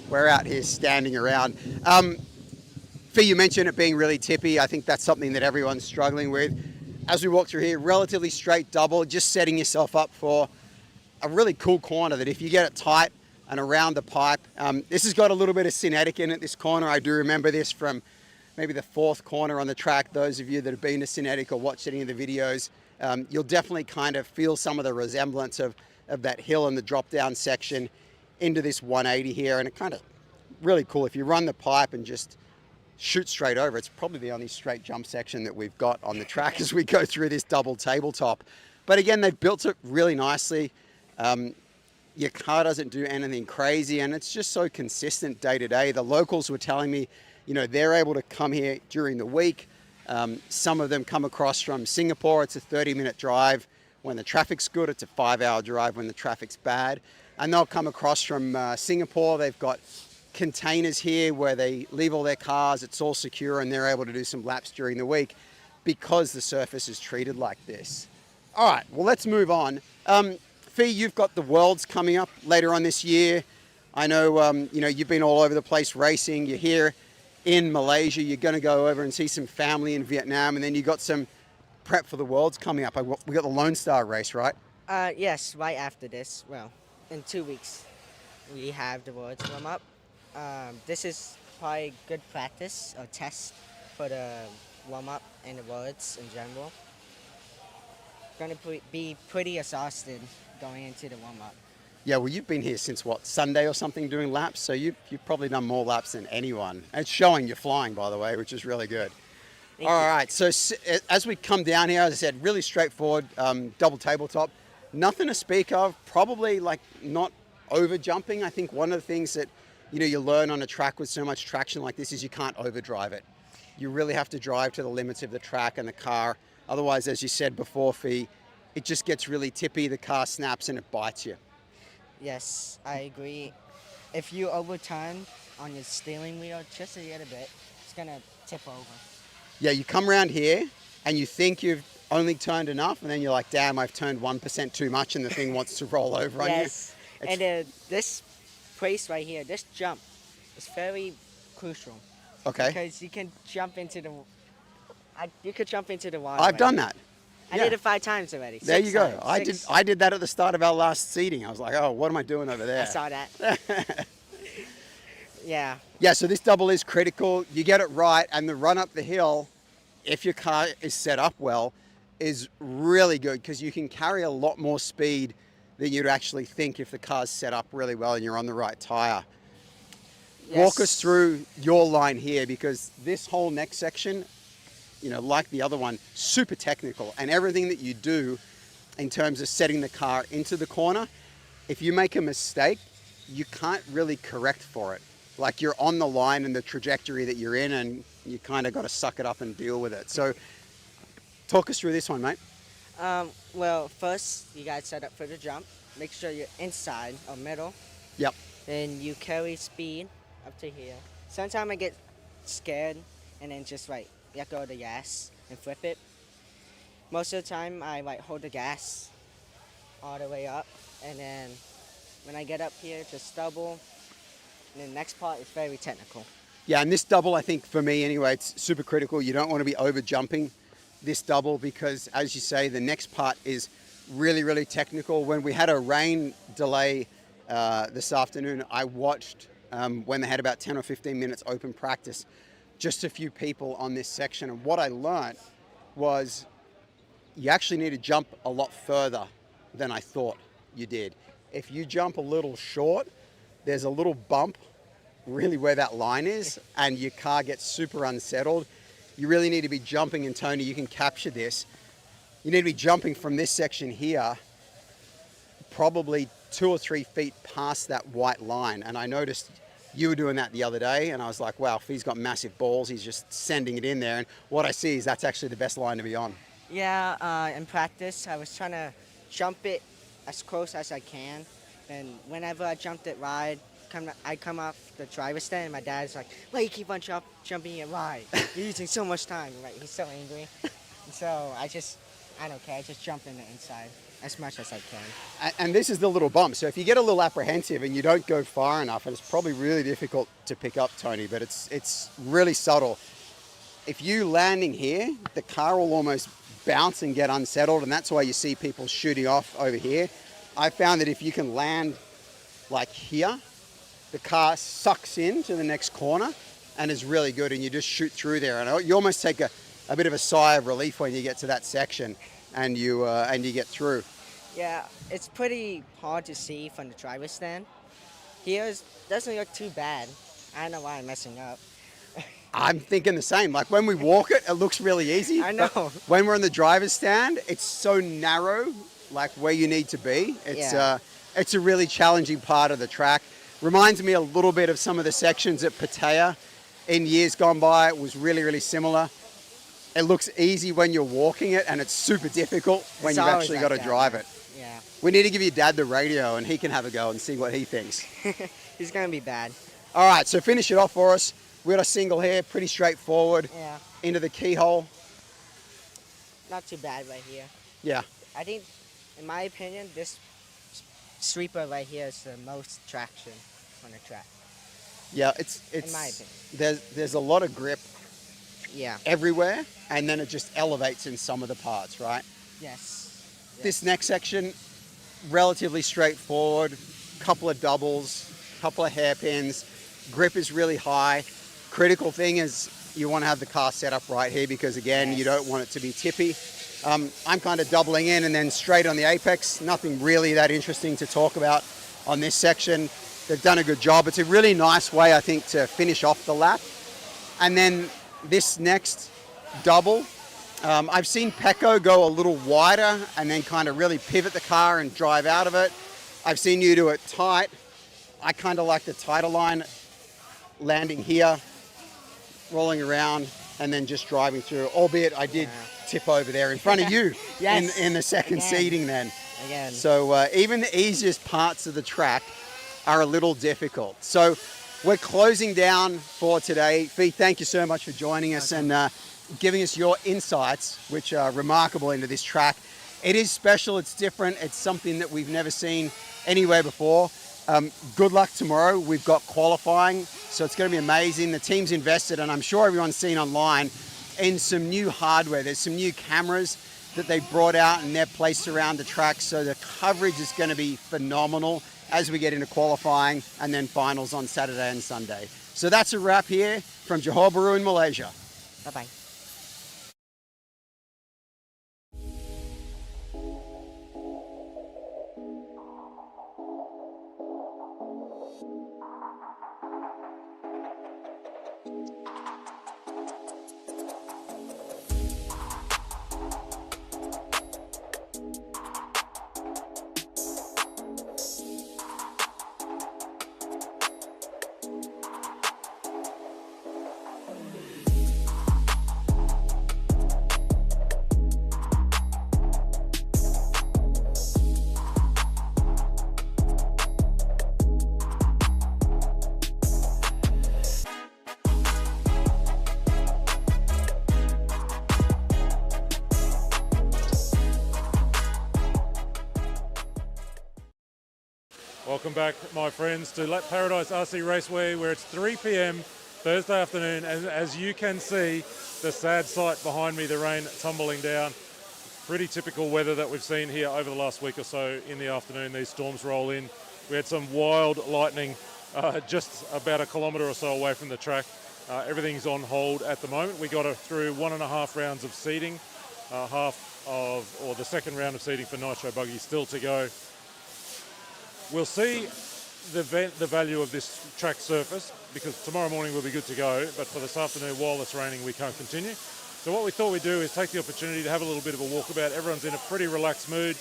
[SPEAKER 15] we're out here standing around. Fee, you mentioned it being really tippy. I think that's something that everyone's struggling with. As we walk through here, relatively straight double, just setting yourself up for a really cool corner that if you get it tight and around the pipe, this has got a little bit of Cinetic in it, this corner. I do remember this from maybe the 4th corner on the track. Those of you that have been to Cinetic or watched any of the videos, you'll definitely kind of feel some of the resemblance of that hill and the drop down section into this 180 here. And it kind of really cool. If you run the pipe and just shoot straight over, it's probably the only straight jump section that we've got on the track as we go through this double tabletop. But again, they've built it really nicely. Your car doesn't do anything crazy, and it's just so consistent day to day. The locals were telling me, you know, they're able to come here during the week. Some of them come across from Singapore. It's a 30-minute drive When the traffic's good, it's a 5-hour drive when the traffic's bad. And they'll come across from Singapore. They've got containers here where they leave all their cars. It's all secure and they're able to do some laps during the week because the surface is treated like this. All right, well, let's move on. Fee, you've got the Worlds coming up later on this year. I know, you've been all over the place racing. You're here in Malaysia. You're going to go over and see some family in Vietnam, and then you got some prep for the Worlds coming up. We got the Lone Star race, right?
[SPEAKER 10] Yes, right after this. Well, in 2 weeks, we have the Worlds warm up. This is probably good practice or test for the warm up and the Worlds in general. Going to be pretty exhausted going into the warm up.
[SPEAKER 15] Yeah, well, you've been here since, what, Sunday or something doing laps? So you've probably done more laps than anyone. And it's showing you're flying, by the way, which is really good. All right, so as we come down here, as I said, really straightforward, double tabletop. Nothing to speak of, probably like not over jumping. I think one of the things that, you learn on a track with so much traction like this is you can't overdrive it. You really have to drive to the limits of the track and the car. Otherwise, as you said before, Fee, it just gets really tippy, the car snaps and it bites you.
[SPEAKER 10] Yes, I agree. If you overturn on your steering wheel just a little bit, it's going to tip over.
[SPEAKER 15] Yeah, you come around here and you think you've only turned enough, and then you're like, damn, I've turned 1% too much and the thing wants to roll over on you.
[SPEAKER 10] Yes, and this place right here, this jump is very crucial.
[SPEAKER 15] Okay.
[SPEAKER 10] Because you can jump into the water.
[SPEAKER 15] I've done that.
[SPEAKER 10] I did it 5 times already.
[SPEAKER 15] There you go.
[SPEAKER 10] Times.
[SPEAKER 15] I did that at the start of our last seating. I was like, oh, what am I doing over there?
[SPEAKER 10] I saw that. Yeah.
[SPEAKER 15] Yeah, so this double is critical. You get it right, and the run up the hill, if your car is set up well, is really good because you can carry a lot more speed than you'd actually think if the car's set up really well and you're on the right tire.
[SPEAKER 10] Yes.
[SPEAKER 15] Walk us through your line here, because this whole next section, like the other one, super technical, and everything that you do in terms of setting the car into the corner, if you make a mistake, you can't really correct for it. Like, you're on the line and the trajectory that you're in, and you kind of got to suck it up and deal with it. So talk us through this one, mate.
[SPEAKER 10] Well, first, you got to set up for the jump. Make sure you're inside or middle.
[SPEAKER 15] Yep.
[SPEAKER 10] Then you carry speed up to here. Sometimes I get scared and then just let go of the gas and flip it. Most of the time, I hold the gas all the way up, and then when I get up here, just double. And the next part is very technical.
[SPEAKER 15] Yeah, and this double, I think for me anyway, it's super critical. You don't want to be over jumping this double because, as you say, the next part is really, really technical. When we had a rain delay this afternoon, I watched when they had about 10 or 15 minutes open practice, just a few people on this section. And what I learned was you actually need to jump a lot further than I thought you did. If you jump a little short, there's a little bump really where that line is, and your car gets super unsettled. You really need to be jumping, and Tony, you can capture this. You need to be jumping from this section here, probably 2 or 3 feet past that white line. And I noticed you were doing that the other day, and I was like, wow, Fee's got massive balls. He's just sending it in there. And what I see is that's actually the best line to be on.
[SPEAKER 10] Yeah, in practice, I was trying to jump it as close as I can. And whenever I jumped it wide, I come off the driver's stand, and my dad's like, why you keep on jumping it wide? You're using so much time. He's so angry. And so I don't care. I just jump in the inside as much as I can.
[SPEAKER 15] And this is the little bump. So if you get a little apprehensive and you don't go far enough, and it's probably really difficult to pick up, Tony, but it's really subtle. If you landing here, the car will almost bounce and get unsettled, and that's why you see people shooting off over here. I found that if you can land like here, the car sucks into the next corner and is really good, and you just shoot through there. And you almost take a bit of a sigh of relief when you get to that section and you get through.
[SPEAKER 10] Yeah, it's pretty hard to see from the driver's stand. Here doesn't look too bad. I don't know why I'm messing up.
[SPEAKER 15] I'm thinking the same. Like when we walk it, it looks really easy.
[SPEAKER 10] I know.
[SPEAKER 15] When we're in the driver's stand, it's so narrow, like where you need to be. It's a really challenging part of the track. Reminds me a little bit of some of the sections at Pattaya in years gone by. It was really, really similar. it looks easy when you're walking it, and it's super difficult when
[SPEAKER 10] It's
[SPEAKER 15] you've
[SPEAKER 10] always
[SPEAKER 15] actually
[SPEAKER 10] like
[SPEAKER 15] got to
[SPEAKER 10] that,
[SPEAKER 15] drive
[SPEAKER 10] man.
[SPEAKER 15] it.
[SPEAKER 10] Yeah.
[SPEAKER 15] We need to give your dad the radio, and he can have a go and see what he thinks.
[SPEAKER 10] He's gonna be bad.
[SPEAKER 15] All right, so finish it off for us. We got a single here, pretty straightforward.
[SPEAKER 10] Yeah.
[SPEAKER 15] Into the keyhole.
[SPEAKER 10] Not too bad right here.
[SPEAKER 15] Yeah.
[SPEAKER 10] I think, in my opinion, this sweeper right here is the most traction on the track.
[SPEAKER 15] Yeah, it's
[SPEAKER 10] In my opinion.
[SPEAKER 15] there's a lot of grip
[SPEAKER 10] Yeah.
[SPEAKER 15] everywhere, and then it just elevates in some of the parts, right?
[SPEAKER 10] Yes.
[SPEAKER 15] This next section, relatively straightforward. Couple of doubles, couple of hairpins. Grip is really high. Critical thing is you want to have the car set up right here because, again, you don't want it to be tippy. I'm kind of doubling in and then straight on the apex. Nothing really that interesting to talk about on this section. They've done a good job. It's a really nice way, I think, to finish off the lap. And then this next double, I've seen Pecco go a little wider and then kind of really pivot the car and drive out of it. I've seen you do it tight. I kind of like the tighter line, landing here, rolling around, and then just driving through, albeit I did tip over there in front of you
[SPEAKER 10] Yes.
[SPEAKER 15] in the second
[SPEAKER 10] Again.
[SPEAKER 15] seating then.
[SPEAKER 10] Again.
[SPEAKER 15] So even the easiest parts of the track are a little difficult. So we're closing down for today. Fee, thank you so much for joining us and giving us your insights, which are remarkable into this track. It is special, it's different, it's something that we've never seen anywhere before. Good luck tomorrow. We've got qualifying, so it's going to be amazing. The team's invested, and I'm sure everyone's seen online, in some new hardware. There's some new cameras that they brought out and they're placed around the track, so the coverage is going to be phenomenal as we get into qualifying and then finals on Saturday and Sunday. So that's a wrap here from Johor Bahru in Malaysia.
[SPEAKER 10] Bye-bye.
[SPEAKER 1] Welcome back, my friends, to Lap Paradise RC Raceway, where it's 3 p.m. Thursday afternoon, and as you can see, the sad sight behind me, the rain tumbling down. Pretty typical weather that we've seen here over the last week or so in the afternoon. These storms roll in. We had some wild lightning just about a kilometre or so away from the track. Everything's on hold at the moment. We got through 1.5 rounds of seeding, the second round of seeding for Nitro Buggy still to go. We'll see the value of this track surface, because tomorrow morning we'll be good to go, but for this afternoon, while it's raining, we can't continue. So what we thought we'd do is take the opportunity to have a little bit of a walkabout. Everyone's in a pretty relaxed mood.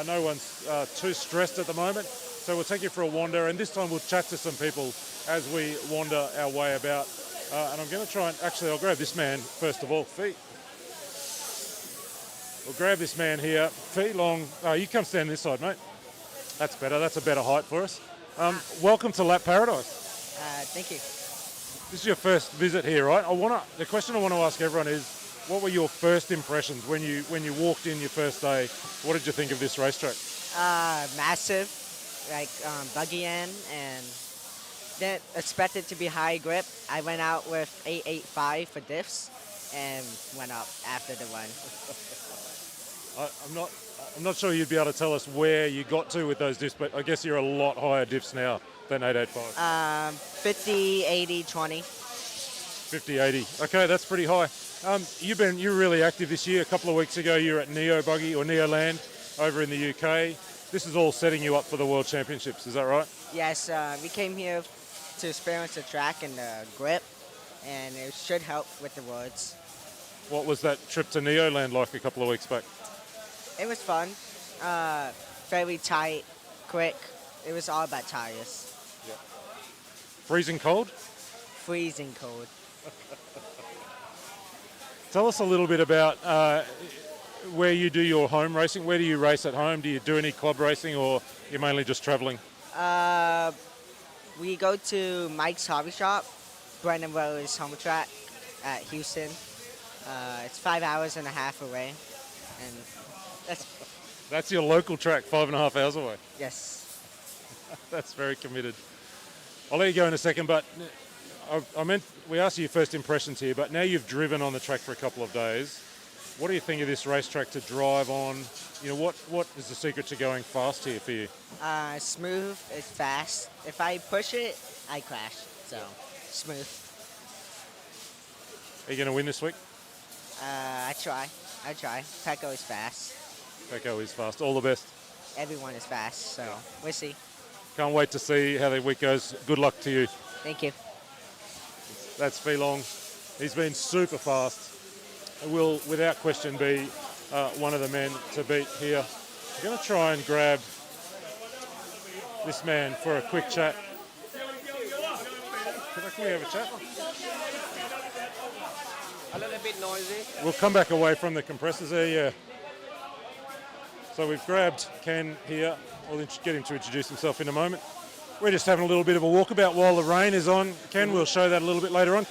[SPEAKER 1] No one's too stressed at the moment. So we'll take you for a wander, and this time we'll chat to some people as we wander our way about. And I'm going to try and, actually, I'll grab this man first of all. Fee. We'll grab this man here. Fee Long. You come stand this side, mate. That's better. That's a better height for us. Welcome to Lap Paradise.
[SPEAKER 10] Thank you.
[SPEAKER 1] This is your first visit here, right? The question I want to ask everyone is, what were your first impressions when you walked in your first day? What did you think of this racetrack?
[SPEAKER 10] Massive, like buggy end, and then expected to be high grip. I went out with 885 for diffs and went up after the run.
[SPEAKER 1] I'm not sure you'd be able to tell us where you got to with those diffs, but I guess you're a lot higher diffs now than 885.
[SPEAKER 10] 50, 80, 20.
[SPEAKER 1] 50, 80. Okay, that's pretty high. You're really active this year. A couple of weeks ago, you were at Neo Buggy or Neo Land over in the UK. This is all setting you up for the World Championships. Is that right?
[SPEAKER 10] Yes, we came here to experience the track and the grip, and it should help with the words.
[SPEAKER 1] What was that trip to Neo Land like a couple of weeks back?
[SPEAKER 10] It was fun. Very tight, quick. It was all about tires.
[SPEAKER 1] Yeah. Freezing cold?
[SPEAKER 10] Freezing cold.
[SPEAKER 1] Tell us a little bit about where you do your home racing. Where do you race at home? Do you do any club racing, or you're mainly just travelling?
[SPEAKER 10] We go to Mike's Hobby Shop, Brennan Rose home track at Houston. It's 5 hours and a half away, and
[SPEAKER 1] That's your local track, 5.5 hours away.
[SPEAKER 10] yes.
[SPEAKER 1] That's very committed. I'll let you go in a second, but I meant we asked you your first impressions here, but now you've driven on the track for a couple of days. What do you think of this racetrack to drive on? You know, what is the secret to going fast here for you?
[SPEAKER 10] Smooth, it's fast. If I push it, I crash. So smooth.
[SPEAKER 1] Are you going to win this week?
[SPEAKER 10] I try. Pecco is fast.
[SPEAKER 1] Pecco is fast. All the best.
[SPEAKER 10] Everyone is fast, so we'll see.
[SPEAKER 1] Can't wait to see how the week goes. Good luck to you.
[SPEAKER 10] Thank you.
[SPEAKER 1] That's Feelong. He's been super fast. Will, without question, be one of the men to beat here. I'm going to try and grab this man for a quick chat. Can we have a chat?
[SPEAKER 16] A little bit noisy.
[SPEAKER 1] We'll come back away from the compressors there, yeah. So we've grabbed Ken here. We'll get him to introduce himself in a moment. We're just having a little bit of a walkabout while the rain is on. Ken, we'll show that a little bit later on.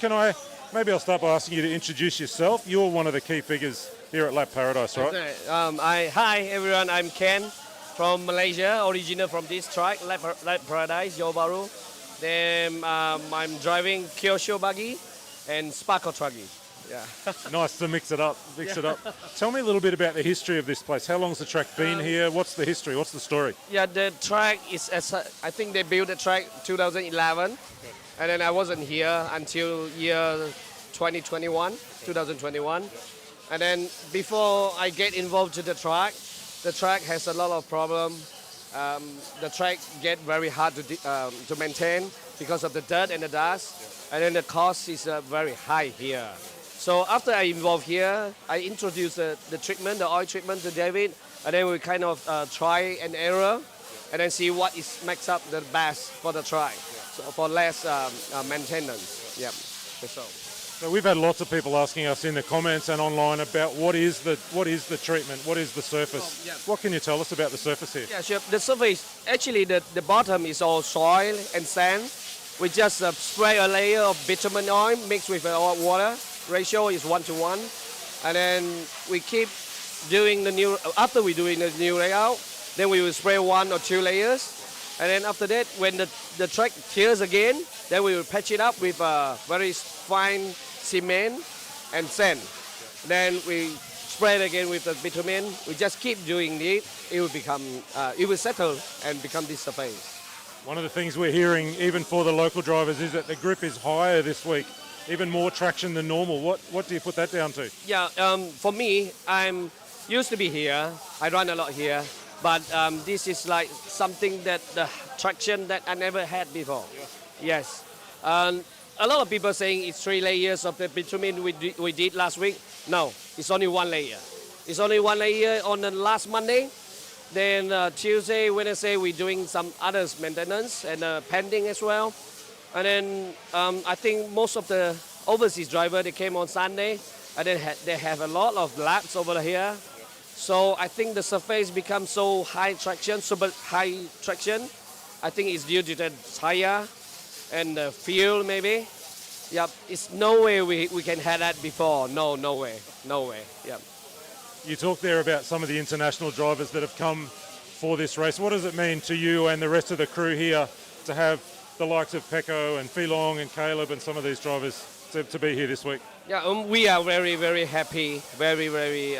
[SPEAKER 1] Maybe I'll start by asking you to introduce yourself. You're one of the key figures here at Lap Paradise, right?
[SPEAKER 16] Hi everyone, I'm Ken from Malaysia, original from this track, Lap Paradise, Johor Bahru. Then I'm driving Kyosho Buggy and Sparkle Trugy. Yeah.
[SPEAKER 1] Nice to mix it up. Tell me a little bit about the history of this place. How long's the track been here? What's the history? What's the story?
[SPEAKER 16] Yeah, the track is, I think they built the track 2011. And then I wasn't here until year 2021. And then before I get involved to the track has a lot of problems. The track get very hard to maintain because of the dirt and the dust. And then the cost is very high here. So after I involved here, I introduced the treatment, the oil treatment to David. And then we kind of try and error and then see what makes up the best for the track. So for less maintenance. Yep.
[SPEAKER 1] So we've had lots of people asking us in the comments and online about what is the treatment, what is the surface. What can you tell us about the surface here?
[SPEAKER 16] Yeah, sure. The surface, actually the bottom is all soil and sand. We just spray a layer of bitumen oil mixed with water. Ratio is 1:1. And then we keep doing after we're doing the new layout, then we will spray 1 or 2 layers. And then after that, when the track tears again, then we will patch it up with very fine cement and sand. Then we spray it again with the bitumen. We just keep doing it. It will settle and become this surface.
[SPEAKER 1] One of the things we're hearing, even for the local drivers, is that the grip is higher this week, even more traction than normal. What do you put that down to?
[SPEAKER 16] Yeah, for me, I'm used to be here. I run a lot here. But this is like something that the traction that I never had before. Yes. A lot of people saying it's 3 layers of the bitumen we did last week. No, it's only 1 layer. It's only 1 layer on the last Monday. Then Tuesday, Wednesday, we're doing some other maintenance and pending as well. And then I think most of the overseas driver, they came on Sunday, and then they have a lot of laps over here. So I think the surface becomes so high traction, super high traction. I think it's due to the tire and the fuel maybe. Yep, it's no way we can have that before. No way. Yep.
[SPEAKER 1] You talked there about some of the international drivers that have come for this race. What does it mean to you and the rest of the crew here to have the likes of Pecco and Feelong and Caleb and some of these drivers to be here this week?
[SPEAKER 16] Yeah, we are very, very happy, very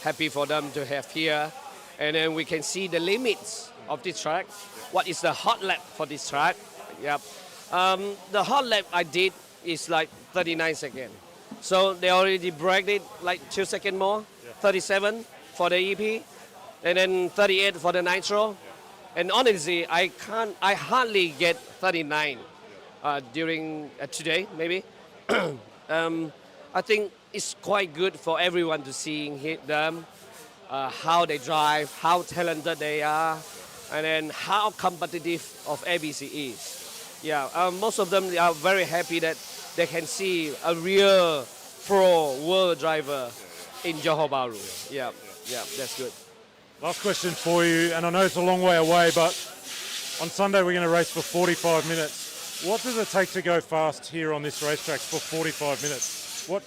[SPEAKER 16] happy for them to have here. And then we can see the limits of this track. What is the hot lap for this track? Yep. The hot lap I did is like 39 seconds. So they already bragged it like 2 seconds more. 37 for the EP, and then 38 for the Nitro. And honestly, I hardly get 39 during today, maybe. I think it's quite good for everyone to see them, how they drive, how talented they are, and then how competitive of ABC is. Yeah, most of them are very happy that they can see a real pro world driver in Johor Bahru. Yeah, that's good.
[SPEAKER 1] Last question for you, and I know it's a long way away, but on Sunday we're going to race for 45 minutes. What does it take to go fast here on this racetrack for 45 minutes? What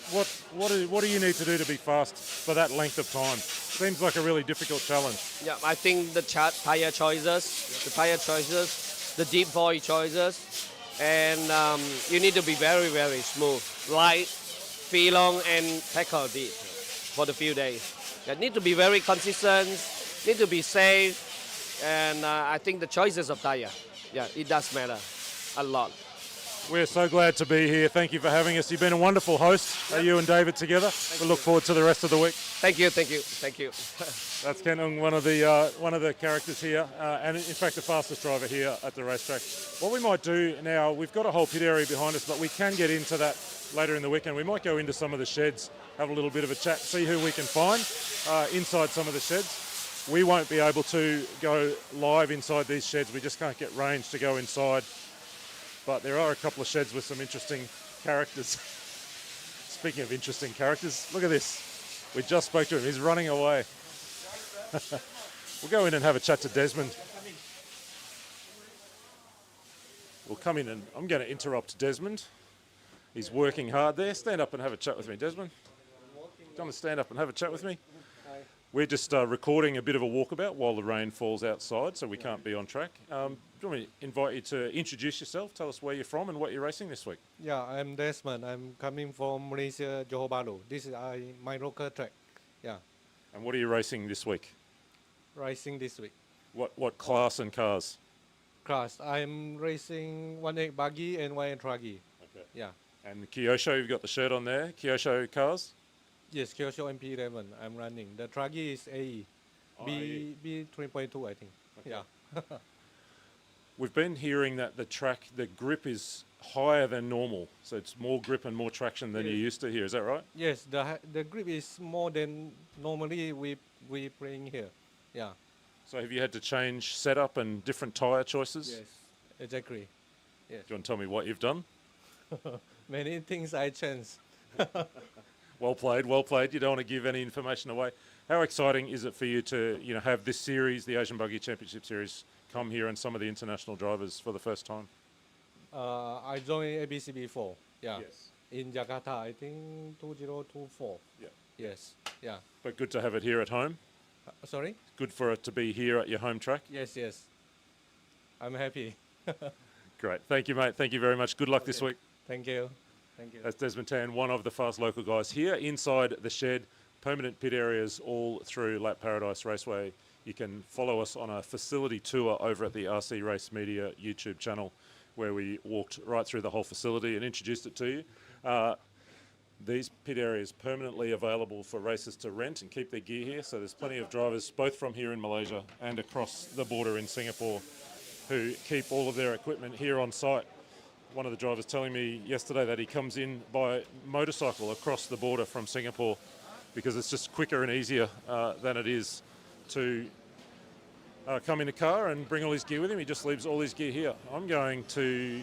[SPEAKER 1] do you need to do to be fast for that length of time? Seems like a really difficult challenge.
[SPEAKER 16] Yeah, I think the tire choices, the deep void choices, and you need to be very, very smooth, light, Feelong, and tackle deep for the few days. You need to be very consistent, need to be safe, and I think the choices of tire, it does matter a lot.
[SPEAKER 1] We're so glad to be here. Thank you for having us. You've been a wonderful host, you and David together. We look forward to the rest of the week.
[SPEAKER 16] Thank you.
[SPEAKER 1] That's Ken Ung, one of the characters here, and in fact the fastest driver here at the racetrack. What we might do now, we've got a whole pit area behind us, but we can get into that later in the weekend. We might go into some of the sheds, have a little bit of a chat, see who we can find inside some of the sheds. We won't be able to go live inside these sheds. We just can't get range to go inside. But there are a couple of sheds with some interesting characters. Speaking of interesting characters, look at this. We just spoke to him. He's running away. We'll go in and have a chat to Desmond. We'll come in and I'm going to interrupt Desmond. He's working hard there. Stand up and have a chat with me, Desmond. Do you want to stand up and have a chat with me? We're just recording a bit of a walkabout while the rain falls outside, so we can't be on track. Do you want me to invite you to introduce yourself? Tell us where you're from and what you're racing this week.
[SPEAKER 4] Yeah, I'm Desmond. I'm coming from Malaysia, Johor Bahru. This is my local track. Yeah,
[SPEAKER 1] And what are you racing this week?
[SPEAKER 4] racing this week.
[SPEAKER 1] What class and cars?
[SPEAKER 4] Class, I'm racing 1.8 Buggy and 1.8 Trugy.
[SPEAKER 1] Okay.
[SPEAKER 4] Yeah.
[SPEAKER 1] And Kyosho, you've got the shirt on there. Kyosho cars?
[SPEAKER 4] Yes, Kyosho MP11. I'm running. The Trugy is AE. B 3.2, I think.
[SPEAKER 1] Okay.
[SPEAKER 4] Yeah.
[SPEAKER 1] We've been hearing that the grip is higher than normal, so it's more grip and more traction than you used to here. Is that right?
[SPEAKER 4] Yes, the grip is more than normally we playing here. Yeah.
[SPEAKER 1] So have you had to change setup and different tyre choices?
[SPEAKER 4] Yes, exactly. Yes.
[SPEAKER 1] Do you want to tell me what you've done?
[SPEAKER 4] Many things I changed.
[SPEAKER 1] Well played, well played. You don't want to give any information away. How exciting is it for you to have this series, the Asian Buggy Championship Series, come here and some of the international drivers for the first time?
[SPEAKER 4] I joined ABC before. Yeah.
[SPEAKER 1] Yes.
[SPEAKER 4] In Jakarta, I think 2024.
[SPEAKER 1] Yeah.
[SPEAKER 4] Yes. Yeah.
[SPEAKER 1] But good to have it here at home.
[SPEAKER 4] Sorry?
[SPEAKER 1] Good for it to be here at your home track.
[SPEAKER 4] Yes, yes. I'm happy.
[SPEAKER 1] Great. Thank you, mate. Thank you very much. Good luck this week.
[SPEAKER 4] Thank you. Thank you.
[SPEAKER 1] That's Desmond Tan, one of the fast local guys here inside the shed. Permanent pit areas all through Lap Paradise Raceway. You can follow us on a facility tour over at the RC Race Media YouTube channel, where we walked right through the whole facility and introduced it to you. These pit areas permanently available for racers to rent and keep their gear here. So there's plenty of drivers, both from here in Malaysia and across the border in Singapore, who keep all of their equipment here on site. One of the drivers telling me yesterday that he comes in by motorcycle across the border from Singapore because it's just quicker and easier than it is to come in a car and bring all his gear with him. He just leaves all his gear here. I'm going to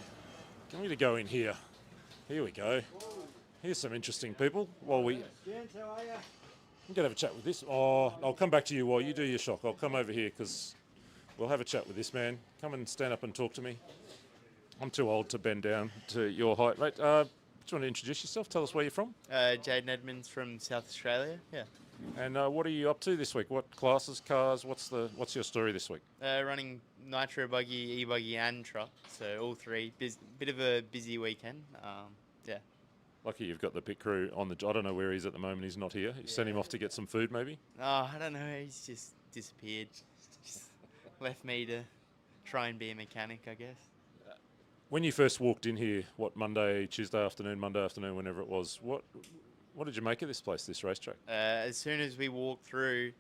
[SPEAKER 1] go in here. Here we go. Here's some interesting people. While I'm going to have a chat with this. Oh, I'll come back to you while you do your shock. I'll come over here because we'll have a chat with this man. Come and stand up and talk to me. I'm too old to bend down to your height, mate. Do you want to introduce yourself? Tell us where you're from.
[SPEAKER 14] Jaden Edmonds from South Australia. Yeah.
[SPEAKER 1] And what are you up to this week? What classes, cars? What's your story this week?
[SPEAKER 14] Running Nitro Buggy, E-Buggy and truck, so all three. Bit of a busy weekend. Yeah.
[SPEAKER 1] Lucky you've got the pit crew on the... I don't know where he's at the moment. He's not here. You sent him off to get some food, maybe?
[SPEAKER 14] Oh, I don't know. He's just disappeared. Just left me to try and be a mechanic, I guess.
[SPEAKER 1] When you first walked in here, Tuesday afternoon, Monday afternoon, whenever it was, what did you make of this place, this racetrack?
[SPEAKER 14] As soon as we walked through,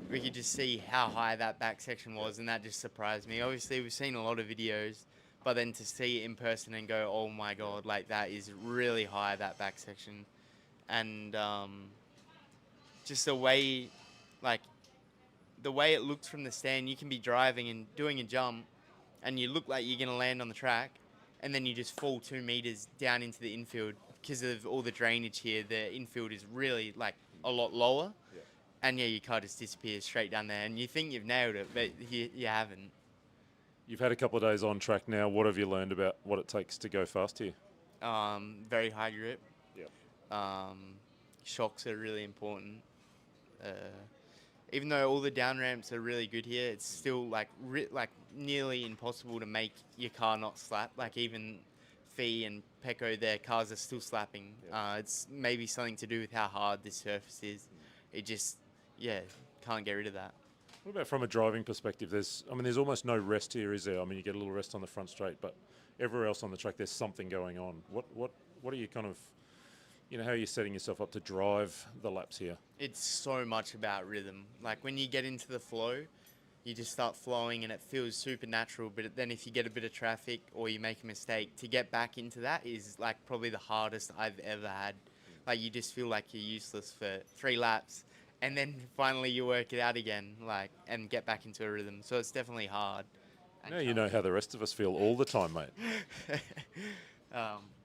[SPEAKER 14] we could just see how high that back section was, and that just surprised me. Obviously, we've seen a lot of videos, but then to see it in person and go, oh my God, like that is really high, that back section. And just the way it looks from the stand, you can be driving and doing a jump, and you look like you're going to land on the track, and then you just fall 2 meters down into the infield. because of all the drainage here, the infield is really like a lot lower.
[SPEAKER 1] Yeah.
[SPEAKER 14] And yeah, your car just disappears straight down there, and you think you've nailed it, but you haven't.
[SPEAKER 1] You've had a couple of days on track now. What have you learned about what it takes to go fast here?
[SPEAKER 14] Very high grip.
[SPEAKER 1] Yeah.
[SPEAKER 14] Shocks are really important. Even though all the down ramps are really good here, it's still like nearly impossible to make your car not slap. Like even Fee and Pecco, their cars are still slapping. It's maybe something to do with how hard this surface is. It just, can't get rid of that.
[SPEAKER 1] What about from a driving perspective? There's almost no rest here, is there? I mean, you get a little rest on the front straight, but everywhere else on the track, there's something going on. What are you kind of, how are you setting yourself up to drive the laps here?
[SPEAKER 14] It's so much about rhythm. Like when you get into the flow, you just start flowing and it feels super natural. But then if you get a bit of traffic or you make a mistake, to get back into that is like probably the hardest I've ever had. Like you just feel like you're useless for 3 laps, and then finally you work it out again, and get back into a rhythm. So it's definitely hard.
[SPEAKER 1] Now you know how the rest of us feel all the time, mate.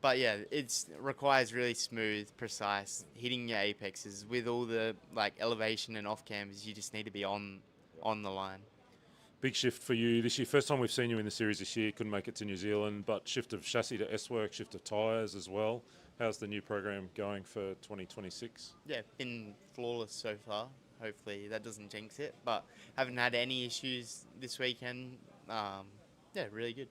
[SPEAKER 14] But yeah, it requires really smooth, precise hitting your apexes with all the elevation and off cams. You just need to be on the line.
[SPEAKER 1] Big shift for you this year. First time we've seen you in the series this year. Couldn't make it to New Zealand, but shift of chassis to S-Work, shift of tyres as well. How's the new program going for 2026?
[SPEAKER 14] Yeah, been flawless so far. Hopefully that doesn't jinx it, but haven't had any issues this weekend. Really good.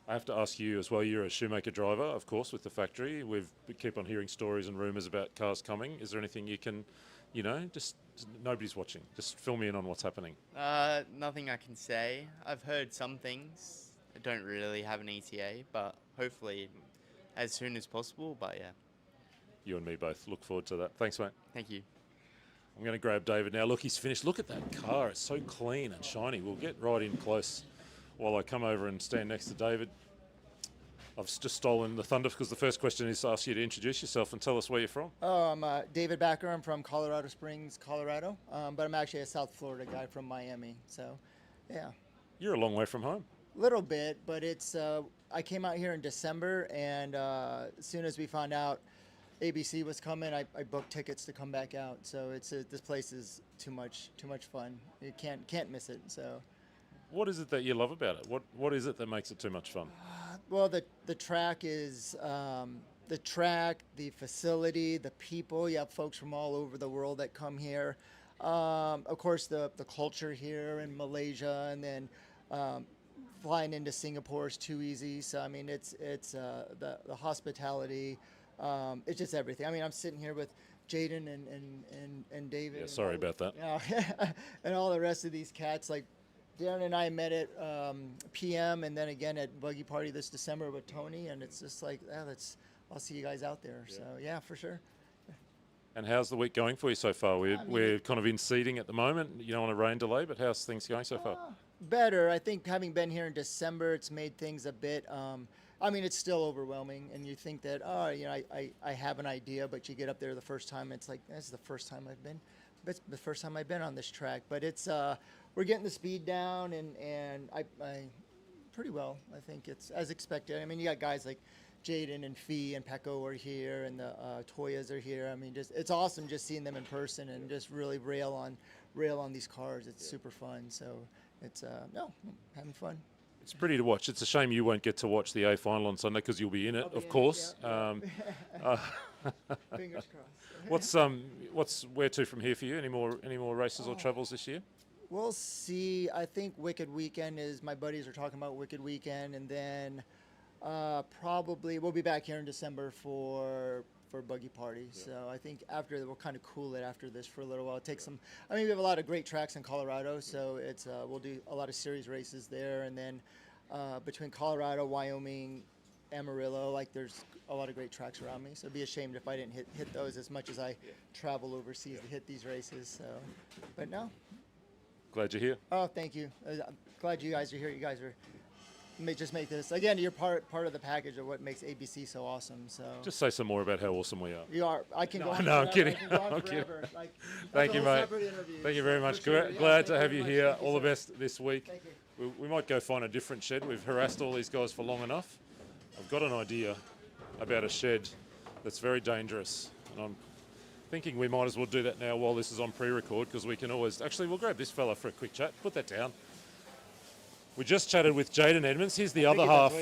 [SPEAKER 1] I have to ask you as well, you're a Shoemaker driver, of course, with the factory. We keep on hearing stories and rumours about cars coming. Is there anything you can, just nobody's watching. Just fill me in on what's happening.
[SPEAKER 14] Nothing I can say. I've heard some things. I don't really have an ETA, but hopefully as soon as possible, but yeah.
[SPEAKER 1] You and me both. Look forward to that. Thanks, mate.
[SPEAKER 14] Thank you.
[SPEAKER 1] I'm going to grab David now. Look, he's finished. Look at that car. It's so clean and shiny. We'll get right in close while I come over and stand next to David. I've just stolen the thunder because the first question is to ask you to introduce yourself and tell us where you're from.
[SPEAKER 17] Oh, I'm David Backer. I'm from Colorado Springs, Colorado, but I'm actually a South Florida guy from Miami. So, yeah.
[SPEAKER 1] You're a long way from home.
[SPEAKER 17] Little bit, but it's. I came out here in December, and as soon as we found out ABC was coming, I booked tickets to come back out. So this place is too much fun. You can't miss it. So.
[SPEAKER 1] What is it that you love about it? What is it that makes it too much fun?
[SPEAKER 17] Well, the track is the track, the facility, the people. You have folks from all over the world that come here. Of course, the culture here in Malaysia, and then flying into Singapore is too easy. So I mean, it's the hospitality. It's just everything. I mean, I'm sitting here with Jaden and David.
[SPEAKER 1] Yeah, sorry about that.
[SPEAKER 17] And all the rest of these cats. Like Darren and I met at PM, and then again at Buggy Party this December with Tony, and it's just like, I'll see you guys out there. Yeah. So yeah, for sure.
[SPEAKER 1] And how's the week going for you so far? We're kind of in seeding at the moment. You don't want a rain delay, but how's things going so far?
[SPEAKER 17] Better. I think having been here in December, it's made things a bit. I mean, it's still overwhelming, and you think that, I have an idea, but you get up there the first time, it's like, this is the first time I've been. It's the first time I've been on this track, but it's we're getting the speed down, and I pretty well. I think it's as expected. I mean, you got guys like Jaden and Fee and Pecco are here, and the Toyas are here. I mean, it's awesome just seeing them in person and just really rail on these cars. It's super fun. So it's having fun.
[SPEAKER 1] It's pretty to watch. It's a shame you won't get to watch the A final on Sunday because you'll be in it, of course.
[SPEAKER 17] Fingers crossed.
[SPEAKER 1] What's where to from here for you? Any more races or travels this year?
[SPEAKER 17] We'll see. I think Wicked Weekend is. My buddies are talking about Wicked Weekend, and then probably we'll be back here in December for Buggy Party. Yeah. So I think after we'll kind of cool it after this for a little while. Take some. I mean, we have a lot of great tracks in Colorado, so it's we'll do a lot of series races there, and then between Colorado, Wyoming, Amarillo, like there's a lot of great tracks around me. So it'd be a shame if I didn't hit those as much as I travel overseas to hit these races. So, but no.
[SPEAKER 1] Glad you're here.
[SPEAKER 17] Oh, thank you. I'm glad you guys are here. You guys are. Just make this again. You're part of the package of what makes ABC so awesome. So
[SPEAKER 1] just say some more about how awesome we are.
[SPEAKER 17] You are. I can go on.
[SPEAKER 1] No, I'm kidding. I'm kidding. Thank you, mate. Thank you very much. Glad to have you here. All the best this week.
[SPEAKER 17] Thank you.
[SPEAKER 1] We might go find a different shed. We've harassed all these guys for long enough. I've got an idea about a shed that's very dangerous. And I'm thinking we might as well do that now while this is on pre-record, because we can always... Actually, we'll grab this fella for a quick chat. Put that down. We just chatted with Jaden Edmonds. Here's the other half.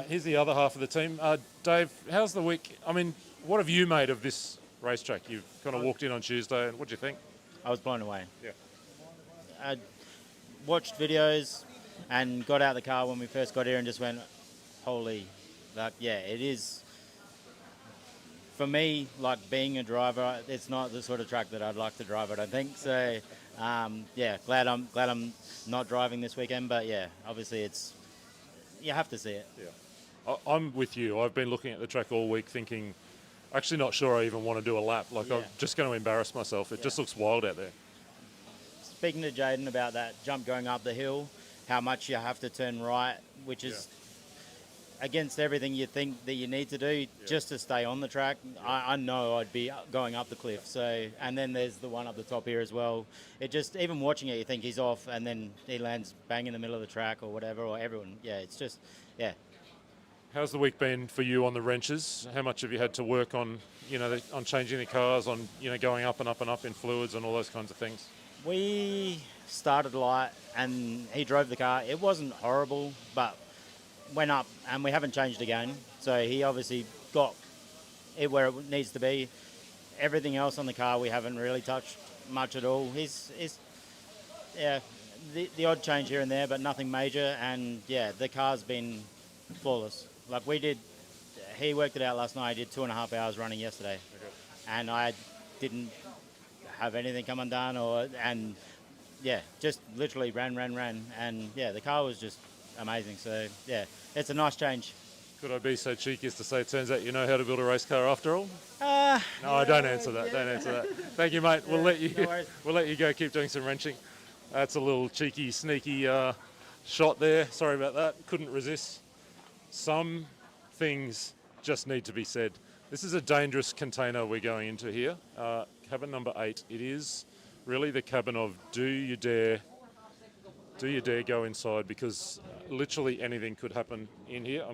[SPEAKER 1] Here's the other half of the team. Dave, how's the week? I mean, what have you made of this racetrack? You've kind of walked in on Tuesday, and what do you think?
[SPEAKER 18] I was blown away.
[SPEAKER 1] Yeah.
[SPEAKER 18] I watched videos and got out of the car when we first got here and just went, holy, like, yeah, it is. For me, like being a driver, it's not the sort of track that I'd like to drive, I don't think. So, yeah, glad I'm not driving this weekend. But yeah, obviously you have to see it.
[SPEAKER 1] Yeah, I'm with you. I've been looking at the track all week, thinking, actually not sure I even want to do a lap. Like I'm just going to embarrass myself. It just looks wild out there.
[SPEAKER 18] Speaking to Jaden about that jump going up the hill, how much you have to turn right, which is against everything you think that you need to do just to stay on the track. I know I'd be going up the cliff. So, and then there's the one up the top here as well. It just, even watching it, you think he's off and then he lands bang in the middle of the track or whatever, or everyone. Yeah, it's just, yeah.
[SPEAKER 1] How's the week been for you on the wrenches? How much have you had to work on, on changing the cars, on, going up and up and up in fluids and all those kinds of things?
[SPEAKER 18] We started light and he drove the car. It wasn't horrible, but went up and we haven't changed again. So he obviously got it where it needs to be. Everything else on the car we haven't really touched much at all. He's the odd change here and there, but nothing major. And yeah, the car's been flawless. Like he worked it out last night. I did 2.5 hours running yesterday, and I didn't have anything come undone and just literally ran, and yeah, the car was just amazing. So yeah, it's a nice change.
[SPEAKER 1] Could I be so cheeky as to say it turns out you know how to build a race car after all? No, don't answer that. Don't answer that. Thank you, mate. We'll let you. We'll let you go. Keep doing some wrenching. That's a little cheeky, sneaky shot there. Sorry about that. Couldn't resist. Some things just need to be said. This is a dangerous container we're going into here. Cabin number 8. It is really the cabin of do you dare go inside, because literally anything could happen in here.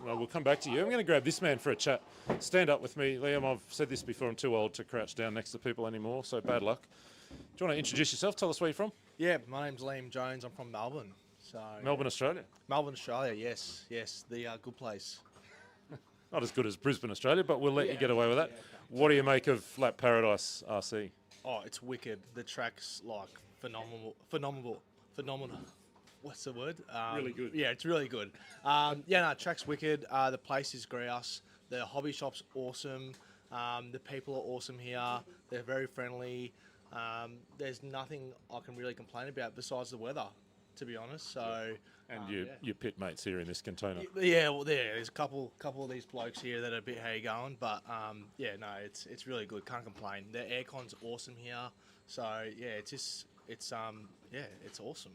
[SPEAKER 1] We'll come back to you. I'm going to grab this man for a chat. Stand up with me. Liam, I've said this before, I'm too old to crouch down next to people anymore, so bad luck. Do you want to introduce yourself? Tell us where you're from.
[SPEAKER 19] Yeah, my name's Liam Jones. I'm from Melbourne. So
[SPEAKER 1] Melbourne, Australia?
[SPEAKER 19] Melbourne, Australia, yes. The good place.
[SPEAKER 1] Not as good as Brisbane, Australia, but we'll let you get away with that. What do you make of Lap Paradise RC?
[SPEAKER 19] Oh, it's wicked. The track's like phenomenal. What's the word?
[SPEAKER 1] Really good.
[SPEAKER 19] Yeah, it's really good. Track's wicked. The place is grouse. The hobby shop's awesome. The people are awesome here. They're very friendly. There's nothing I can really complain about besides the weather, to be honest. So.
[SPEAKER 1] And your pit mates here in this container.
[SPEAKER 19] Yeah, well, there's a couple of these blokes here that are a bit how you going, but it's really good. Can't complain. The aircon's awesome here, so yeah, it's awesome.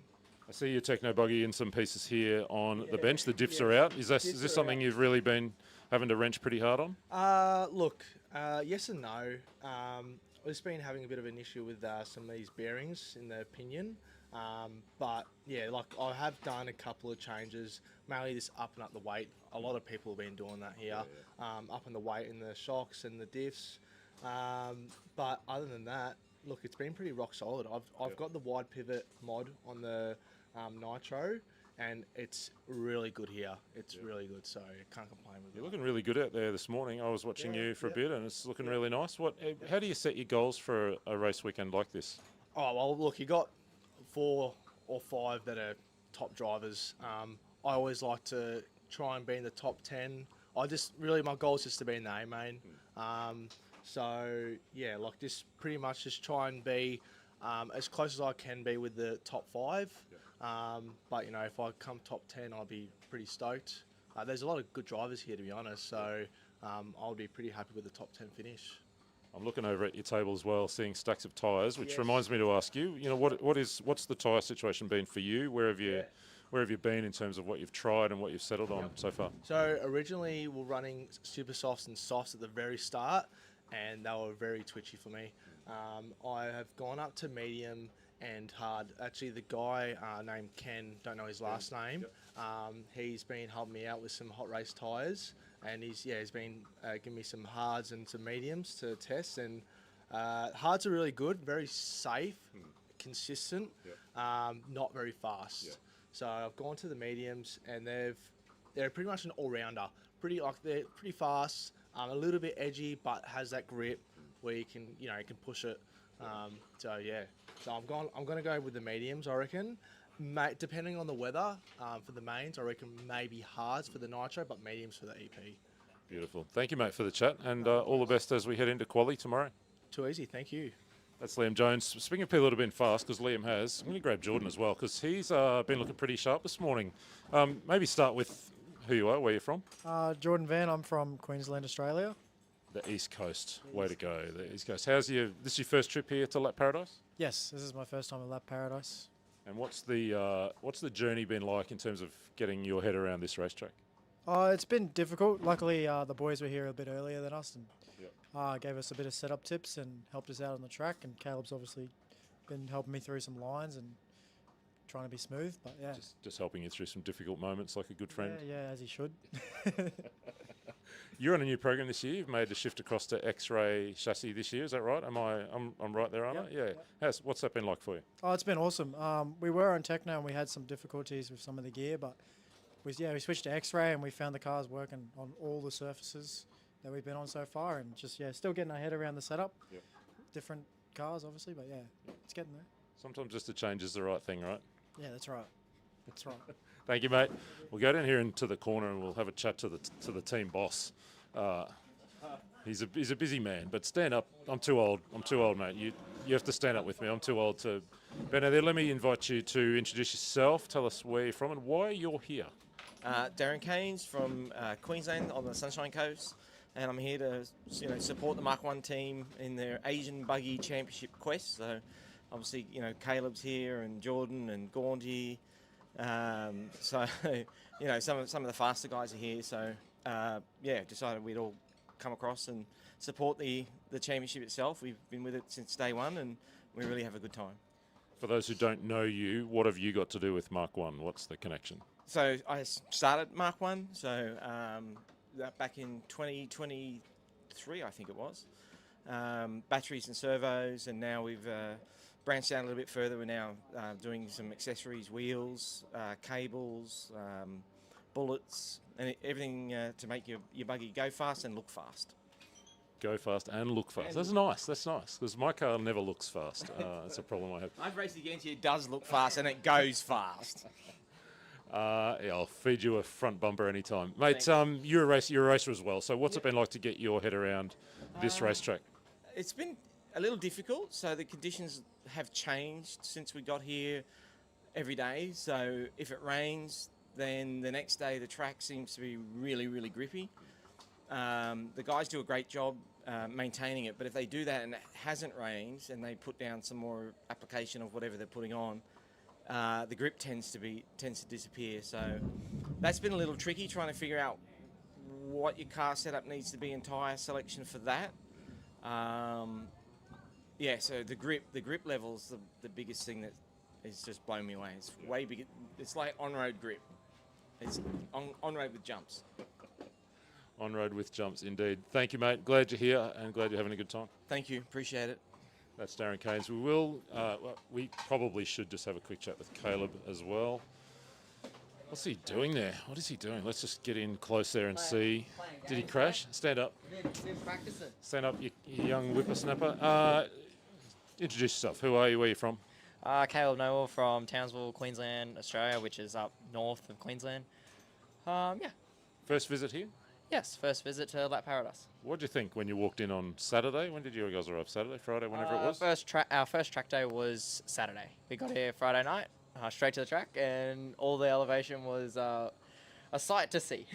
[SPEAKER 1] I see your techno buggy in some pieces here on the bench. The diffs are out. Is this something you've really been having to wrench pretty hard on?
[SPEAKER 19] Yes and no. I've just been having a bit of an issue with some of these bearings in the pinion. But yeah, like I have done a couple of changes, mainly this up and up the weight. A lot of people have been doing that here, up in the weight in the shocks and the diffs. But other than that, look, it's been pretty rock solid. I've got the wide pivot mod on the Nitro, and it's really good here. It's really good, so can't complain with it.
[SPEAKER 1] You're looking really good out there this morning. I was watching you for a bit, and it's looking really nice. How do you set your goals for a race weekend like this?
[SPEAKER 19] Oh well, look, you got 4 or 5 that are top drivers. I always like to try and be in the top 10. My goal is just to be in the A main. So yeah, like just pretty much just try and be as close as I can be with the top 5. But if I come top 10, I'll be pretty stoked. There's a lot of good drivers here, to be honest. So I'll be pretty happy with the top 10 finish.
[SPEAKER 1] I'm looking over at your table as well, seeing stacks of tyres, which reminds me to ask you, what's the tyre situation been for you? Where have you been in terms of what you've tried and what you've settled on so far?
[SPEAKER 19] So originally we're running super softs and softs at the very start, and they were very twitchy for me. I have gone up to medium and hard. Actually, the guy named Ken, don't know his last name, he's been helping me out with some hot race tyres, and he's been giving me some hards and some mediums to test, and hards are really good, very safe, consistent, not very fast. So I've gone to the mediums, and they're pretty much an all-rounder. They're pretty fast, a little bit edgy, but has that grip where you can push it. So I'm going to go with the mediums, I reckon. Depending on the weather, for the mains, I reckon maybe hards for the nitro, but mediums for the EP.
[SPEAKER 1] Beautiful. Thank you, mate, for the chat, and all the best as we head into quali tomorrow.
[SPEAKER 19] Too easy. Thank you.
[SPEAKER 1] That's Liam Jones. Speaking of people that have been fast, because Liam has, I'm going to grab Jordan as well, because he's been looking pretty sharp this morning. Maybe start with who you are, where you're from.
[SPEAKER 20] Jordan Van, I'm from Queensland, Australia.
[SPEAKER 1] The East Coast. Way to go, the East Coast. This is your first trip here to Lap Paradise?
[SPEAKER 20] Yes, this is my first time at Lap Paradise.
[SPEAKER 1] And what's the journey been like in terms of getting your head around this racetrack?
[SPEAKER 20] It's been difficult. Luckily, the boys were here a bit earlier than us and gave us a bit of setup tips and helped us out on the track. And Caleb's obviously been helping me through some lines and trying to be smooth. But yeah,
[SPEAKER 1] just helping you through some difficult moments like a good friend.
[SPEAKER 20] Yeah, as he should.
[SPEAKER 1] You're on a new program this year. You've made the shift across to X-ray chassis this year. Is that right? I'm right there, aren't I? Yeah. What's that been like for you?
[SPEAKER 20] Oh, it's been awesome. We were on Techno and we had some difficulties with some of the gear, but we switched to X-ray and we found the cars working on all the surfaces that we've been on so far, and just still getting our head around the setup.
[SPEAKER 1] Yep.
[SPEAKER 20] Different cars, obviously, but it's getting there.
[SPEAKER 1] Sometimes just a change is the right thing, right?
[SPEAKER 20] Yeah, that's right. That's right.
[SPEAKER 1] Thank you, mate. We'll go down here into the corner and we'll have a chat to the team boss. He's a busy man, but stand up. I'm too old, mate. You have to stand up with me. I'm too old to. Benno, there. Let me invite you to introduce yourself. Tell us where you're from and why you're here.
[SPEAKER 21] Darren Keynes from Queensland on the Sunshine Coast, and I'm here to support the Mark 1 team in their Asian Buggy Championship quest. So obviously Caleb's here and Jordan and Gaunty. So some of the faster guys are here. So decided we'd all come across and support the championship itself. We've been with it since day one, and we really have a good time.
[SPEAKER 1] For those who don't know you, what have you got to do with Mark 1? What's the connection?
[SPEAKER 21] So I started Mark 1, so back in 2023, I think it was. Batteries and servos, and now we've branched out a little bit further. We're now doing some accessories, wheels, cables, bullets, and everything to make your buggy go fast and look fast.
[SPEAKER 1] Go fast and look fast. That's nice, because my car never looks fast. That's a problem I have.
[SPEAKER 21] I've raced against you. It does look fast and it goes fast.
[SPEAKER 1] I'll feed you a front bumper anytime. Mate, you're a racer as well, so what's it been like to get your head around this racetrack?
[SPEAKER 21] It's been a little difficult, so the conditions have changed since we got here every day. So if it rains, then the next day the track seems to be really, really grippy. The guys do a great job maintaining it, but if they do that and it hasn't rained and they put down some more application of whatever they're putting on, the grip tends to disappear. So that's been a little tricky, trying to figure out what your car setup needs to be and tyre selection for that. So the grip level's the biggest thing that is just blown me away. It's way bigger. It's like on-road grip. It's on-road with jumps.
[SPEAKER 1] On-road with jumps, indeed. Thank you, mate. Glad you're here and glad you're having a good time.
[SPEAKER 21] Thank you. Appreciate it.
[SPEAKER 1] That's Darren Keynes. We probably should just have a quick chat with Caleb as well. What's he doing there? What is he doing? Let's just get in close there and see. Did he crash? Stand up. Stand up, you young whippersnapper. Introduce yourself. Who are you? Where are you from?
[SPEAKER 13] Caleb Noel from Townsville, Queensland, Australia, which is up north of Queensland.
[SPEAKER 1] First visit here?
[SPEAKER 13] Yes, first visit to Lap Paradise.
[SPEAKER 1] What did you think when you walked in on Saturday? When did you guys arrive? Saturday, Friday, whenever it was?
[SPEAKER 13] Our first track day was Saturday. We got here Friday night, straight to the track, and all the elevation was a sight to see.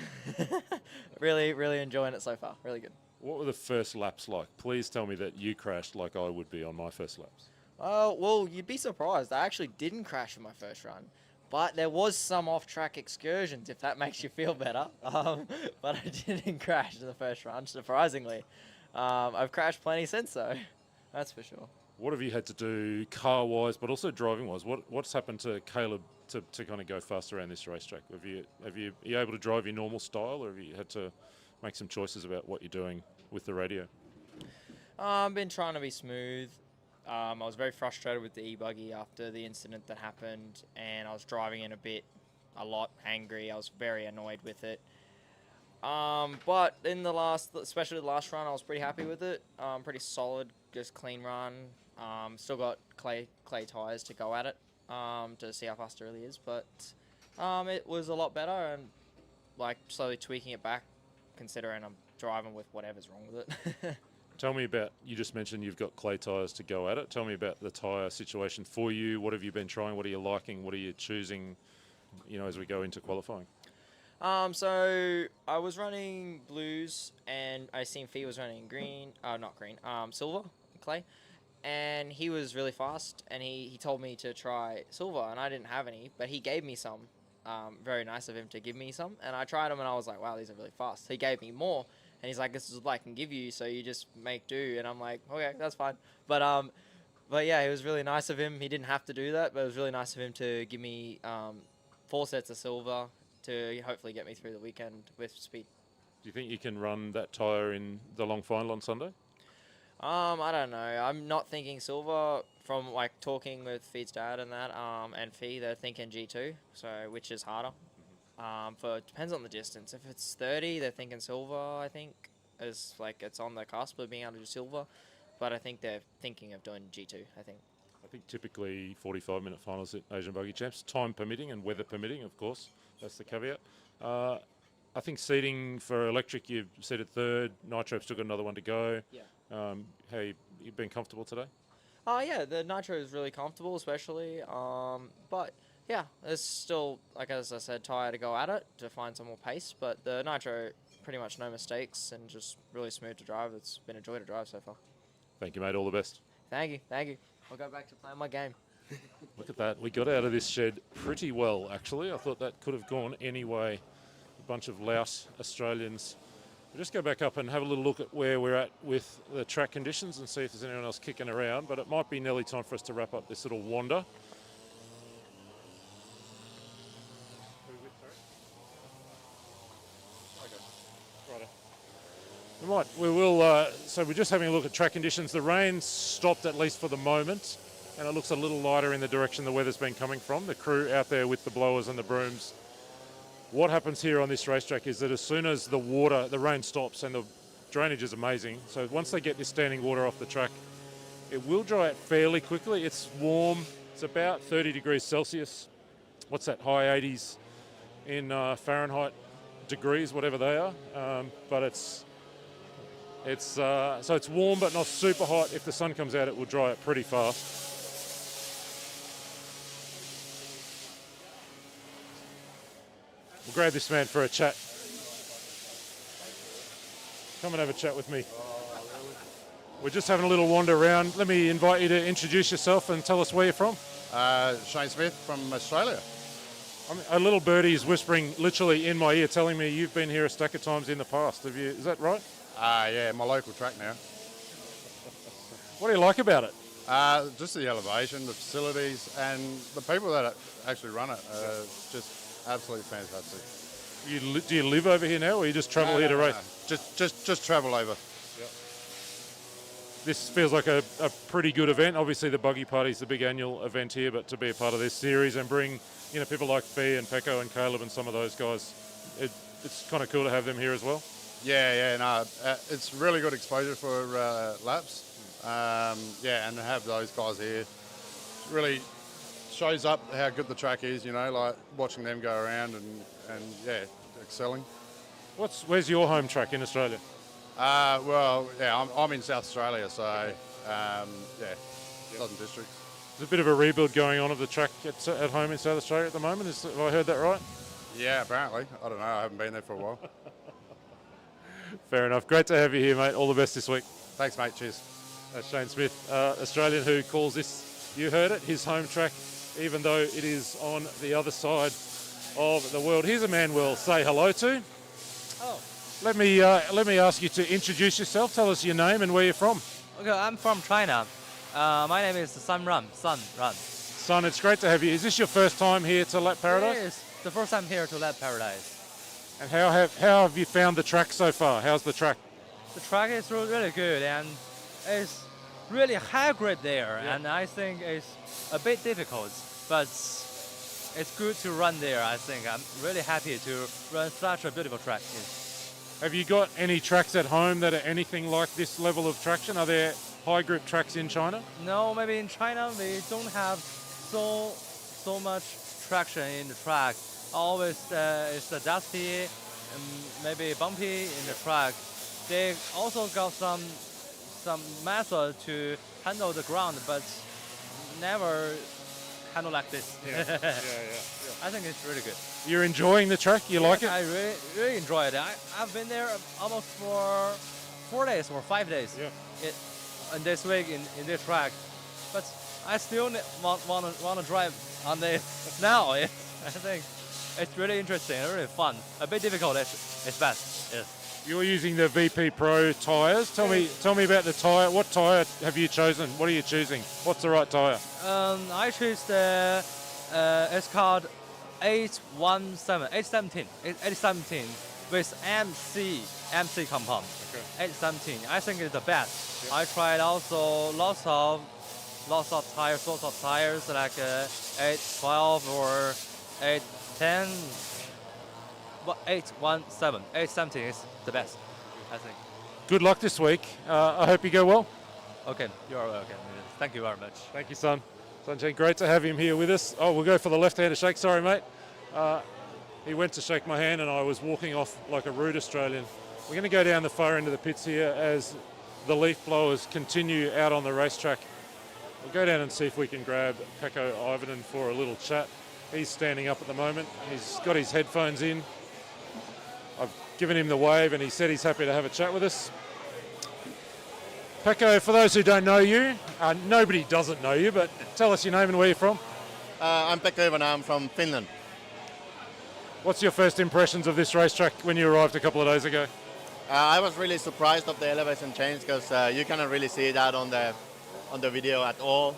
[SPEAKER 13] Really, really enjoying it so far. Really good.
[SPEAKER 1] What were the first laps like? Please tell me that you crashed like I would be on my first laps.
[SPEAKER 13] Well, you'd be surprised. I actually didn't crash in my first run. But there was some off-track excursions, if that makes you feel better. But I didn't crash in the first run, surprisingly. I've crashed plenty since, though. That's for sure.
[SPEAKER 1] What have you had to do car-wise, but also driving-wise? What's happened to Caleb to kind of go fast around this racetrack? Are you able to drive your normal style, or have you had to make some choices about what you're doing with the radio?
[SPEAKER 13] I've been trying to be smooth. I was very frustrated with the e-buggy after the incident that happened, and I was driving in a lot angry. I was very annoyed with it. But in especially the last run, I was pretty happy with it. Pretty solid, just clean run. Still got clay tires to go at it to see how fast it really is. But it was a lot better, and like slowly tweaking it back, considering I'm driving with whatever's wrong with it.
[SPEAKER 1] Tell me about, you just mentioned you've got clay tyres to go at it. Tell me about the tyre situation for you. What have you been trying? What are you liking? What are you choosing, as we go into qualifying?
[SPEAKER 13] So I was running blues, and I seen Fee was running silver, clay, and he was really fast, and he told me to try silver, and I didn't have any, but he gave me some. Very nice of him to give me some, and I tried them, and I was like, wow, these are really fast. He gave me more, and he's like, this is what I can give you, so you just make do, and I'm like, okay, that's fine. But yeah, it was really nice of him. He didn't have to do that, but it was really nice of him to give me 4 sets of silver to hopefully get me through the weekend with speed.
[SPEAKER 1] Do you think you can run that tyre in the long final on Sunday?
[SPEAKER 13] I don't know. I'm not thinking silver. From like talking with Fee's dad and that, and Fee, they're thinking G2, so which is harder. It depends on the distance. If it's 30, they're thinking silver. I think is like it's on the cusp of being able to do silver, but I think they're thinking of doing G2. I think
[SPEAKER 1] Typically 45-minute finals at Asian Buggy Champs, time permitting and weather permitting, of course. That's the caveat. I think seating for electric, you've seated third. Nitro's still got another one to go.
[SPEAKER 13] Yeah.
[SPEAKER 1] How you been comfortable today?
[SPEAKER 13] Yeah, the Nitro is really comfortable, especially. But yeah, there's still, like as I said, tyre to go at it to find some more pace. But the Nitro, pretty much no mistakes and just really smooth to drive. It's been a joy to drive so far.
[SPEAKER 1] Thank you, mate. All the best.
[SPEAKER 13] Thank you. I'll go back to playing my game.
[SPEAKER 1] Look at that. We got out of this shed pretty well, actually. I thought that could have gone any way. A bunch of louse Australians. We'll just go back up and have a little look at where we're at with the track conditions and see if there's anyone else kicking around. But it might be nearly time for us to wrap up this little wander. So we're just having a look at track conditions. The rain stopped at least for the moment, and it looks a little lighter in the direction the weather's been coming from. The crew out there with the blowers and the brooms. What happens here on this racetrack is that as soon as the rain stops, and the drainage is amazing, so once they get this standing water off the track, it will dry out fairly quickly. It's warm. It's about 30 degrees Celsius. What's that? High 80s in Fahrenheit degrees, whatever they are. But so it's warm but not super hot. If the sun comes out, it will dry out pretty fast. We'll grab this man for a chat. Come and have a chat with me. We're just having a little wander around. Let me invite you to introduce yourself and tell us where you're from.
[SPEAKER 3] Shane Smith from Australia.
[SPEAKER 1] A little birdie is whispering literally in my ear, telling me you've been here a stack of times in the past. Is that right?
[SPEAKER 3] Yeah, my local track now.
[SPEAKER 1] What do you like about it?
[SPEAKER 3] Just the elevation, the facilities, and the people that actually run it. Just absolutely fantastic.
[SPEAKER 1] Do you live over here now, or you just travel here to race?
[SPEAKER 3] No. Just travel over.
[SPEAKER 1] This feels like a pretty good event. Obviously, the Buggy Party is the big annual event here, but to be a part of this series and bring people like Fee and Pecco and Caleb and some of those guys, it's kind of cool to have them here as well.
[SPEAKER 3] Yeah, it's really good exposure for laps. And to have those guys here really shows up how good the track is, like watching them go around and excelling.
[SPEAKER 1] Where's your home track in Australia?
[SPEAKER 3] I'm in South Australia, so Southern District.
[SPEAKER 1] There's a bit of a rebuild going on of the track at home in South Australia at the moment. Have I heard that right?
[SPEAKER 3] Yeah, apparently. I don't know. I haven't been there for a while.
[SPEAKER 1] Fair enough. Great to have you here, mate. All the best this week.
[SPEAKER 3] Thanks, mate. Cheers.
[SPEAKER 1] Shane Smith, Australian, who calls this, you heard it, his home track, even though it is on the other side of the world. Here's a man we'll say hello to.
[SPEAKER 22] Oh.
[SPEAKER 1] Let me ask you to introduce yourself. Tell us your name and where you're from.
[SPEAKER 22] Okay, I'm from China. My name is Sun Run.
[SPEAKER 1] Son, it's great to have you. Is this your first time here to Lap Paradise?
[SPEAKER 22] It is the first time here to Lap Paradise.
[SPEAKER 1] And how have you found the track so far? How's the track?
[SPEAKER 22] The track is really good and it's really high grade there, and I think it's a bit difficult, but it's good to run there. I think I'm really happy to run such a beautiful track.
[SPEAKER 1] Have you got any tracks at home that are anything like this level of traction? Are there high grip tracks in China?
[SPEAKER 22] No, maybe in China we don't have so much traction in the track. Always it's dusty, and maybe bumpy in the track. They also got some method to handle the ground, but never handle like this.
[SPEAKER 1] Yeah.
[SPEAKER 22] I think it's really good.
[SPEAKER 1] You're enjoying the track? You like it?
[SPEAKER 22] I really enjoy it. I've been there almost for 4 days or 5 days. And this week in this track, but I still want to drive on this now. I think it's really interesting, really fun. A bit difficult. It's best. Yes.
[SPEAKER 1] You're using the VP Pro tyres. Tell me about the tyre. What tyre have you chosen? What are you choosing? What's the right tyre?
[SPEAKER 22] I choose the it's called 817 with MC compound. Okay. 817. I think it's the best. Yeah. I tried also lots of tires like 812 or 810. But 817 is the best, I think.
[SPEAKER 1] Good luck this week. I hope you go well.
[SPEAKER 22] Okay, you are welcome. Thank you very much.
[SPEAKER 1] Thank you, son. Sanjay, great to have him here with us. Oh, we'll go for the left-handed shake. Sorry, mate. He went to shake my hand and I was walking off like a rude Australian. We're going to go down the far end of the pits here as the leaf blowers continue out on the racetrack. We'll go down and see if we can grab Pekko Ivanen for a little chat. He's standing up at the moment. He's got his headphones in. I've given him the wave and he said he's happy to have a chat with us. Pekko, for those who don't know you, nobody doesn't know you, but tell us your name and where you're from.
[SPEAKER 9] I'm Pekko Ivanen. I'm from Finland.
[SPEAKER 1] What's your first impressions of this racetrack when you arrived a couple of days ago?
[SPEAKER 9] I was really surprised of the elevation change because you cannot really see that on the video at all.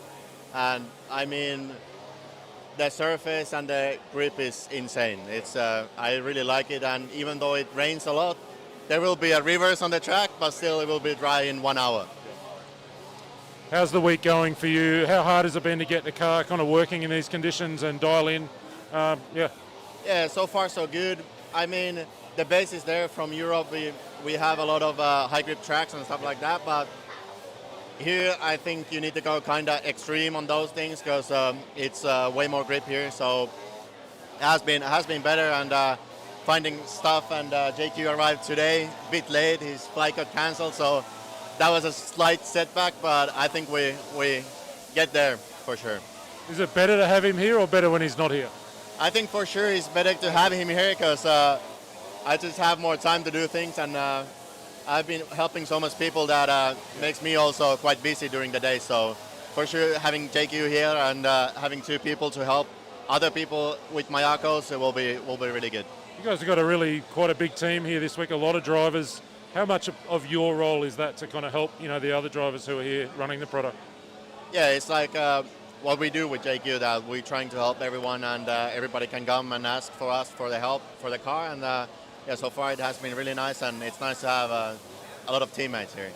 [SPEAKER 9] And I mean, the surface and the grip is insane. It's I really like it, and even though it rains a lot, there will be a reverse on the track, but still it will be dry in 1 hour.
[SPEAKER 1] How's the week going for you? How hard has it been to get the car kind of working in these conditions and dial in?
[SPEAKER 9] Yeah, so far so good. I mean, the base is there from Europe. We have a lot of high grip tracks and stuff like that, but here I think you need to go kind of extreme on those things because it's way more grip here. So it has been better, and finding stuff. And JQ arrived today, a bit late. His flight got cancelled, so that was a slight setback. But I think we get there for sure.
[SPEAKER 1] Is it better to have him here or better when he's not here?
[SPEAKER 9] I think for sure it's better to have him here because I just have more time to do things, and I've been helping so much people that makes me also quite busy during the day. So for sure having JQ here and having two people to help other people with Mayakos will be really good.
[SPEAKER 1] You guys have got quite a big team here this week, a lot of drivers. How much of your role is that to kind of help, the other drivers who are here running the product?
[SPEAKER 9] Yeah, it's like what we do with JQ, that we're trying to help everyone, and everybody can come and ask for us for the help for the car, and yeah, so far it has been really nice, and it's nice to have a lot of teammates here.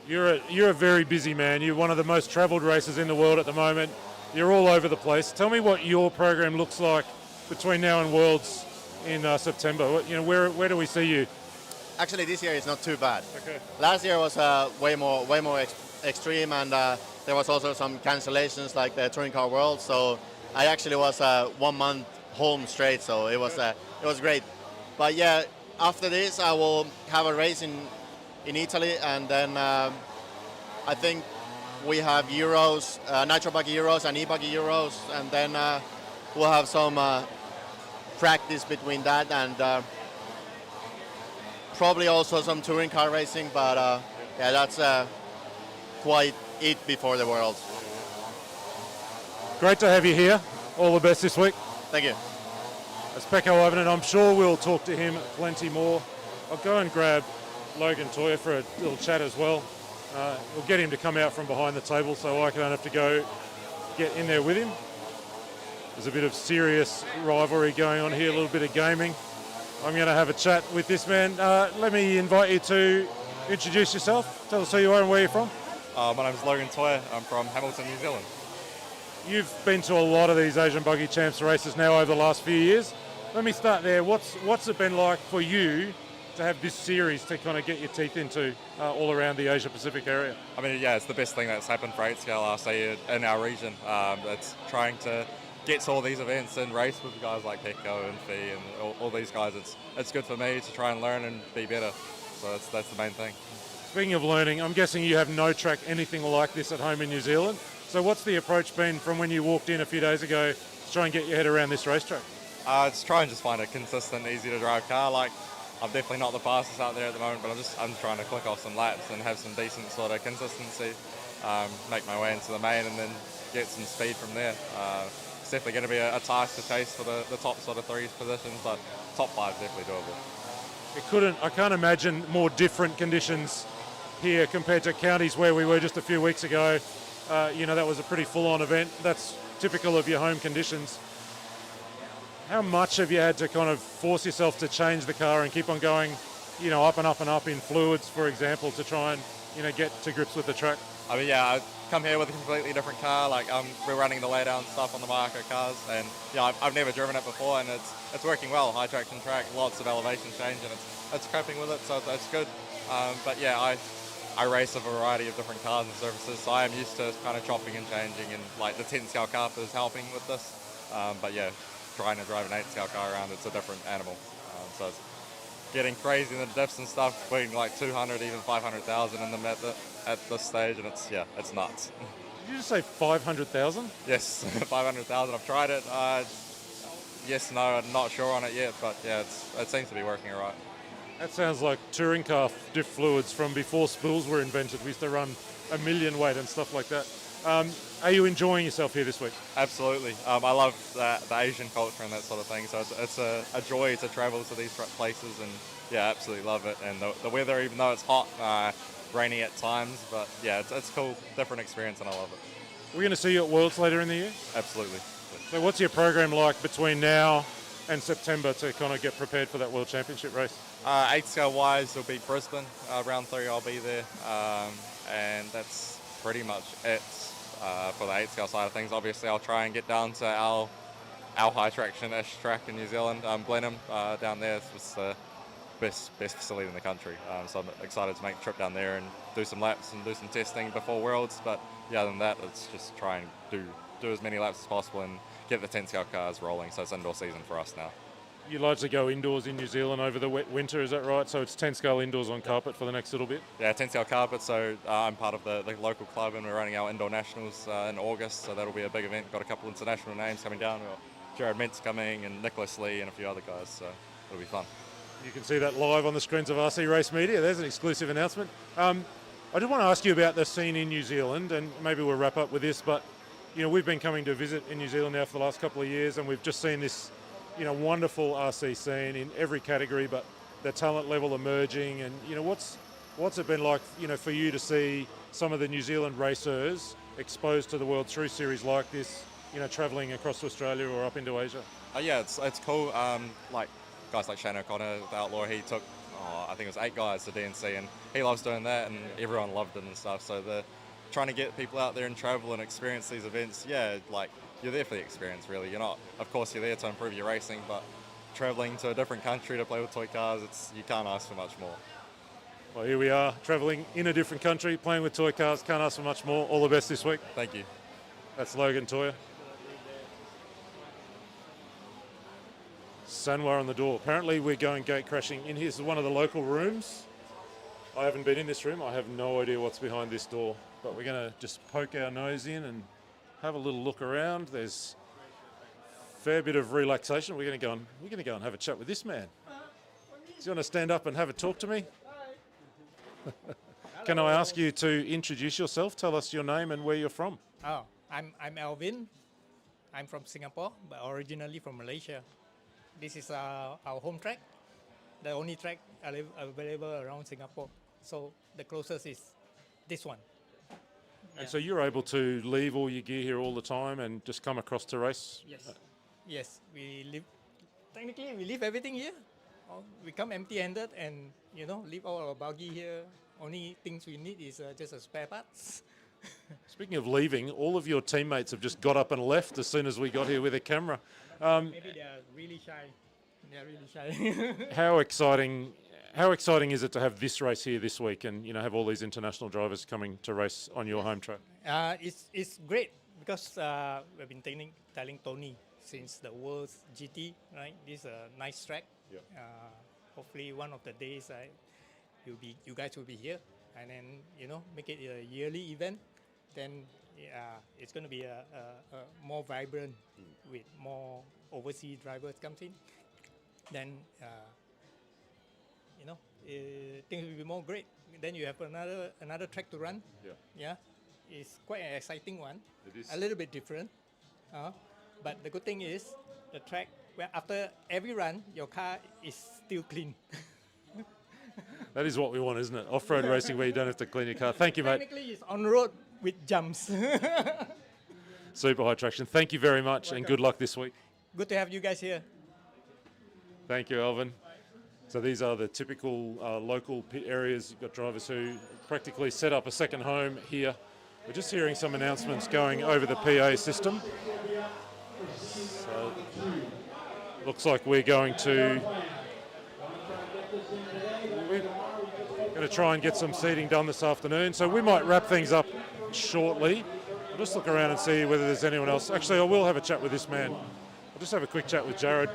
[SPEAKER 1] You're a very busy man. You're one of the most travelled racers in the world at the moment. You're all over the place. Tell me what your program looks like between now and Worlds in September. Where do we see you?
[SPEAKER 9] Actually, this year is not too bad.
[SPEAKER 1] Okay.
[SPEAKER 9] Last year was way more extreme, and there was also some cancellations like the Touring Car World. So I actually was 1 month home straight, so it was great. But yeah, after this I will have a race in Italy, and then I think we have Euros, Nitro Buggy Euros and e-Buggy Euros, and then we'll have some practice between that, and probably also some touring car racing, but yeah, that's quite it before the Worlds.
[SPEAKER 1] Great to have you here. All the best this week.
[SPEAKER 9] Thank you.
[SPEAKER 1] That's Pekko Ivanen. I'm sure we'll talk to him plenty more. I'll go and grab Logan Toya for a little chat as well. We'll get him to come out from behind the table so I don't have to go get in there with him. There's a bit of serious rivalry going on here, a little bit of gaming. I'm going to have a chat with this man. Let me invite you to introduce yourself. Tell us who you are and where you're from.
[SPEAKER 6] My name is Logan Toyer. I'm from Hamilton, New Zealand.
[SPEAKER 1] You've been to a lot of these Asian Buggy Champs races now over the last few years. Let me start there. What's it been like for you to have this series to kind of get your teeth into all around the Asia Pacific area?
[SPEAKER 6] I mean, yeah, it's the best thing that's happened for 8-scale RC in our region. It's trying to get to all these events and race with guys like Pecco and Fee and all these guys. It's good for me to try and learn and be better. So that's the main thing.
[SPEAKER 1] Speaking of learning, I'm guessing you have no track anything like this at home in New Zealand. So what's the approach been from when you walked in a few days ago to try and get your head around this racetrack?
[SPEAKER 6] It's try and just find a consistent, easy to drive car. Like, I'm definitely not the fastest out there at the moment, but I'm trying to click off some laps and have some decent sort of consistency, make my way into the main and then get some speed from there. It's definitely going to be a task to chase for the top sort of 3 positions, but top 5 is definitely doable.
[SPEAKER 1] I can't imagine more different conditions here compared to counties where we were just a few weeks ago. That was a pretty full-on event. That's typical of your home conditions. How much have you had to kind of force yourself to change the car and keep on going, up and up and up in fluids, for example, to try and, get to grips with the track?
[SPEAKER 6] I mean, yeah, I come here with a completely different car. Like, we're running the laydown stuff on the Marco cars, and I've never driven it before, and it's working well. High traction track, lots of elevation change, and it's coping with it, so it's good. But yeah, I race a variety of different cars and surfaces, so I am used to kind of chopping and changing, and like the 10-scale carp is helping with this. But yeah, trying to drive an 8-scale car around, it's a different animal. So it's getting crazy in the diffs and stuff, between like 200, even 500,000 in them at this stage, and it's nuts.
[SPEAKER 1] Did you just say 500,000?
[SPEAKER 6] Yes, 500,000. I've tried it. Yes, no, I'm not sure on it yet, but yeah, it seems to be working all right.
[SPEAKER 1] That sounds like touring car diff fluids from before spools were invented. We used to run a million weight and stuff like that. Are you enjoying yourself here this week?
[SPEAKER 6] Absolutely. I love the Asian culture and that sort of thing. So it's a joy to travel to these places, and yeah, absolutely love it. And the weather, even though it's hot, rainy at times, but yeah, it's cool, different experience, and I love it.
[SPEAKER 1] We're going to see you at Worlds later in the year?
[SPEAKER 6] Absolutely.
[SPEAKER 1] So what's your program like between now and September to kind of get prepared for that World Championship race?
[SPEAKER 6] 8-scale wise, it'll be Brisbane. Round 3, I'll be there. And that's pretty much it for the 8-scale side of things. Obviously, I'll try and get down to our high traction-ish track in New Zealand, Blenheim, down there. It's the best facility in the country. So I'm excited to make a trip down there and do some laps and do some testing before Worlds. But yeah, other than that, it's just try and do as many laps as possible and get the 10-scale cars rolling. So it's indoor season for us now.
[SPEAKER 1] You largely go indoors in New Zealand over the winter, is that right? So it's 10-scale indoors on carpet for the next little bit?
[SPEAKER 6] Yeah, 10-scale carpet. So I'm part of the local club, and we're running our indoor nationals in August. So that'll be a big event. Got a couple international names coming down. We've got Jared Mintz coming and Nicholas Lee and a few other guys. So it'll be fun.
[SPEAKER 1] You can see that live on the screens of RC Race Media. There's an exclusive announcement. I just want to ask you about the scene in New Zealand, and maybe we'll wrap up with this, but we've been coming to visit in New Zealand now for the last couple of years, and we've just seen this wonderful RC scene in every category, but the talent level emerging. And what's it been like for you to see some of the New Zealand racers exposed to the World 3 Series like this, travelling across to Australia or up into Asia?
[SPEAKER 6] Yeah, it's cool. Like guys like Shane O'Connor, the Outlaw, he took I think it was 8 guys to DNC, and he loves doing that, and everyone loved it and stuff. So trying to get people out there and travel and experience these events, like you're there for the experience, really. You're not, of course, you're there to improve your racing, but traveling to a different country to play with toy cars, you can't ask for much more.
[SPEAKER 1] Well, here we are, travelling in a different country, playing with toy cars. Can't ask for much more. All the best this week.
[SPEAKER 6] Thank you.
[SPEAKER 1] That's Logan Toyer. Sanwar on the door. Apparently we're going gate crashing in here. This is one of the local rooms. I haven't been in this room. I have no idea what's behind this door, but we're going to just poke our nose in and have a little look around. There's a fair bit of relaxation. We're going to go and have a chat with this man. Do you want to stand up and have a talk to me? Can I ask you to introduce yourself? Tell us your name and where you're from.
[SPEAKER 8] Oh, I'm Alvin. I'm from Singapore, but originally from Malaysia. This is our home track, the only track available around Singapore. So the closest is this one.
[SPEAKER 1] And so you're able to leave all your gear here all the time and just come across to race?
[SPEAKER 8] Yes. Yes, we live. Technically, we leave everything here. we come empty-handed and leave all our buggy here. Only things we need is just a spare parts.
[SPEAKER 1] Speaking of leaving, all of your teammates have just got up and left as soon as we got here with a camera.
[SPEAKER 8] Maybe they are really shy. They are really shy.
[SPEAKER 1] How exciting is it to have this race here this week and have all these international drivers coming to race on your home track?
[SPEAKER 8] It's great because we've been telling Tony since the World's GT, right? This is a nice track.
[SPEAKER 1] Yeah.
[SPEAKER 8] Hopefully one of the days you guys will be here and then make it a yearly event. Then it's going to be a more vibrant with more overseas drivers comes in. Then things will be more great. Then you have another track to run. Yeah, it's quite an exciting one.
[SPEAKER 1] It is.
[SPEAKER 8] A little bit different, but the good thing is the track. Where after every run, your car is still clean.
[SPEAKER 1] That is what we want, isn't it? Off-road racing where you don't have to clean your car. Thank you, mate.
[SPEAKER 8] Technically, it's on road with jumps.
[SPEAKER 1] Super high traction. Thank you very much, and good luck this week.
[SPEAKER 8] Good to have you guys here.
[SPEAKER 1] Thank you, Alvin. So these are the typical local pit areas. You've got drivers who practically set up a second home here. We're just hearing some announcements going over the PA system. So looks like we're going to try and get some seating done this afternoon. So we might wrap things up shortly. I'll just look around and see whether there's anyone else. Actually, I will have a chat with this man. I'll just have a quick chat with Jared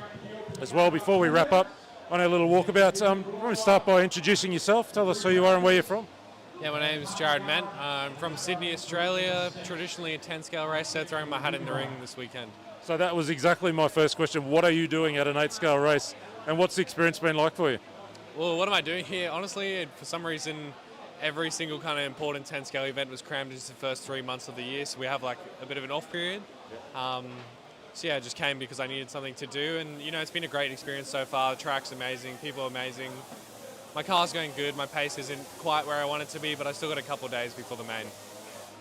[SPEAKER 1] as well before we wrap up on our little walkabout. I want to start by introducing yourself. Tell us who you are and where you're from.
[SPEAKER 7] Yeah, my name is Jared Ment. I'm from Sydney, Australia. Traditionally a 10-scale racer, throwing my hat in the ring this weekend.
[SPEAKER 1] So that was exactly my first question. What are you doing at an 8-scale race, and what's the experience been like for you?
[SPEAKER 7] Well, what am I doing here? Honestly, for some reason, every single kind of important 10-scale event was crammed into the first 3 months of the year, so we have like a bit of an off period. So yeah, I just came because I needed something to do, and it's been a great experience so far. The track's amazing, people are amazing. My car's going good, my pace isn't quite where I want it to be, but I still got a couple of days before the main.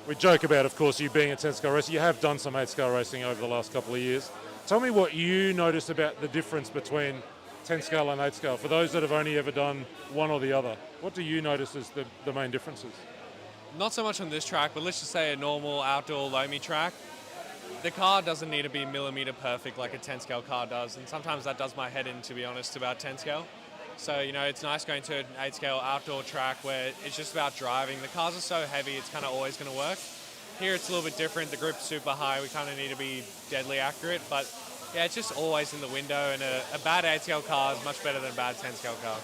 [SPEAKER 1] We joke about, of course, you being a 10-scale racer. You have done some 8-scale racing over the last couple of years. Tell me what you notice about the difference between 10-scale and 8-scale. For those that have only ever done one or the other, what do you notice as the main differences?
[SPEAKER 7] Not so much on this track, but let's just say a normal outdoor Lomi track. The car doesn't need to be millimeter perfect like a 10-scale car does, and sometimes that does my head in, to be honest, about 10-scale. So, it's nice going to an 8-scale outdoor track where it's just about driving. The cars are so heavy, it's kind of always going to work. Here it's a little bit different. The grip's super high. We kind of need to be deadly accurate, but yeah, it's just always in the window, and a bad 8-scale car is much better than a bad 10-scale car.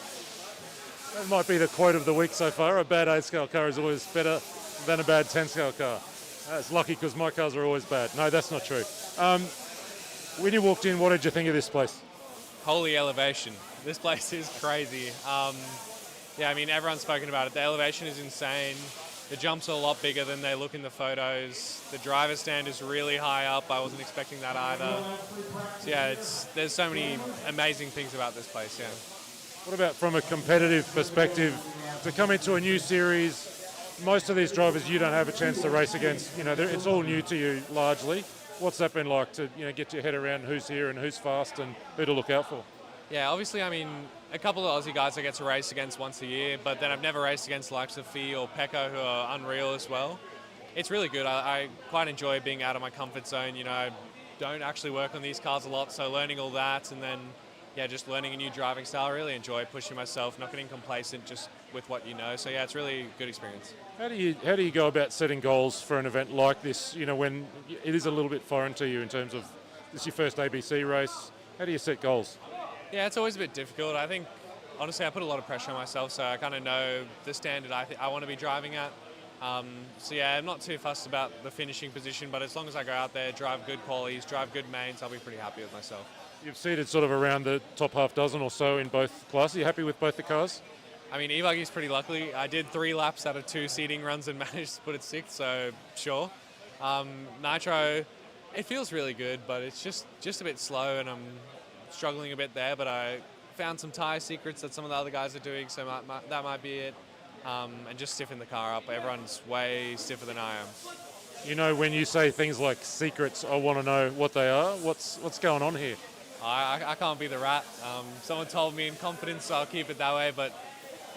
[SPEAKER 1] That might be the quote of the week so far. A bad 8-scale car is always better than a bad 10-scale car. That's lucky because my cars are always bad. No, that's not true. When you walked in, what did you think of this place?
[SPEAKER 7] Holy elevation. This place is crazy. Yeah, I mean, everyone's spoken about it. The elevation is insane. The jumps are a lot bigger than they look in the photos. The driver's stand is really high up. I wasn't expecting that either. So yeah, there's so many amazing things about this place, yeah.
[SPEAKER 1] What about from a competitive perspective, to come into a new series? Most of these drivers you don't have a chance to race against. It's all new to you largely. What's that been like to get your head around who's here and who's fast and who to look out for?
[SPEAKER 7] Yeah, obviously, I mean, a couple of Aussie guys I get to race against once a year, but then I've never raced against the likes of Fee or Pecco, who are unreal as well. It's really good. I quite enjoy being out of my comfort zone. I don't actually work on these cars a lot, so learning all that and then, yeah, just learning a new driving style. I really enjoy pushing myself, not getting complacent just with what you know. So yeah, it's really a good experience.
[SPEAKER 1] How do you go about setting goals for an event like this, when it is a little bit foreign to you in terms of this is your first ABC race? How do you set goals?
[SPEAKER 7] Yeah, it's always a bit difficult. I think, honestly, I put a lot of pressure on myself, so I kind of know the standard I want to be driving at. So yeah, I'm not too fussed about the finishing position, but as long as I go out there, drive good qualities, drive good mains, I'll be pretty happy with myself.
[SPEAKER 1] You've seated sort of around the top half dozen or so in both classes. Are you happy with both the cars?
[SPEAKER 7] I mean, E-Buggy's pretty lucky. I did 3 laps out of 2 seating runs and managed to put it 6th, so sure. Nitro, it feels really good, but it's just a bit slow, and I'm struggling a bit there, but I found some tyre secrets that some of the other guys are doing, so that might be it. And just stiffen the car up. Everyone's way stiffer than I am.
[SPEAKER 1] When you say things like secrets, I want to know what they are. What's going on here?
[SPEAKER 7] I can't be the rat. Someone told me in confidence, so I'll keep it that way. But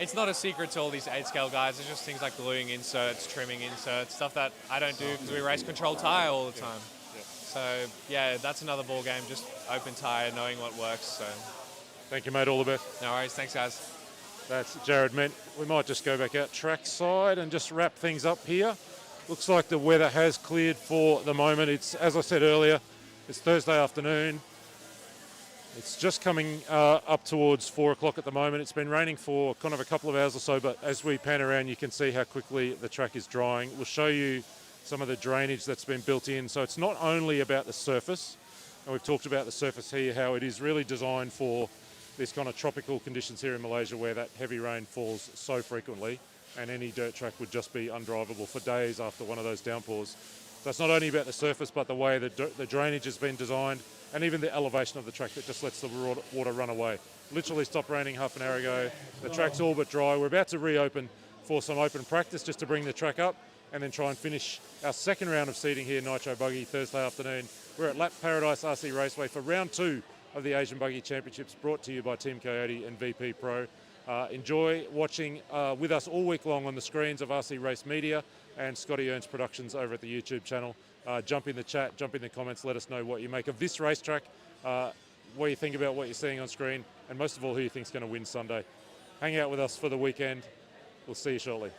[SPEAKER 7] it's not a secret to all these 8-scale guys. It's just things like gluing inserts, trimming inserts, stuff that I don't do because we race control tyre all the time. So yeah, that's another ball game. Just open tyre, knowing what works. So
[SPEAKER 1] Thank you, mate. All the best.
[SPEAKER 7] no worries. Thanks, guys.
[SPEAKER 1] That's Jared Ment. We might just go back out trackside and just wrap things up here. Looks like the weather has cleared for the moment. It's, as I said earlier, it's Thursday afternoon. It's just coming up towards 4 o'clock at the moment. It's been raining for kind of a couple of hours or so, but as we pan around, you can see how quickly the track is drying. We'll show you some of the drainage that's been built in. So it's not only about the surface, and we've talked about the surface here, how it is really designed for this kind of tropical conditions here in Malaysia where that heavy rain falls so frequently, and any dirt track would just be undrivable for days after one of those downpours. So it's not only about the surface, but the way the drainage has been designed, and even the elevation of the track that just lets the water run away. Literally stopped raining half an hour ago. The track's all but dry. We're about to reopen for some open practice just to bring the track up and then try and finish our second round of seeding here, Nitro Buggy, Thursday afternoon. We're at Lap Paradise RC Raceway for round 2 of the Asian Buggy Championships, brought to you by Team Coyote and VP Pro. Enjoy watching with us all week long on the screens of RC Race Media and Scotty Ernst Productions over at the YouTube channel. Jump in the chat, jump in the comments, let us know what you make of this racetrack, what you think about what you're seeing on screen, and most of all, who you think's going to win Sunday. Hang out with us for the weekend. We'll see you shortly.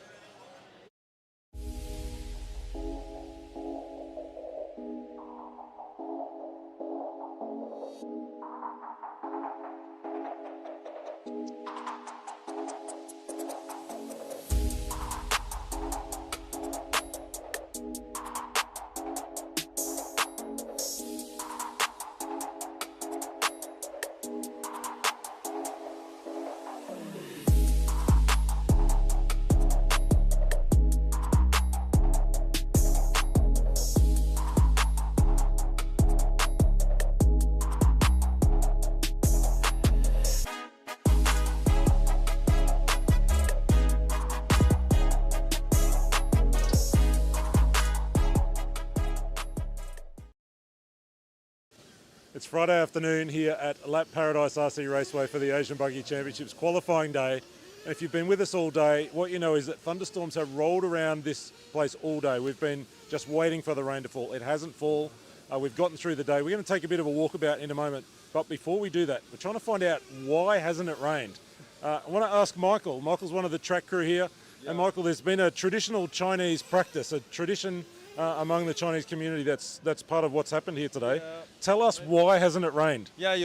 [SPEAKER 1] It's Friday afternoon here at Lap Paradise RC Raceway for the Asian Buggy Championships qualifying day. And if you've been with us all day, what you know is that thunderstorms have rolled around this place all day. We've been just waiting for the rain to fall. It hasn't fallen. We've gotten through the day. We're going to take a bit of a walkabout in a moment. But before we do that, we're trying to find out why hasn't it rained. I want to ask Michael. Michael's one of the track crew here. Yeah. And Michael, there's been a traditional Chinese practice, a tradition among the Chinese community that's part of what's happened here today. Yeah. Tell us why hasn't it rained?
[SPEAKER 2] Yeah,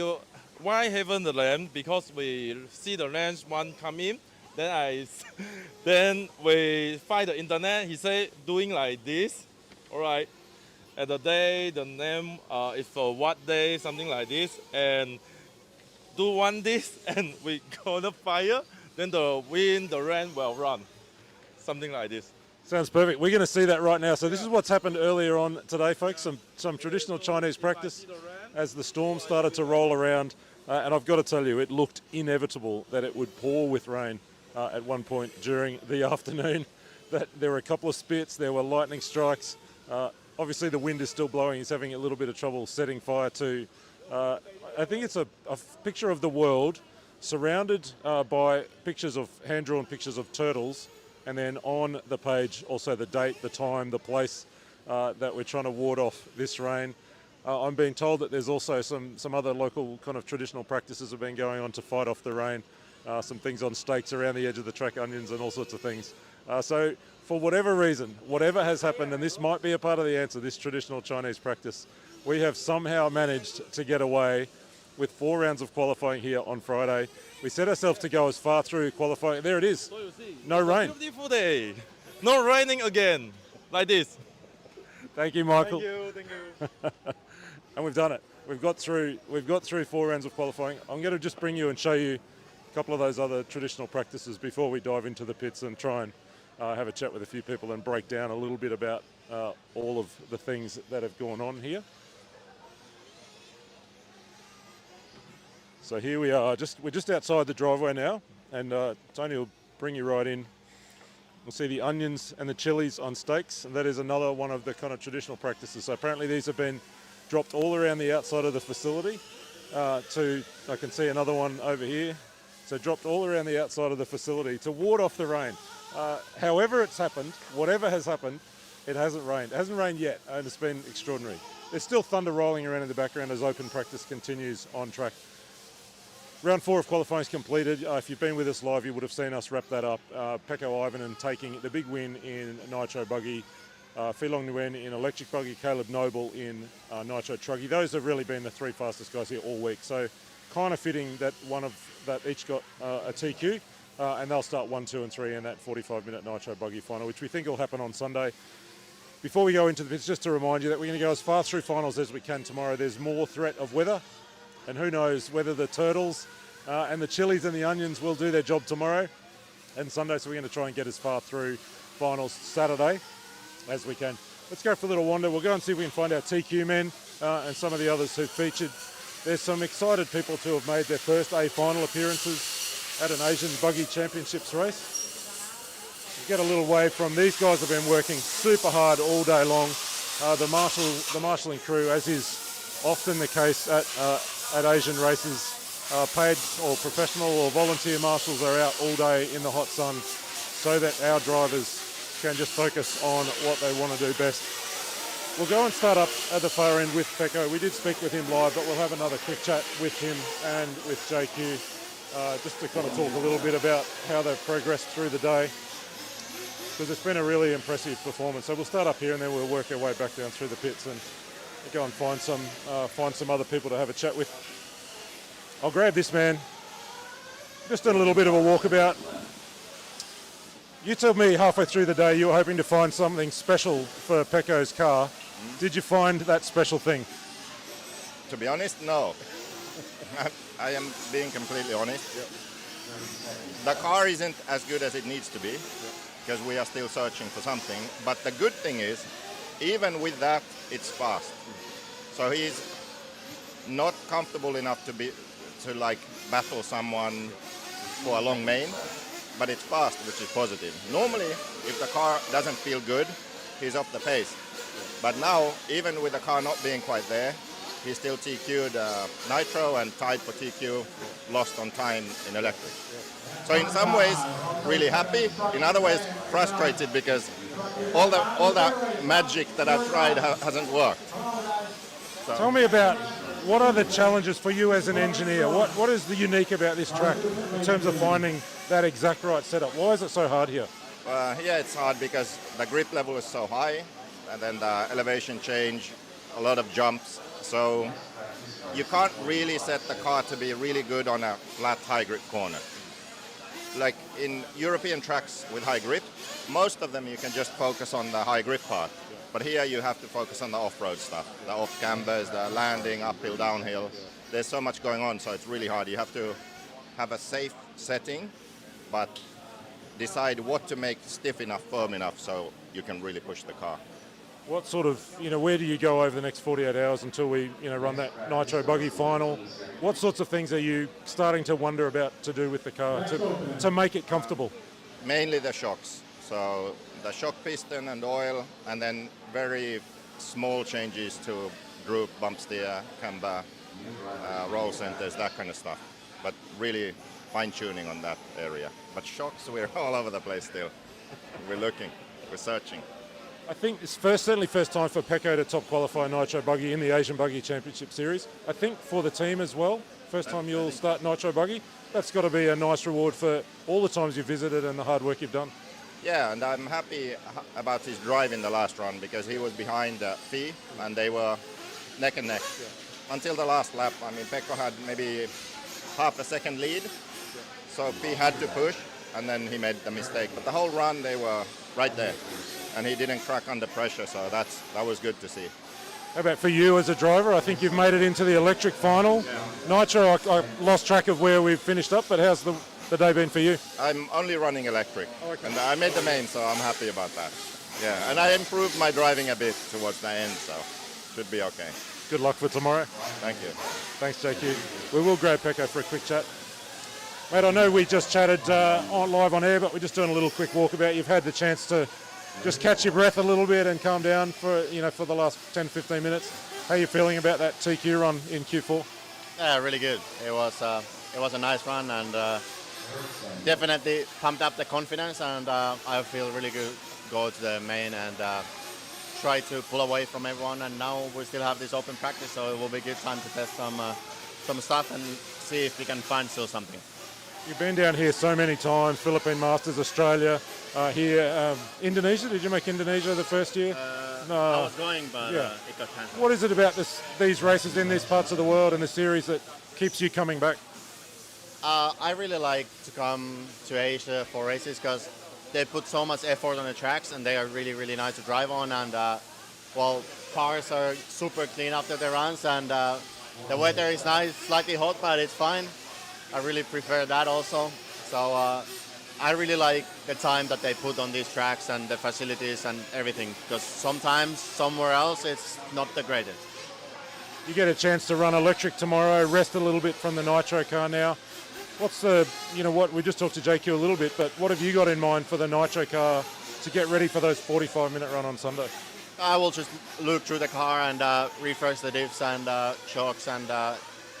[SPEAKER 2] why haven't it rained? Because we see the rain one come in, then we find the internet. He say doing like this, all right. At the day, the name is for what day, something like this, and do one this, and we call the fire. Then the wind, the rain will run, something like this.
[SPEAKER 1] Sounds perfect. We're going to see that right now. So this is what's happened earlier on today, folks. Some traditional Chinese practice as the storm started to roll around. And I've got to tell you, it looked inevitable that it would pour with rain at one point during the afternoon. That there were a couple of spits, there were lightning strikes. Obviously, the wind is still blowing. He's having a little bit of trouble setting fire to, I think it's a picture of the world surrounded by pictures of, hand-drawn pictures of turtles. And then on the page, also the date, the time, the place that we're trying to ward off this rain. I'm being told that there's also some other local kind of traditional practices have been going on to fight off the rain. Some things on stakes around the edge of the track, onions and all sorts of things. So for whatever reason, whatever has happened, and this might be a part of the answer, this traditional Chinese practice, we have somehow managed to get away with 4 rounds of qualifying here on Friday. We set ourselves to go as far through qualifying. There it is.
[SPEAKER 2] So you see,
[SPEAKER 1] no rain.
[SPEAKER 2] Beautiful day. No raining again, like this.
[SPEAKER 1] Thank you, Michael.
[SPEAKER 2] Thank you.
[SPEAKER 1] And we've done it. We've got through 4 rounds of qualifying. I'm going to just bring you and show you a couple of those other traditional practices before we dive into the pits and try and have a chat with a few people and break down a little bit about all of the things that have gone on here. So here we are, we're just outside the driveway now, and Tony will bring you right in. We'll see the onions and the chilies on stakes, and that is another one of the kind of traditional practices. So apparently these have been dropped all around the outside of the facility, I can see another one over here. So dropped all around the outside of the facility to ward off the rain. However it's happened, whatever has happened, it hasn't rained. It hasn't rained yet, and it's been extraordinary. There's still thunder rolling around in the background as open practice continues on track. Round 4 of qualifying is completed. If you've been with us live, you would have seen us wrap that up. Pekko Ivanen taking the big win in Nitro Buggy. Philong Nguyen in Electric Buggy, Caleb Noble in Nitro Trugy. Those have really been the 3 fastest guys here all week. So kind of fitting that that each got a TQ, and they'll start 1, 2 and 3 in that 45-minute Nitro Buggy final, which we think will happen on Sunday. Before we go into the pits, just to remind you that we're going to go as far through finals as we can tomorrow. There's more threat of weather, and who knows whether the turtles and the chilies and the onions will do their job tomorrow and Sunday. So we're going to try and get as far through finals Saturday as we can. Let's go for a little wander. We'll go and see if we can find our TQ men and some of the others who've featured. There's some excited people to have made their first A final appearances at an Asian Buggy Championships race. We'll get a little wave from these guys. Have been working super hard all day long. The marshalling crew, as is often the case at Asian races, paid or professional or volunteer marshals are out all day in the hot sun so that our drivers can just focus on what they want to do best. We'll go and start up at the far end with Pecco. We did speak with him live, but we'll have another quick chat with him and with JQ just to kind of talk a little bit about how they've progressed through the day, because it's been a really impressive performance. So we'll start up here and then we'll work our way back down through the pits and go and find some other people to have a chat with. I'll grab this man. Just done a little bit of a walkabout. You told me halfway through the day you were hoping to find something special for Pecco's car. Did you find that special thing?
[SPEAKER 11] To be honest, no. I am being completely honest. The car isn't as good as it needs to be because we are still searching for something. But the good thing is, even with that, it's fast. So he's not comfortable enough to like battle someone for a long main, but it's fast, which is positive. Normally, if the car doesn't feel good, he's off the pace. But now, even with the car not being quite there, he still TQ'd Nitro and tied for TQ, lost on time in electric. So in some ways, really happy. In other ways, frustrated because all the magic that I tried hasn't worked. So.
[SPEAKER 1] Tell me about what are the challenges for you as an engineer? What is the unique about this track in terms of finding that exact right setup? Why is it so hard here?
[SPEAKER 11] Yeah, it's hard because the grip level is so high, and then the elevation change, a lot of jumps. So you can't really set the car to be really good on a flat high grip corner. Like in European tracks with high grip, most of them you can just focus on the high grip part. But here you have to focus on the off-road stuff, the off-cambers, the landing, uphill, downhill. There's so much going on, so it's really hard. You have to have a safe setting, but decide what to make stiff enough, firm enough, so you can really push the car.
[SPEAKER 1] What sort of, where do you go over the next 48 hours until we, run that Nitro Buggy final? What sorts of things are you starting to wonder about to do with the car to make it comfortable?
[SPEAKER 11] Mainly the shocks. So the shock piston and oil, and then very small changes to group, bump steer, camber, roll centers, that kind of stuff. But really fine-tuning on that area. But shocks, we're all over the place still. We're looking, we're searching.
[SPEAKER 1] I think it's certainly first time for Pecco to top qualify Nitro Buggy in the Asian Buggy Championship Series. I think for the team as well, first time you'll start Nitro Buggy. That's got to be a nice reward for all the times you've visited and the hard work you've done.
[SPEAKER 11] Yeah, and I'm happy about his drive in the last run because he was behind Fee and they were neck and neck. Yeah. Until the last lap, Pecco had maybe half a second lead, so Fee had to push and then he made the mistake. But the whole run they were right there and he didn't crack under pressure, so that was good to see.
[SPEAKER 1] How about for you as a driver? I think you've made it into the electric final. Yeah. Nitro, I lost track of where we've finished up, but how's the day been for you?
[SPEAKER 11] I'm only running electric,
[SPEAKER 1] okay.
[SPEAKER 11] And I made the main, so I'm happy about that. Yeah, and I improved my driving a bit towards the end, so should be okay.
[SPEAKER 1] Good luck for tomorrow.
[SPEAKER 11] Thank you.
[SPEAKER 1] Thanks, JQ. We will grab Pecco for a quick chat. Mate, I know we just chatted live on air, but we're just doing a little quick walkabout. You've had the chance to just catch your breath a little bit and calm down for the last 10, 15 minutes. How are you feeling about that TQ run in Q4?
[SPEAKER 9] Yeah, really good. It was a nice run and definitely pumped up the confidence, and I feel really good. Go to the main and try to pull away from everyone. And now we still have this open practice, so it will be a good time to test some stuff and see if we can find still something.
[SPEAKER 1] You've been down here so many times, Philippine Masters, Australia, here, Indonesia. Did you make Indonesia the first year? No.
[SPEAKER 9] I was going, but
[SPEAKER 1] Yeah.
[SPEAKER 9] it got cancelled.
[SPEAKER 1] What is it about these races in these parts of the world and the series that keeps you coming back?
[SPEAKER 9] I really like to come to Asia for races because they put so much effort on the tracks and they are really, really nice to drive on. And well, cars are super clean after the runs, and the weather is nice, slightly hot, but it's fine. I really prefer that also. So I really like the time that they put on these tracks and the facilities and everything, because sometimes somewhere else it's not the greatest.
[SPEAKER 1] You get a chance to run electric tomorrow, rest a little bit from the Nitro car now. What's we just talked to JQ a little bit, but what have you got in mind for the Nitro car to get ready for those 45-minute run on Sunday?
[SPEAKER 9] I will just look through the car and refresh the diffs and shocks and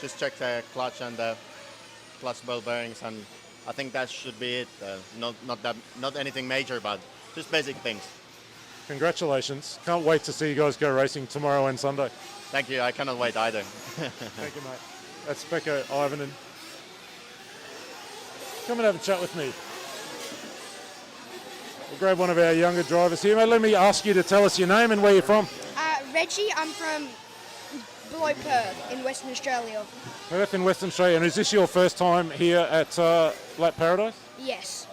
[SPEAKER 9] just check the clutch and the clutch ball bearings, and I think that should be it. Not anything major, but just basic things.
[SPEAKER 1] Congratulations. Can't wait to see you guys go racing tomorrow and Sunday.
[SPEAKER 9] Thank you. I cannot wait either.
[SPEAKER 1] Thank you, mate. That's Pekka Ivanen. Come and have a chat with me. We'll grab one of our younger drivers here. Mate, let me ask you to tell us your name and where you're from.
[SPEAKER 5] Reggie, I'm from below Perth in Western Australia.
[SPEAKER 1] Perth in Western Australia. And is this your first time here at Lap Paradise?
[SPEAKER 5] Yes.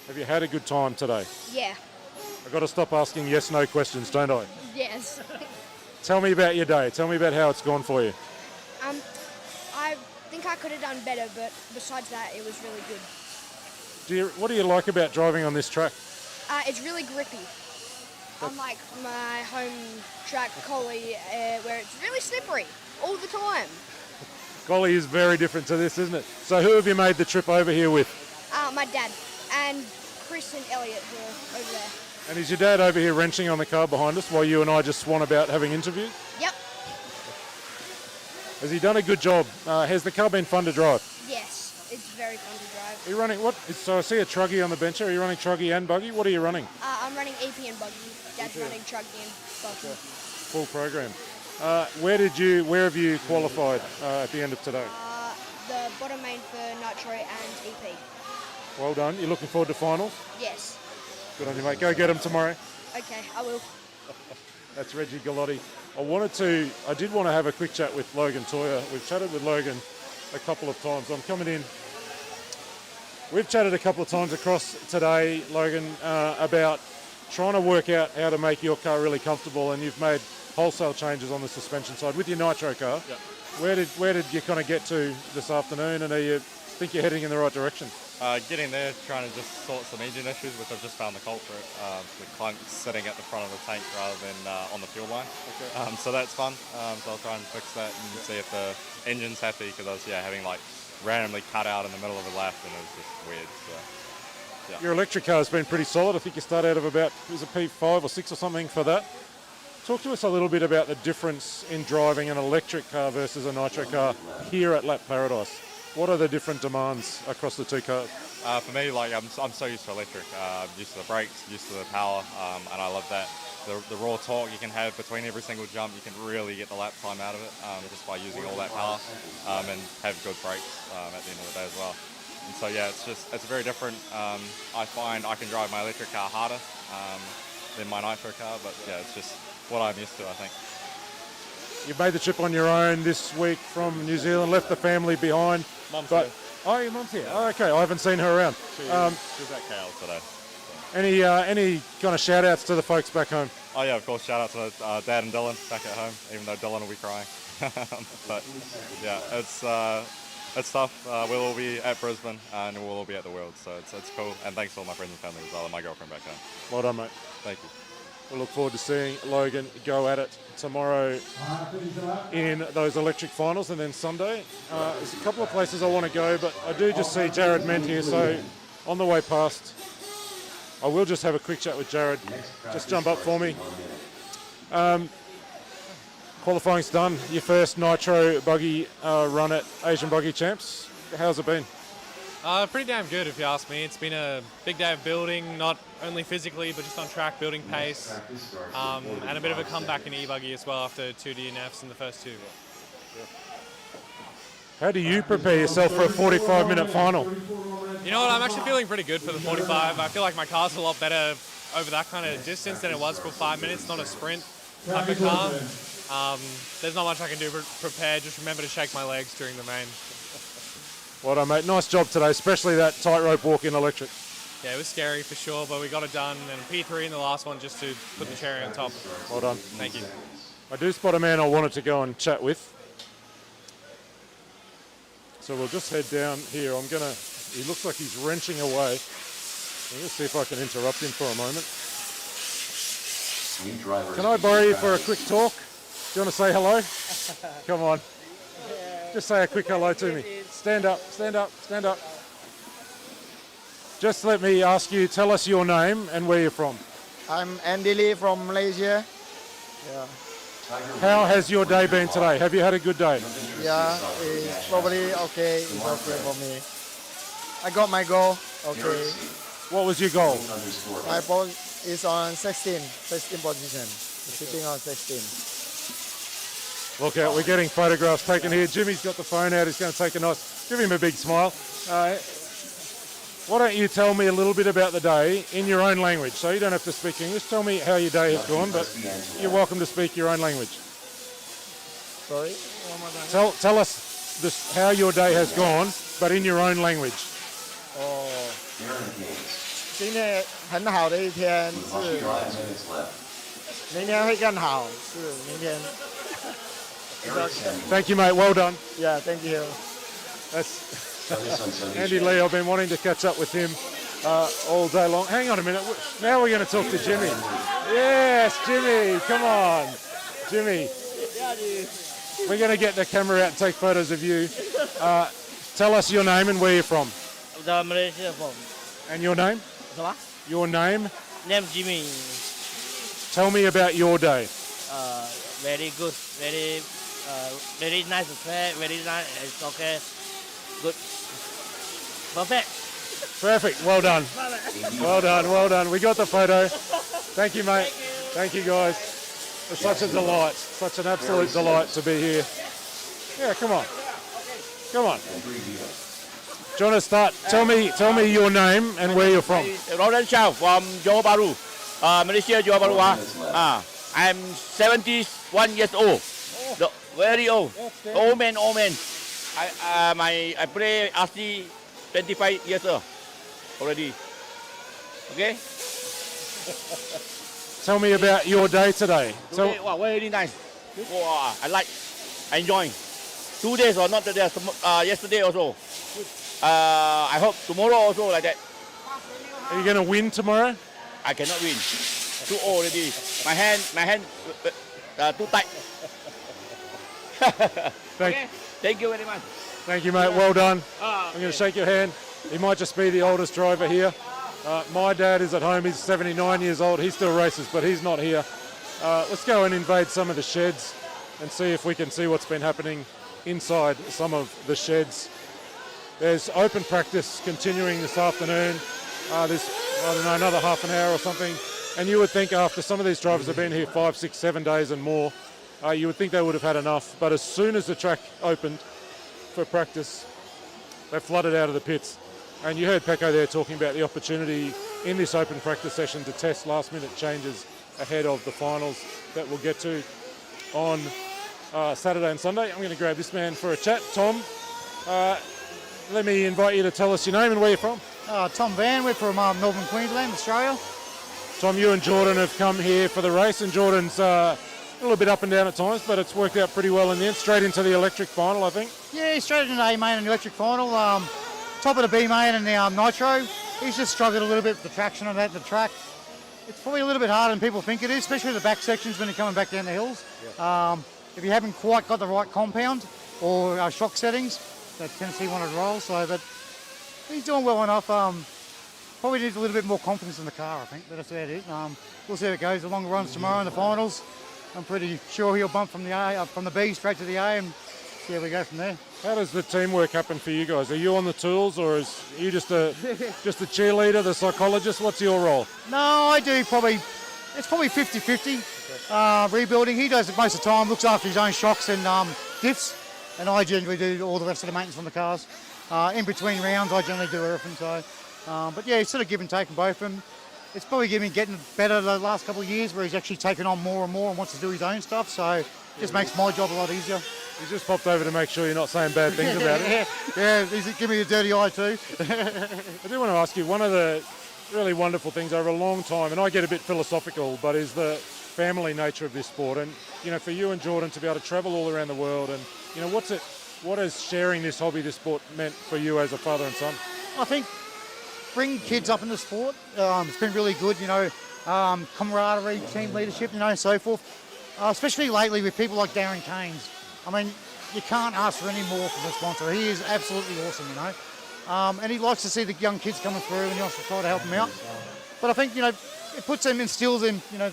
[SPEAKER 1] Have you had a good time today?
[SPEAKER 5] Yeah.
[SPEAKER 1] I've got to stop asking yes-no questions, don't I?
[SPEAKER 5] Yes.
[SPEAKER 1] Tell me about your day. Tell me about how it's gone for you.
[SPEAKER 5] I think I could have done better, but besides that, it was really good.
[SPEAKER 1] What do you like about driving on this track?
[SPEAKER 5] It's really grippy. Unlike my home track, Collie, where it's really slippery all the time.
[SPEAKER 1] Golly is very different to this, isn't it? So who have you made the trip over here with?
[SPEAKER 5] My dad and Chris and Elliot who are over there.
[SPEAKER 1] And is your dad over here wrenching on the car behind us while you and I just swan about having interviews?
[SPEAKER 5] Yep.
[SPEAKER 1] Has he done a good job? Has the car been fun to drive?
[SPEAKER 5] Yes, it's very fun to drive.
[SPEAKER 1] Are you running what? So I see a Trugy on the bench. Are you running Trugy and Buggy? What are you running?
[SPEAKER 5] I'm running EP and Buggy. Dad's running Trugy and Buggy.
[SPEAKER 1] Full program. Where have you qualified at the end of today?
[SPEAKER 5] The bottom main for Nitro and EP.
[SPEAKER 1] Well done. You're looking forward to finals?
[SPEAKER 5] Yes.
[SPEAKER 1] Good on you, mate. Go get them tomorrow.
[SPEAKER 5] Okay, I will.
[SPEAKER 1] That's Reggie Gallotti. I did want to have a quick chat with Logan Toyer. We've chatted with Logan a couple of times. I'm coming in. We've chatted a couple of times across today, Logan, about trying to work out how to make your car really comfortable, and you've made wholesale changes on the suspension side with your Nitro car.
[SPEAKER 6] Yep.
[SPEAKER 1] Where did you kind of get to this afternoon, and think you're heading in the right direction?
[SPEAKER 6] Getting there, trying to just sort some engine issues, which I've just found the culprit. The clunks sitting at the front of the tank rather than on the fuel line.
[SPEAKER 1] Okay.
[SPEAKER 6] So that's fun. So I'll try and fix that and see if the engine's happy, because I was having like randomly cut out in the middle of a lap, and it was just weird. So, yeah.
[SPEAKER 1] Your electric car has been pretty solid. I think you start out of about, was it P5 or 6 or something for that? Talk to us a little bit about the difference in driving an electric car versus a Nitro car here at Lap Paradise. What are the different demands across the two cars?
[SPEAKER 6] For me, like I'm so used to electric. I'm used to the brakes, used to the power, and I love that. The raw torque you can have between every single jump, you can really get the lap time out of it just by using all that power and have good brakes at the end of the day as well. And so it's very different. I find I can drive my electric car harder than my Nitro car, but it's just what I'm used to, I think.
[SPEAKER 1] You've made the trip on your own this week from New Zealand, left the family behind.
[SPEAKER 6] Mum's here.
[SPEAKER 1] Oh, your mum's here. Oh, okay, I haven't seen her around.
[SPEAKER 6] She's at KL today.
[SPEAKER 1] Any kind of shout outs to the folks back home?
[SPEAKER 6] Oh yeah, of course, shout out to Dad and Dylan back at home, even though Dylan will be crying. But yeah, it's tough. We'll all be at Brisbane and we'll all be at the World, so it's cool. And thanks to all my friends and family as well, and my girlfriend back home.
[SPEAKER 1] Well done, mate.
[SPEAKER 6] Thank you.
[SPEAKER 1] We look forward to seeing Logan go at it tomorrow in those electric finals, and then Sunday. There's a couple of places I want to go, but I do just see Jared Ment here, so on the way past, I will just have a quick chat with Jared. Just jump up for me. Qualifying's done. Your first Nitro Buggy run at Asian Buggy Champs. How's it been?
[SPEAKER 7] Pretty damn good, if you ask me. It's been a big day of building, not only physically, but just on track, building pace, and a bit of a comeback in e-buggy as well after 2 DNFs in the first 2.
[SPEAKER 1] How do you prepare yourself for a 45-minute final?
[SPEAKER 7] You know what, I'm actually feeling pretty good for the 45. I feel like my car's a lot better over that kind of distance than it was for 5 minutes, not a sprint type of car. There's not much I can do to prepare, just remember to shake my legs during the main.
[SPEAKER 1] Well done, mate. Nice job today, especially that tightrope walk in electric.
[SPEAKER 7] Yeah, it was scary for sure, but we got it done, and P3 in the last one just to put the cherry on top.
[SPEAKER 1] Well done.
[SPEAKER 7] Thank you.
[SPEAKER 1] I do spot a man I wanted to go and chat with. So we'll just head down here. He looks like he's wrenching away. I'm going to see if I can interrupt him for a moment. Can I borrow you for a quick talk? Do you want to say hello? Come on. Just say a quick hello to me. Stand up, stand up, stand up. Just let me ask you, tell us your name and where you're from.
[SPEAKER 12] I'm Andy Lee from Malaysia. Yeah.
[SPEAKER 1] How has your day been today? Have you had a good day?
[SPEAKER 12] Yeah, it's probably okay. It's okay for me. I got my goal. Okay.
[SPEAKER 1] What was your goal?
[SPEAKER 12] My ball is on 16 position. Sitting on 16.
[SPEAKER 1] Look out, we're getting photographs taken here. Jimmy's got the phone out. He's going to take a nice, give him a big smile. Why don't you tell me a little bit about the day in your own language? So you don't have to speak English. Tell me how your day has gone, but you're welcome to speak your own language.
[SPEAKER 12] Sorry?
[SPEAKER 1] Tell us how your day has gone, but in your own language.
[SPEAKER 12] 今天很好的一天，是明天会更好，是明天。
[SPEAKER 1] Thank you, mate. Well done.
[SPEAKER 12] Yeah, thank you.
[SPEAKER 1] That's Andy Lee. I've been wanting to catch up with him all day long. Hang on a minute. Now we're going to talk to Jimmy. Yes, Jimmy. Come on. Jimmy. We're going to get the camera out and take photos of you. Tell us your name and where you're from.
[SPEAKER 15] The Malaysia from.
[SPEAKER 1] And your name?
[SPEAKER 15] What?
[SPEAKER 1] Your name?
[SPEAKER 15] Name Jimmy.
[SPEAKER 1] Tell me about your day.
[SPEAKER 15] Very good. Very nice track. Very nice. It's okay. Good. Perfect.
[SPEAKER 1] Perfect. Well done. Well done. Well done. We got the photo. Thank you, mate. Thank you, guys. It's such a delight. Such an absolute delight to be here. Yeah, come on. Come on. Do you want to start? Tell me your name and where you're from.
[SPEAKER 23] Roland Chow from Johor Bahru, Malaysia, Johor Bahru. I'm 71 years old. Very old. Old man. I play RC 25 years old already. Okay?
[SPEAKER 1] Tell me about your day today.
[SPEAKER 23] Today, wow, very nice. Wow, I enjoy. 2 days or not today, yesterday also. I hope tomorrow also like that.
[SPEAKER 1] Are you going to win tomorrow?
[SPEAKER 23] I cannot win. Too old already. My hand too tight. Thank you very much.
[SPEAKER 1] Thank you, mate. Well done. I'm going to shake your hand. He might just be the oldest driver here. My dad is at home. He's 79 years old. He still races, but he's not here. Let's go and invade some of the sheds and see if we can see what's been happening inside some of the sheds. There's open practice continuing this afternoon. There's, I don't know, another half an hour or something. And you would think after some of these drivers have been here 5, 6, 7 days and more, you would think they would have had enough. But as soon as the track opened for practice, they flooded out of the pits. And you heard Pecco there talking about the opportunity in this open practice session to test last-minute changes ahead of the finals that we'll get to on Saturday and Sunday. I'm going to grab this man for a chat. Tom, let me invite you to tell us your name and where you're from.
[SPEAKER 24] Tom Van, we're from Northern Queensland, Australia.
[SPEAKER 1] Tom, you and Jordan have come here for the race, and Jordan's a little bit up and down at times, but it's worked out pretty well in the end. Straight into the electric final, I think.
[SPEAKER 24] Yeah, straight into A main and the electric final. Top of the B main and the Nitro. He's just struggled a little bit with the traction on the track. It's probably a little bit harder than people think it is, especially the back sections when you're coming back down the hills. Yeah. If you haven't quite got the right compound or shock settings, that Tennessee wanted to roll. So, but he's doing well enough. Probably needs a little bit more confidence in the car, I think. But that's how it is. We'll see how it goes. The long runs tomorrow in the finals. I'm pretty sure he'll bump from the A, from the B straight to the A, and see how we go from there.
[SPEAKER 1] How does the teamwork happen for you guys? Are you on the tools, or are you just a cheerleader, the psychologist? What's your role?
[SPEAKER 24] No, I do it's probably 50-50. Rebuilding, he does it most of the time, looks after his own shocks and diffs, and I generally do all the rest of the maintenance on the cars. In between rounds, I generally do everything. So, but yeah, it's sort of give and take in both of them. It's probably getting better the last couple of years, where he's actually taken on more and more and wants to do his own stuff. So, it just makes my job a lot easier.
[SPEAKER 1] He's just popped over to make sure you're not saying bad things about him.
[SPEAKER 24] Yeah, he's giving me a dirty eye too.
[SPEAKER 1] I do want to ask you, one of the really wonderful things over a long time, and I get a bit philosophical, but is the family nature of this sport. And, you know, for you and Jordan to be able to travel all around the world, and, you know, what has sharing this hobby, this sport, meant for you as a father and son?
[SPEAKER 24] I think bring kids up in the sport. It's been really good, you know, camaraderie, team leadership, you know, and so forth. Especially lately with people like Darren Keynes. I mean, you can't ask for any more from the sponsor. He is absolutely awesome, you know. And he likes to see the young kids coming through, and he wants to try to help them out. But I think, you know, it puts them, instills in, you know,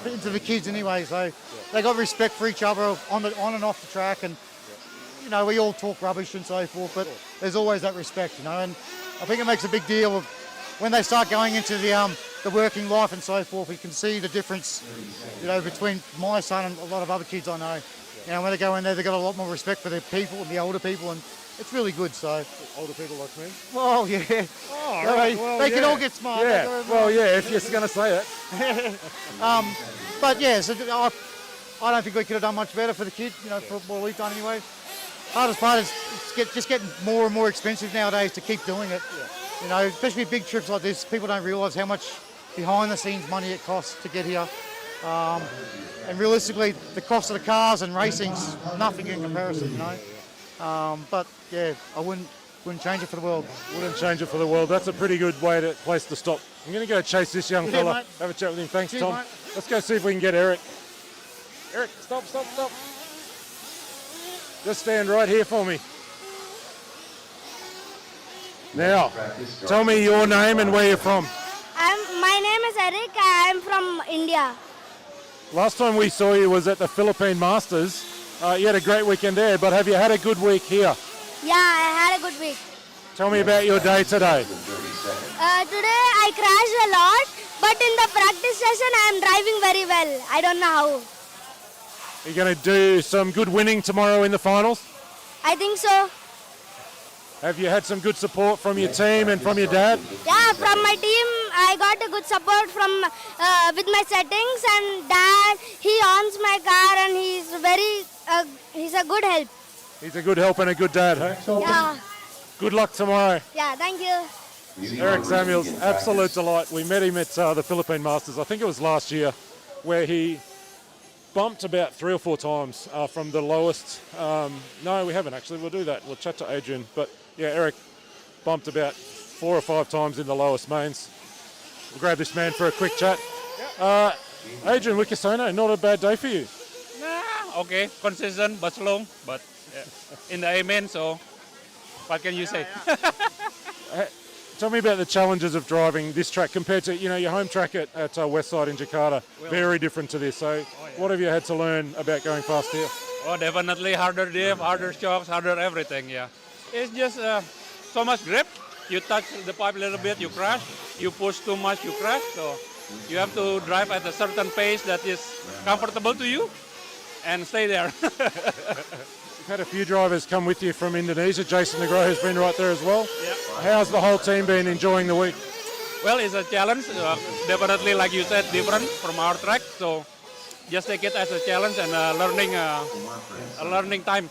[SPEAKER 24] into the kids anyway. So they got respect for each other on and off the track, and you know, we all talk rubbish and so forth, but there's always that respect, you know. And I think it makes a big deal of when they start going into the working life and so forth. We can see the difference, you know, between my son and a lot of other kids I know. You know, when they go in there, they've got a lot more respect for their people and the older people, and it's really good. So
[SPEAKER 1] older people like me?
[SPEAKER 24] Well, yeah.
[SPEAKER 1] Oh, right. Well,
[SPEAKER 24] they can all get smart.
[SPEAKER 1] Yeah. Well, yeah, if you're going to say it.
[SPEAKER 24] But yeah, so I don't think we could have done much better for the kid, you know, for what we've done anyway. Hardest part is just getting more and more expensive nowadays to keep doing it. You know, especially big trips like this, people don't realise how much behind the scenes money it costs to get here. And realistically, the cost of the cars and racing's nothing in comparison, you know. But yeah, I wouldn't change it for the world.
[SPEAKER 1] Wouldn't change it for the world. That's a pretty good place to stop. I'm going to go chase this young fella.
[SPEAKER 24] Mate.
[SPEAKER 1] Have a chat with him. Thanks,
[SPEAKER 24] Cheers,
[SPEAKER 1] Tom.
[SPEAKER 24] mate.
[SPEAKER 1] Let's go see if we can get Eric. Eric, stop. Just stand right here for me. Now, tell me your name and where you're from.
[SPEAKER 4] My name is Eric. I am from India.
[SPEAKER 1] Last time we saw you was at the Philippine Masters. You had a great weekend there, but have you had a good week here?
[SPEAKER 4] Yeah, I had a good week.
[SPEAKER 1] Tell me about your day today.
[SPEAKER 4] Today I crashed a lot, but in the practice session I am driving very well. I don't know how.
[SPEAKER 1] Are you going to do some good winning tomorrow in the finals?
[SPEAKER 4] I think so.
[SPEAKER 1] Have you had some good support from your team and from your dad?
[SPEAKER 4] Yeah, from my team I got a good support from with my settings, and dad, he owns my car and he's a good help.
[SPEAKER 1] He's a good help and a good dad, hey?
[SPEAKER 4] Yeah.
[SPEAKER 1] Good luck tomorrow.
[SPEAKER 4] Yeah, thank you.
[SPEAKER 1] Eric Samuels, absolute delight. We met him at the Philippine Masters, I think it was last year, where he bumped about 3 or 4 times from the lowest. No, we haven't actually. We'll do that. We'll chat to Adrian. But yeah, Eric bumped about 4 or 5 times in the lowest mains. We'll grab this man for a quick chat. Adrian Wikisona, not a bad day for you.
[SPEAKER 10] Nah, okay, consistent but slow, but in the amen, so what can you say?
[SPEAKER 1] Tell me about the challenges of driving this track compared to, you know, your home track at Westside in Jakarta. Very different to this. So what have you had to learn about going fast here?
[SPEAKER 10] Oh, definitely harder diff, harder shocks, harder everything, yeah. It's just so much grip. You touch the pipe a little bit, you crash. You push too much, you crash. So you have to drive at a certain pace that is comfortable to you and stay there.
[SPEAKER 1] You've had a few drivers come with you from Indonesia. Jason Negro has been right there as well.
[SPEAKER 10] Yeah.
[SPEAKER 1] How's the whole team been enjoying the week?
[SPEAKER 10] Well, it's a challenge. Definitely, like you said, different from our track. So just take it as a challenge and a learning time.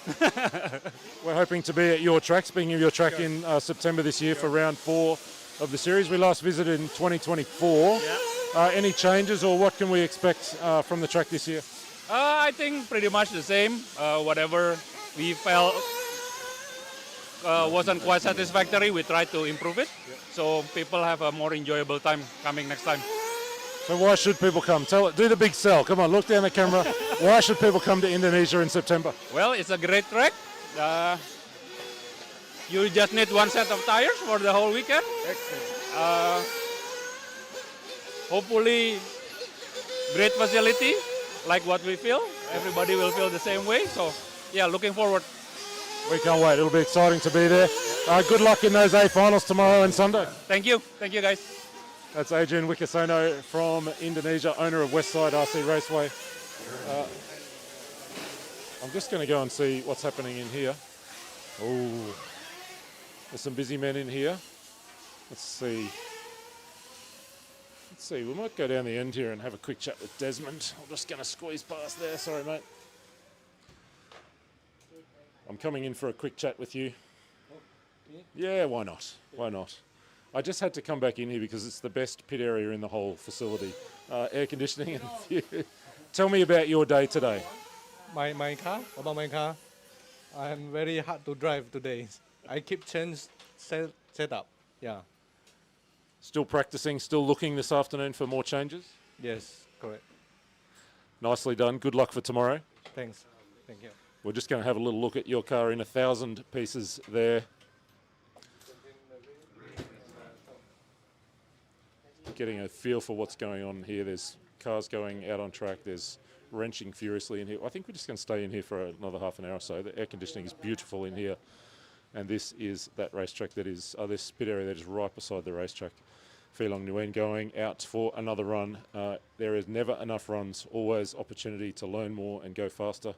[SPEAKER 1] We're hoping to be at your track, speaking of your track, in September this year for round 4 of the series. We last visited in 2024.
[SPEAKER 10] Yeah.
[SPEAKER 1] Any changes, or what can we expect from the track this year?
[SPEAKER 10] I think pretty much the same. Whatever we felt wasn't quite satisfactory, we tried to improve it. So people have a more enjoyable time coming next time.
[SPEAKER 1] So why should people come? Do the big sell. Come on, look down the camera. Why should people come to Indonesia in September?
[SPEAKER 10] Well, it's a great track. You just need 1 set of tires for the whole weekend.
[SPEAKER 1] Excellent.
[SPEAKER 10] Hopefully, great facility, like what we feel. Everybody will feel the same way. So, yeah, looking forward.
[SPEAKER 1] We can't wait. It'll be exciting to be there. Good luck in those A finals tomorrow and Sunday.
[SPEAKER 10] Thank you. Thank you, guys.
[SPEAKER 1] That's Adrian Wickasono from Indonesia, owner of Westside RC Raceway. I'm just going to go and see what's happening in here. Oh, there's some busy men in here. Let's see. We might go down the end here and have a quick chat with Desmond. I'm just going to squeeze past there. Sorry, mate. I'm coming in for a quick chat with you. Yeah, why not? Why not? I just had to come back in here because it's the best pit area in the whole facility. Air conditioning and view. Tell me about your day today.
[SPEAKER 14] My car, I'm very hard to drive today. I keep change setup. Yeah.
[SPEAKER 1] Still practicing, still looking this afternoon for more changes?
[SPEAKER 14] Yes, correct.
[SPEAKER 1] Nicely done. Good luck for tomorrow.
[SPEAKER 14] Thanks. Thank you.
[SPEAKER 1] We're just going to have a little look at your car in 1,000 pieces there. Getting a feel for what's going on here. There's cars going out on track. There's wrenching furiously in here. I think we're just going to stay in here for another half an hour or so. The air conditioning is beautiful in here. And this is that racetrack that is, this pit area that is right beside the racetrack. Phelang Nguyen going out for another run. There is never enough runs, always opportunity to learn more and go faster.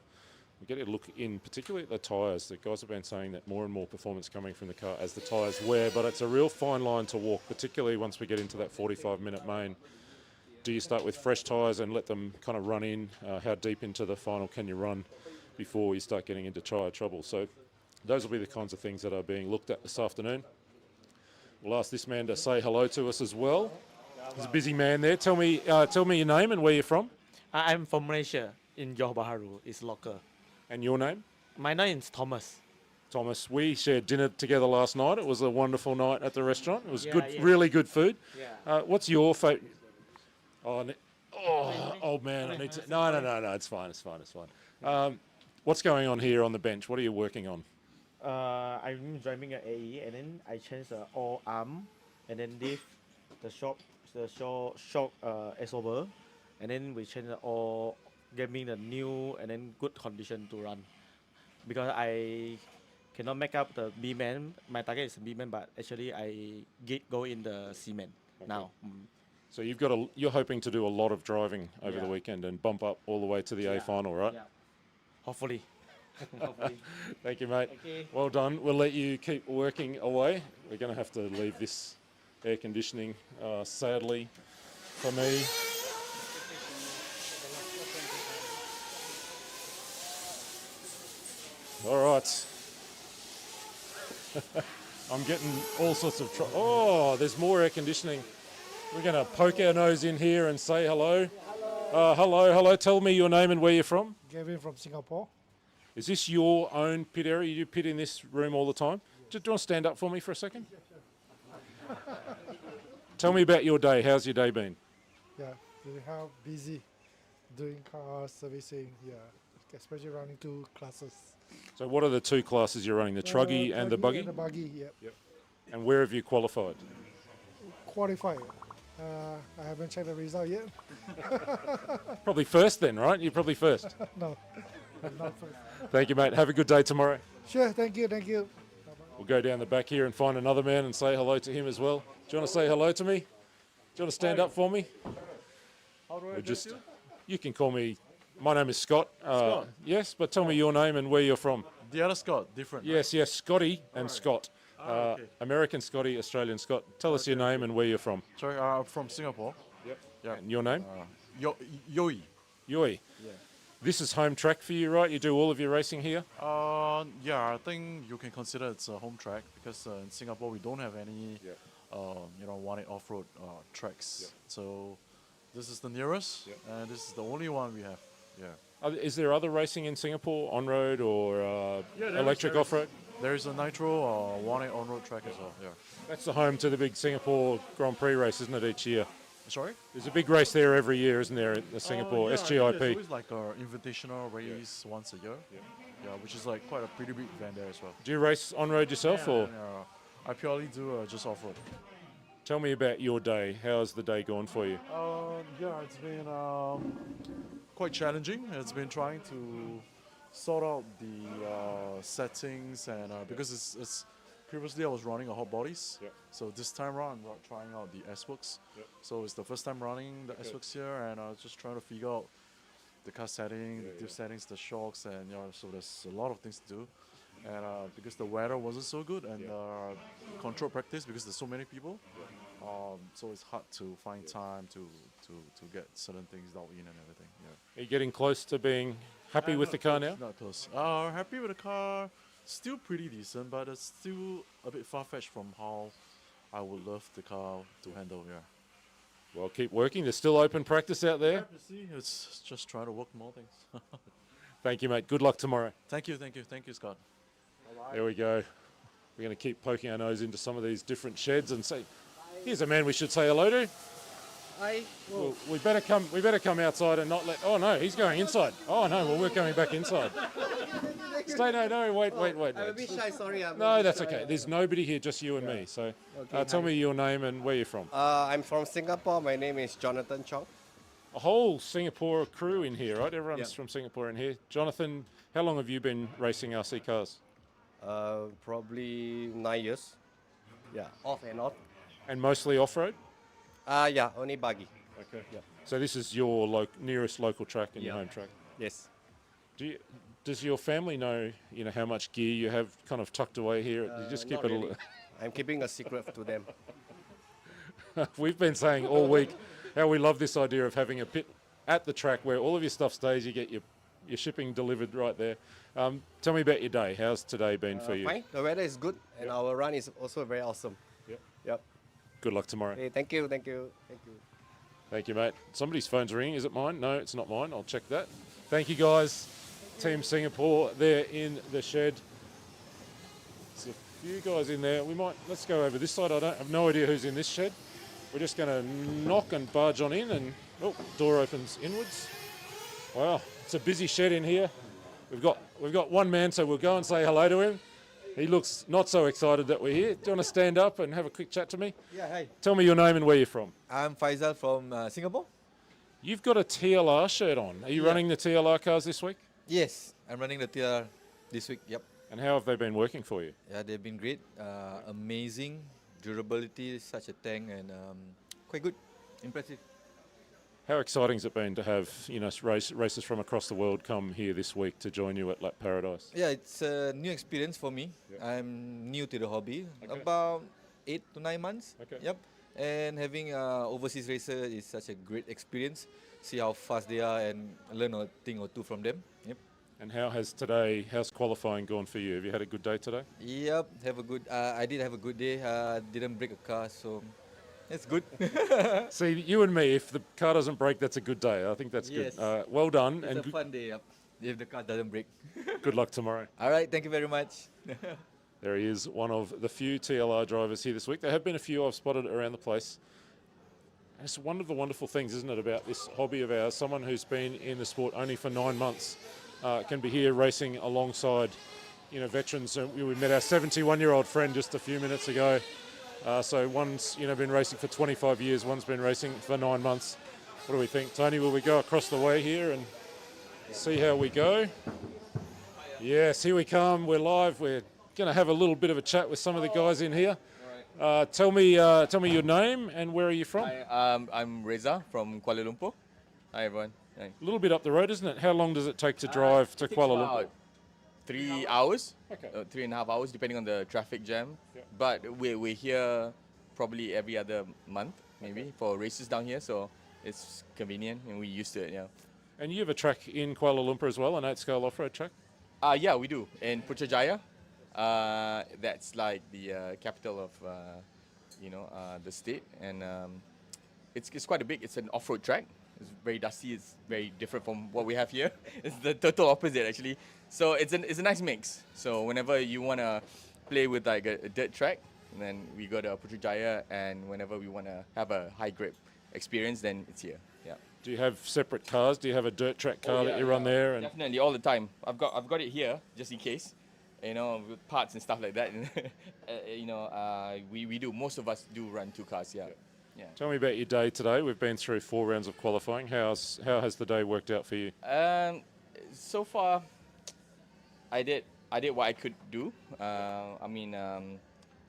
[SPEAKER 1] We get a look in, particularly at the tyres. The guys have been saying that more and more performance coming from the car as the tyres wear, but it's a real fine line to walk, particularly once we get into that 45-minute main. Do you start with fresh tyres and let them kind of run in? How deep into the final can you run before you start getting into tyre trouble? So those will be the kinds of things that are being looked at this afternoon. We'll ask this man to say hello to us as well. There's a busy man there. Tell me your name and where you're from.
[SPEAKER 16] I'm from Malaysia, in Johor Bahru. It's local.
[SPEAKER 1] And your name?
[SPEAKER 16] My name is Thomas.
[SPEAKER 1] Thomas, we shared dinner together last night. It was a wonderful night at the restaurant. It was good,
[SPEAKER 16] yeah.
[SPEAKER 1] really good food.
[SPEAKER 16] Yeah.
[SPEAKER 1] What's your favourite? Old man, I need to. No, it's fine. What's going on here on the bench? What are you working on?
[SPEAKER 16] I'm driving an AE, and then I change the all arm, and then lift the short S-over, and then we change the all, giving the new and then good condition to run. Because I cannot make up the B-man. My target is B-man, but actually I go in the C-man now.
[SPEAKER 1] So you're hoping to do a lot of driving over the weekend and bump up all the way to the A final, right?
[SPEAKER 16] Yeah. Hopefully.
[SPEAKER 1] Thank you, mate.
[SPEAKER 16] Okay.
[SPEAKER 1] Well done. We'll let you keep working away. We're going to have to leave this air conditioning, sadly, for me. All right. I'm getting all sorts of there's more air conditioning. We're going to poke our nose in here and say hello. Hello. Tell me your name and where you're from.
[SPEAKER 17] Gavin from Singapore.
[SPEAKER 1] Is this your own pit area? You pit in this room all the time? Do you want to stand up for me for a second? Tell me about your day. How's your day been?
[SPEAKER 17] Yeah, how busy doing car servicing. Yeah, especially running 2 classes.
[SPEAKER 1] So what are the 2 classes you're running? The Trugy and the Buggy?
[SPEAKER 17] And the Buggy, yep.
[SPEAKER 1] And where have you qualified?
[SPEAKER 17] Qualified. I haven't checked the result yet.
[SPEAKER 1] Probably first then, right? You're probably first.
[SPEAKER 17] No, I'm not first.
[SPEAKER 1] Thank you, mate. Have a good day tomorrow.
[SPEAKER 17] Sure, thank you.
[SPEAKER 1] We'll go down the back here and find another man and say hello to him as well. Do you want to say hello to me? Do you want to stand up for me?
[SPEAKER 18] How do I address you?
[SPEAKER 1] You can call me. My name is Scott.
[SPEAKER 18] Scott?
[SPEAKER 1] Yes, but tell me your name and where you're from.
[SPEAKER 18] The other Scott, different. Right?
[SPEAKER 1] Yes, Scotty and Scott.
[SPEAKER 18] Okay.
[SPEAKER 1] American Scotty, Australian Scott. Tell us your name and where you're from.
[SPEAKER 18] Sorry, I'm from Singapore.
[SPEAKER 1] Yep.
[SPEAKER 18] Yeah.
[SPEAKER 1] And your name?
[SPEAKER 18] Yoi.
[SPEAKER 1] Yoi.
[SPEAKER 18] Yeah.
[SPEAKER 1] This is home track for you, right? You do all of your racing here?
[SPEAKER 18] Yeah, I think you can consider it's a home track because in Singapore we don't have any, one off-road tracks.
[SPEAKER 1] Yep.
[SPEAKER 18] So this is the nearest, and this is the only one we have. Yeah.
[SPEAKER 1] Is there other racing in Singapore, on-road or electric off-road?
[SPEAKER 18] There is a Nitro 1A on-road track as well. Yeah.
[SPEAKER 1] That's the home to the big Singapore Grand Prix race, isn't it, each year?
[SPEAKER 18] Sorry?
[SPEAKER 1] There's a big race there every year, isn't there, at the Singapore SGIP?
[SPEAKER 18] There's always like an invitational race once a year. Yeah, which is like quite a pretty big event there as well.
[SPEAKER 1] Do you race on-road yourself, or?
[SPEAKER 18] I purely do just off-road.
[SPEAKER 1] Tell me about your day. How's the day gone for you?
[SPEAKER 18] Yeah, it's been quite challenging. It's been trying to sort out the settings and because it's previously I was running a hot bodies. So this time around I'm trying out the S-Works. So it's the first time running the S-Works here, and I was just trying to figure out the car setting, the diff settings, the shocks, and so there's a lot of things to do. And because the weather wasn't so good and control practice because there's so many people, so it's hard to find time to get certain things dialed in and everything.
[SPEAKER 1] Are you getting close to being happy with the car now?
[SPEAKER 18] Not close. Happy with the car. Still pretty decent, but it's still a bit far-fetched from how I would love the car to handle.
[SPEAKER 1] Well, keep working. There's still open practice out there.
[SPEAKER 18] It's just trying to work more things.
[SPEAKER 1] Thank you, mate. Good luck tomorrow.
[SPEAKER 18] Thank you, Scott.
[SPEAKER 1] There we go. We're going to keep poking our nose into some of these different sheds and say, here's a man we should say hello to.
[SPEAKER 13] Hi.
[SPEAKER 1] Well, we better come outside and not let. Oh no, he's going inside. Oh no, well we're coming back inside. Stay, no, wait.
[SPEAKER 13] I'm a bit shy, sorry.
[SPEAKER 1] No, that's okay. There's nobody here, just you and me. So, tell me your name and where you're from.
[SPEAKER 13] I'm from Singapore. My name is Jonathan Chong.
[SPEAKER 1] A whole Singapore crew in here, right? Everyone's from Singapore in here. Jonathan, how long have you been racing RC cars?
[SPEAKER 13] Probably 9 years. Yeah, off and on.
[SPEAKER 1] And mostly off-road?
[SPEAKER 13] Yeah, only buggy.
[SPEAKER 1] Okay.
[SPEAKER 13] Yeah.
[SPEAKER 1] So this is your nearest local track and your home track?
[SPEAKER 13] Yes.
[SPEAKER 1] Does your family know, how much gear you have kind of tucked away here? You just keep
[SPEAKER 13] Not
[SPEAKER 1] it.
[SPEAKER 13] really. I'm keeping a secret to them.
[SPEAKER 1] We've been saying all week how we love this idea of having a pit at the track where all of your stuff stays. You get your shipping delivered right there. Tell me about your day. How's today been for you?
[SPEAKER 13] Fine. The weather is good, and our run is also very awesome. Yep.
[SPEAKER 1] Good luck tomorrow.
[SPEAKER 13] Hey, thank you.
[SPEAKER 1] Thank you, mate. Somebody's phone's ringing. Is it mine? No, it's not mine. I'll check that. Thank you, guys. Team Singapore, they're in the shed. There's a few guys in there. Let's go over this side. I have no idea who's in this shed. We're just going to knock and barge on in, and door opens inwards. Wow, it's a busy shed in here. We've got one man, so we'll go and say hello to him. He looks not so excited that we're here. Do you want to stand up and have a quick chat to me?
[SPEAKER 19] Yeah, hi.
[SPEAKER 1] Tell me your name and where you're from.
[SPEAKER 19] I'm Faisal from Singapore.
[SPEAKER 1] You've got a TLR shirt on. Are you running the TLR cars this week?
[SPEAKER 19] Yes, I'm running the TLR this week, yep.
[SPEAKER 1] And how have they been working for you?
[SPEAKER 19] Yeah, they've been great. Amazing durability, such a tank, and quite good. Impressive.
[SPEAKER 1] How exciting has it been to have races from across the world come here this week to join you at Lap Paradise?
[SPEAKER 19] Yeah, it's a new experience for me. Yep. I'm new to the hobby, about 8 to 9 months.
[SPEAKER 1] Okay.
[SPEAKER 19] Yep. And having overseas racer is such a great experience. See how fast they are and learn a thing or two from them. Yep.
[SPEAKER 1] And how's qualifying gone for you? Have you had a good day today?
[SPEAKER 19] Yep, I did have a good day. Didn't break a car, so it's good.
[SPEAKER 1] See, you and me, if the car doesn't break, that's a good day. I think that's
[SPEAKER 19] Yes.
[SPEAKER 1] good. Well done.
[SPEAKER 19] It's a fun day, yep, if the car doesn't break.
[SPEAKER 1] Good luck tomorrow.
[SPEAKER 19] All right, thank you very much.
[SPEAKER 1] There he is, one of the few TLR drivers here this week. There have been a few I've spotted around the place. It's one of the wonderful things, isn't it, about this hobby of ours? Someone who's been in the sport only for 9 months can be here racing alongside, veterans. We met our 71-year-old friend just a few minutes ago. So one's, been racing for 25 years. One's been racing for 9 months. What do we think, Tony? Will we go across the way here and see how we go? Yes, here we come. We're live. We're going to have a little bit of a chat with some of the guys in here. Tell me your name and where are you from?
[SPEAKER 20] Hi, I'm Reza from Kuala Lumpur. Hi, everyone. Hi.
[SPEAKER 1] A little bit up the road, isn't it? How long does it take to drive to Kuala Lumpur?
[SPEAKER 20] 3 hours, 3.5 hours, depending on the traffic jam.
[SPEAKER 1] Yeah.
[SPEAKER 20] But we're here probably every other month, maybe, for races down here. So it's convenient and we're used to it, yeah.
[SPEAKER 1] And you have a track in Kuala Lumpur as well, an 8-scale off-road track?
[SPEAKER 20] Yeah, we do. In Putrajaya. That's like the capital of, the state. And it's quite it's an off-road track. It's very dusty. It's very different from what we have here. It's the total opposite, actually. So it's a nice mix. So whenever you want to play with like a dirt track, then we go to Putrajaya, and whenever we want to have a high grip experience, then it's here. Yeah.
[SPEAKER 1] Do you have separate cars? Do you have a dirt track car that you run there? And
[SPEAKER 20] definitely, all the time. I've got it here just in case, with parts and stuff like that. We do. Most of us do run 2 cars. Yeah. Yeah.
[SPEAKER 1] Tell me about your day today. We've been through 4 rounds of qualifying. How has the day worked out for you?
[SPEAKER 20] So far, I did what I could do.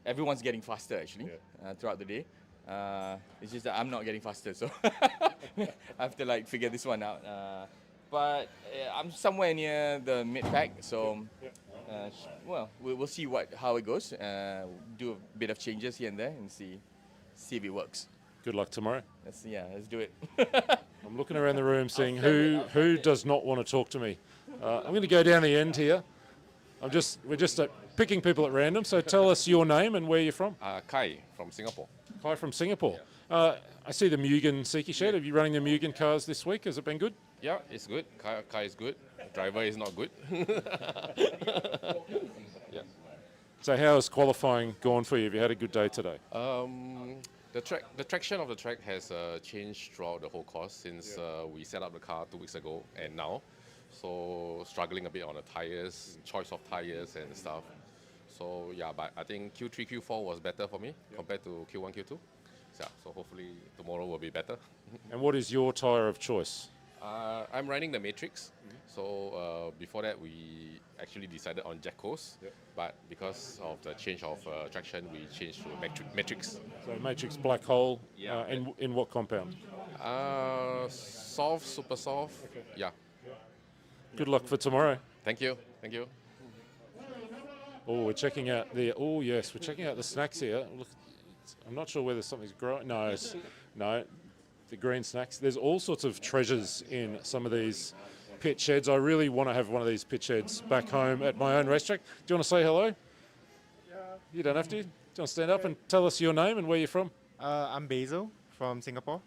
[SPEAKER 20] Everyone's getting faster actually throughout the day. It's just that I'm not getting faster, so I have to like figure this one out. But I'm somewhere near the mid pack, so we'll see how it goes. Do a bit of changes here and there and see if it works.
[SPEAKER 1] Good luck tomorrow.
[SPEAKER 20] Let's do it.
[SPEAKER 1] I'm looking around the room seeing who does not want to talk to me. I'm going to go down the end here. We're just picking people at random. So tell us your name and where you're from.
[SPEAKER 3] Kai from Singapore.
[SPEAKER 1] Kai from Singapore. I see the Mugen Siki shed. Are you running the Mugen cars this week? Has it been good?
[SPEAKER 3] Yeah, it's good. Kai is good. Driver is not good. Yeah.
[SPEAKER 1] So how has qualifying gone for you? Have you had a good day today?
[SPEAKER 3] The traction of the track has changed throughout the whole course since we set up the car 2 weeks ago and now. So struggling a bit on the tires, choice of tires and stuff. So yeah, but I think Q3, Q4 was better for me compared to Q1, Q2. Yeah, so hopefully tomorrow will be better.
[SPEAKER 1] And what is your tire of choice?
[SPEAKER 3] I'm riding the Matrix. So before that, we actually decided on Jacko's, but because of the change of traction, we changed to Matrix.
[SPEAKER 1] So Matrix Black Hole.
[SPEAKER 3] Yeah.
[SPEAKER 1] In what compound?
[SPEAKER 3] Soft, super soft. Okay. Yeah.
[SPEAKER 1] Good luck for tomorrow.
[SPEAKER 3] Thank you. Thank you.
[SPEAKER 1] Oh, we're checking out the. Oh yes, we're checking out the snacks here. Look, I'm not sure whether something's growing. No, no, the green snacks. There's all sorts of treasures in some of these pit sheds. I really want to have one of these pit sheds back home at my own racetrack. Do you want to say hello?
[SPEAKER 8] Yeah.
[SPEAKER 1] You don't have to. Do you want to stand up and tell us your name and where you're from?
[SPEAKER 8] I'm Basil from Singapore.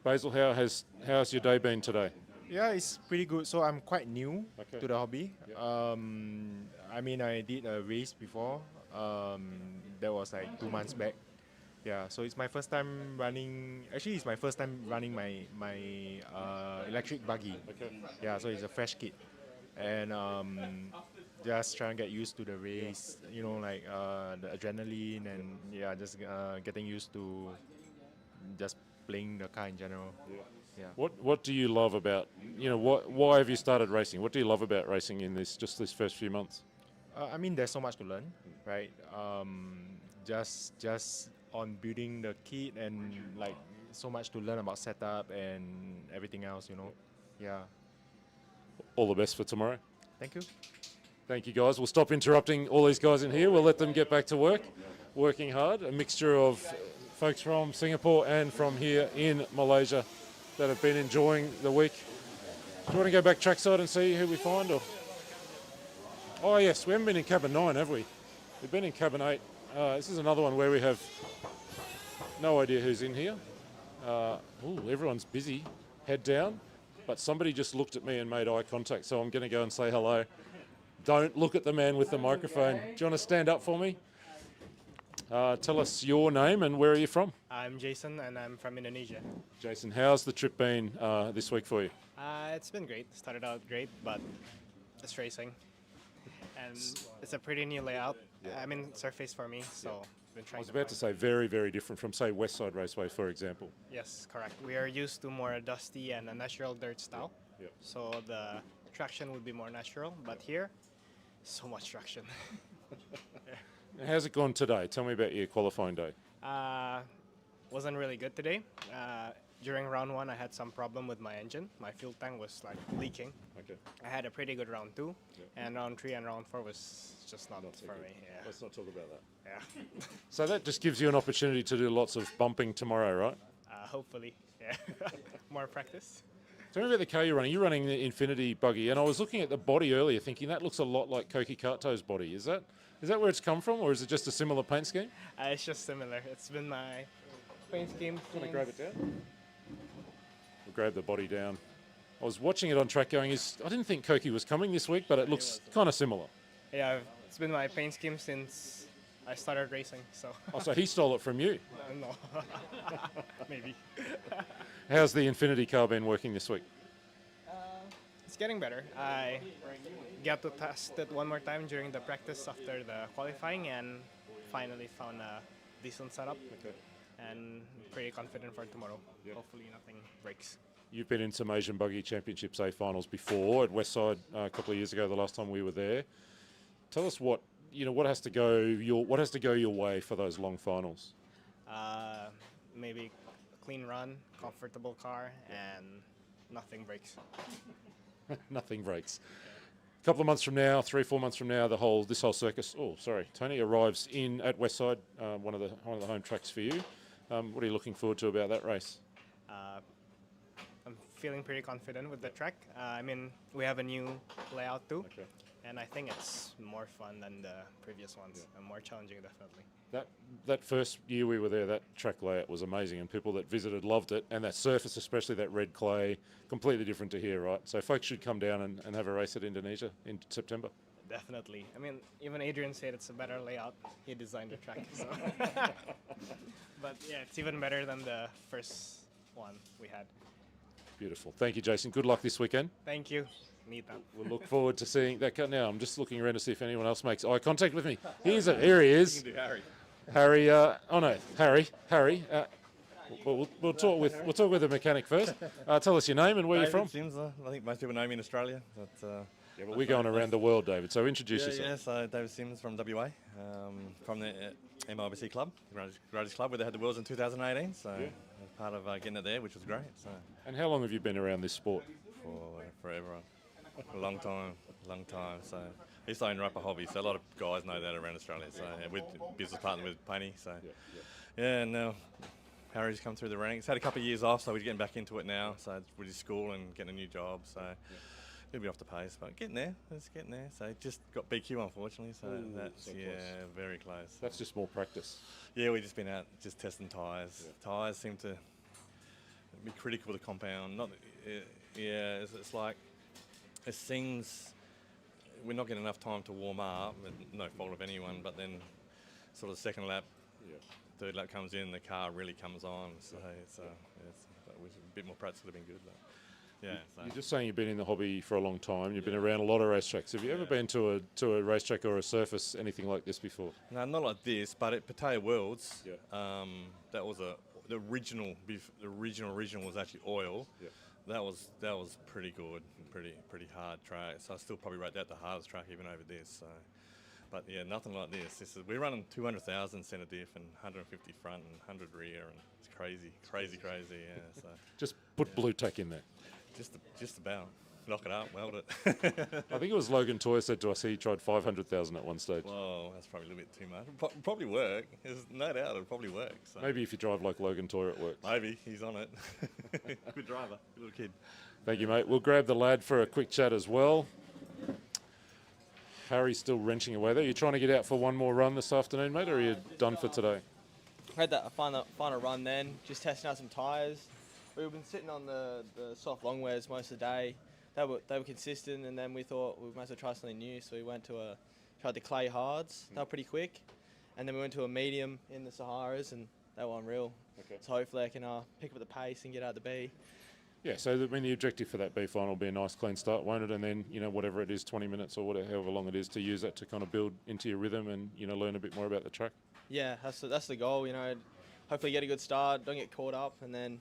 [SPEAKER 1] Basil, how's your day been today?
[SPEAKER 8] Yeah, it's pretty good. So I'm quite new to the hobby. I did a race before. That was like 2 months back. Yeah, so it's my first time running. Actually, it's my first time running my electric buggy. Okay. Yeah, so it's a fresh kit, and just trying to get used to the race. You know, like the adrenaline and just getting used to just playing the car in general. Yeah.
[SPEAKER 1] What do you love about, why have you started racing? What do you love about racing in this first few months?
[SPEAKER 8] There's so much to learn, right? Just on building the kit and like so much to learn about setup and everything else, Yeah.
[SPEAKER 1] All the best for tomorrow.
[SPEAKER 8] Thank you.
[SPEAKER 1] Thank you, guys. We'll stop interrupting all these guys in here. We'll let them get back to work, working hard. A mixture of folks from Singapore and from here in Malaysia that have been enjoying the week. Do you want to go back trackside and see who we find? Or? Oh, yes, we haven't been in cabin 9, have we? We've been in cabin 8. This is another one where we have no idea who's in here. Everyone's busy, head down. But somebody just looked at me and made eye contact, so I'm going to go and say hello. Don't look at the man with the microphone. Do you want to stand up for me? Tell us your name and where are you from?
[SPEAKER 21] I'm Jason and I'm from Indonesia.
[SPEAKER 1] Jason, how's the trip been this week for you?
[SPEAKER 21] It's been great. Started out great, but it's racing. And it's a pretty new layout. Surface for me, so been trying
[SPEAKER 1] I was about to say very, very different from, say, Westside Raceway, for example.
[SPEAKER 21] Yes, correct. We are used to more dusty and a natural dirt style.
[SPEAKER 1] Yep.
[SPEAKER 21] So the traction would be more natural, but here, so much traction.
[SPEAKER 1] How's it gone today? Tell me about your qualifying day.
[SPEAKER 21] Wasn't really good today. During round 1, I had some problem with my engine. My fuel tank was like leaking.
[SPEAKER 1] Okay.
[SPEAKER 21] I had a pretty good round 2, and round 3 and round 4 was just not for me. Yeah.
[SPEAKER 1] Let's not talk about that.
[SPEAKER 21] Yeah.
[SPEAKER 1] So that just gives you an opportunity to do lots of bumping tomorrow, right?
[SPEAKER 21] Hopefully, yeah. More practice.
[SPEAKER 1] Tell me about the car you're running. You're running the Infinity Buggy, and I was looking at the body earlier thinking that looks a lot like Koki Kato's body. Is that where it's come from, or is it just a similar paint scheme?
[SPEAKER 21] It's just similar. It's been my paint scheme.
[SPEAKER 1] Want to grab it down? We'll grab the body down. I was watching it on track going, I didn't think Koki was coming this week, but it looks kind of similar.
[SPEAKER 21] Yeah, it's been my paint scheme since I started racing. So.
[SPEAKER 1] Oh, so he stole it from you?
[SPEAKER 21] No. Maybe.
[SPEAKER 1] How's the Infinity car been working this week?
[SPEAKER 21] It's getting better. I got to test it one more time during the practice after the qualifying and finally found a decent setup.
[SPEAKER 1] Okay.
[SPEAKER 21] and pretty confident for tomorrow. Hopefully nothing breaks.
[SPEAKER 1] You've been in some Asian Buggy Championships A finals before at Westside a couple of years ago. The last time we were there, tell us what has to go your way for those long finals.
[SPEAKER 21] Maybe a clean run, comfortable car, and nothing breaks.
[SPEAKER 1] Nothing breaks. A couple of months from now, 3-4 months from now, this whole circus. Oh, sorry, Tony arrives in at Westside, one of the home tracks for you. What are you looking forward to about that race?
[SPEAKER 21] I'm feeling pretty confident with the track. I mean, we have a new layout too, and I think it's more fun than the previous ones and more challenging, definitely.
[SPEAKER 1] That first year we were there, that track layout was amazing, and people that visited loved it. And that surface, especially that red clay, completely different to here, right? So folks should come down and have a race at Indonesia in September.
[SPEAKER 21] Definitely. I mean, even Adrian said it's a better layout. He designed the track, so. But yeah, it's even better than the first one we had.
[SPEAKER 1] Beautiful. Thank you, Jason. Good luck this weekend.
[SPEAKER 21] Thank you. Need that.
[SPEAKER 1] We'll look forward to seeing that. Now, I'm just looking around to see if anyone else makes eye contact with me. Here he is.
[SPEAKER 2] You can do Harry.
[SPEAKER 1] Harry. We'll talk with the mechanic first. Tell us your name and where you're from.
[SPEAKER 2] Sims, I think most people know me in Australia. But
[SPEAKER 1] we're going around the world, David. So introduce yourself.
[SPEAKER 2] Yeah, so David Sims from WA, from the MIBC club, Greatest Club, where they had the Worlds in 2018. So I was part of getting it there, which was great. So.
[SPEAKER 1] And how long have you been around this sport?
[SPEAKER 2] For forever. A long time. So I used to own up a hobby, so a lot of guys know that around Australia. So we're business partner with Painey. So and now Harry's come through the ranks. Had a couple of years off, so we're getting back into it now. So with his school and getting a new job, so he'll be off the pace, but getting there. It's getting there. So just got BQ unfortunately. So that's so very close.
[SPEAKER 1] That's just more practice.
[SPEAKER 2] Yeah, we've just been out just testing tyres. Tyres seem to be critical of the compound. Not it's like it seems we're not getting enough time to warm up, no fault of anyone, but then sort of second lap, third lap comes in, the car really comes on, so it's a bit more practice would have been good. But so.
[SPEAKER 1] You're just saying you've been in the hobby for a long time, you've been around a lot of racetracks. Have you ever been to a racetrack or a surface, anything like this before?
[SPEAKER 2] No, not like this, but at Pattaya Worlds, that was the original was actually oil. That was pretty good, pretty hard track. So I still probably rate that the hardest track even over this. So, but yeah, nothing like this. We're running 200,000 centre diff and 150 front and 100 rear, and it's crazy. Yeah. So
[SPEAKER 1] just put blue tack in there.
[SPEAKER 2] Just about. Knock it up, weld it.
[SPEAKER 1] I think it was Logan Toyer said to us he tried 500,000 at one stage.
[SPEAKER 2] Well, that's probably a little bit too much. Probably work. There's no doubt it'll probably work. So.
[SPEAKER 1] Maybe if you drive like Logan Toyer, it works.
[SPEAKER 2] Maybe he's on it. Good driver, good little kid.
[SPEAKER 1] Thank you, mate. We'll grab the lad for a quick chat as well. Harry's still wrenching away there. You trying to get out for one more run this afternoon, mate, or are you done for today?
[SPEAKER 9] Had that final run then, just testing out some tyres. We've been sitting on the soft long wears most of the day. They were consistent, and then we thought we might as well try something new, so we went to tried the clay hards. They were pretty quick, and then we went to a medium in the Saharas, and they were unreal. Okay. So hopefully I can pick up the pace and get out the B.
[SPEAKER 1] Yeah, so the objective for that B final will be a nice clean start, won't it? And then, whatever it is, 20 minutes or however long it is, to use that to kind of build into your rhythm and, learn a bit more about the track.
[SPEAKER 9] Yeah, that's the goal, hopefully get a good start, don't get caught up, and then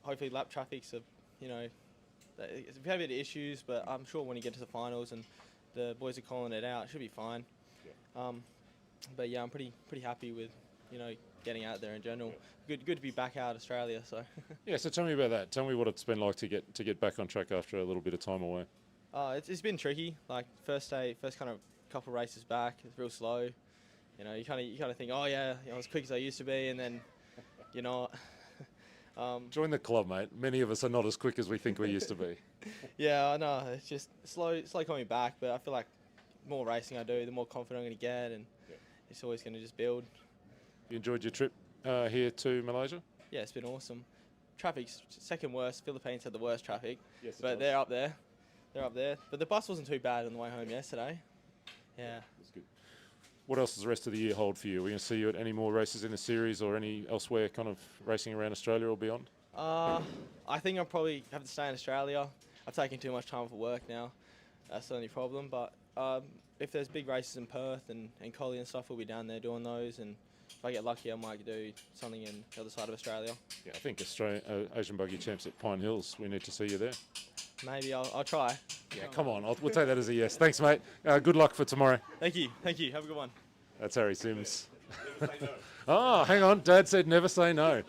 [SPEAKER 9] hopefully lap traffic's we've had a bit of issues, but I'm sure when you get to the finals and the boys are calling it out, it should be fine. Yeah. But yeah, I'm pretty happy with, getting out there in general. Yeah. Good to be back out Australia. So.
[SPEAKER 1] Yeah. So tell me about that. Tell me what it's been like to get back on track after a little bit of time away.
[SPEAKER 9] It's been tricky. Like first kind of couple races back, it's real slow. You kind of think, oh yeah, as quick as I used to be, and then,
[SPEAKER 1] Join the club, mate. Many of us are not as quick as we think we used to be.
[SPEAKER 9] Yeah, I know. It's just slow coming back, but I feel like the more racing I do, the more confident I'm going to get, and it's always going to just build.
[SPEAKER 1] You enjoyed your trip here to Malaysia?
[SPEAKER 9] Yeah, it's been awesome. Traffic's second worst. Philippines had the worst traffic,
[SPEAKER 1] yes,
[SPEAKER 9] but they're up there. But the bus wasn't too bad on the way home yesterday. Yeah.
[SPEAKER 1] That's good. What else does the rest of the year hold for you? Are we going to see you at any more races in the series or any elsewhere kind of racing around Australia or beyond?
[SPEAKER 9] I think I'll probably have to stay in Australia. I've taken too much time for work now. That's the only problem. But if there's big races in Perth and Collie and stuff, we'll be down there doing those. And if I get lucky, I might do something in the other side of Australia.
[SPEAKER 1] Yeah, I think Asian Buggy Champs at Pine Hills. We need to see you there.
[SPEAKER 9] Maybe I'll try.
[SPEAKER 1] Yeah, come on. We'll take that as a yes. Thanks, mate. Good luck for tomorrow.
[SPEAKER 9] Thank you. Have a good one.
[SPEAKER 1] That's Harry Sims. Oh, hang on. Dad said never say no.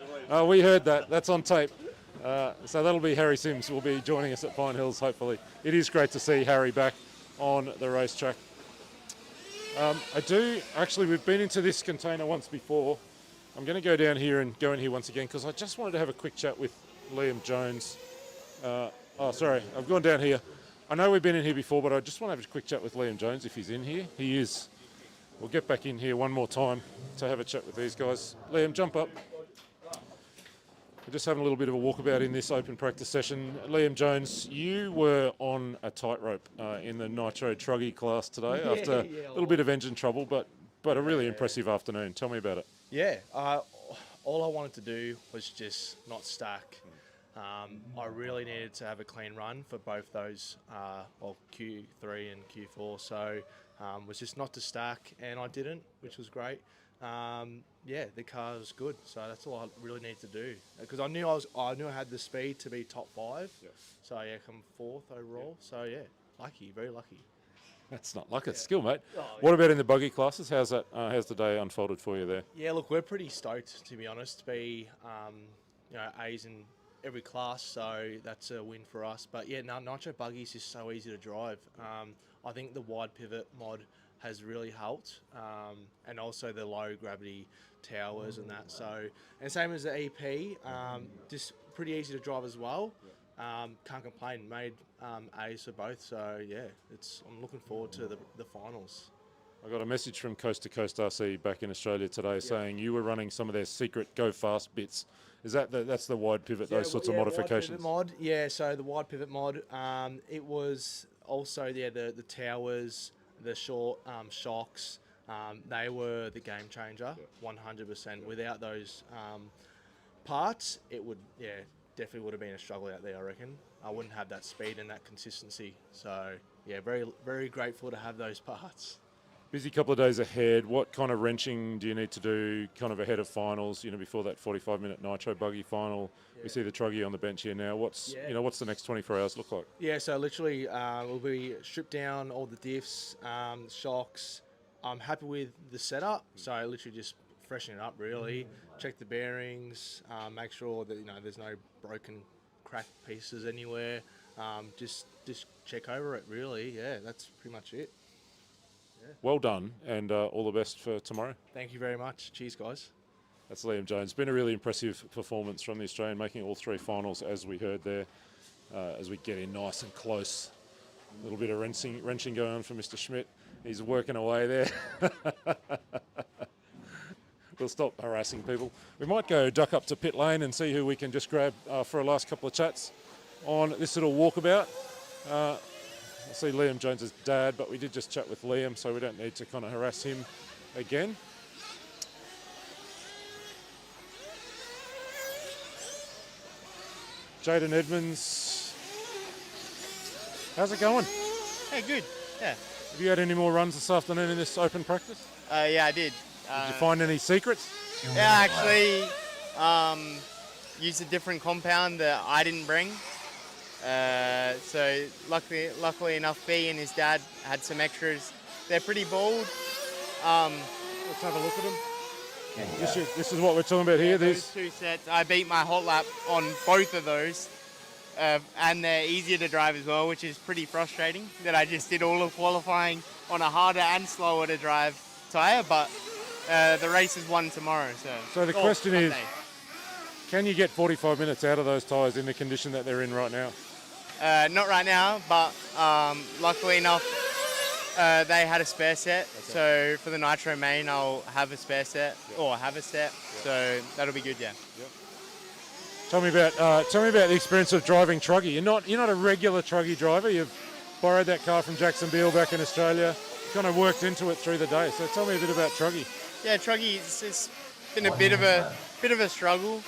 [SPEAKER 1] We heard that. That's on tape. So that'll be Harry Sims will be joining us at Pine Hills, hopefully. It is great to see Harry back on the racetrack. We've been into this container once before. I'm going to go down here and go in here once again because I just wanted to have a quick chat with Liam Jones. I've gone down here. I know we've been in here before, but I just want to have a quick chat with Liam Jones if he's in here. He is. We'll get back in here one more time to have a chat with these guys. Liam, jump up. We're just having a little bit of a walkabout in this open practice session. Liam Jones, you were on a tightrope in the Nitro Trugy class today after a little bit of engine trouble, but a really impressive afternoon. Tell me about it.
[SPEAKER 5] Yeah, all I wanted to do was just not stack. I really needed to have a clean run for both those, Q3 and Q4. So was just not to stack, and I didn't, which was great. The car was good, so that's all I really needed to do. Because I knew I had the speed to be top 5. Yeah. So come 4th overall. So lucky, very lucky.
[SPEAKER 1] That's not luck, it's skill, mate. What about in the buggy classes? How's the day unfolded for you there?
[SPEAKER 5] Yeah, look, we're pretty stoked, to be honest, to be A's in every class, so that's a win for us. But Nitro Buggy is just so easy to drive. I think the wide pivot mod has really helped, and also the low gravity towers and that. So, and same as the EP, just pretty easy to drive as well. Can't complain. Made A's for both. So I'm looking forward to the finals.
[SPEAKER 1] I got a message from Coast to Coast RC back in Australia today saying you were running some of their secret go fast bits. Is that's the wide pivot, those sorts of modifications?
[SPEAKER 5] Wide pivot mod, so the wide pivot mod. It was also the towers, the short shocks. They were the game changer, 100%. Without those parts, it would definitely would have been a struggle out there. I reckon I wouldn't have that speed and that consistency. So very very grateful to have those parts.
[SPEAKER 1] Busy couple of days ahead. What kind of wrenching do you need to do kind of ahead of finals, before that 45-minute Nitro Buggy final? Yeah. We see the Trugy on the bench here now. What's the next 24 hours look like? Yeah,
[SPEAKER 5] so literally we'll be stripped down all the diffs, shocks. I'm happy with the setup, so I literally just freshen it up really, check the bearings, make sure that there's no broken, cracked pieces anywhere. Just check over it really. Yeah, that's pretty much it.
[SPEAKER 1] Well done, and all the best for tomorrow.
[SPEAKER 5] Thank you very much. Cheers, guys.
[SPEAKER 1] That's Liam Jones. Been a really impressive performance from the Australian, making all 3 finals, as we heard there, as we get in nice and close. A little bit of wrenching going on for Mr. Schmidt. He's working away there. We'll stop harassing people. We might go duck up to pit lane and see who we can just grab for a last couple of chats on this little walkabout. I see Liam Jones's dad, but we did just chat with Liam, so we don't need to kind of harass him again. Jaden Edmonds, how's it going?
[SPEAKER 6] Hey, good. Yeah.
[SPEAKER 1] Have you had any more runs this afternoon in this open practice?
[SPEAKER 6] Yeah, I did.
[SPEAKER 1] Did you find any secrets?
[SPEAKER 6] Yeah, actually, used a different compound that I didn't bring. So luckily enough, B and his dad had some extras. They're pretty bold.
[SPEAKER 1] Let's have a look at them. This is what we're talking about here.
[SPEAKER 6] Yeah, those 2 sets. I beat my hot lap on both of those, and they're easier to drive as well, which is pretty frustrating. That I just did all of qualifying on a harder and slower to drive tyre, but the race is won tomorrow.
[SPEAKER 1] So the question is, can you get 45 minutes out of those tyres in the condition that they're in right now?
[SPEAKER 6] Not right now, but luckily enough, they had a spare set. Okay. So for the Nitro main, I'll have a spare set, or have a set. So that'll be good, yeah.
[SPEAKER 1] Yep. Tell me about the experience of driving Trugy. You're not a regular Trugy driver. You've borrowed that car from Jacksonville back in Australia. You kind of worked into it through the day. So tell me a bit about Trugy.
[SPEAKER 6] Yeah, Trugy, it's been a bit of a struggle.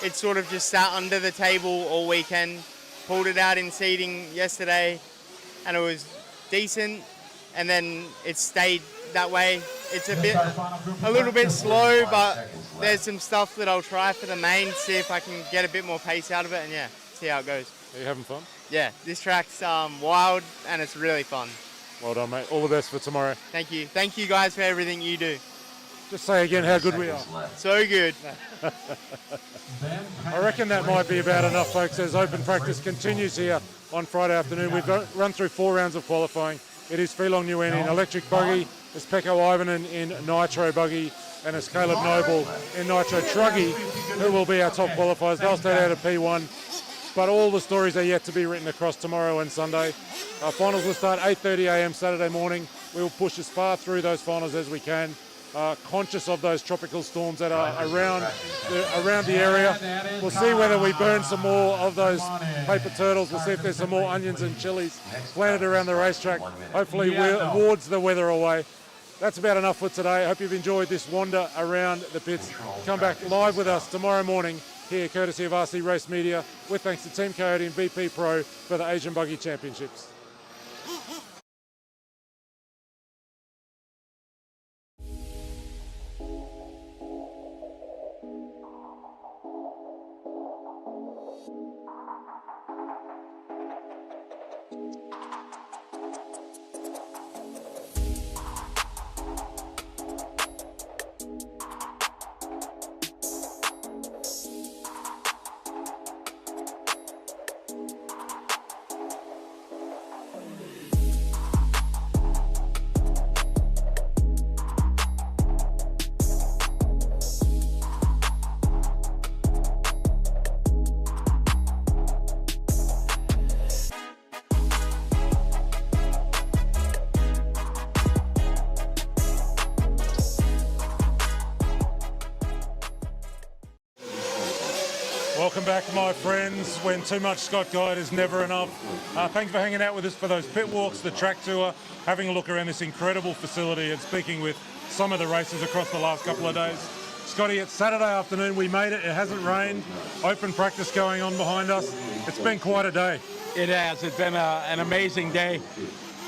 [SPEAKER 6] It sort of just sat under the table all weekend, pulled it out in seating yesterday, and it was decent, and then it stayed that way. It's a little bit slow, but there's some stuff that I'll try for the main, see if I can get a bit more pace out of it, and yeah, see how it goes.
[SPEAKER 1] Are you having fun?
[SPEAKER 6] Yeah, this track's wild and it's really fun.
[SPEAKER 1] Well done, mate. All the best for tomorrow.
[SPEAKER 6] Thank you. Thank you guys for everything you do.
[SPEAKER 1] Just say again how good we are.
[SPEAKER 6] So good.
[SPEAKER 1] I reckon that might be about enough, folks, as open practice continues here on Friday afternoon. We've run through 4 rounds of qualifying. It is Phelan Nguyen in electric buggy, it's Pekko Ivanen in nitro buggy, and it's Caleb Noble in nitro truggy, who will be our top qualifiers. They'll start out at P1, but all the stories are yet to be written across tomorrow and Sunday. Our finals will start 8:30 a.m. Saturday morning. We will push as far through those finals as we can. Conscious of those tropical storms that are around the area. We'll see whether we burn some more of those paper turtles. We'll see if there's some more onions and chilies planted around the racetrack. Hopefully wards the weather away. That's about enough for today. I hope you've enjoyed this wander around the pits. Come back live with us tomorrow morning here, courtesy of RC Race Media, with thanks to Team Coyote and BP Pro for the Asian Buggy Championships. Welcome back, my friends. When too much Scott Guide is never enough. Thanks for hanging out with us for those pit walks, the track tour, having a look around this incredible facility and speaking with some of the racers across the last couple of days. Scotty, it's Saturday afternoon. We made it. It hasn't rained. Open practice going on behind us. It's been quite a day.
[SPEAKER 7] It has. It's been an amazing day.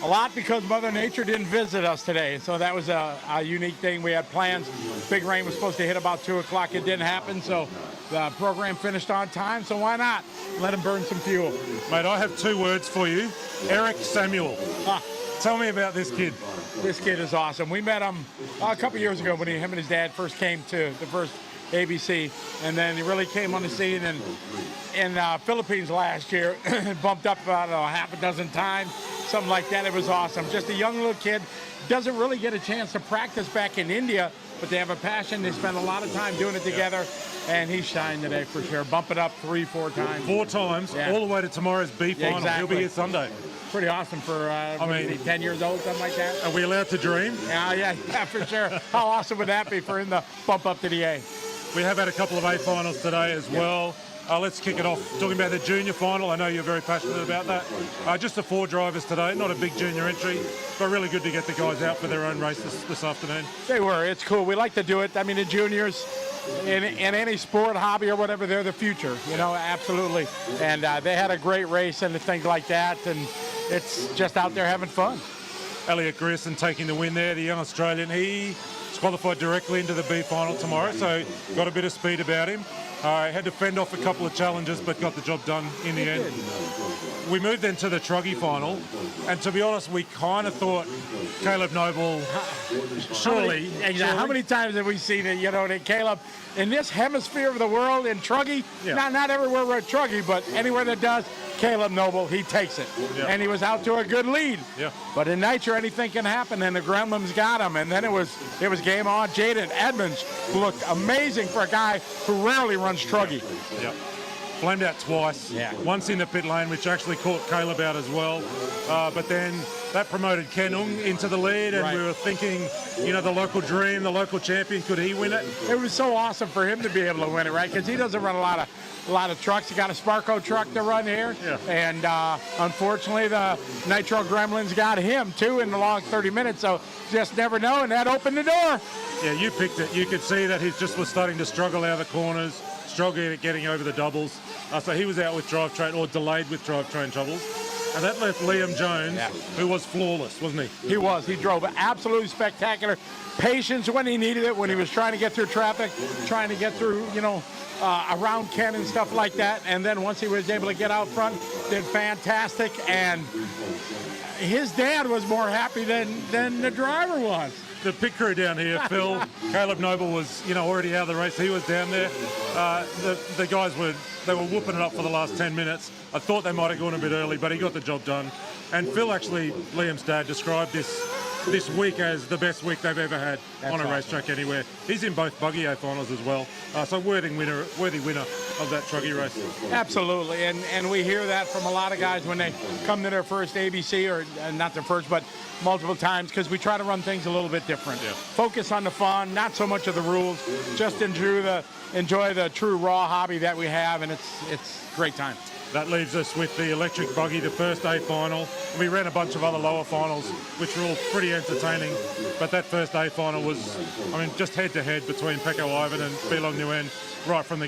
[SPEAKER 7] A lot because Mother Nature didn't visit us today, so that was a unique thing. We had plans. Big rain was supposed to hit about 2 o'clock. It didn't happen, so the program finished on time, so why not? Let them burn some fuel.
[SPEAKER 1] Mate, I have 2 words for you. Eric Samuel. Tell me about this kid.
[SPEAKER 7] This kid is awesome. We met him a couple years ago when him and his dad first came to the first ABC, and then he really came on the scene in Philippines last year. Bumped up about half a dozen times, something like that. It was awesome. Just a young little kid. Doesn't really get a chance to practice back in India, but they have a passion. They spend a lot of time doing it together, and he shined today for sure. Bump it up 3-4 times.
[SPEAKER 1] 4 times, all the way to tomorrow's B final.
[SPEAKER 7] Exactly.
[SPEAKER 1] He'll be here Sunday.
[SPEAKER 7] Pretty awesome for, 10 years old, something like that.
[SPEAKER 1] Are we allowed to dream?
[SPEAKER 7] Yeah, for sure. How awesome would that be for him to bump up to the A?
[SPEAKER 1] We have had a couple of A finals today as well. Let's kick it off talking about the junior final. I know you're very passionate about that. Just the 4 drivers today, not a big junior entry, but really good to get the guys out for their own race this afternoon.
[SPEAKER 7] They were. It's cool. We like to do it. I mean, the juniors in any sport, hobby, or whatever, they're the future, absolutely. And they had a great race and things like that, and it's just out there having fun.
[SPEAKER 1] Elliot Grierson taking the win there, the young Australian. He's qualified directly into the B final tomorrow, so got a bit of speed about him. Had to fend off a couple of challenges, but got the job done in the end. We moved then to the Trugy final, and to be honest, we kind of thought Caleb Noble, surely.
[SPEAKER 7] How many times have we seen it, that Caleb, in this hemisphere of the world, in Trugy, not everywhere we're at Trugy, but anywhere that does, Caleb Noble, he takes it.
[SPEAKER 1] Yeah.
[SPEAKER 7] And he was out to a good lead.
[SPEAKER 1] Yeah.
[SPEAKER 7] But in Nitro, anything can happen, and the Gremlins got him, and then it was game on. Jaden Edmonds looked amazing for a guy who rarely runs Trugy.
[SPEAKER 1] Yeah. Flamed out twice.
[SPEAKER 7] Yeah.
[SPEAKER 1] Once in the pit lane, which actually caught Caleb out as well. But then that promoted Ken Ung into the lead, and we were thinking, the local dream, the local champion, could he win it?
[SPEAKER 7] It was so awesome for him to be able to win it, right? Because he doesn't run a lot of trucks. He got a Sparco truck to run here, and unfortunately the Nitro Gremlins got him too in the long 30 minutes. So just never know, and that opened the door.
[SPEAKER 1] Yeah, you picked it. You could see that he just was starting to struggle out of the corners, struggling at getting over the doubles. So he was out with drivetrain, or delayed with drivetrain troubles. And that left Liam Jones, who was flawless, wasn't he?
[SPEAKER 7] He was. He drove absolutely spectacular. Patience when he needed it, when he was trying to get through traffic, trying to get through, around Ken and stuff like that. And then once he was able to get out front, did fantastic. And his dad was more happy than the driver was.
[SPEAKER 1] The pit crew down here, Phil, Caleb Noble was, already out of the race. He was down there. The guys were whooping it up for the last 10 minutes. I thought they might have gone a bit early, but he got the job done. And Phil, actually, Liam's dad, described this week as the best week they've ever had on a racetrack anywhere. He's in both Buggy A finals as well. So worthy winner of that Trugy race.
[SPEAKER 7] Absolutely, and we hear that from a lot of guys when they come to their first ABC, or not their first, but multiple times, because we try to run things a little bit different.
[SPEAKER 1] Yeah.
[SPEAKER 7] Focus on the fun, not so much of the rules. Just enjoy the true raw hobby that we have, and it's a great time.
[SPEAKER 1] That leaves us with the electric buggy, the first A final. We ran a bunch of other lower finals, which were all pretty entertaining. But that first A final was, just head-to-head between Pecco Ivan and Bilong Nguyen, right from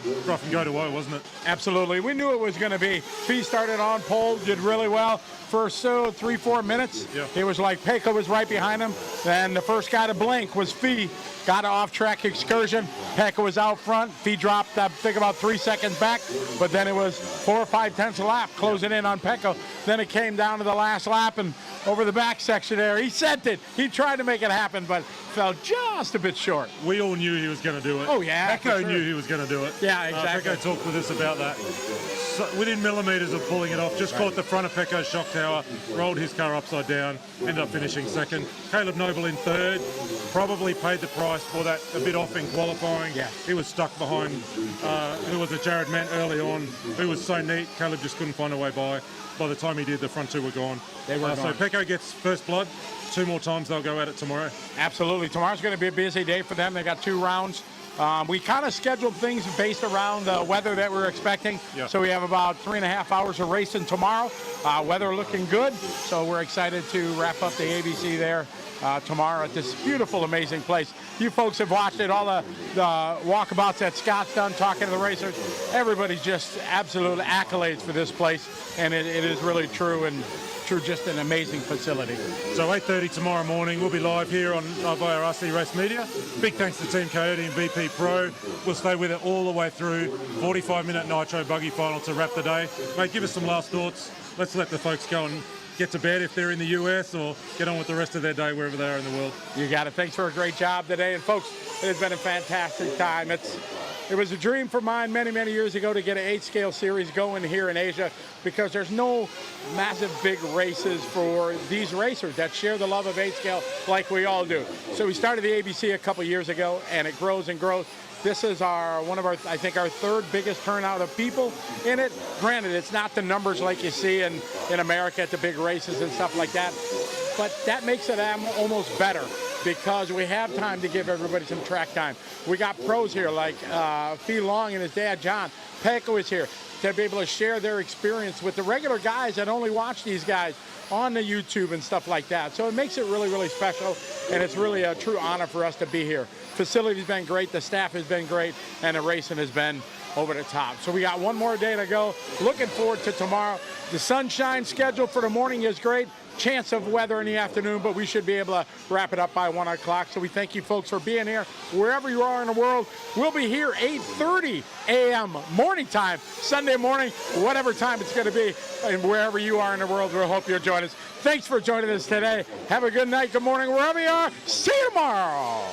[SPEAKER 1] go to woe, wasn't it?
[SPEAKER 7] Absolutely. We knew it was going to be. Fee started on pole, did really well. First 3-4 minutes, it was like Pecco was right behind him. Then the first guy to blink was Fee. Got an off-track excursion. Pecco was out front. Fee dropped, I think, about 3 seconds back. But then it was 4 or 5 tenths a lap, closing in on Pecco. Then it came down to the last lap, and over the back section there, he sent it. He tried to make it happen, but fell just a bit short.
[SPEAKER 1] We all knew he was going to do it.
[SPEAKER 7] Oh, yeah.
[SPEAKER 1] Pecco knew he was going to do it.
[SPEAKER 7] Yeah, exactly.
[SPEAKER 1] Pecco talked with us about that. So, within millimetres of pulling it off, just caught the front of Pecco's shock tower, rolled his car upside down, ended up finishing second. Caleb Noble in third, probably paid the price for that, a bit off in qualifying.
[SPEAKER 7] Yeah.
[SPEAKER 1] He was stuck behind, who was a Jared Mant early on, who was so neat, Caleb just couldn't find a way by. By the time he did, the front two were gone.
[SPEAKER 7] They were gone.
[SPEAKER 1] So Pecco gets first blood. 2 more times they'll go at it tomorrow.
[SPEAKER 7] Absolutely. Tomorrow's going to be a busy day for them. They got 2 rounds. We kind of scheduled things based around the weather that we're expecting.
[SPEAKER 1] Yeah.
[SPEAKER 7] So we have about 3.5 hours of racing tomorrow. Weather looking good. So we're excited to wrap up the ABC there tomorrow at this beautiful, amazing place. You folks have watched it, all the walkabouts that Scott's done, talking to the racers. Everybody's just absolute accolades for this place. And it is really true, and just an amazing facility.
[SPEAKER 1] So 8:30 tomorrow morning, we'll be live here on via RC Race Media. Big thanks to Team Coyote and VP Pro. We'll stay with it all the way through. 45-minute Nitro Buggy final to wrap the day. Mate, give us some last thoughts. Let's let the folks go and get to bed if they're in the US, or get on with the rest of their day wherever they are in the world.
[SPEAKER 7] You got it. Thanks for a great job today. And folks, it has been a fantastic time. It was a dream for mine many, many years ago to get an 8-scale series going here in Asia, because there's no massive big races for these racers that share the love of 8-scale like we all do. So we started the ABC a couple years ago, and it grows and grows. This is our 3rd biggest turnout of people in it. Granted, it's not the numbers like you see in America at the big races and stuff like that, but that makes it almost better, because we have time to give everybody some track time. We got pros here like Fee Long and his dad, John. Pecco is here to be able to share their experience with the regular guys that only watch these guys on the YouTube and stuff like that. So it makes it really, really special, and it's really a true honor for us to be here. Facility's been great, the staff has been great, and the racing has been over the top. So we got one more day to go. Looking forward to tomorrow. The sunshine schedule for the morning is great. Chance of weather in the afternoon, but we should be able to wrap it up by 1 o'clock. So we thank you folks for being here. Wherever you are in the world, we'll be here 8:30 a.m. morning time, Sunday morning, whatever time it's going to be, and wherever you are in the world, we'll hope you'll join us. Thanks for joining us today. Have a good night, good morning, wherever you are. See you tomorrow.